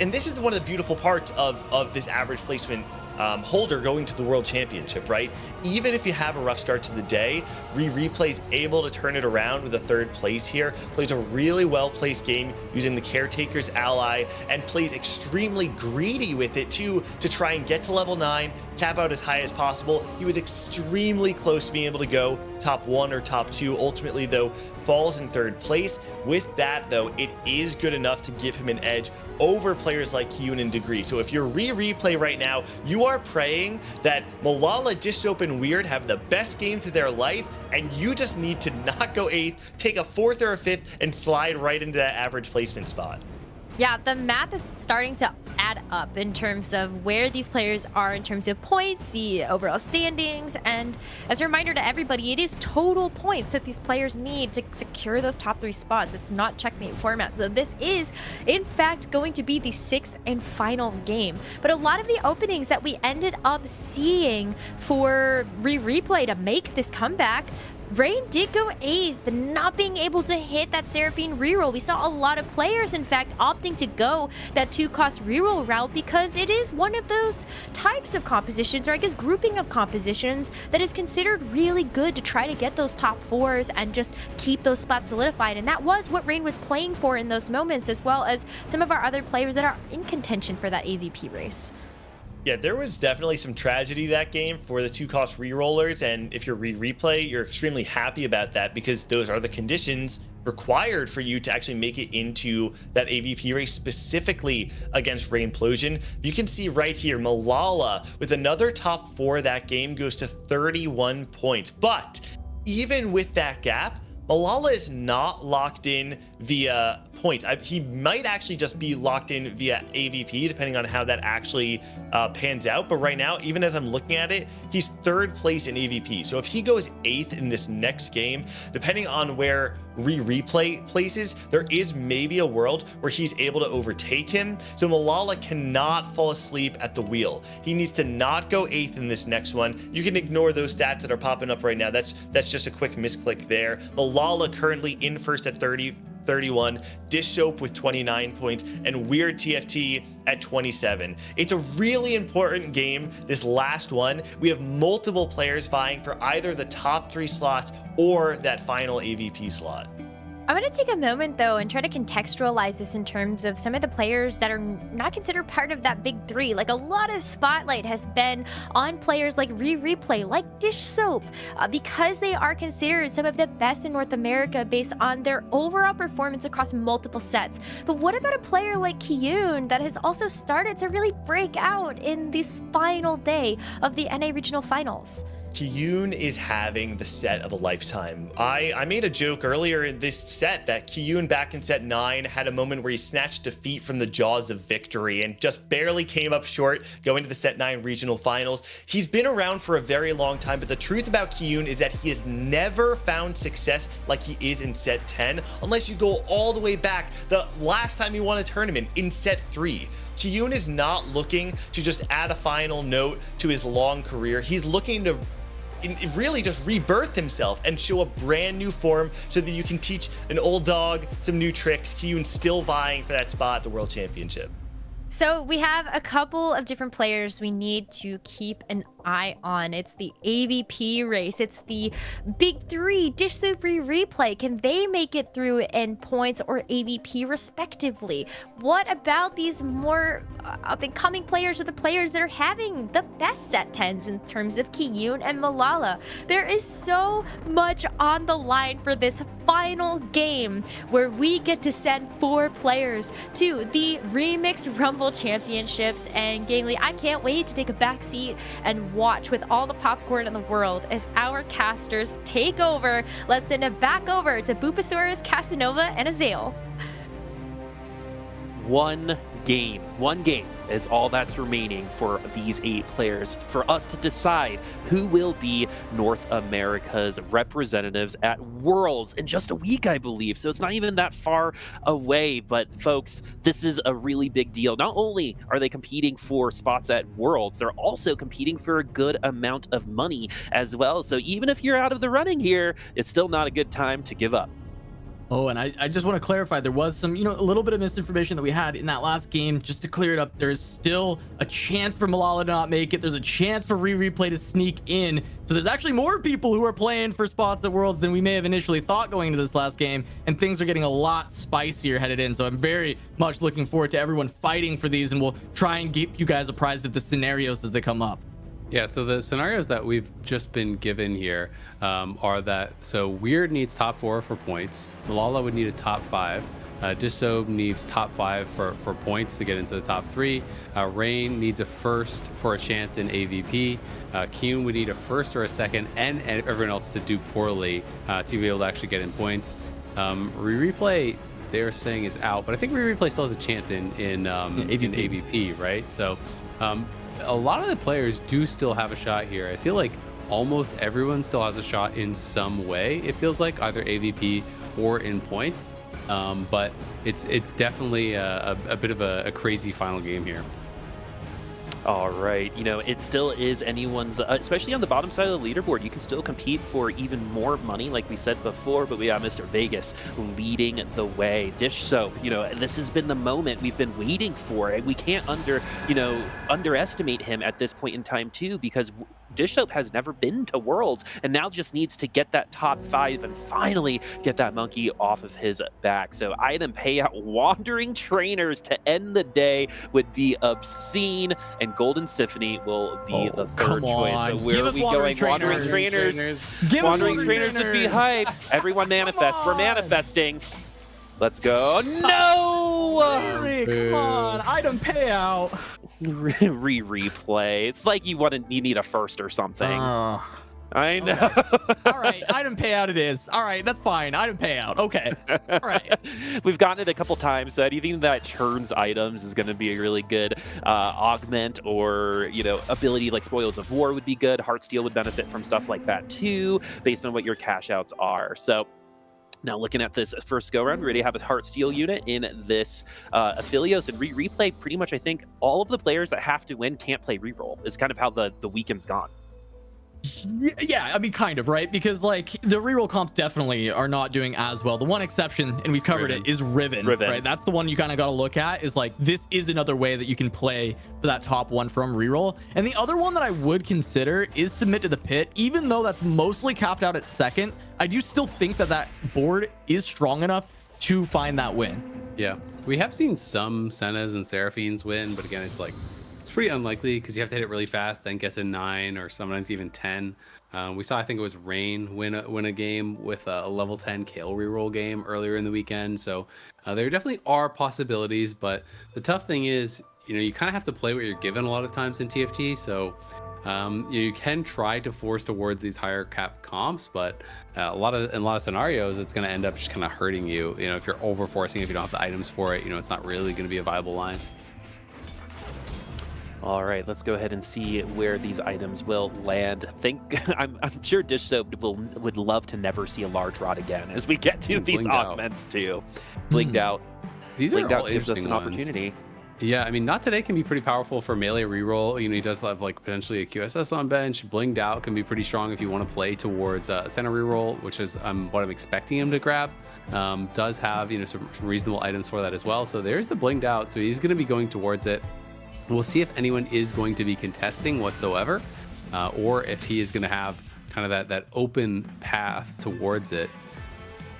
P: And this is one of the beautiful parts of this average placement holder going to the World Championship, right? Even if you have a rough start to the day, Replay's able to turn it around with a 3rd place here, plays a really well-placed game using the Caretaker's ally, and plays extremely greedy with it too to try and get to level 9, cap out as high as possible. He was extremely close to being able to go top 1 or top 2. Ultimately, though, falls in 3rd place. With that, though, it is good enough to give him an edge over players like Kyun and Degree. So if you're Replay right now, you are praying that Malala, Dishsoap, and Weird have the best games of their life, and you just need to not go 8th, take a 4th or a 5th, and slide right into that average placement spot.
C: Yeah, the math is starting to add up in terms of where these players are in terms of points, the overall standings, and as a reminder to everybody, it is total points that these players need to secure those top 3 spots. It's not checkmate format. So this is, in fact, going to be the 6th and final game. But a lot of the openings that we ended up seeing for Replay to make this comeback, Rain did go 8th, not being able to hit that Seraphine reroll. We saw a lot of players, in fact, opting to go that 2-cost reroll route because it is one of those types of compositions, or I guess grouping of compositions, that is considered really good to try to get those top 4s and just keep those spots solidified. And that was what Rain was playing for in those moments, as well as some of our other players that are in contention for that AVP race.
P: Yeah, there was definitely some tragedy that game for the 2-cost rerollers, and if you're Replay, you're extremely happy about that because those are the conditions required for you to actually make it into that AVP race, specifically against Rainplosion. You can see right here, Malala with another top 4 that game goes to 31 points. But even with that gap, Malala is not locked in via points. He might actually just be locked in via AVP, depending on how that actually pans out. But right now, even as I'm looking at it, he's 3rd place in AVP. So if he goes 8th in this next game, depending on where Replay places, there is maybe a world where he's able to overtake him. So Malala cannot fall asleep at the wheel. He needs to not go 8th in this next one. You can ignore those stats that are popping up right now. That's just a quick misclick there. Malala currently in 1st at 31, Dish Soap with 29 points, and Weird TFT at 27. It's a really important game, this last one. We have multiple players vying for either the top 3 slots or that final AVP slot.
C: I'm going to take a moment, though, and try to contextualize this in terms of some of the players that are not considered part of that big 3. Like, a lot of spotlight has been on players like Replay, like Dish Soap, because they are considered some of the best in North America based on their overall performance across multiple sets. But what about a player like Kyun that has also started to really break out in this final day of the NA Regional Finals?
P: Kyun is having the set of a lifetime. I made a joke earlier in this set that Kyun back in set 9 had a moment where he snatched defeat from the jaws of victory and just barely came up short going to the set 9 regional finals. He's been around for a very long time, but the truth about Kyun is that he has never found success like he is in set 10, unless you go all the way back the last time he won a tournament in set 3. Kyun is not looking to just add a final note to his long career. He's looking to really just rebirth himself and show a brand new form so that you can teach an old dog some new tricks. Kyun's still vying for that spot at the World Championship.
C: So we have a couple of different players we need to keep an eye on. It's the AVP race. It's the big three, Dish Soup Replay. Can they make it through in points or AVP respectively? What about these more up-and-coming players or the players that are having the best set 10s in terms of Kiyun and Malala? There is so much on the line for this final game where we get to send 4 players to the Remix Rumble Championships. And Gangly, I can't wait to take a back seat and watch with all the popcorn in the world as our casters take over. Let's send it back over to Boopasaurus, Casanova, and Azael.
Q: One game is all that's remaining for these 8 players for us to decide who will be North America's representatives at Worlds in just a week, I believe. So it's not even that far away. But folks, this is a really big deal. Not only are they competing for spots at Worlds, they're also competing for a good amount of money as well. So even if you're out of the running here, it's still not a good time to give up.
R: Oh, and I just want to clarify, there was some, a little bit of misinformation that we had in that last game. Just to clear it up, there's still a chance for Malala to not make it. There's a chance for Replay to sneak in. So there's actually more people who are playing for spots at Worlds than we may have initially thought going into this last game. And things are getting a lot spicier headed in. So I'm very much looking forward to everyone fighting for these. And we'll try and keep you guys apprised of the scenarios as they come up.
K: Yeah, so the scenarios that we've just been given here are that, so Weird needs top 4 for points. Malala would need a top 5. Dissob needs top 5 for points to get into the top 3. Rain needs a first for a chance in AVP. Kyun would need a first or a second, and everyone else to do poorly to be able to actually get in points. Replay, they're saying, is out, but I think Replay still has a chance in AVP, right? So a lot of the players do still have a shot here. I feel like almost everyone still has a shot in some way. It feels like either AVP or in points, but it's definitely a bit of a crazy final game here.
Q: All right, it still is anyone's, especially on the bottom side of the leaderboard. You can still compete for even more money, like we said before, but we got Mr. Vegas leading the way. Dish Soap, this has been the moment we've been waiting for, and we can't underestimate him at this point in time too, because Dish Soap has never been to Worlds and now just needs to get that top 5 and finally get that monkey off of his back. So item payout, Wandering Trainers to end the day would be obscene, and Golden Symphony will be the third choice. But where are we going? Wandering Trainers. Wandering Trainers would be hype. Everyone manifest. We're manifesting. Let's go. No!
R: Come on, item payout.
Q: Replay. It's like you need a first or something. I know.
R: Okay. All right, item payout it is. All right, that's fine. Item payout. Okay. All right.
Q: We've gotten it a couple times, so anything that turns items is going to be a really good augment, or, ability like Spoils of War would be good. Heartsteel would benefit from stuff like that too, based on what your cash outs are. So now looking at this first go-around, we already have a Heartsteel unit in this Aphelios, and Replay, pretty much I think all of the players that have to win can't play reroll is kind of how the weekend's gone.
R: Yeah, I mean, kind of, right? Because, like, the reroll comps definitely are not doing as well. The one exception, and we've covered it, is Riven, right? That's the one you kind of got to look at, is like, this is another way that you can play for that top 1 from reroll. And the other one that I would consider is Submit to the Pit. Even though that's mostly capped out at second, I do still think that board is strong enough to find that win.
K: Yeah, we have seen some Sennas and Seraphines win, but again, it's pretty unlikely because you have to hit it really fast, then get to 9 or sometimes even 10. We saw, I think it was Rain win a game with a level 10 Kale reroll game earlier in the weekend. So there definitely are possibilities, but the tough thing is, you kind of have to play what you're given a lot of times in TFT. So you can try to force towards these higher cap comps, but in a lot of scenarios, it's going to end up just kind of hurting you. If you're over forcing, if you don't have the items for it, it's not really going to be a viable line.
Q: All right, let's go ahead and see where these items will land. I'm sure Dish Soap would love to never see a large rod again as we get to these augments too. Blinged out.
K: These are all
Q: gives us an
K: ones.
Q: opportunity.
K: Yeah, I mean, Not Today can be pretty powerful for melee reroll. He does have like potentially a QSS on bench. Blinged Out can be pretty strong if you want to play towards center reroll, which is what I'm expecting him to grab. Does have some reasonable items for that as well. So there's the Blinged Out. So he's going to be going towards it. We'll see if anyone is going to be contesting whatsoever, or if he is going to have kind of that open path towards it.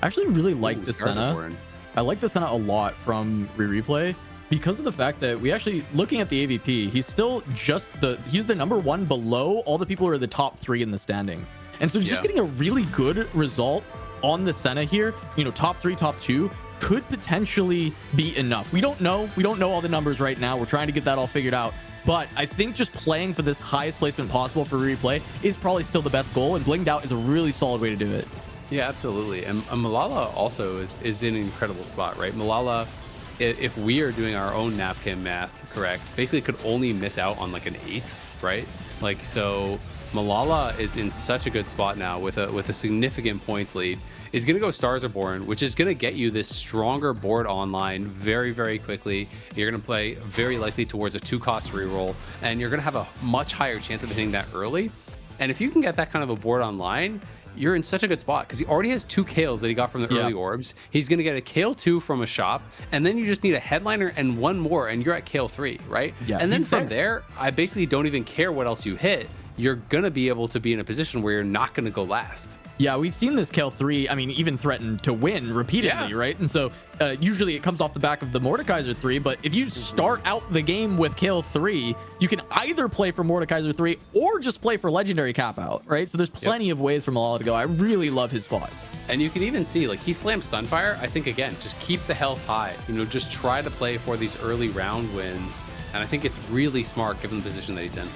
R: I actually really like the Senna. I like the Senna a lot from replay because of the fact that we actually, looking at the AVP, he's still just he's the #1 below all the people who are the top 3 in the standings. And so just getting a really good result on the Senna here, top 3, top 2 could potentially be enough. We don't know all the numbers right now. We're trying to get that all figured out. But I think just playing for this highest placement possible for replay is probably still the best goal, and Blinged Out is a really solid way to do it.
K: Yeah, absolutely. And Malala also is in an incredible spot, right? Malala, if we are doing our own napkin math correct, basically could only miss out on like an 8th, right? Like, so Malala is in such a good spot now with a significant points lead. Is going to go Stars Are Born, which is going to get you this stronger board online very, very quickly. You're going to play very likely towards a 2-cost reroll, and you're going to have a much higher chance of hitting that early. And if you can get that kind of a board online, you're in such a good spot because he already has 2 Kales that he got from the early orbs. He's going to get a Kale 2 from a shop, and then you just need a headliner and 1 more, and you're at Kale 3, right?
R: Yeah,
K: and then from there, I basically don't even care what else you hit. You're going to be able to be in a position where you're not going to go last.
R: Yeah, we've seen this Kale 3, I mean, even threaten to win repeatedly, right? And so usually it comes off the back of the Mordekaiser 3, but if you start out the game with Kale 3, you can either play for Mordekaiser 3 or just play for Legendary Cap Out, right? So there's plenty of ways for Malala to go. I really love his spot.
K: And you can even see, like, he slammed Sunfire. I think, again, just keep the health high. Just try to play for these early round wins. And I think it's really smart given the position that he's in.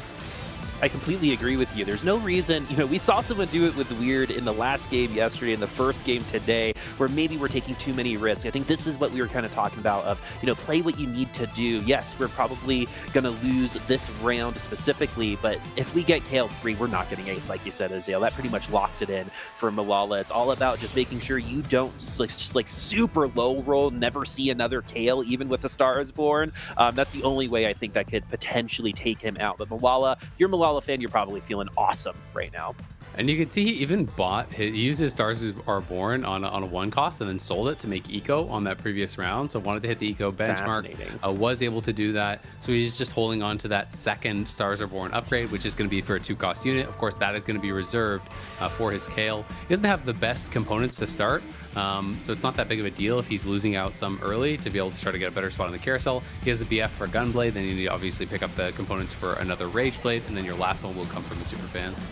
Q: I completely agree with you. There's no reason, we saw someone do it with Weird in the last game yesterday, in the first game today, where maybe we're taking too many risks. I think this is what we were kind of talking about of, play what you need to do. Yes, we're probably going to lose this round specifically, but if we get Kale 3, we're not getting 8th, like you said, Azael. That pretty much locks it in for Malala. It's all about just making sure you don't just super low roll, never see another Kale, even with the Stars Born. That's the only way I think that could potentially take him out. But Malala, if you're Malala fan, you're probably feeling awesome right now.
K: And you can see he even he used his Stars Are Born on a 1 cost and then sold it to make eco on that previous round. So wanted to hit the eco benchmark, was able to do that. So he's just holding on to that second Stars Are Born upgrade, which is going to be for a 2-cost unit. Of course, that is going to be reserved for his Kale. He doesn't have the best components to start, so it's not that big of a deal if he's losing out some early to be able to try to get a better spot on the carousel. He has the BF for Gunblade, then you need to obviously pick up the components for another Rage Blade, and then your last one will come from the super fans.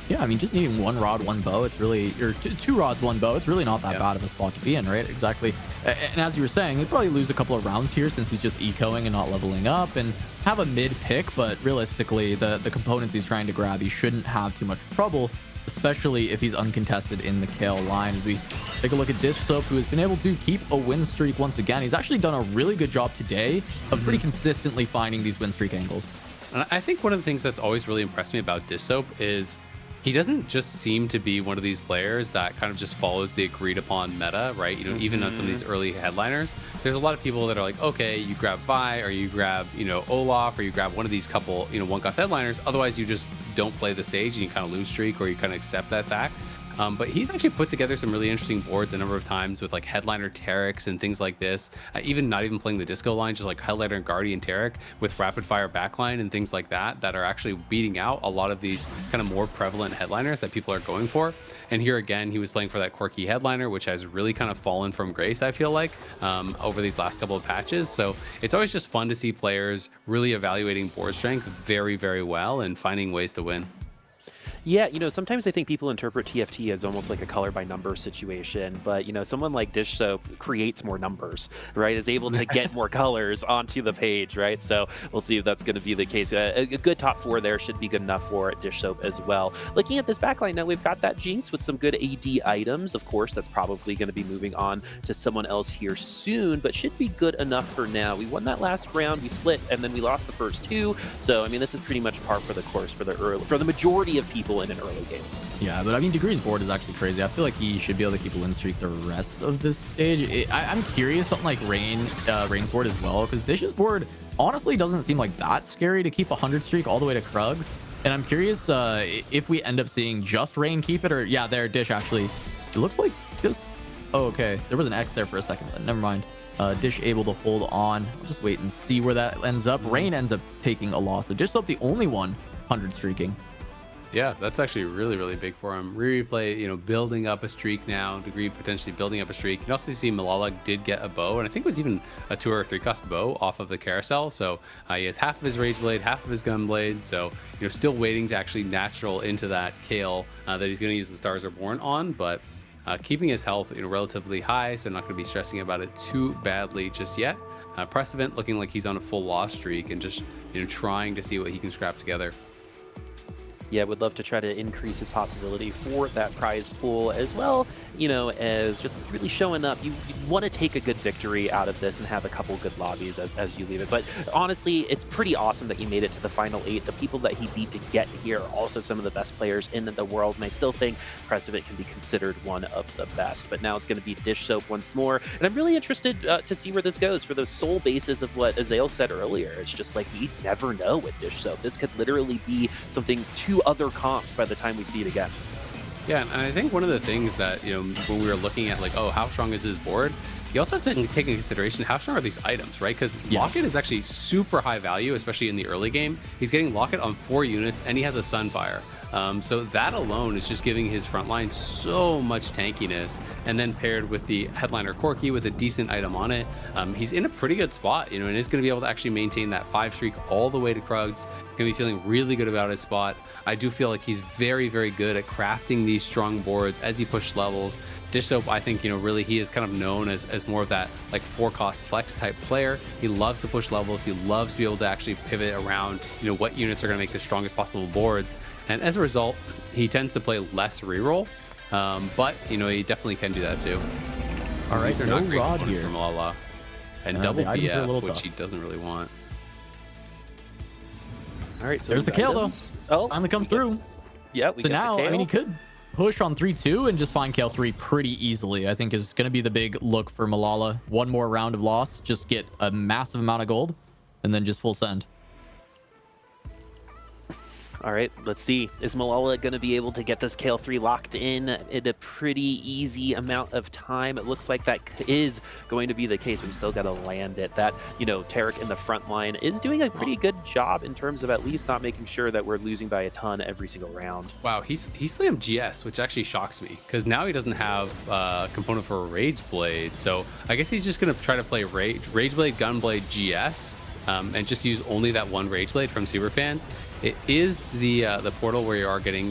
R: Yeah, I mean, just needing 1 rod, 1 bow, it's really, or 2 rods, 1 bow, it's really not that bad of a spot to be in, right? Exactly. And as you were saying, he'll probably lose a couple of rounds here since he's just ecoing and not leveling up, and have a mid pick, but realistically, the components he's trying to grab, he shouldn't have too much trouble, especially if he's uncontested in the Kale line. As we take a look at Dish Soap, who has been able to keep a win streak once again. He's actually done a really good job today of pretty consistently finding these win streak angles.
K: And I think one of the things that's always really impressed me about Dish Soap is he doesn't just seem to be one of these players that kind of just follows the agreed upon meta, right? Even on some of these early headliners, there's a lot of people that are like, okay, you grab Vi, or you grab, Olaf, or you grab one of these couple, 1-cost headliners. Otherwise, you just don't play the stage and you kind of lose streak, or you kind of accept that fact. But he's actually put together some really interesting boards a number of times with like headliner Tarics and things like this. Even not even playing the disco line, just like headliner and Guardian Taric with rapid fire backline and things like that are actually beating out a lot of these kind of more prevalent headliners that people are going for. And here again, he was playing for that quirky headliner, which has really kind of fallen from grace, I feel like, over these last couple of patches. So it's always just fun to see players really evaluating board strength very, very well and finding ways to win.
Q: Yeah, sometimes I think people interpret TFT as almost like a color by number situation, but someone like Dish Soap creates more numbers, right? Is able to get more colors onto the page, right? So we'll see if that's going to be the case. A good top 4 there should be good enough for Dish Soap as well. Looking at this backline now, we've got that Jinx with some good AD items. Of course, that's probably going to be moving on to someone else here soon, but should be good enough for now. We won that last round, we split, and then we lost the first 2. So I mean, this is pretty much par for the course for the majority of people official in an early game.
R: Yeah, but I mean, Degree's board is actually crazy. I feel like he should be able to keep a win streak the rest of this stage. I'm curious on like Rain's board as well, because Dish's board honestly doesn't seem like that scary to keep a 100 streak all the way to Krugs. And I'm curious if we end up seeing just Rain keep it, or yeah, there Dish actually. It looks like just. Oh, okay. There was an X there for a second, but never mind. Dish able to hold on. I'll just wait and see where that ends up. Rain ends up taking a loss. So Dish up the only one 100 streaking.
K: Yeah, that's actually really, really big for him. Replay, building up a streak now. Degree potentially building up a streak. You can also see Malala did get a bow, and I think it was even a 2 or 3 cost bow off of the carousel. So he has half of his Rage Blade, half of his Gun Blade. So, still waiting to actually natural into that Kale that he's going to use the Stars Are Born on, but keeping his health relatively high, so not going to be stressing about it too badly just yet. Precedent looking like he's on a full loss streak and just trying to see what he can scrap together.
Q: Yeah, would love to try to increase his possibility for that prize pool as well, as just really showing up. You want to take a good victory out of this and have a couple good lobbies as you leave it. But honestly, it's pretty awesome that he made it to the final 8. The people that he beat to get here are also some of the best players in the world, and I still think Precedent can be considered one of the best. But now it's going to be Dish Soap once more, and I'm really interested to see where this goes. For the sole basis of what Azael said earlier, it's just like we never know with Dish Soap. This could literally be something to other comps by the time we see it again.
K: Yeah, and I think one of the things that, when we were looking at like, oh, how strong is his board? You also have to take into consideration how strong are these items, right? Because Locket is actually super high value, especially in the early game. He's getting Locket on 4 units, and he has a Sunfire. So that alone is just giving his front line so much tankiness, and then paired with the Headliner Corki with a decent item on it, he's in a pretty good spot, and is going to be able to actually maintain that 5 streak all the way to Krugs. Going to be feeling really good about his spot. I do feel like he's very, very good at crafting these strong boards as he pushes levels. Dish Soap, I think, really he is kind of known as more of that like 4-cost flex type player. He loves to push levels. He loves to be able to actually pivot around, what units are going to make the strongest possible boards. And as a result, he tends to play less reroll. But, he definitely can do that too.
R: All right,
K: these are
R: no
K: not great
R: rod
K: components
R: here.
K: for Malala. And double
R: the items are a
K: BF,
R: little
K: which
R: tough.
K: he doesn't really want.
Q: All right, so
R: There's the Kale though.
Q: Oh,
R: finally comes through.
Q: Yeah,
R: So now, I mean, he could push on 3-2 and just find Kale 3 pretty easily. I think is going to be the big look for Malala. One more round of loss, just get a massive amount of gold, and then just full send.
Q: All right, let's see. Is Malala going to be able to get this Kale 3 locked in a pretty easy amount of time? It looks like that is going to be the case. We've still got to land it. That, Tarek in the front line is doing a pretty good job in terms of at least not making sure that we're losing by a ton every single round.
K: Wow, he slammed GS, which actually shocks me, because now he doesn't have a component for a Rage Blade. So I guess he's just going to try to play Rage Blade, Gunblade, GS. And just use only that one Rage Blade from Superfans. It is the portal where you are getting,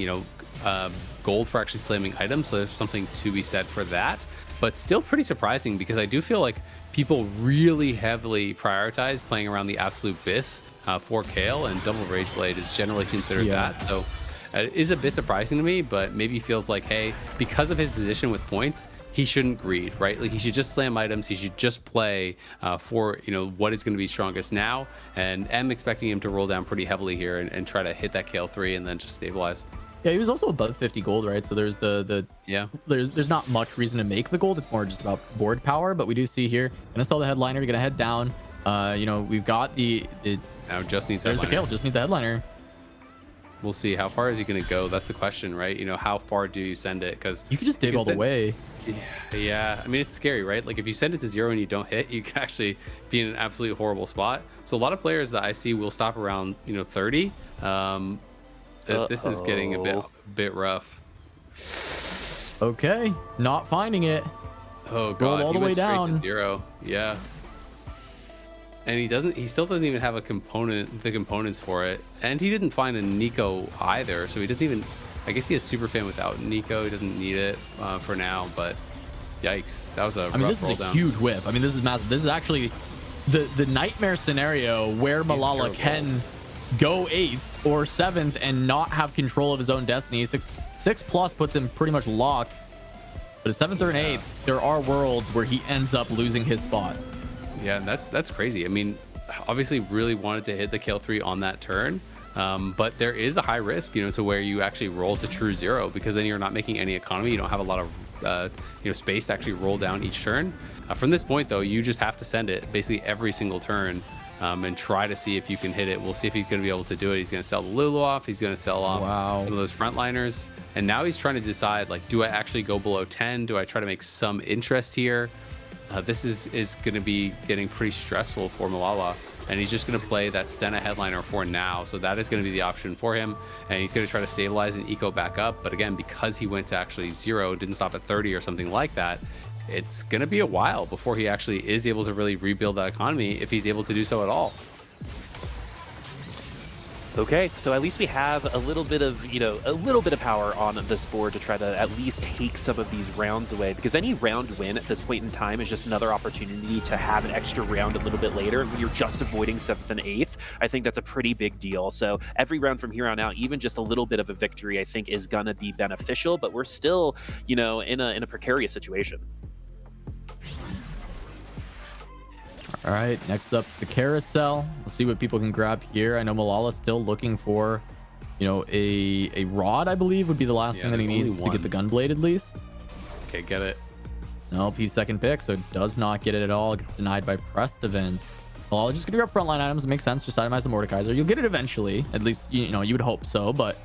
K: gold for actually slamming items, so there's something to be said for that. But still pretty surprising, because I do feel like people really heavily prioritize playing around the Absolute Biss for Kale, and double Rage Blade is generally considered that. So it is a bit surprising to me, but maybe feels like, hey, because of his position with points, he shouldn't greed, right? Like he should just slam items. He should just play for, what is going to be strongest now. And I'm expecting him to roll down pretty heavily here and try to hit that Kale 3 and then just stabilize.
R: Yeah, he was also above 50 gold, right? So there's there's not much reason to make the gold. It's more just about board power. But we do see here, gonna sell the Headliner. You're gonna head down. We've got the
K: now just needs
R: there's
K: Headliner.
R: the Kale. Just need the Headliner.
K: We'll see. How far is he going to go? That's the question, right? How far do you send it? Because
R: you can just dig all the way.
K: Yeah. I mean, it's scary, right? Like if you send it to 0 and you don't hit, you can actually be in an absolutely horrible spot. So a lot of players that I see will stop around, 30. This is getting a bit rough.
R: Okay, not finding it.
K: Oh god,
R: all
K: he
R: the way
K: went straight
R: down.
K: to 0. Yeah. And he still doesn't even have the components for it. And he didn't find a Nico either, so he doesn't even, I guess he has Superfan without Nico. He doesn't need it for now, but yikes. That was a rough
R: this is
K: roll
R: a
K: down.
R: huge whip. I mean, this is massive. This is actually the nightmare scenario where Malala can go 8th or 7th and not have control of his own destiny. 6 plus puts him pretty much locked. But at 7th or 8th, there are worlds where he ends up losing his spot.
K: Yeah, and that's crazy. I mean, obviously really wanted to hit the Kale 3 on that turn. But there is a high risk, to where you actually roll to true zero, because then you're not making any economy. You don't have a lot of space to actually roll down each turn. From this point, though, you just have to send it basically every single turn. And try to see if you can hit it. We'll see if he's going to be able to do it. He's going to sell the Lulu off. He's going to sell off some of those frontliners. And now he's trying to decide, like, do I actually go below 10? Do I try to make some interest here? This is going to be getting pretty stressful for Malala. And he's just going to play that Senna headliner for now. So that is going to be the option for him. And he's going to try to stabilize and eco back up. But again, because he went to actually 0, didn't stop at 30 or something like that, it's going to be a while before he actually is able to really rebuild that economy, if he's able to do so at all.
Q: Okay, so at least we have a little bit of, a little bit of power on this board to try to at least take some of these rounds away, because any round win at this point in time is just another opportunity to have an extra round a little bit later. When you're just avoiding 7th and 8th, I think that's a pretty big deal. So every round from here on out, even just a little bit of a victory, I think is gonna be beneficial, but we're still, in a precarious situation.
R: All right, next up, the carousel. We'll see what people can grab here. I know Malala's still looking for, a rod, I believe, would be the last thing that he needs to get the gunblade at least.
K: Okay, get it.
R: No, he's second pick, so does not get it at all. Gets denied by Prest Event. Malala just gonna grab frontline items. It makes sense. Just itemize the Mordekaiser. You'll get it eventually. At least, you would hope so, but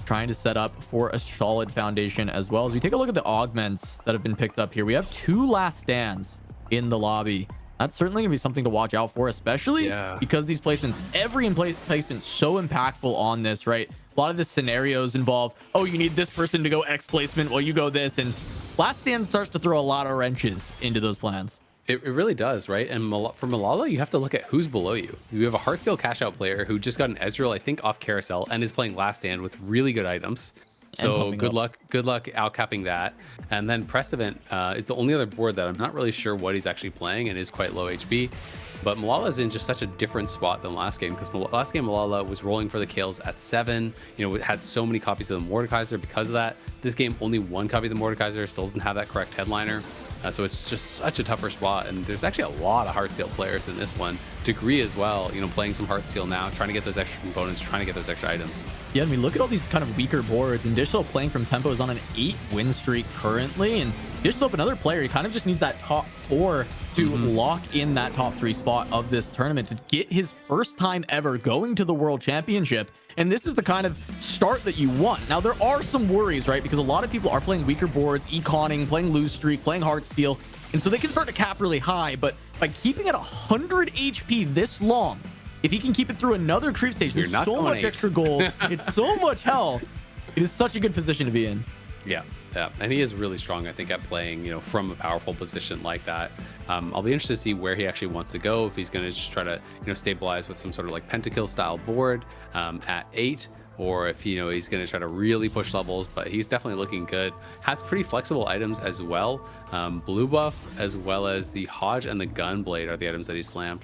R: trying to set up for a solid foundation as well. As we take a look at the augments that have been picked up here, we have 2 last stands in the lobby. That's certainly going to be something to watch out for, especially because these placements, every placement so impactful on this, right? A lot of the scenarios involve, oh, you need this person to go X placement, well, you go this, and last stand starts to throw a lot of wrenches into those plans.
K: It really does, right? And for Malala, you have to look at who's below you. You have a Heartsteel cash out player who just got an Ezreal, I think, off carousel and is playing last stand with really good items. So good luck outcapping that. And then Prest Event is the only other board that I'm not really sure what he's actually playing and is quite low HP. But Malala is in just such a different spot than last game, because last game Malala was rolling for the kills at 7. Had so many copies of the Mordekaiser because of that. This game, only 1 copy of the Mordekaiser, still doesn't have that correct headliner. So it's just such a tougher spot, and there's actually a lot of Heartsteel players in this one. Degree as well, playing some Heartsteel now, trying to get those extra components, trying to get those extra items.
R: Yeah, I mean, look at all these kind of weaker boards, and Dishsoap playing from tempo is on an 8 win streak currently, and Dishsoap, another player, he kind of just needs that top 4 to lock in that top 3 spot of this tournament to get his first time ever going to the World Championship. And this is the kind of start that you want. Now, there are some worries, right? Because a lot of people are playing weaker boards, econing, playing lose streak, playing Heartsteel. And so they can start to cap really high. But by keeping it 100 HP this long, if he can keep it through another creep stage, there's so much extra gold. It's so much hell. It is such a good position to be in.
K: Yeah. And he is really strong, I think, at playing, from a powerful position like that. I'll be interested to see where he actually wants to go. If he's going to just try to, stabilize with some sort of like pentakill style board at 8, or if, he's going to try to really push levels. But he's definitely looking good. Has pretty flexible items as well. Blue buff, as well as the Hodge and the Gunblade are the items that he slammed.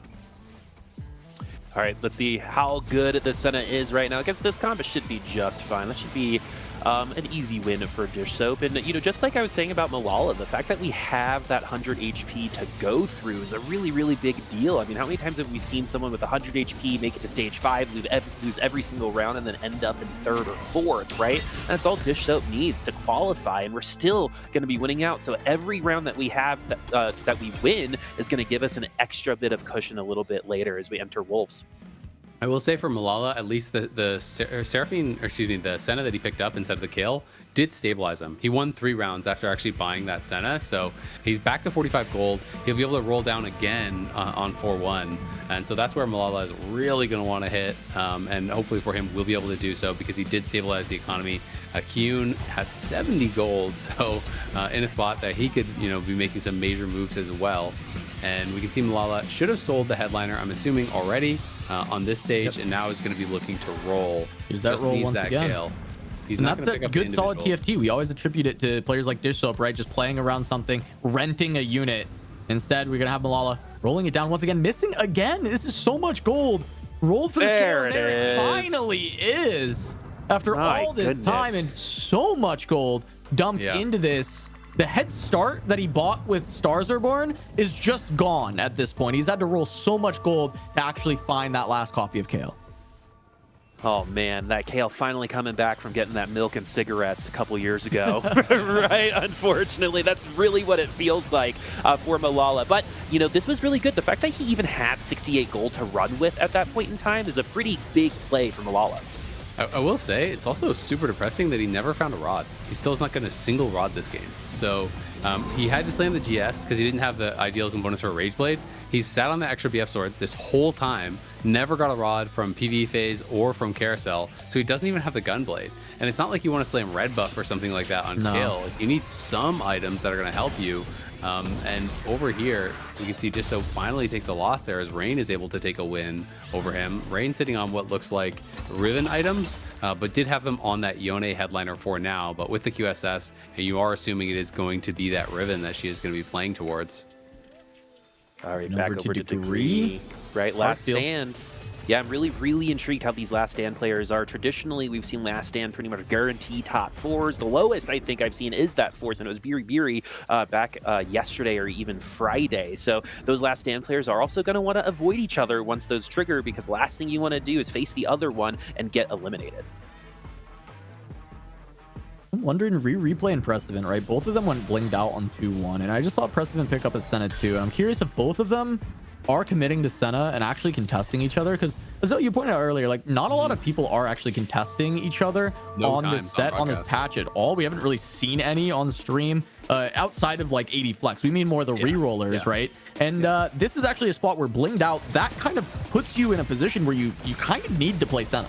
Q: All right, let's see how good the Senna is right now. Against this comp, it should be just fine. That should be an easy win for Dishsoap. And, just like I was saying about Malala, the fact that we have that 100 HP to go through is a really, really big deal. I mean, how many times have we seen someone with 100 HP make it to stage 5, lose every single round, and then end up in 3rd or 4th, right? And that's all Dishsoap needs to qualify, and we're still going to be winning out. So every round that we have that we win is going to give us an extra bit of cushion a little bit later as we enter Wolves.
K: I will say for Malala, at least the Senna that he picked up instead of the Kale did stabilize him. He won 3 rounds after actually buying that Senna, so he's back to 45 gold. He'll be able to roll down again on 4-1, and so that's where Malala is really going to want to hit, and hopefully for him, we'll be able to do so because he did stabilize the economy. Kyun has 70 gold, so in a spot that he could, be making some major moves as well. And we can see Malala should have sold the headliner, I'm assuming, already on this stage, and now is going to be looking to roll.
R: Here's that roll once again.
K: Kale. He's
R: and
K: not
R: that's
K: going to
R: a
K: pick up
R: good solid TFT. We always attribute it to players like Dishsoap, right? Just playing around something, renting a unit. Instead, we're going to have Malala rolling it down once again, missing again. This is so much gold. Rolled for this
Q: there
R: kill, and there it finally is. After all this time and so much gold dumped into this, the head start that he bought with Stars Are Born is just gone at this point. He's had to roll so much gold to actually find that last copy of Kale.
Q: Oh man, that Kale finally coming back from getting that milk and cigarettes a couple years ago, right? Unfortunately, that's really what it feels like for Malala. But, you know, this was really good. The fact that he even had 68 gold to run with at that point in time is a pretty big play for Malala.
K: I will say, it's also super depressing that he never found a rod. He still has not gotten a single rod this game. So he had to slam the GS because he didn't have the ideal components for a Rage Blade. He's sat on the extra BF sword this whole time, never got a rod from PvE phase or from Carousel, so he doesn't even have the Gunblade. And it's not like you want to slam Red Buff or something like that on Kale. You need some items that are going to help you. And over here, you can see Disso finally takes a loss there as Rain is able to take a win over him. Rain sitting on what looks like Riven items, but did have them on that Yone headliner for now. But with the QSS, you are assuming it is going to be that Riven that she is going to be playing towards.
Q: All right, back over to Degree. Right, last stand. Yeah, I'm really intrigued how these last stand players are. Traditionally, we've seen last stand pretty much guarantee top fours. The lowest I think I've seen is that fourth, and it was Biri back yesterday or even Friday. So those last stand players are also going to want to avoid each other once those trigger, because last thing you want to do is face the other one and get eliminated.
R: I'm wondering, Replay and Preston, right? Both of them went blinged out on 2-1, and I just saw Preston pick up a Senna too. I'm curious if both of them are committing to Senna and actually contesting each other, because as you pointed out earlier, like not a lot of people are actually contesting each other on this set, on this patch at all. We haven't really seen any on stream outside of like 80 Flex. We mean more the re-rollers, right? And this is actually a spot where blinged out, that kind of puts you in a position where you kind of need to play Senna.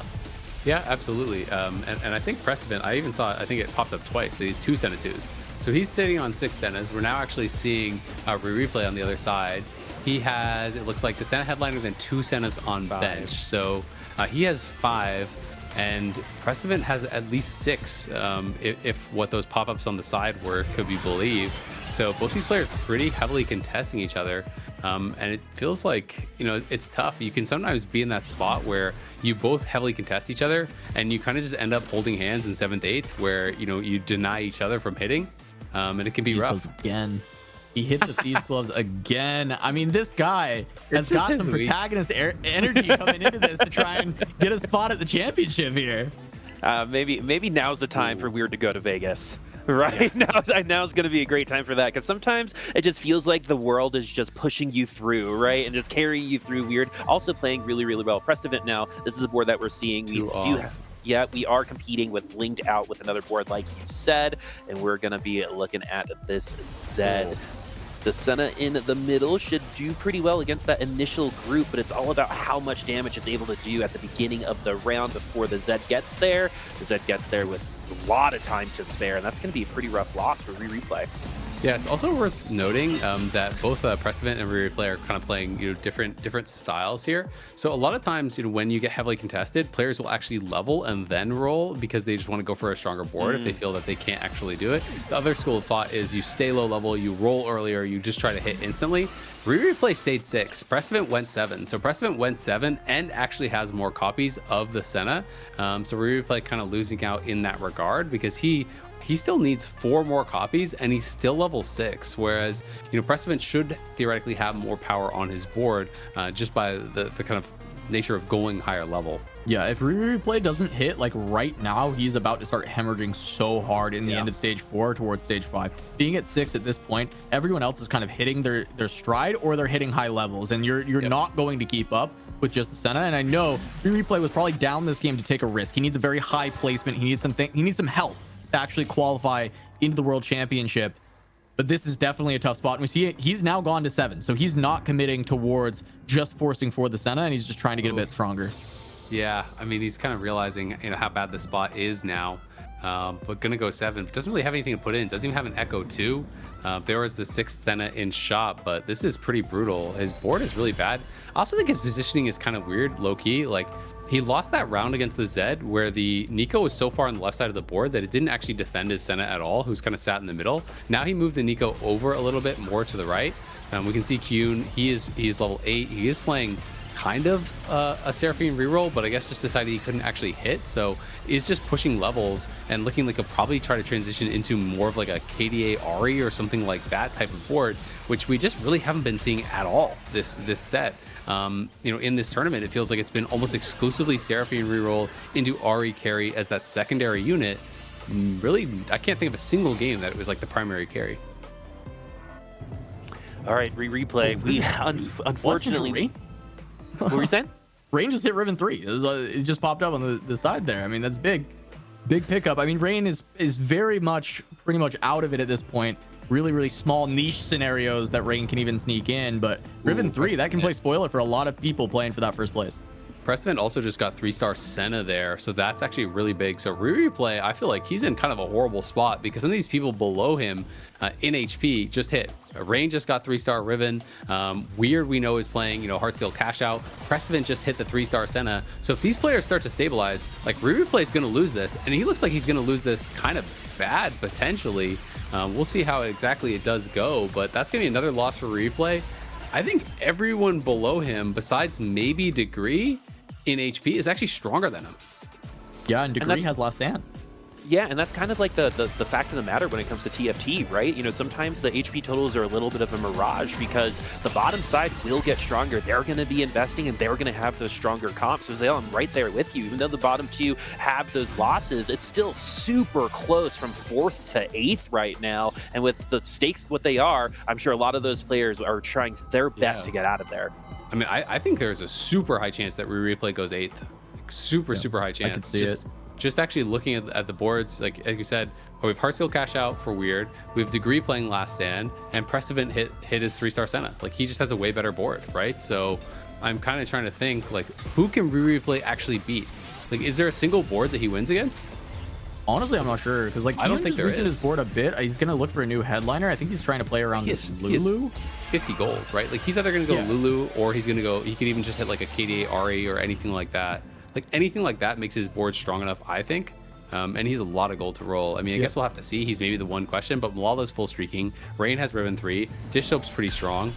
K: Yeah, absolutely. And I think Precedent, I even saw, I think it popped up twice, that he's 2 Senna 2s. So he's sitting on 6 Sennas. We're now actually seeing Replay on the other side. He has, it looks like, the Senna headliner, then 2 Sennas on bench. So he has 5, and Precedent has at least 6, if what those pop-ups on the side were could be believed. So both these players pretty heavily contesting each other. And it feels like, you know, it's tough. You can sometimes be in that spot where you both heavily contest each other and you kind of just end up holding hands in 7th, 8th, where, you know, you deny each other from hitting. And it can be rough.
R: Again. He hit the Thieves Gloves again. I mean, this guy has got some protagonist energy coming into this to try and get a spot at the championship here.
Q: Maybe now's the time for Weird to go to Vegas. Right? Now's going to be a great time for that, because sometimes it just feels like the world is just pushing you through, right? And just carrying you through. Weird. Also playing really well. Pressed event now. This is a board that we're seeing. Yeah, we are competing with Blinged Out with another board, like you said, and we're going to be looking at this Zed. The Senna in the middle should do pretty well against that initial group, but it's all about how much damage it's able to do at the beginning of the round before the Zed gets there. The Zed gets there with a lot of time to spare, and that's going to be a pretty rough loss for Replay.
K: Yeah, it's also worth noting that both Precedent and Replay are kind of playing, you know, different styles here. So a lot of times, you know, when you get heavily contested, players will actually level and then roll because they just want to go for a stronger board if they feel that they can't actually do it. The other school of thought is you stay low level, you roll earlier, you just try to hit instantly. Replay stayed 6, Precedent went 7. So Precedent went 7 and actually has more copies of the Senna. So Replay kind of losing out in that regard because he still needs 4 more copies and he's still level 6, whereas, you know, Precedent should theoretically have more power on his board just by the kind of nature of going higher level.
R: Yeah, if Replay doesn't hit, like right now, he's about to start hemorrhaging so hard in the end of stage 4 towards stage 5. Being at 6 at this point, everyone else is kind of hitting their stride or they're hitting high levels, and you're not going to keep up with just the Senna. And I know Replay was probably down this game to take a risk. He needs a very high placement. He needs some help to actually qualify into the World Championship. But this is definitely a tough spot. And we see he's now gone to 7, so he's not committing towards just forcing for the Senna, and he's just trying to get a bit stronger. Yeah,
K: I mean, he's kind of realizing, you know, how bad the spot is now. But gonna go 7. Doesn't really have anything to put in. Doesn't even have an Echo 2. There was the 6th Senna in shop, but this is pretty brutal. His board is really bad. I also think his positioning is kind of weird, low-key. Like, he lost that round against the Zed where the Nico was so far on the left side of the board that it didn't actually defend his Senna at all, who's kind of sat in the middle. Now he moved the Nico over a little bit more to the right. We can see Kyun, he is level 8. He is playing kind of a Seraphine reroll, but I guess just decided he couldn't actually hit. So he's just pushing levels and looking like he'll probably try to transition into more of like a KDA Ari or something like that type of board, which we just really haven't been seeing at all this set. in this tournament, it feels like it's been almost exclusively Seraphine reroll into Ahri carry as that secondary unit. Really, I can't think of a single game that it was like the primary carry.
Q: All right, replay. We unfortunately. What were you saying?
R: Rain just hit Riven 3. It just popped up on the side there. I mean, that's big pickup. I mean, Rain is very much pretty much out of it at this point. Really small niche scenarios that Rain can even sneak in, but Riven 3, that can play spoiler for a lot of people playing for that first place.
K: Precedent also just got 3-star Senna there, so that's actually really big. So replay, I feel like he's in kind of a horrible spot because some of these people below him in HP just hit. Rain just got 3-star Riven. Weird, we know, is playing, Heartsteel Cash Out. Precedent just hit the 3-star Senna. So if these players start to stabilize, like replay is going to lose this, and he looks like he's going to lose this kind of bad potentially. We'll see how exactly it does go, but that's going to be another loss for replay. I think everyone below him, besides maybe Degree in HP, is actually stronger than him.
R: Yeah, and Degree has Last Stand.
Q: Yeah, and that's kind of like the fact of the matter when it comes to TFT, right? Sometimes the HP totals are a little bit of a mirage because the bottom side will get stronger. They're going to be investing and they're going to have those stronger comps. So Azael, I'm right there with you. Even though the bottom two have those losses, it's still super close from 4th to 8th right now. And with the stakes what they are, I'm sure a lot of those players are trying their best to get out of there.
K: I mean, I think there's a super high chance that replay goes 8th. Like, super high chance.
R: I can see it.
K: Just actually looking at the boards, like you said, we have Heartsteel Cash Out for Weird. We have Degree playing Last Stand, and Precedent hit his 3-star Senna. Like, he just has a way better board, right? So I'm kind of trying to think, like, who can replay actually beat? Like, is there a single board that he wins against?
R: Honestly, I'm not sure, because like
K: I don't think there is.
R: His board a bit. He's gonna look for a new headliner. I think he's trying to play around this Lulu.
K: 50 gold, right? Like, he's either gonna go Lulu, or he's gonna go. He could even just hit like a KDA Ahri or anything like that. Like, anything like that makes his board strong enough, I think. And he's a lot of gold to roll. I mean, I guess we'll have to see. He's maybe the one question, but Malala's full streaking. Rain has Riven 3. Dish Soap's pretty strong.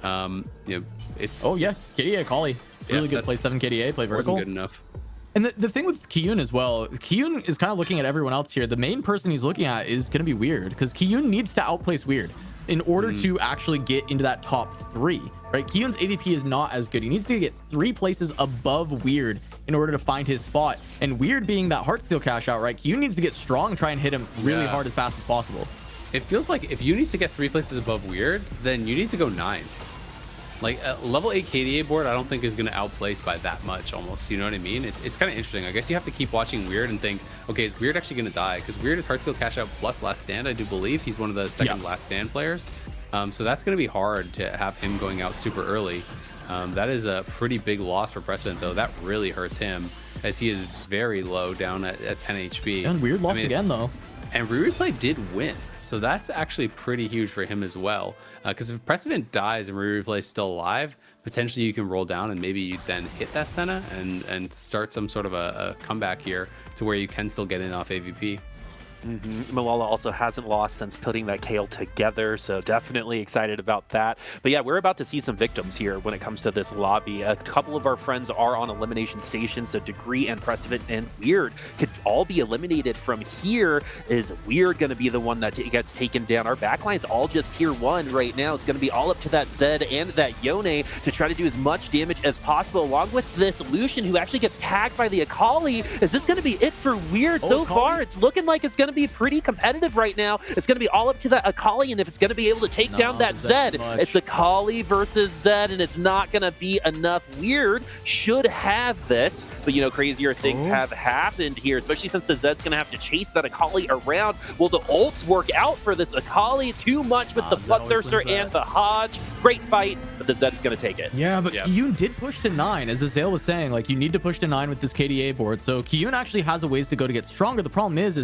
K: It's
R: KDA Akali. Really good. Play 7 KDA. Play vertical.
K: Good enough.
R: And the thing with Kiyun as well, Kiyun is kind of looking at everyone else here. The main person he's looking at is going to be Weird, because Kiyun needs to outplace Weird in order to actually get into that top 3, right? Kiyun's AVP is not as good. He needs to get 3 places above Weird in order to find his spot. And Weird being that Heartsteel Cash Out, right? Kiyun needs to get strong and try and hit him really hard as fast as possible.
K: It feels like if you need to get 3 places above Weird, then you need to go 9. Like, a level 8 KDA board, I don't think is going to outplace by that much almost. You know what I mean? It's kind of interesting. I guess you have to keep watching Weird and think, okay, is Weird actually going to die? Because Weird is Heartsteel Cash Out plus Last Stand, I do believe. He's one of the second Last Stand players. So that's going to be hard to have him going out super early. That is a pretty big loss for Precedent, though. That really hurts him, as he is very low down at 10 HP.
R: And Weird lost again, though.
K: And Replay did win. So that's actually pretty huge for him as well. Because if Precedent dies and Replay is still alive, potentially you can roll down and maybe you then hit that Senna and start some sort of a comeback here to where you can still get in off AVP.
Q: Malala also hasn't lost since putting that Kale together, so definitely excited about that. But yeah, we're about to see some victims here when it comes to this lobby. A couple of our friends are on elimination station, so Degree and Precedent and Weird could all be eliminated from here. Is Weird going to be the one that gets taken down? Our backline's all just tier 1 right now. It's going to be all up to that Zed and that Yone to try to do as much damage as possible, along with this Lucian who actually gets tagged by the Akali. Is this going to be it for Weird so far? It's looking like it's going to be pretty competitive right now. It's going to be all up to that Akali, and if it's going to be able to take down that Zed, it's Akali versus Zed, and it's not going to be enough. Weird should have this, but crazier things have happened here, especially since the Zed's going to have to chase that Akali around. Will the ults work out for this Akali? Too much with the Bloodthirster and the Hodge. Great fight, but the Zed is going to take it.
R: Yeah, but Kiyun did push to 9, as Azael was saying. Like, you need to push to 9 with this KDA board, so Kiyun actually has a ways to go to get stronger. The problem is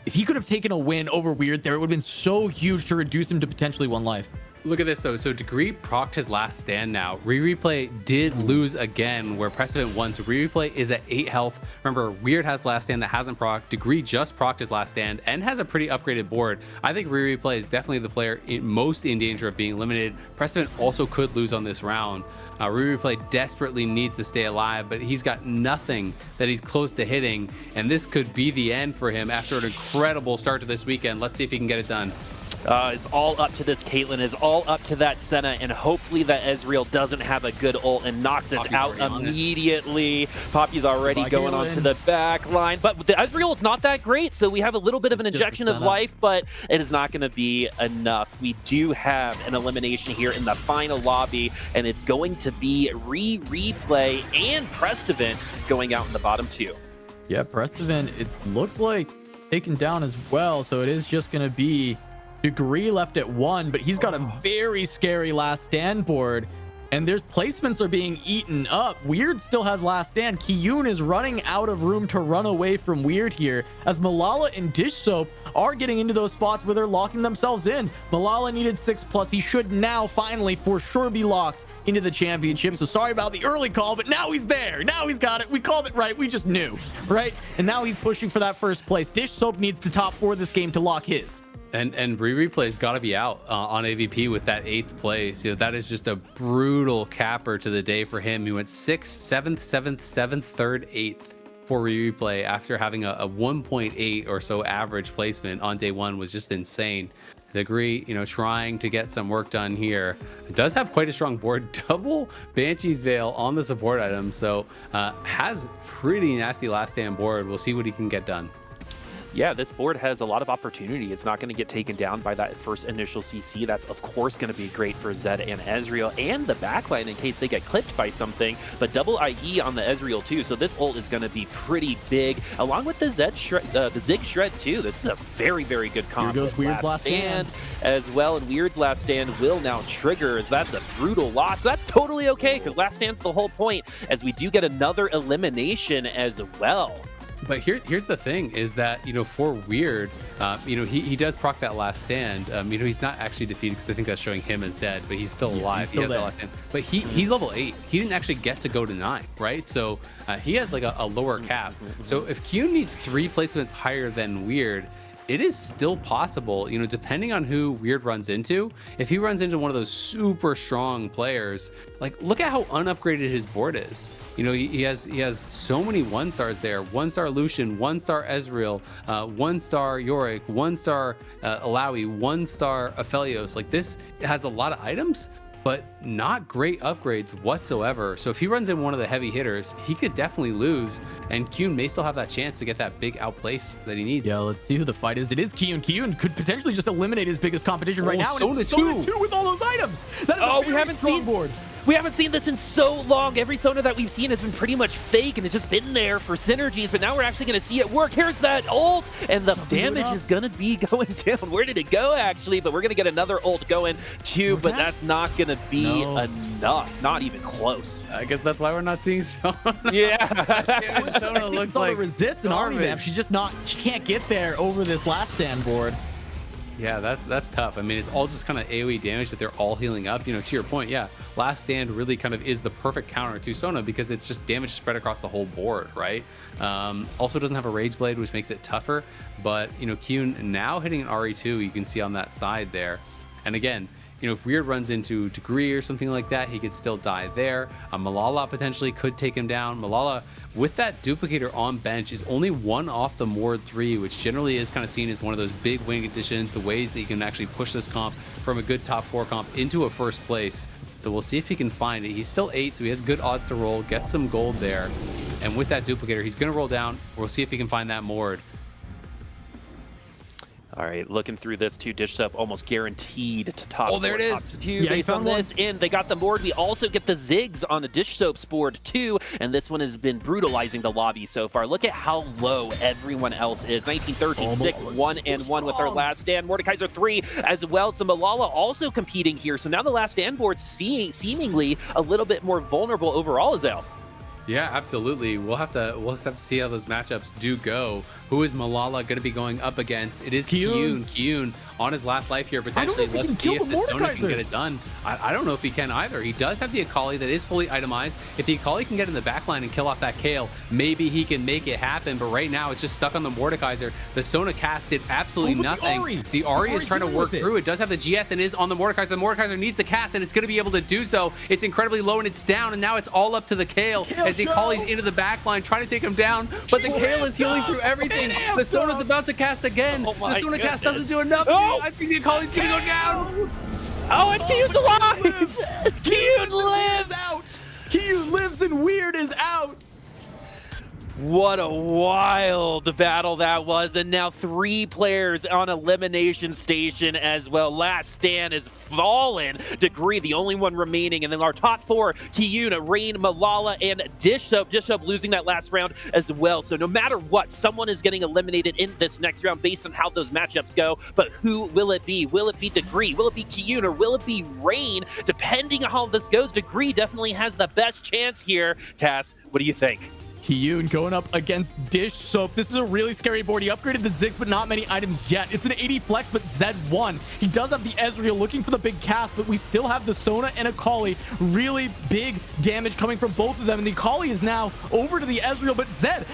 R: if he could have taken a win over Weird there, it would have been so huge to reduce him to potentially 1 life.
K: Look at this, though. So Degree procced his Last Stand now. Replay did lose again, where Precedent won. So Replay is at 8 health. Remember, Weird has Last Stand that hasn't procced. Degree just procced his Last Stand and has a pretty upgraded board. I think Replay is definitely the player most in danger of being eliminated. Precedent also could lose on this round. Replay desperately needs to stay alive, but he's got nothing that he's close to hitting, and this could be the end for him after an incredible start to this weekend. Let's see if he can get it done.
Q: It's all up to this Caitlyn, it's all up to that Senna, and hopefully that Ezreal doesn't have a good ult and knocks us out immediately. Poppy's already going onto the back line, but with the Ezreal, it's not that great, so we have a little bit of an injection of life, but it is not going to be enough. We do have an elimination here in the final lobby, and it's going to be replay and Prestivan going out in the bottom two.
R: Yeah, Prestivan, it looks like taken down as well, so it is just going to be Degree left at 1, but he's got a very scary last stand board, and there's placements are being eaten up. Weird still has last stand. Kiyun is running out of room to run away from Weird here, as Malala and Dish Soap are getting into those spots where they're locking themselves in. Malala needed 6+. He should now finally for sure be locked into the championship. So sorry about the early call, but now he's there. Now he's got it. We called it right. We just knew, right? And now he's pushing for that first place. Dish Soap needs to top 4 this game to lock his.
K: And Replay's got to be out on AVP with that 8th place. You know, that is just a brutal capper to the day for him. He went 6th, 7th, 7th, 7th, 3rd, 8th for Replay after having a 1.8 or so average placement on day 1 was just insane. Degree, you know, trying to get some work done here. It does have quite a strong board. Double Banshee's Veil on the support item, so has pretty nasty last stand board. We'll see what he can get done.
Q: Yeah, this board has a lot of opportunity. It's not going to get taken down by that first initial CC. That's, of course, going to be great for Zed and Ezreal and the backline in case they get clipped by something. But double IE on the Ezreal, too. So this ult is going to be pretty big, along with the Zed the Zig Shred, too. This is a very, very good combo.
R: Here goes Weird's last stand
Q: as well, and Weird's last stand will now trigger, as that's a brutal loss. That's totally okay, because last stand's the whole point, as we do get another elimination as well.
K: But here's the thing is that, you know, for Weird, you know, he does proc that last stand. You know, he's not actually defeated because I think that's showing him as dead, but he's still alive. He has that last stand. But he's level 8. He didn't actually get to go to 9, right? So he has like a lower cap. So if Q needs 3 placements higher than Weird, it is still possible, you know, depending on who Weird runs into. If he runs into one of those super strong players, like look at how unupgraded his board is. You know, he has so many 1-stars there. 1-star Lucian, 1-star Ezreal, 1-star Yorick, 1-star Alawi, 1-star Aphelios. Like this has a lot of items, but not great upgrades whatsoever. So if he runs in one of the heavy hitters, he could definitely lose, and Kyun may still have that chance to get that big outplace that he needs.
R: Yeah, let's see who the fight is. It is Kyun. Kyun could potentially just eliminate his biggest competition right now.
K: Sona
R: too with all those items. That is
Q: we haven't seen board. We haven't seen this in so long. Every Sona that we've seen has been pretty much fake and it's just been there for synergies, but now we're actually going to see it work. Here's that ult, and the damage is going to be going down. Where did it go, actually? But we're going to get another ult going too, but that's not going to be enough. Not even close.
K: I guess that's why we're not seeing Sona.
Q: Yeah.
K: Sona looks like
R: resist an army map. She's just not, she can't get there over this last stand board.
K: Yeah, that's tough. I mean, it's all just kind of AoE damage that they're all healing up. You know, to your point, yeah, last stand really kind of is the perfect counter to Sona because it's just damage spread across the whole board, right? Also doesn't have a Rage Blade, which makes it tougher. But, you know, Kyun now hitting an RE2, you can see on that side there. And again, you know, if Weird runs into Degree or something like that, he could still die there. Malala potentially could take him down. Malala, with that duplicator on bench, is only 1 off the Mord 3, which generally is kind of seen as one of those big win conditions, the ways that you can actually push this comp from a good top 4 comp into a first place. So we'll see if he can find it. He's still 8, so he has good odds to roll, get some gold there. And with that duplicator, he's going to roll down. We'll see if he can find that Mord.
Q: All right, looking through this too, Dish Up almost guaranteed to top.
K: Oh, there it is.
Q: Yeah, based on this, and they got the board. We also get the Ziggs on the Dish Soap's board too, and this one has been brutalizing the lobby so far. Look at how low everyone else is. 19, 13, 6, 1, and 1 with our last stand. Mordekaiser 3 as well. So Malala also competing here. So now the last stand board seemingly a little bit more vulnerable overall, Azael.
K: Yeah, absolutely. We'll have to see how those matchups do go. Who is Malala going to be going up against? It is Kyun. Kyun on his last life here, potentially. Let's see if the Sona can get it done. I don't know if he can either. He does have the Akali that is fully itemized. If the Akali can get in the backline and kill off that Kale, maybe he can make it happen. But right now, it's just stuck on the Mordekaiser. The Sona cast did absolutely nothing. The Ahri is trying to work through. It does have the GS and is on the Mordekaiser. The Mordekaiser needs the cast, and it's going to be able to do so. It's incredibly low, and it's down, and now it's all up to the Kale. As the Akali's into the back line, trying to take him down, but the Kayla's healing through everything. The Sona's about to cast again. The Sona cast doesn't do enough.
Q: Oh.
K: I think the Akali's gonna go down.
Q: Oh, and Kyun's alive! Kyun lives!
R: Kyun lives and Weird is out.
Q: What a wild battle that was, and now 3 players on elimination station as well. Last Stand is fallen. Degree, the only one remaining, and then our top 4, Kyun, Rain, Malala, and Dish Soap. Dish Soap losing that last round as well. So no matter what, someone is getting eliminated in this next round based on how those matchups go. But who will it be? Will it be Degree? Will it be Kyun? Or will it be Rain? Depending on how this goes, Degree definitely has the best chance here. Cass, what do you think?
R: Kyun going up against Dish Soap. This is a really scary board. He upgraded the Ziggs, but not many items yet. It's an 80 flex, but Zed won. He does have the Ezreal looking for the big cast, but we still have the Sona and Akali. Really big damage coming from both of them. And the Akali is now over to the Ezreal, but Zed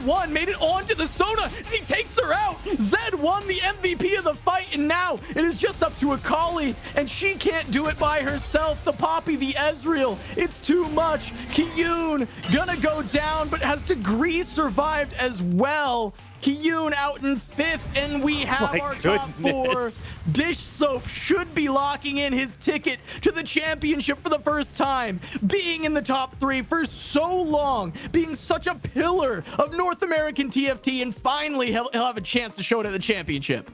R: won, made it onto the Sona, and he takes her out. Zed won the MVP of the fight, and now it is just up to Akali, and she can't do it by herself. The Poppy, the Ezreal, it's too much. Kyun gonna go down, but has Degree survived as well. Kyun out in 5th, and we have our top 4. Dish Soap should be locking in his ticket to the championship for the first time, being in the top 3 for so long, being such a pillar of North American TFT, and finally he'll have a chance to show it at the championship.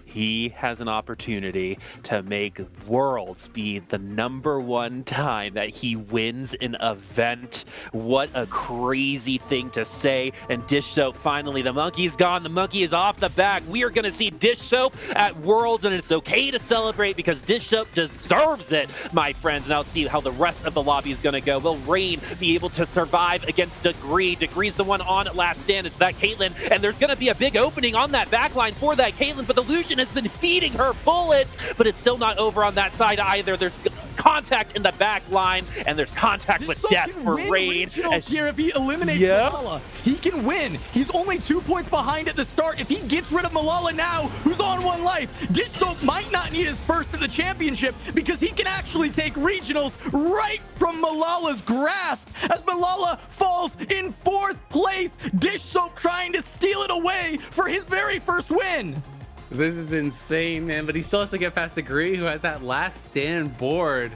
Q: He has an opportunity to make Worlds be the #1 time that he wins an event. What a crazy thing to say. And Dish Soap, finally, the monkey's gone. The monkey is off the back. We are going to see Dish Soap at Worlds, and it's okay to celebrate because Dish Soap deserves it, my friends. Now let's see how the rest of the lobby is going to go. Will Rain be able to survive against Degree? Degree's the one on Last Stand. It's that Caitlyn, and there's going to be a big opening on that backline for that Caitlyn, but the Lucian has been feeding her bullets, but it's still not over on that side either. There's contact in the back line, and there's contact with death for Rain.
R: Here, if he eliminates Malala, he can win. He's only 2 points behind at the start. If he gets rid of Malala now, who's on 1 life, Dish Soap might not need his first at the championship because he can actually take regionals right from Malala's grasp as Malala falls in 4th place. Dish Soap trying to steal it away for his very first win.
K: This is insane, man, but he still has to get past Degree, who has that Last Stand board,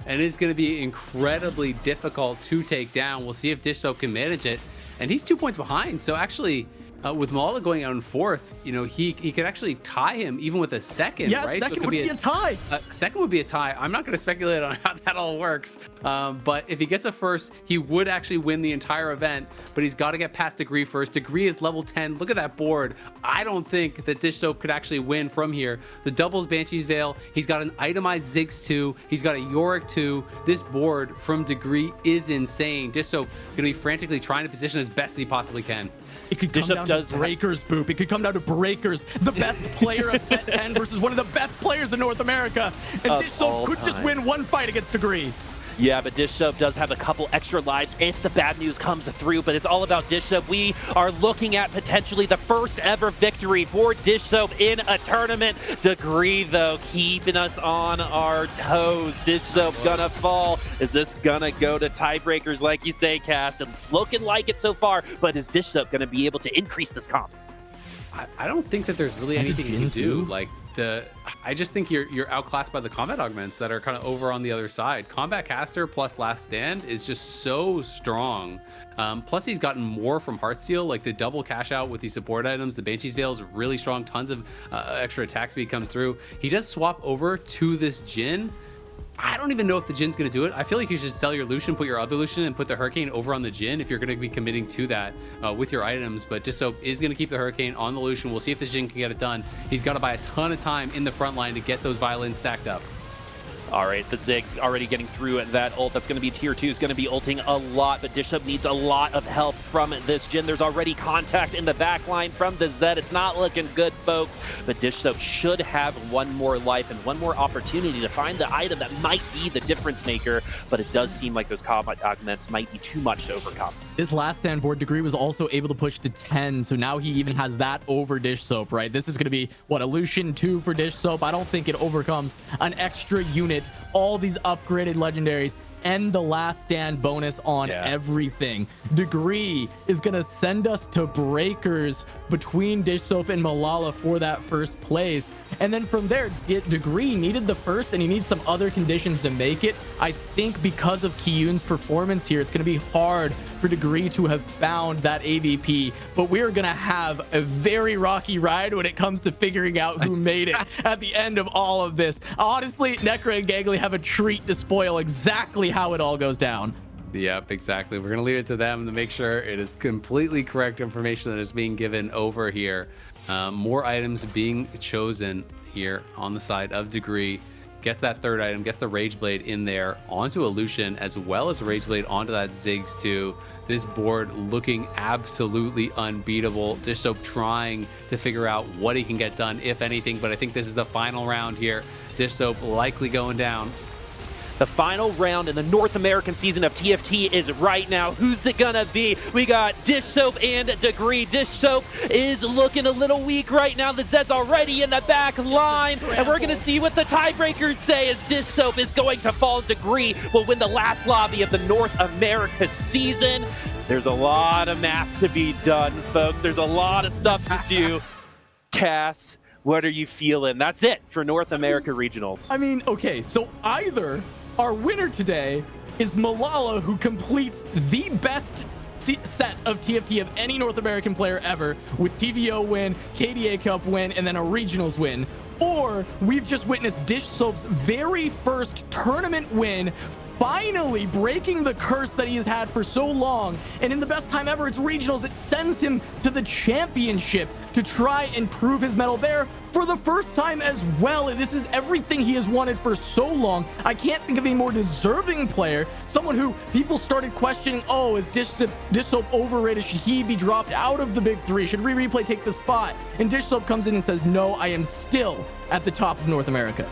K: and it's going to be incredibly difficult to take down. We'll see if Dish Soap can manage it, and he's 2 points behind, so actually with Malala going out in 4th, you know, he could actually tie him even with a second, right?
R: Second
K: so it
R: would be a tie.
K: Second would be a tie. I'm not going to speculate on how that all works, but if he gets a first, he would actually win the entire event, but he's got to get past Degree first. Degree is level 10. Look at that board. I don't think that Dish Soap could actually win from here. The doubles Banshee's Veil. He's got an itemized Ziggs 2. He's got a Yorick 2. This board from Degree is insane. Dish Soap going to be frantically trying to position as best as he possibly can.
R: It could come down to breakers, Boop. It could come down to breakers. The best player of set 10 versus one of the best players in North America. And Dish Soap could just win 1 fight against Degree.
Q: Yeah, but Dish Soap does have a couple extra lives if the bad news comes through, but it's all about Dish Soap. We are looking at potentially the first ever victory for Dish Soap in a tournament. Degree, though, keeping us on our toes. Dish Soap gonna fall. Is this gonna go to tiebreakers like you say, Cass? It's looking like it so far, but is Dish Soap gonna be able to increase this comp?
K: I don't think that there's really anything you can do. Like, I just think you're outclassed by the combat augments that are kind of over on the other side. Combat caster plus Last Stand is just so strong. Plus he's gotten more from Heartsteel, like the double cash out with these support items. The Banshee's Veil is really strong. Tons of extra attack speed comes through. He does swap over to this Jhin. I don't even know if the Jin's going to do it. I feel like you should sell your Lucian, put your other Lucian, and put the Hurricane over on the Jhin if you're going to be committing to that with your items. But Dish Soap is going to keep the Hurricane on the Lucian. We'll see if the Jhin can get it done. He's got to buy a ton of time in the front line to get those violins stacked up.
Q: All right, the Ziggs already getting through that ult. That's going to be tier 2, is going to be ulting a lot, but Dish Soap needs a lot of help from this Jhin. There's already contact in the back line from the Zed. It's not looking good, folks, but Dish Soap should have 1 more life and 1 more opportunity to find the item that might be the difference maker, but it does seem like those combat augments might be too much to overcome.
R: His Last Stand board, Degree was also able to push to 10, so now he even has that over Dish Soap, right? This is going to be, what, a Lucian 2 for Dish Soap? I don't think it overcomes an extra unit, all these upgraded legendaries. end the last stand bonus on everything. Degree is going to send us to breakers between Dish Soap and Malala for that first place. And then from there, Degree needed the first, and he needs some other conditions to make it. I think because of Kiyun's performance here, it's going to be hard for Degree to have found that AVP, but we're going to have a very rocky ride when it comes to figuring out who made it at the end of all of this. Honestly, Nekkra and Gangly have a treat to spoil exactly how it all goes down.
K: Yep, exactly. We're going to leave it to them to make sure it is completely correct information that is being given over here. More items being chosen here on the side of Degree. Gets that third item, gets the Rage Blade in there onto Illusion, as well as Rage Blade onto that Ziggs too. This board looking absolutely unbeatable. Dish Soap trying to figure out what he can get done, if anything, but I think this is the final round here. Dish Soap likely going down.
Q: The final round in the North American season of TFT is right now. Who's it gonna be? We got Dish Soap and Degree. Dish Soap is looking a little weak right now. The Zed's already in the back line, and we're gonna see what the tiebreakers say as Dish Soap is going to fall. Degree will win the last lobby of the North America season. There's a lot of math to be done, folks. There's a lot of stuff to do. Cass, what are you feeling? That's it for North America Regionals.
R: I mean, okay, so either our winner today is Malala, who completes the best set of TFT of any North American player ever, with TVO win, KDA Cup win, and then a regionals win. Or we've just witnessed Dish Soap's very first tournament win, finally breaking the curse that he has had for so long. And in the best time ever, it's regionals. It sends him to the championship to try and prove his mettle there for the first time as well. This is everything he has wanted for so long. I can't think of a more deserving player, someone who people started questioning, oh, is Dish Soap overrated? Should he be dropped out of the big three? Should Replay take the spot? And Dish Soap comes in and says, no, I am still at the top of North America.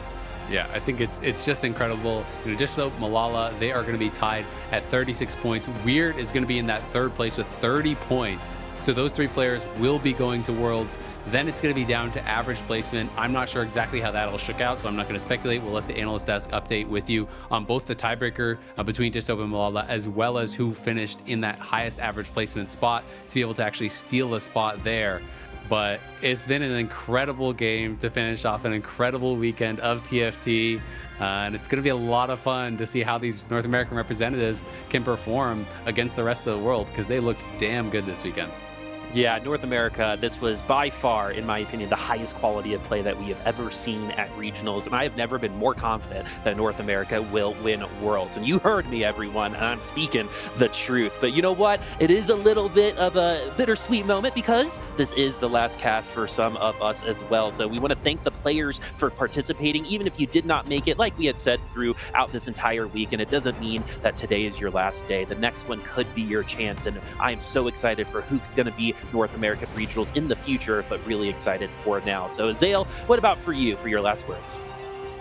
K: Yeah, I think it's just incredible. You know, Dish Soap, Malala, they are going to be tied at 36 points. Weird is going to be in that third place with 30 points. So those three players will be going to Worlds. Then it's going to be down to average placement. I'm not sure exactly how that'll shook out, so I'm not going to speculate. We'll let the analyst desk update with you on both the tiebreaker between Dish Soap and Malala, as well as who finished in that highest average placement spot to be able to actually steal a spot there. But it's been an incredible game to finish off an incredible weekend of TFT. And it's going to be a lot of fun to see how these North American representatives can perform against the rest of the world, because they looked damn good this weekend.
Q: Yeah, North America, this was by far, in my opinion, the highest quality of play that we have ever seen at regionals. And I have never been more confident that North America will win Worlds. And you heard me, everyone, and I'm speaking the truth. But you know what? It is a little bit of a bittersweet moment, because this is the last cast for some of us as well. So we want to thank the players for participating, even if you did not make it, like we had said throughout this entire week. And it doesn't mean that today is your last day. The next one could be your chance. And I am so excited for who's going to be North American Regionals in the future, but really excited for now. So Azael, what about for you for your last words?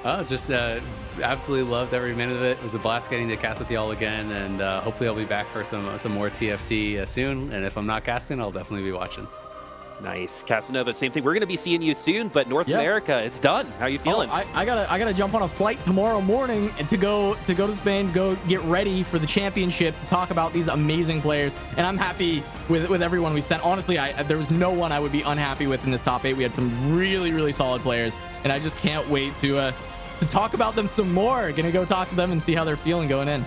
K: Oh, just absolutely loved every minute of it. It was a blast getting to cast with y'all again, and hopefully I'll be back for some more TFT soon. And if I'm not casting, I'll definitely be watching.
Q: Nice. Casanova, same thing. We're going to be seeing you soon, but North America, it's done. How are you feeling?
R: Oh, I gotta jump on a flight tomorrow morning and to go to Spain, go get ready for the championship to talk about these amazing players. And I'm happy with everyone we sent. Honestly, there was no one I would be unhappy with in this top 8. We had some really, really solid players, and I just can't wait to talk about them some more. Gonna go talk to them and see how they're feeling going in.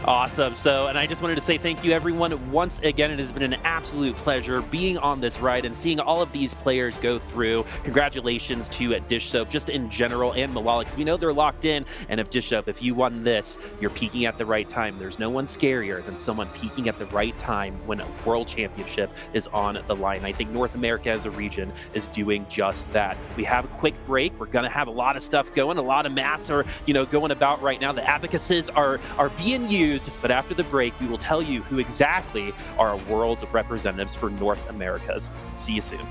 Q: Awesome. So, and I just wanted to say thank you, everyone. Once again, it has been an absolute pleasure being on this ride and seeing all of these players go through. Congratulations to Dish Soap, just in general, and Malala, because we know they're locked in. And if Dish Soap, if you won this, you're peaking at the right time. There's no one scarier than someone peaking at the right time when a world championship is on the line. I think North America as a region is doing just that. We have a quick break. We're going to have a lot of stuff going. A lot of maths are, going about right now. The abacuses are being used. But after the break, we will tell you who exactly are our world's representatives for North Americas. See you soon.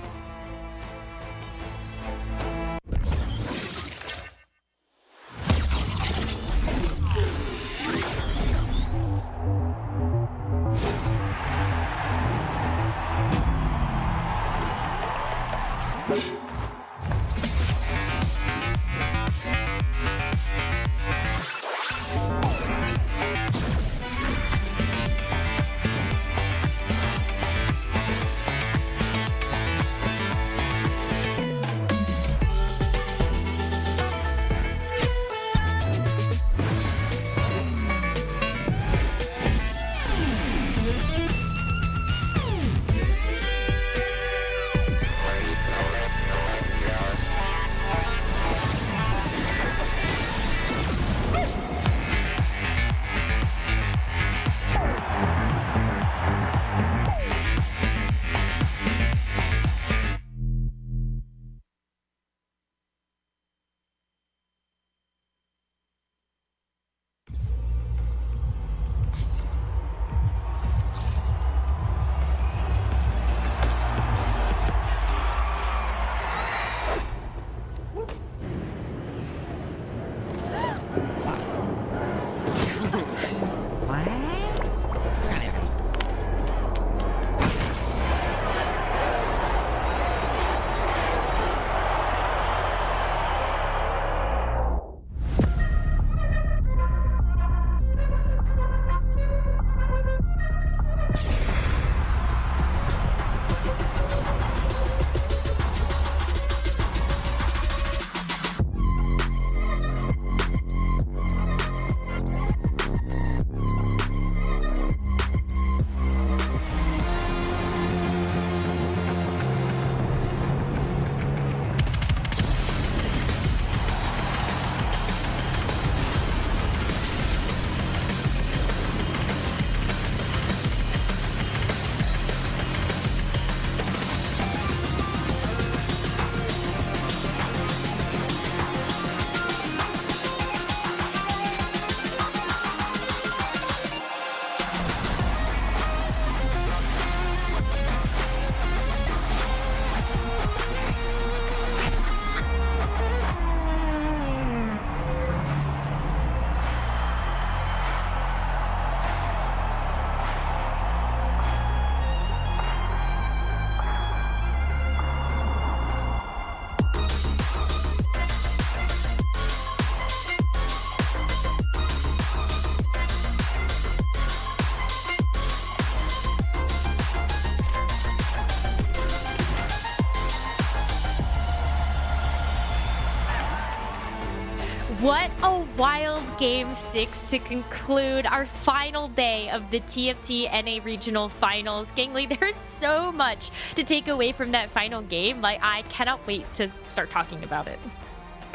C: What a wild Game 6 to conclude our final day of the TFT NA Regional Finals. Gangly, there's so much to take away from that final game. Like, I cannot wait to start talking about it.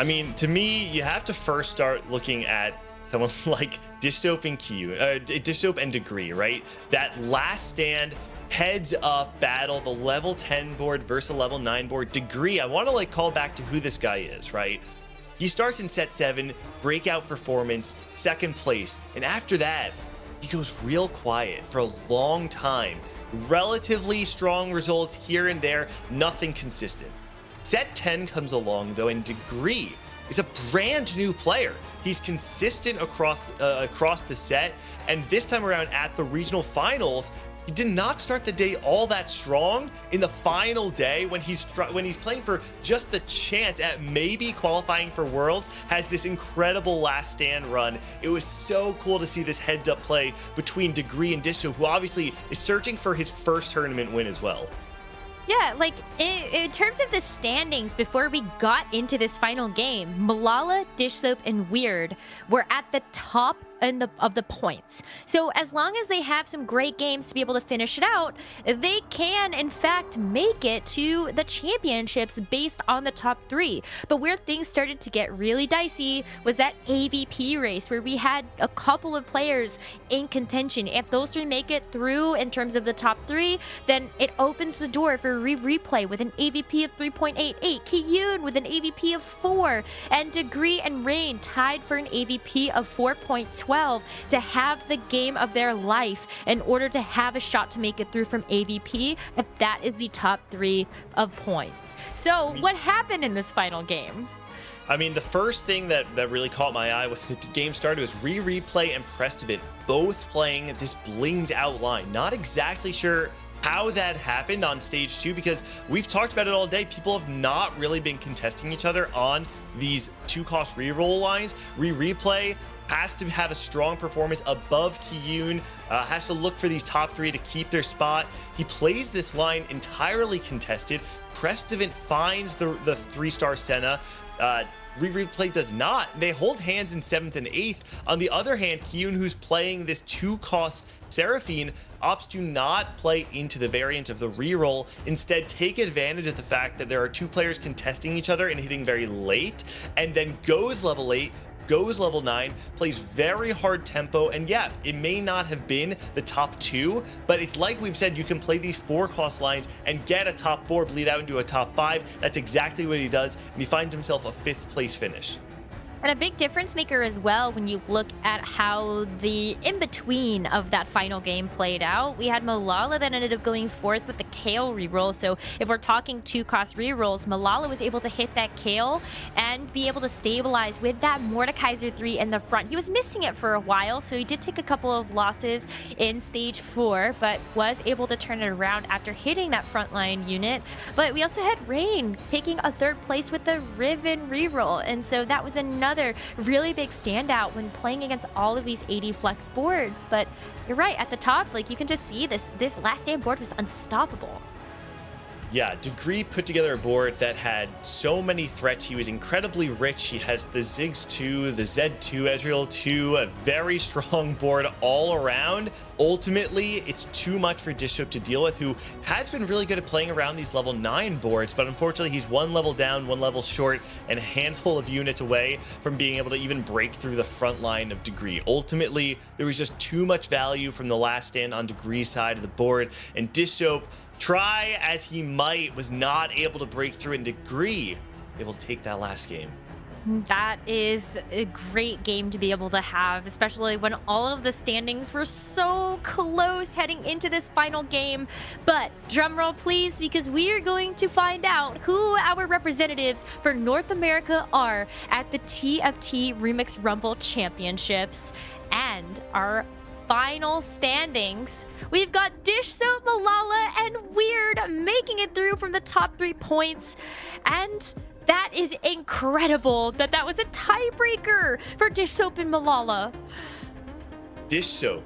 P: I mean, to me, you have to first start looking at someone like Dishsoap and Dishsoap and Degree, right? That last stand, heads up battle, the level 10 board versus the level 9 board. Degree, I want to like call back to who this guy is, right? He starts in set 7, breakout performance, second place, and after that, he goes real quiet for a long time. Relatively strong results here and there, nothing consistent. Set 10 comes along though, and Degree is a brand new player. He's consistent across the set, and this time around at the regional finals, he did not start the day all that strong. In the final day, when he's playing for just the chance at maybe qualifying for Worlds, has this incredible last stand run. It was so cool to see this heads-up play between Degree and Dishsoap, who obviously is searching for his first tournament win as well.
C: Yeah, like in terms of the standings before we got into this final game, Malala, Dishsoap, and Weird were at the top of the points. So as long as they have some great games to be able to finish it out, they can in fact make it to the championships based on the top 3. But where things started to get really dicey was that AVP race where we had a couple of players in contention. If those 3 make it through in terms of the top 3, then it opens the door for replay with an AVP of 3.88, Kiyun with an AVP of 4, and Degree and Rain tied for an AVP of 4.12 to have the game of their life in order to have a shot to make it through from AVP if that is the top 3 of points. So what happened in this final game?
P: I mean, the first thing that really caught my eye when the game started was Replay and Prestovit both playing this blinged out line. Not exactly sure how that happened on stage 2, because we've talked about it all day. People have not really been contesting each other on these 2-cost reroll lines. Replay has to have a strong performance above Kiyun, has to look for these top 3 to keep their spot. He plays this line entirely contested. Prestovit finds the 3-star Senna. Replay does not. They hold hands in 7th and 8th. On the other hand, Kiyun, who's playing this 2-cost Seraphine, opts to not play into the variant of the reroll, instead take advantage of the fact that there are 2 players contesting each other and hitting very late, and then goes level 8, goes level 9, plays very hard tempo, and yeah, it may not have been the top 2, but it's like we've said, you can play these 4-cost lines and get a top 4, bleed out into a top 5. That's exactly what he does, and he finds himself a 5th place finish.
C: And a big difference maker as well when you look at how the in-between of that final game played out. We had Malala that ended up going 4th with the Kale reroll. So if we're talking 2-cost rerolls, Malala was able to hit that Kale and be able to stabilize with that Mordekaiser 3 in the front. He was missing it for a while, so he did take a couple of losses in stage 4, but was able to turn it around after hitting that frontline unit. But we also had Rain taking a 3rd place with the Riven reroll, and so that was another really big standout when playing against all of these 80 flex boards. But you're right, at the top, like, you can just see this last stand board was unstoppable.
P: Yeah, Degree put together a board that had so many threats. He was incredibly rich. He has the Ziggs 2, the Z2, Ezreal 2, a very strong board all around. Ultimately, it's too much for Dishsoap to deal with, who has been really good at playing around these level 9 boards, but unfortunately, he's 1 level down, 1 level short, and a handful of units away from being able to even break through the front line of Degree. Ultimately, there was just too much value from the last stand on Degree's side of the board, and Dishsoap, try as he might, was not able to break through, and Degree able to take that last game.
C: That is a great game to be able to have, especially when all of the standings were so close heading into this final game. But drumroll please, because we are going to find out who our representatives for North America are at the TFT Remix Rumble Championships. And our final standings, we've got Dishsoap, Malala, and Weird making it through from the top 3 points. And that is incredible that was a tiebreaker for Dishsoap and Malala.
P: Dishsoap,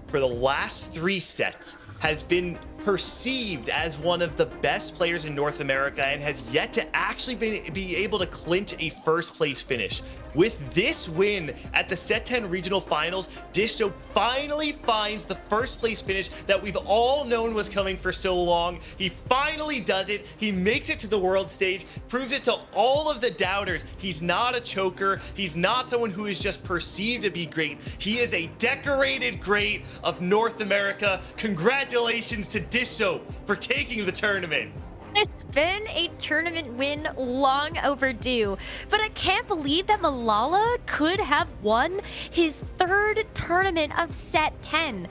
P: for the last 3 sets, has been perceived as one of the best players in North America and has yet to actually be able to clinch a first place finish. With this win at the Set 10 Regional Finals, Dishsoap finally finds the first place finish that we've all known was coming for so long. He finally does it. He makes it to the world stage, proves it to all of the doubters. He's not a choker. He's not someone who is just perceived to be great. He is a decorated great of North America. Congratulations to Dishsoap for taking the tournament.
C: It's been a tournament win long overdue, but I can't believe that Malala could have won his third tournament of Set 10.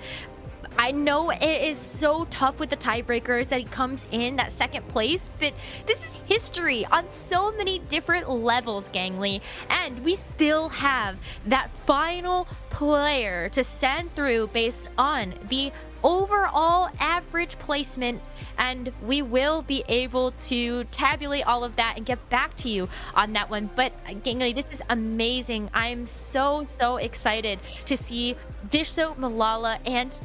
C: I know it is so tough with the tiebreakers that he comes in at second place, but this is history on so many different levels, Gangly, and we still have that final player to stand through based on the overall average placement, and we will be able to tabulate all of that and get back to you on that one. But Gangly, this is amazing. I'm so excited to see Dishsoap, Malala, and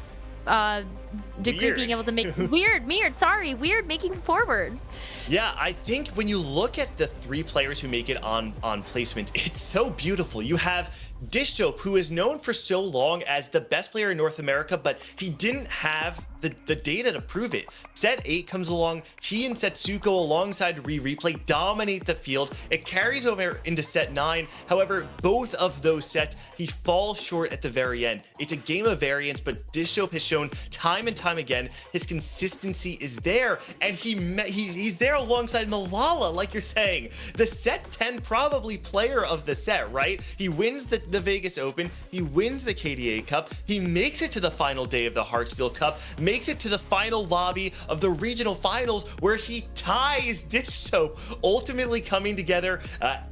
C: Degree being able to make Weird making forward.
P: Yeah, I think when you look at the three players who make it on placement, it's so beautiful. You have Dishsoap, who is known for so long as the best player in North America, but he didn't have the data to prove it. Set 8 comes along. He and Setsuko alongside Replay dominate the field. It carries over into Set 9. However, both of those sets, he falls short at the very end. It's a game of variance, but Dishsoap has shown time and time again his consistency is there, and he's there alongside Malala, like you're saying. The Set 10 probably player of the set, right? He wins the Vegas Open. He wins the KDA Cup. He makes it to the final day of the Hartsfield Cup, makes it to the final lobby of the regional finals where he ties Dishsoap, ultimately coming together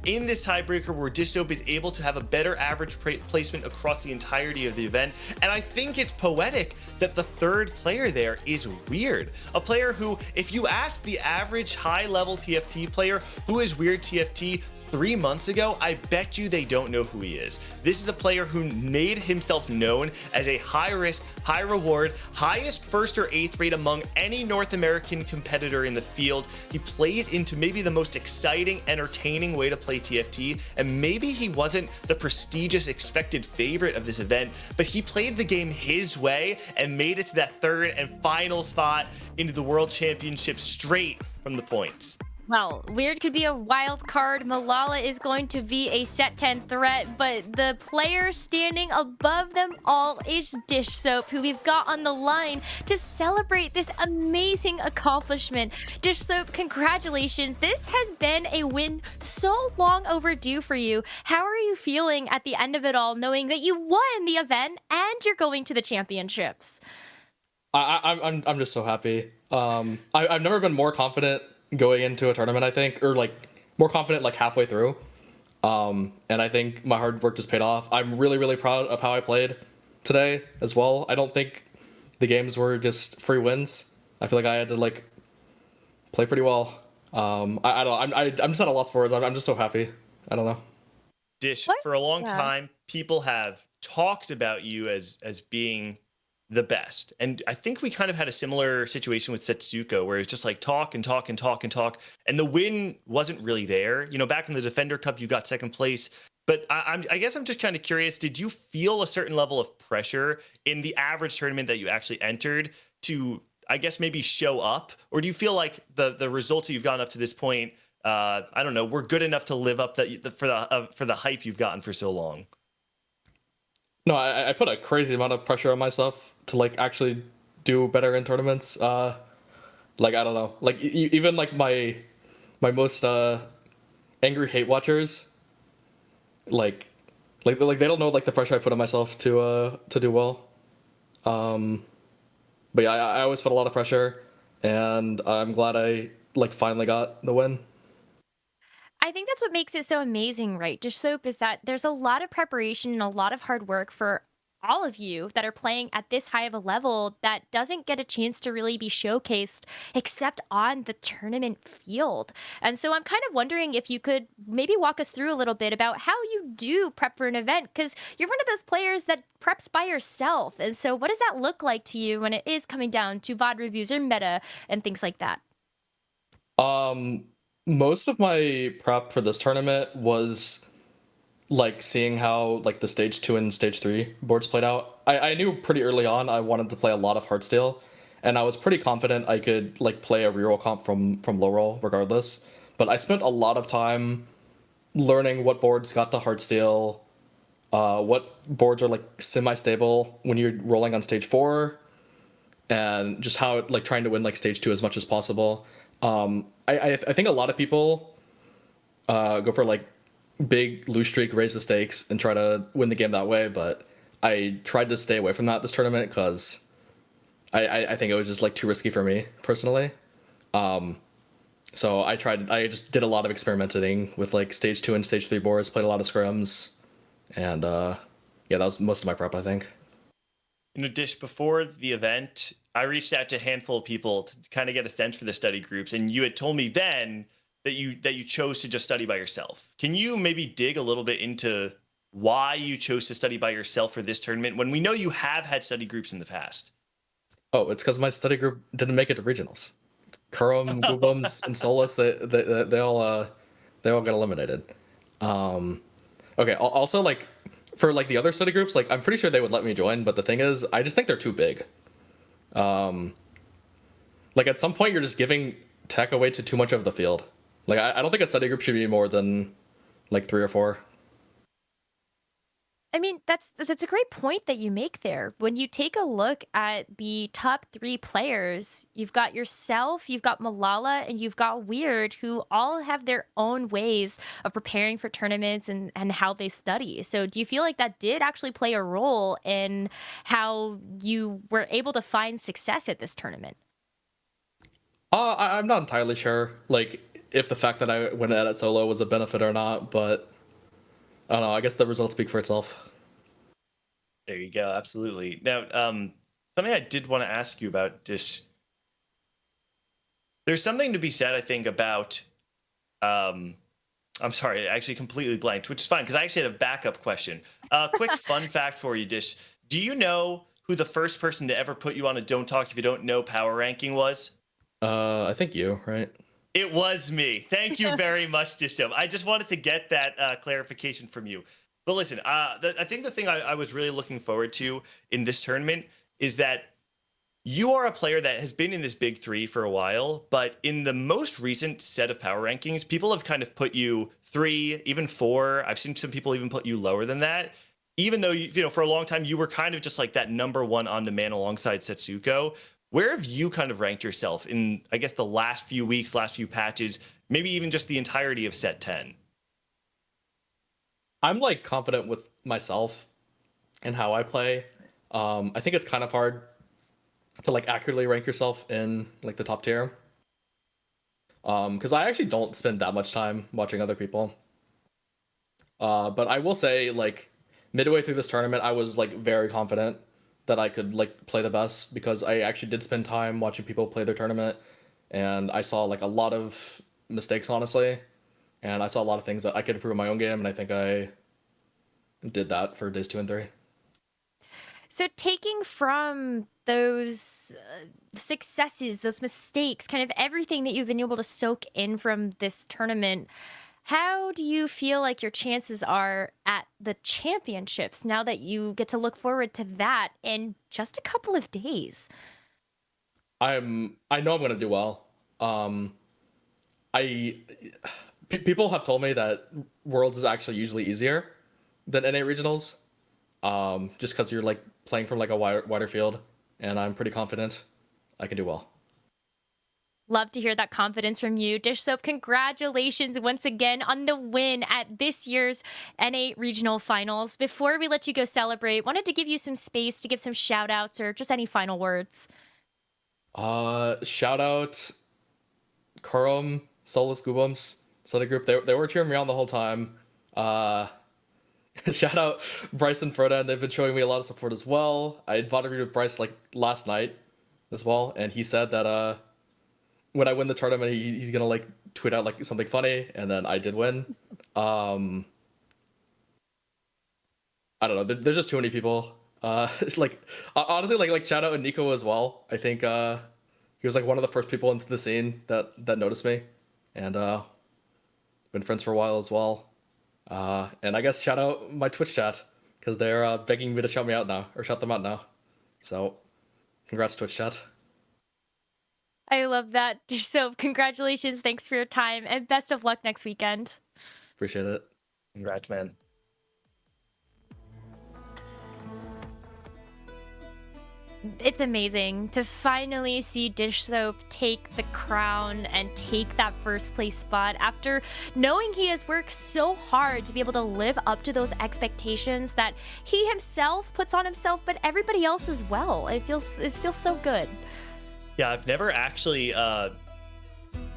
P: in this tiebreaker where Dishsoap is able to have a better average placement across the entirety of the event. And I think it's poetic that the third player there is Weird, a player who, if you ask the average high-level TFT player who is Weird TFT 3 months ago, I bet you they don't know who he is. This is a player who made himself known as a high risk, high reward, highest first or eighth rate among any North American competitor in the field. He plays into maybe the most exciting, entertaining way to play TFT, and maybe he wasn't the prestigious expected favorite of this event, but he played the game his way and made it to that third and final spot into the World Championship straight from the points.
C: Well, Weird could be a wild card. Malala is going to be a Set 10 threat, but the player standing above them all is Dishsoap, who we've got on the line to celebrate this amazing accomplishment. Dishsoap, congratulations. This has been a win so long overdue for you. How are you feeling at the end of it all, knowing that you won the event and you're going to the championships?
T: I'm just so happy. I've never been more confident going into a tournament, I think, or like more confident like halfway through. And I think my hard work just paid off. I'm really proud of how I played today as well. I don't think the games were just free wins. I feel like I had to like play pretty well. I'm just at a loss for words. I'm just so happy. I don't know.
P: Dish, for a long time, people have talked about you as being the best. And I think we kind of had a similar situation with Setsuko, where it's just like talk, and the win wasn't really there. You know, back in the Defender Cup, you got second place. But I guess I'm just kind of curious, did you feel a certain level of pressure in the average tournament that you actually entered to, I guess, maybe show up? Or do you feel like the results you've gotten up to this point, I don't know, were good enough to live up for the hype you've gotten for so long?
T: No, I put a crazy amount of pressure on myself to like actually do better in tournaments. Like, I don't know, like even like my most angry hate watchers, like they don't know like the pressure I put on myself to do well. But yeah, I always put a lot of pressure, and I'm glad I like finally got the win.
C: I think that's what makes it so amazing, right, Dishsoap, is that there's a lot of preparation and a lot of hard work for all of you that are playing at this high of a level that doesn't get a chance to really be showcased except on the tournament field. And so I'm kind of wondering if you could maybe walk us through a little bit about how you do prep for an event, because you're one of those players that preps by yourself. And so what does that look like to you when it is coming down to VOD reviews or meta and things like that?
T: Most of my prep for this tournament was like seeing how like the stage 2 and stage 3 boards played out. I knew pretty early on I wanted to play a lot of Heartsteel, and I was pretty confident I could like play a reroll comp from low roll regardless. But I spent a lot of time learning what boards got the Heartsteel, what boards are like semi-stable when you're rolling on stage 4, and just how like trying to win like stage 2 as much as possible. I think a lot of people go for like big lose streak, raise the stakes, and try to win the game that way, but I tried to stay away from that this tournament because I think it was just like too risky for me personally. So I just did a lot of experimenting with like stage 2 and stage 3 boards, played a lot of scrims, and yeah, that was most of my prep, I think.
P: Dish, before the event, I reached out to a handful of people to kind of get a sense for the study groups, and you had told me then that you chose to just study by yourself. Can you maybe dig a little bit into why you chose to study by yourself for this tournament when we know you have had study groups in the past?
T: Oh, it's because my study group didn't make it to regionals. Kurum, Goobums, and Solus, they all got eliminated. Okay. Also, like for like the other study groups, like I'm pretty sure they would let me join, but the thing is, I just think they're too big. Like at some point, you're just giving tech away to too much of the field. Like I don't think a study group should be more than like 3 or 4.
C: I mean, that's a great point that you make there. When you take a look at the top 3 players, you've got yourself, you've got Malala, and you've got Weird, who all have their own ways of preparing for tournaments and how they study. So do you feel like that did actually play a role in how you were able to find success at this tournament?
T: I'm not entirely sure, like, if the fact that I went at it solo was a benefit or not, but I don't know. I guess the results speak for itself.
P: There you go. Absolutely. Now, something I did want to ask you about, Dish. There's something to be said, I think, about. I'm sorry, I actually completely blanked, which is fine because I actually had a backup question. Quick fun fact for you, Dish. Do you know who the first person to ever put you on a "Don't Talk If You Don't Know" power ranking was?
T: I think you, right?
P: It was me. Thank you very much, Dishdom. I just wanted to get that clarification from you. But listen, I think the thing I was really looking forward to in this tournament is that you are a player that has been in this big 3 for a while, but in the most recent set of power rankings, people have kind of put you 3, even 4. I've seen some people even put you lower than that. Even though, you know, for a long time, you were kind of just like that #1 on-demand alongside Setsuko. Where have you kind of ranked yourself in, I guess, the last few weeks, last few patches, maybe even just the entirety of set 10?
T: I'm like confident with myself and how I play. I think it's kind of hard to like accurately rank yourself in like the top tier. Because I actually don't spend that much time watching other people. But I will say, like, midway through this tournament, I was like very confident that I could like play the best because I actually did spend time watching people play their tournament, and I saw like a lot of mistakes, honestly, and I saw a lot of things that I could improve in my own game, and I think I did that for days 2 and 3.
C: So taking from those successes, those mistakes, kind of everything that you've been able to soak in from this tournament, how do you feel like your chances are at the championships now that you get to look forward to that in just a couple of days?
T: I know I'm gonna do well. People have told me that Worlds is actually usually easier than NA regionals, just because you're like playing from like a wider field, and I'm pretty confident I can do well.
C: Love to hear that confidence from you. Dish Soap, congratulations once again on the win at this year's NA Regional Finals. Before we let you go celebrate, wanted to give you some space to give some shout outs or just any final words.
T: Shout out Kurum, Solus, Goobums, Study Group. They were cheering me on the whole time. shout out Bryce and Froda. They've been showing me a lot of support as well. I bought a read with Bryce like last night as well, and he said that when I win the tournament, he's gonna like tweet out like something funny, and then I did win. I don't know. There's just too many people. Like honestly, like shout out Nico as well. I think he was like one of the first people into the scene that noticed me, and been friends for a while as well. And I guess shout out my Twitch chat because they're begging me to shout me out now or shout them out now. So, congrats Twitch chat.
C: I love that. So congratulations, thanks for your time, and best of luck next weekend.
T: Appreciate it.
P: Congrats, man.
C: It's amazing to finally see Dish Soap take the crown and take that first place spot after knowing he has worked so hard to be able to live up to those expectations that he himself puts on himself, but everybody else as well. It feels so good.
P: Yeah, I've never actually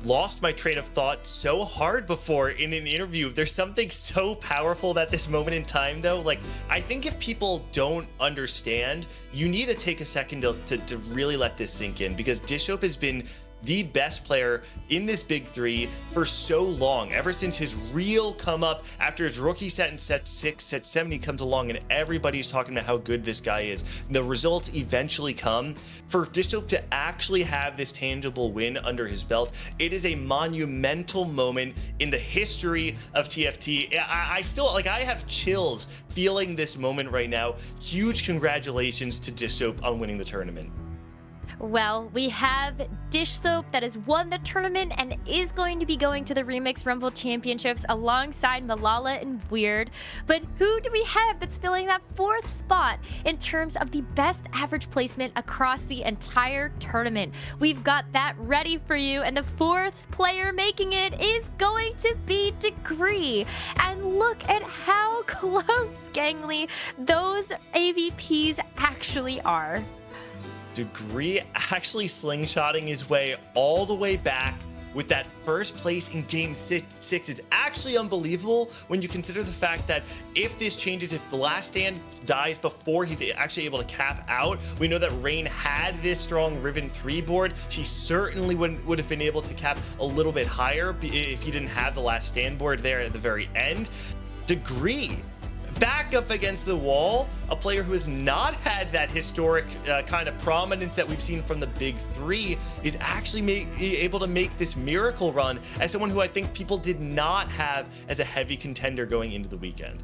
P: lost my train of thought so hard before in an interview. There's something so powerful about this moment in time, though. Like, I think if people don't understand, you need to take a second to really let this sink in, because Dishop has been the best player in this big three for so long, ever since his real come up after his rookie set in set 6, set 7, he comes along and everybody's talking about how good this guy is. The results eventually come. For Dishop to actually have this tangible win under his belt, it is a monumental moment in the history of TFT. I still, like, I have chills feeling this moment right now. Huge congratulations to Dishop on winning the tournament.
C: Well, we have Dish Soap that has won the tournament and is going to be going to the Remix Rumble Championships alongside Malala and Weird. But who do we have that's filling that 4th spot in terms of the best average placement across the entire tournament? We've got that ready for you, and the 4th player making it is going to be Degree. And look at how close, gangly, those AVPs actually are.
P: Degree actually slingshotting his way all the way back with that first place in game 6 is actually unbelievable when you consider the fact that if this changes, if the last stand dies before he's actually able to cap out, we know that Rain had this strong Ribbon 3 board. She certainly would have been able to cap a little bit higher if he didn't have the last stand board there at the very end. Degree back up against the wall, a player who has not had that historic kind of prominence that we've seen from the big three, is actually able to make this miracle run as someone who I think people did not have as a heavy contender going into the weekend.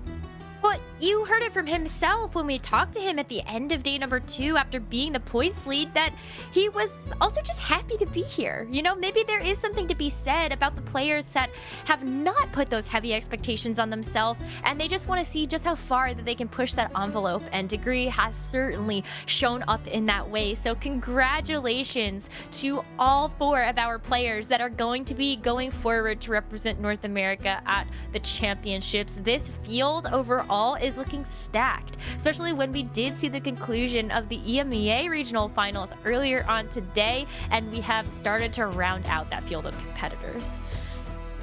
C: Well, you heard it from himself when we talked to him at the end of day number 2 after being the points lead that he was also just happy to be here. You know, maybe there is something to be said about the players that have not put those heavy expectations on themselves, and they just want to see just how far that they can push that envelope, and Degree has certainly shown up in that way. So congratulations to all 4 of our players that are going to be going forward to represent North America at the championships. This field overall is looking stacked, especially when we did see the conclusion of the EMEA regional finals earlier on today, and we have started to round out that field of competitors.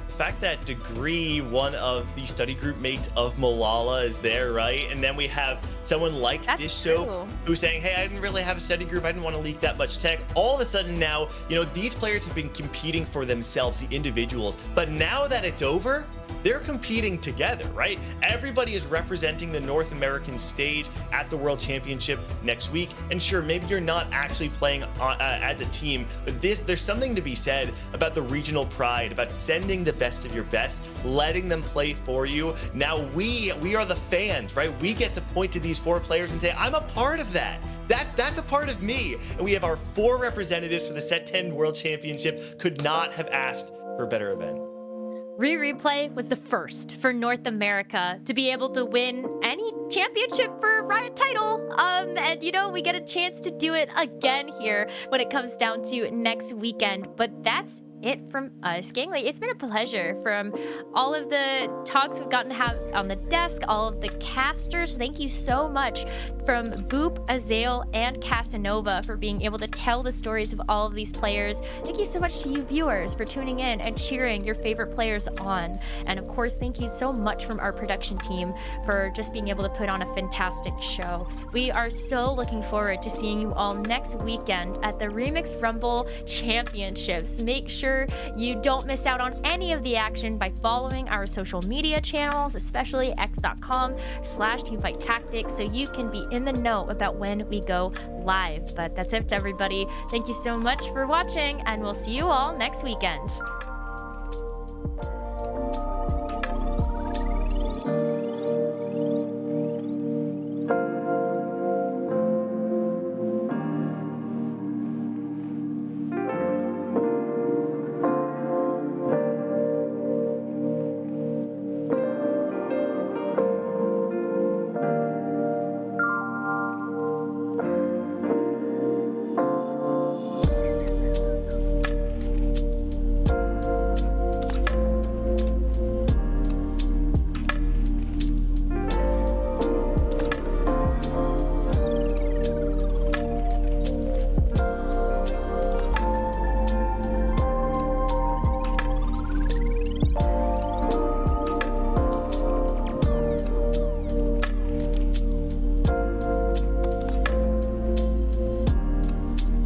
P: The fact that Degree, one of the study group mates of Malala, is there, right? And then we have someone like Dish Soap who's saying, hey, I didn't really have a study group, I didn't want to leak that much tech. All of a sudden now, you know, these players have been competing for themselves, the individuals, but now that it's over, they're competing together, right? Everybody is representing the North American stage at the World Championship next week. And sure, maybe you're not actually playing as a team, but there's something to be said about the regional pride, about sending the best of your best, letting them play for you. Now we are the fans, right? We get to point to these 4 players and say, I'm a part of that. That's a part of me. And we have our 4 representatives for the Set 10 World Championship. Could not have asked for a better event.
C: Replay was the first for North America to be able to win any championship for Riot title. And you know, we get a chance to do it again here when it comes down to next weekend. But that's it from us. Gangly, it's been a pleasure. From all of the talks we've gotten to have on the desk, all of the casters, thank you so much. From Boop, Azael, and Casanova for being able to tell the stories of all of these players. Thank you so much to you viewers for tuning in and cheering your favorite players on. And of course, thank you so much from our production team for just being able to put on a fantastic show. We are so looking forward to seeing you all next weekend at the Remix Rumble Championships. Make sure you don't miss out on any of the action by following our social media channels, especially x.com/teamfighttactics, so you can be in the know about when we go live. But that's it, everybody. Thank you so much for watching, and we'll see you all next weekend.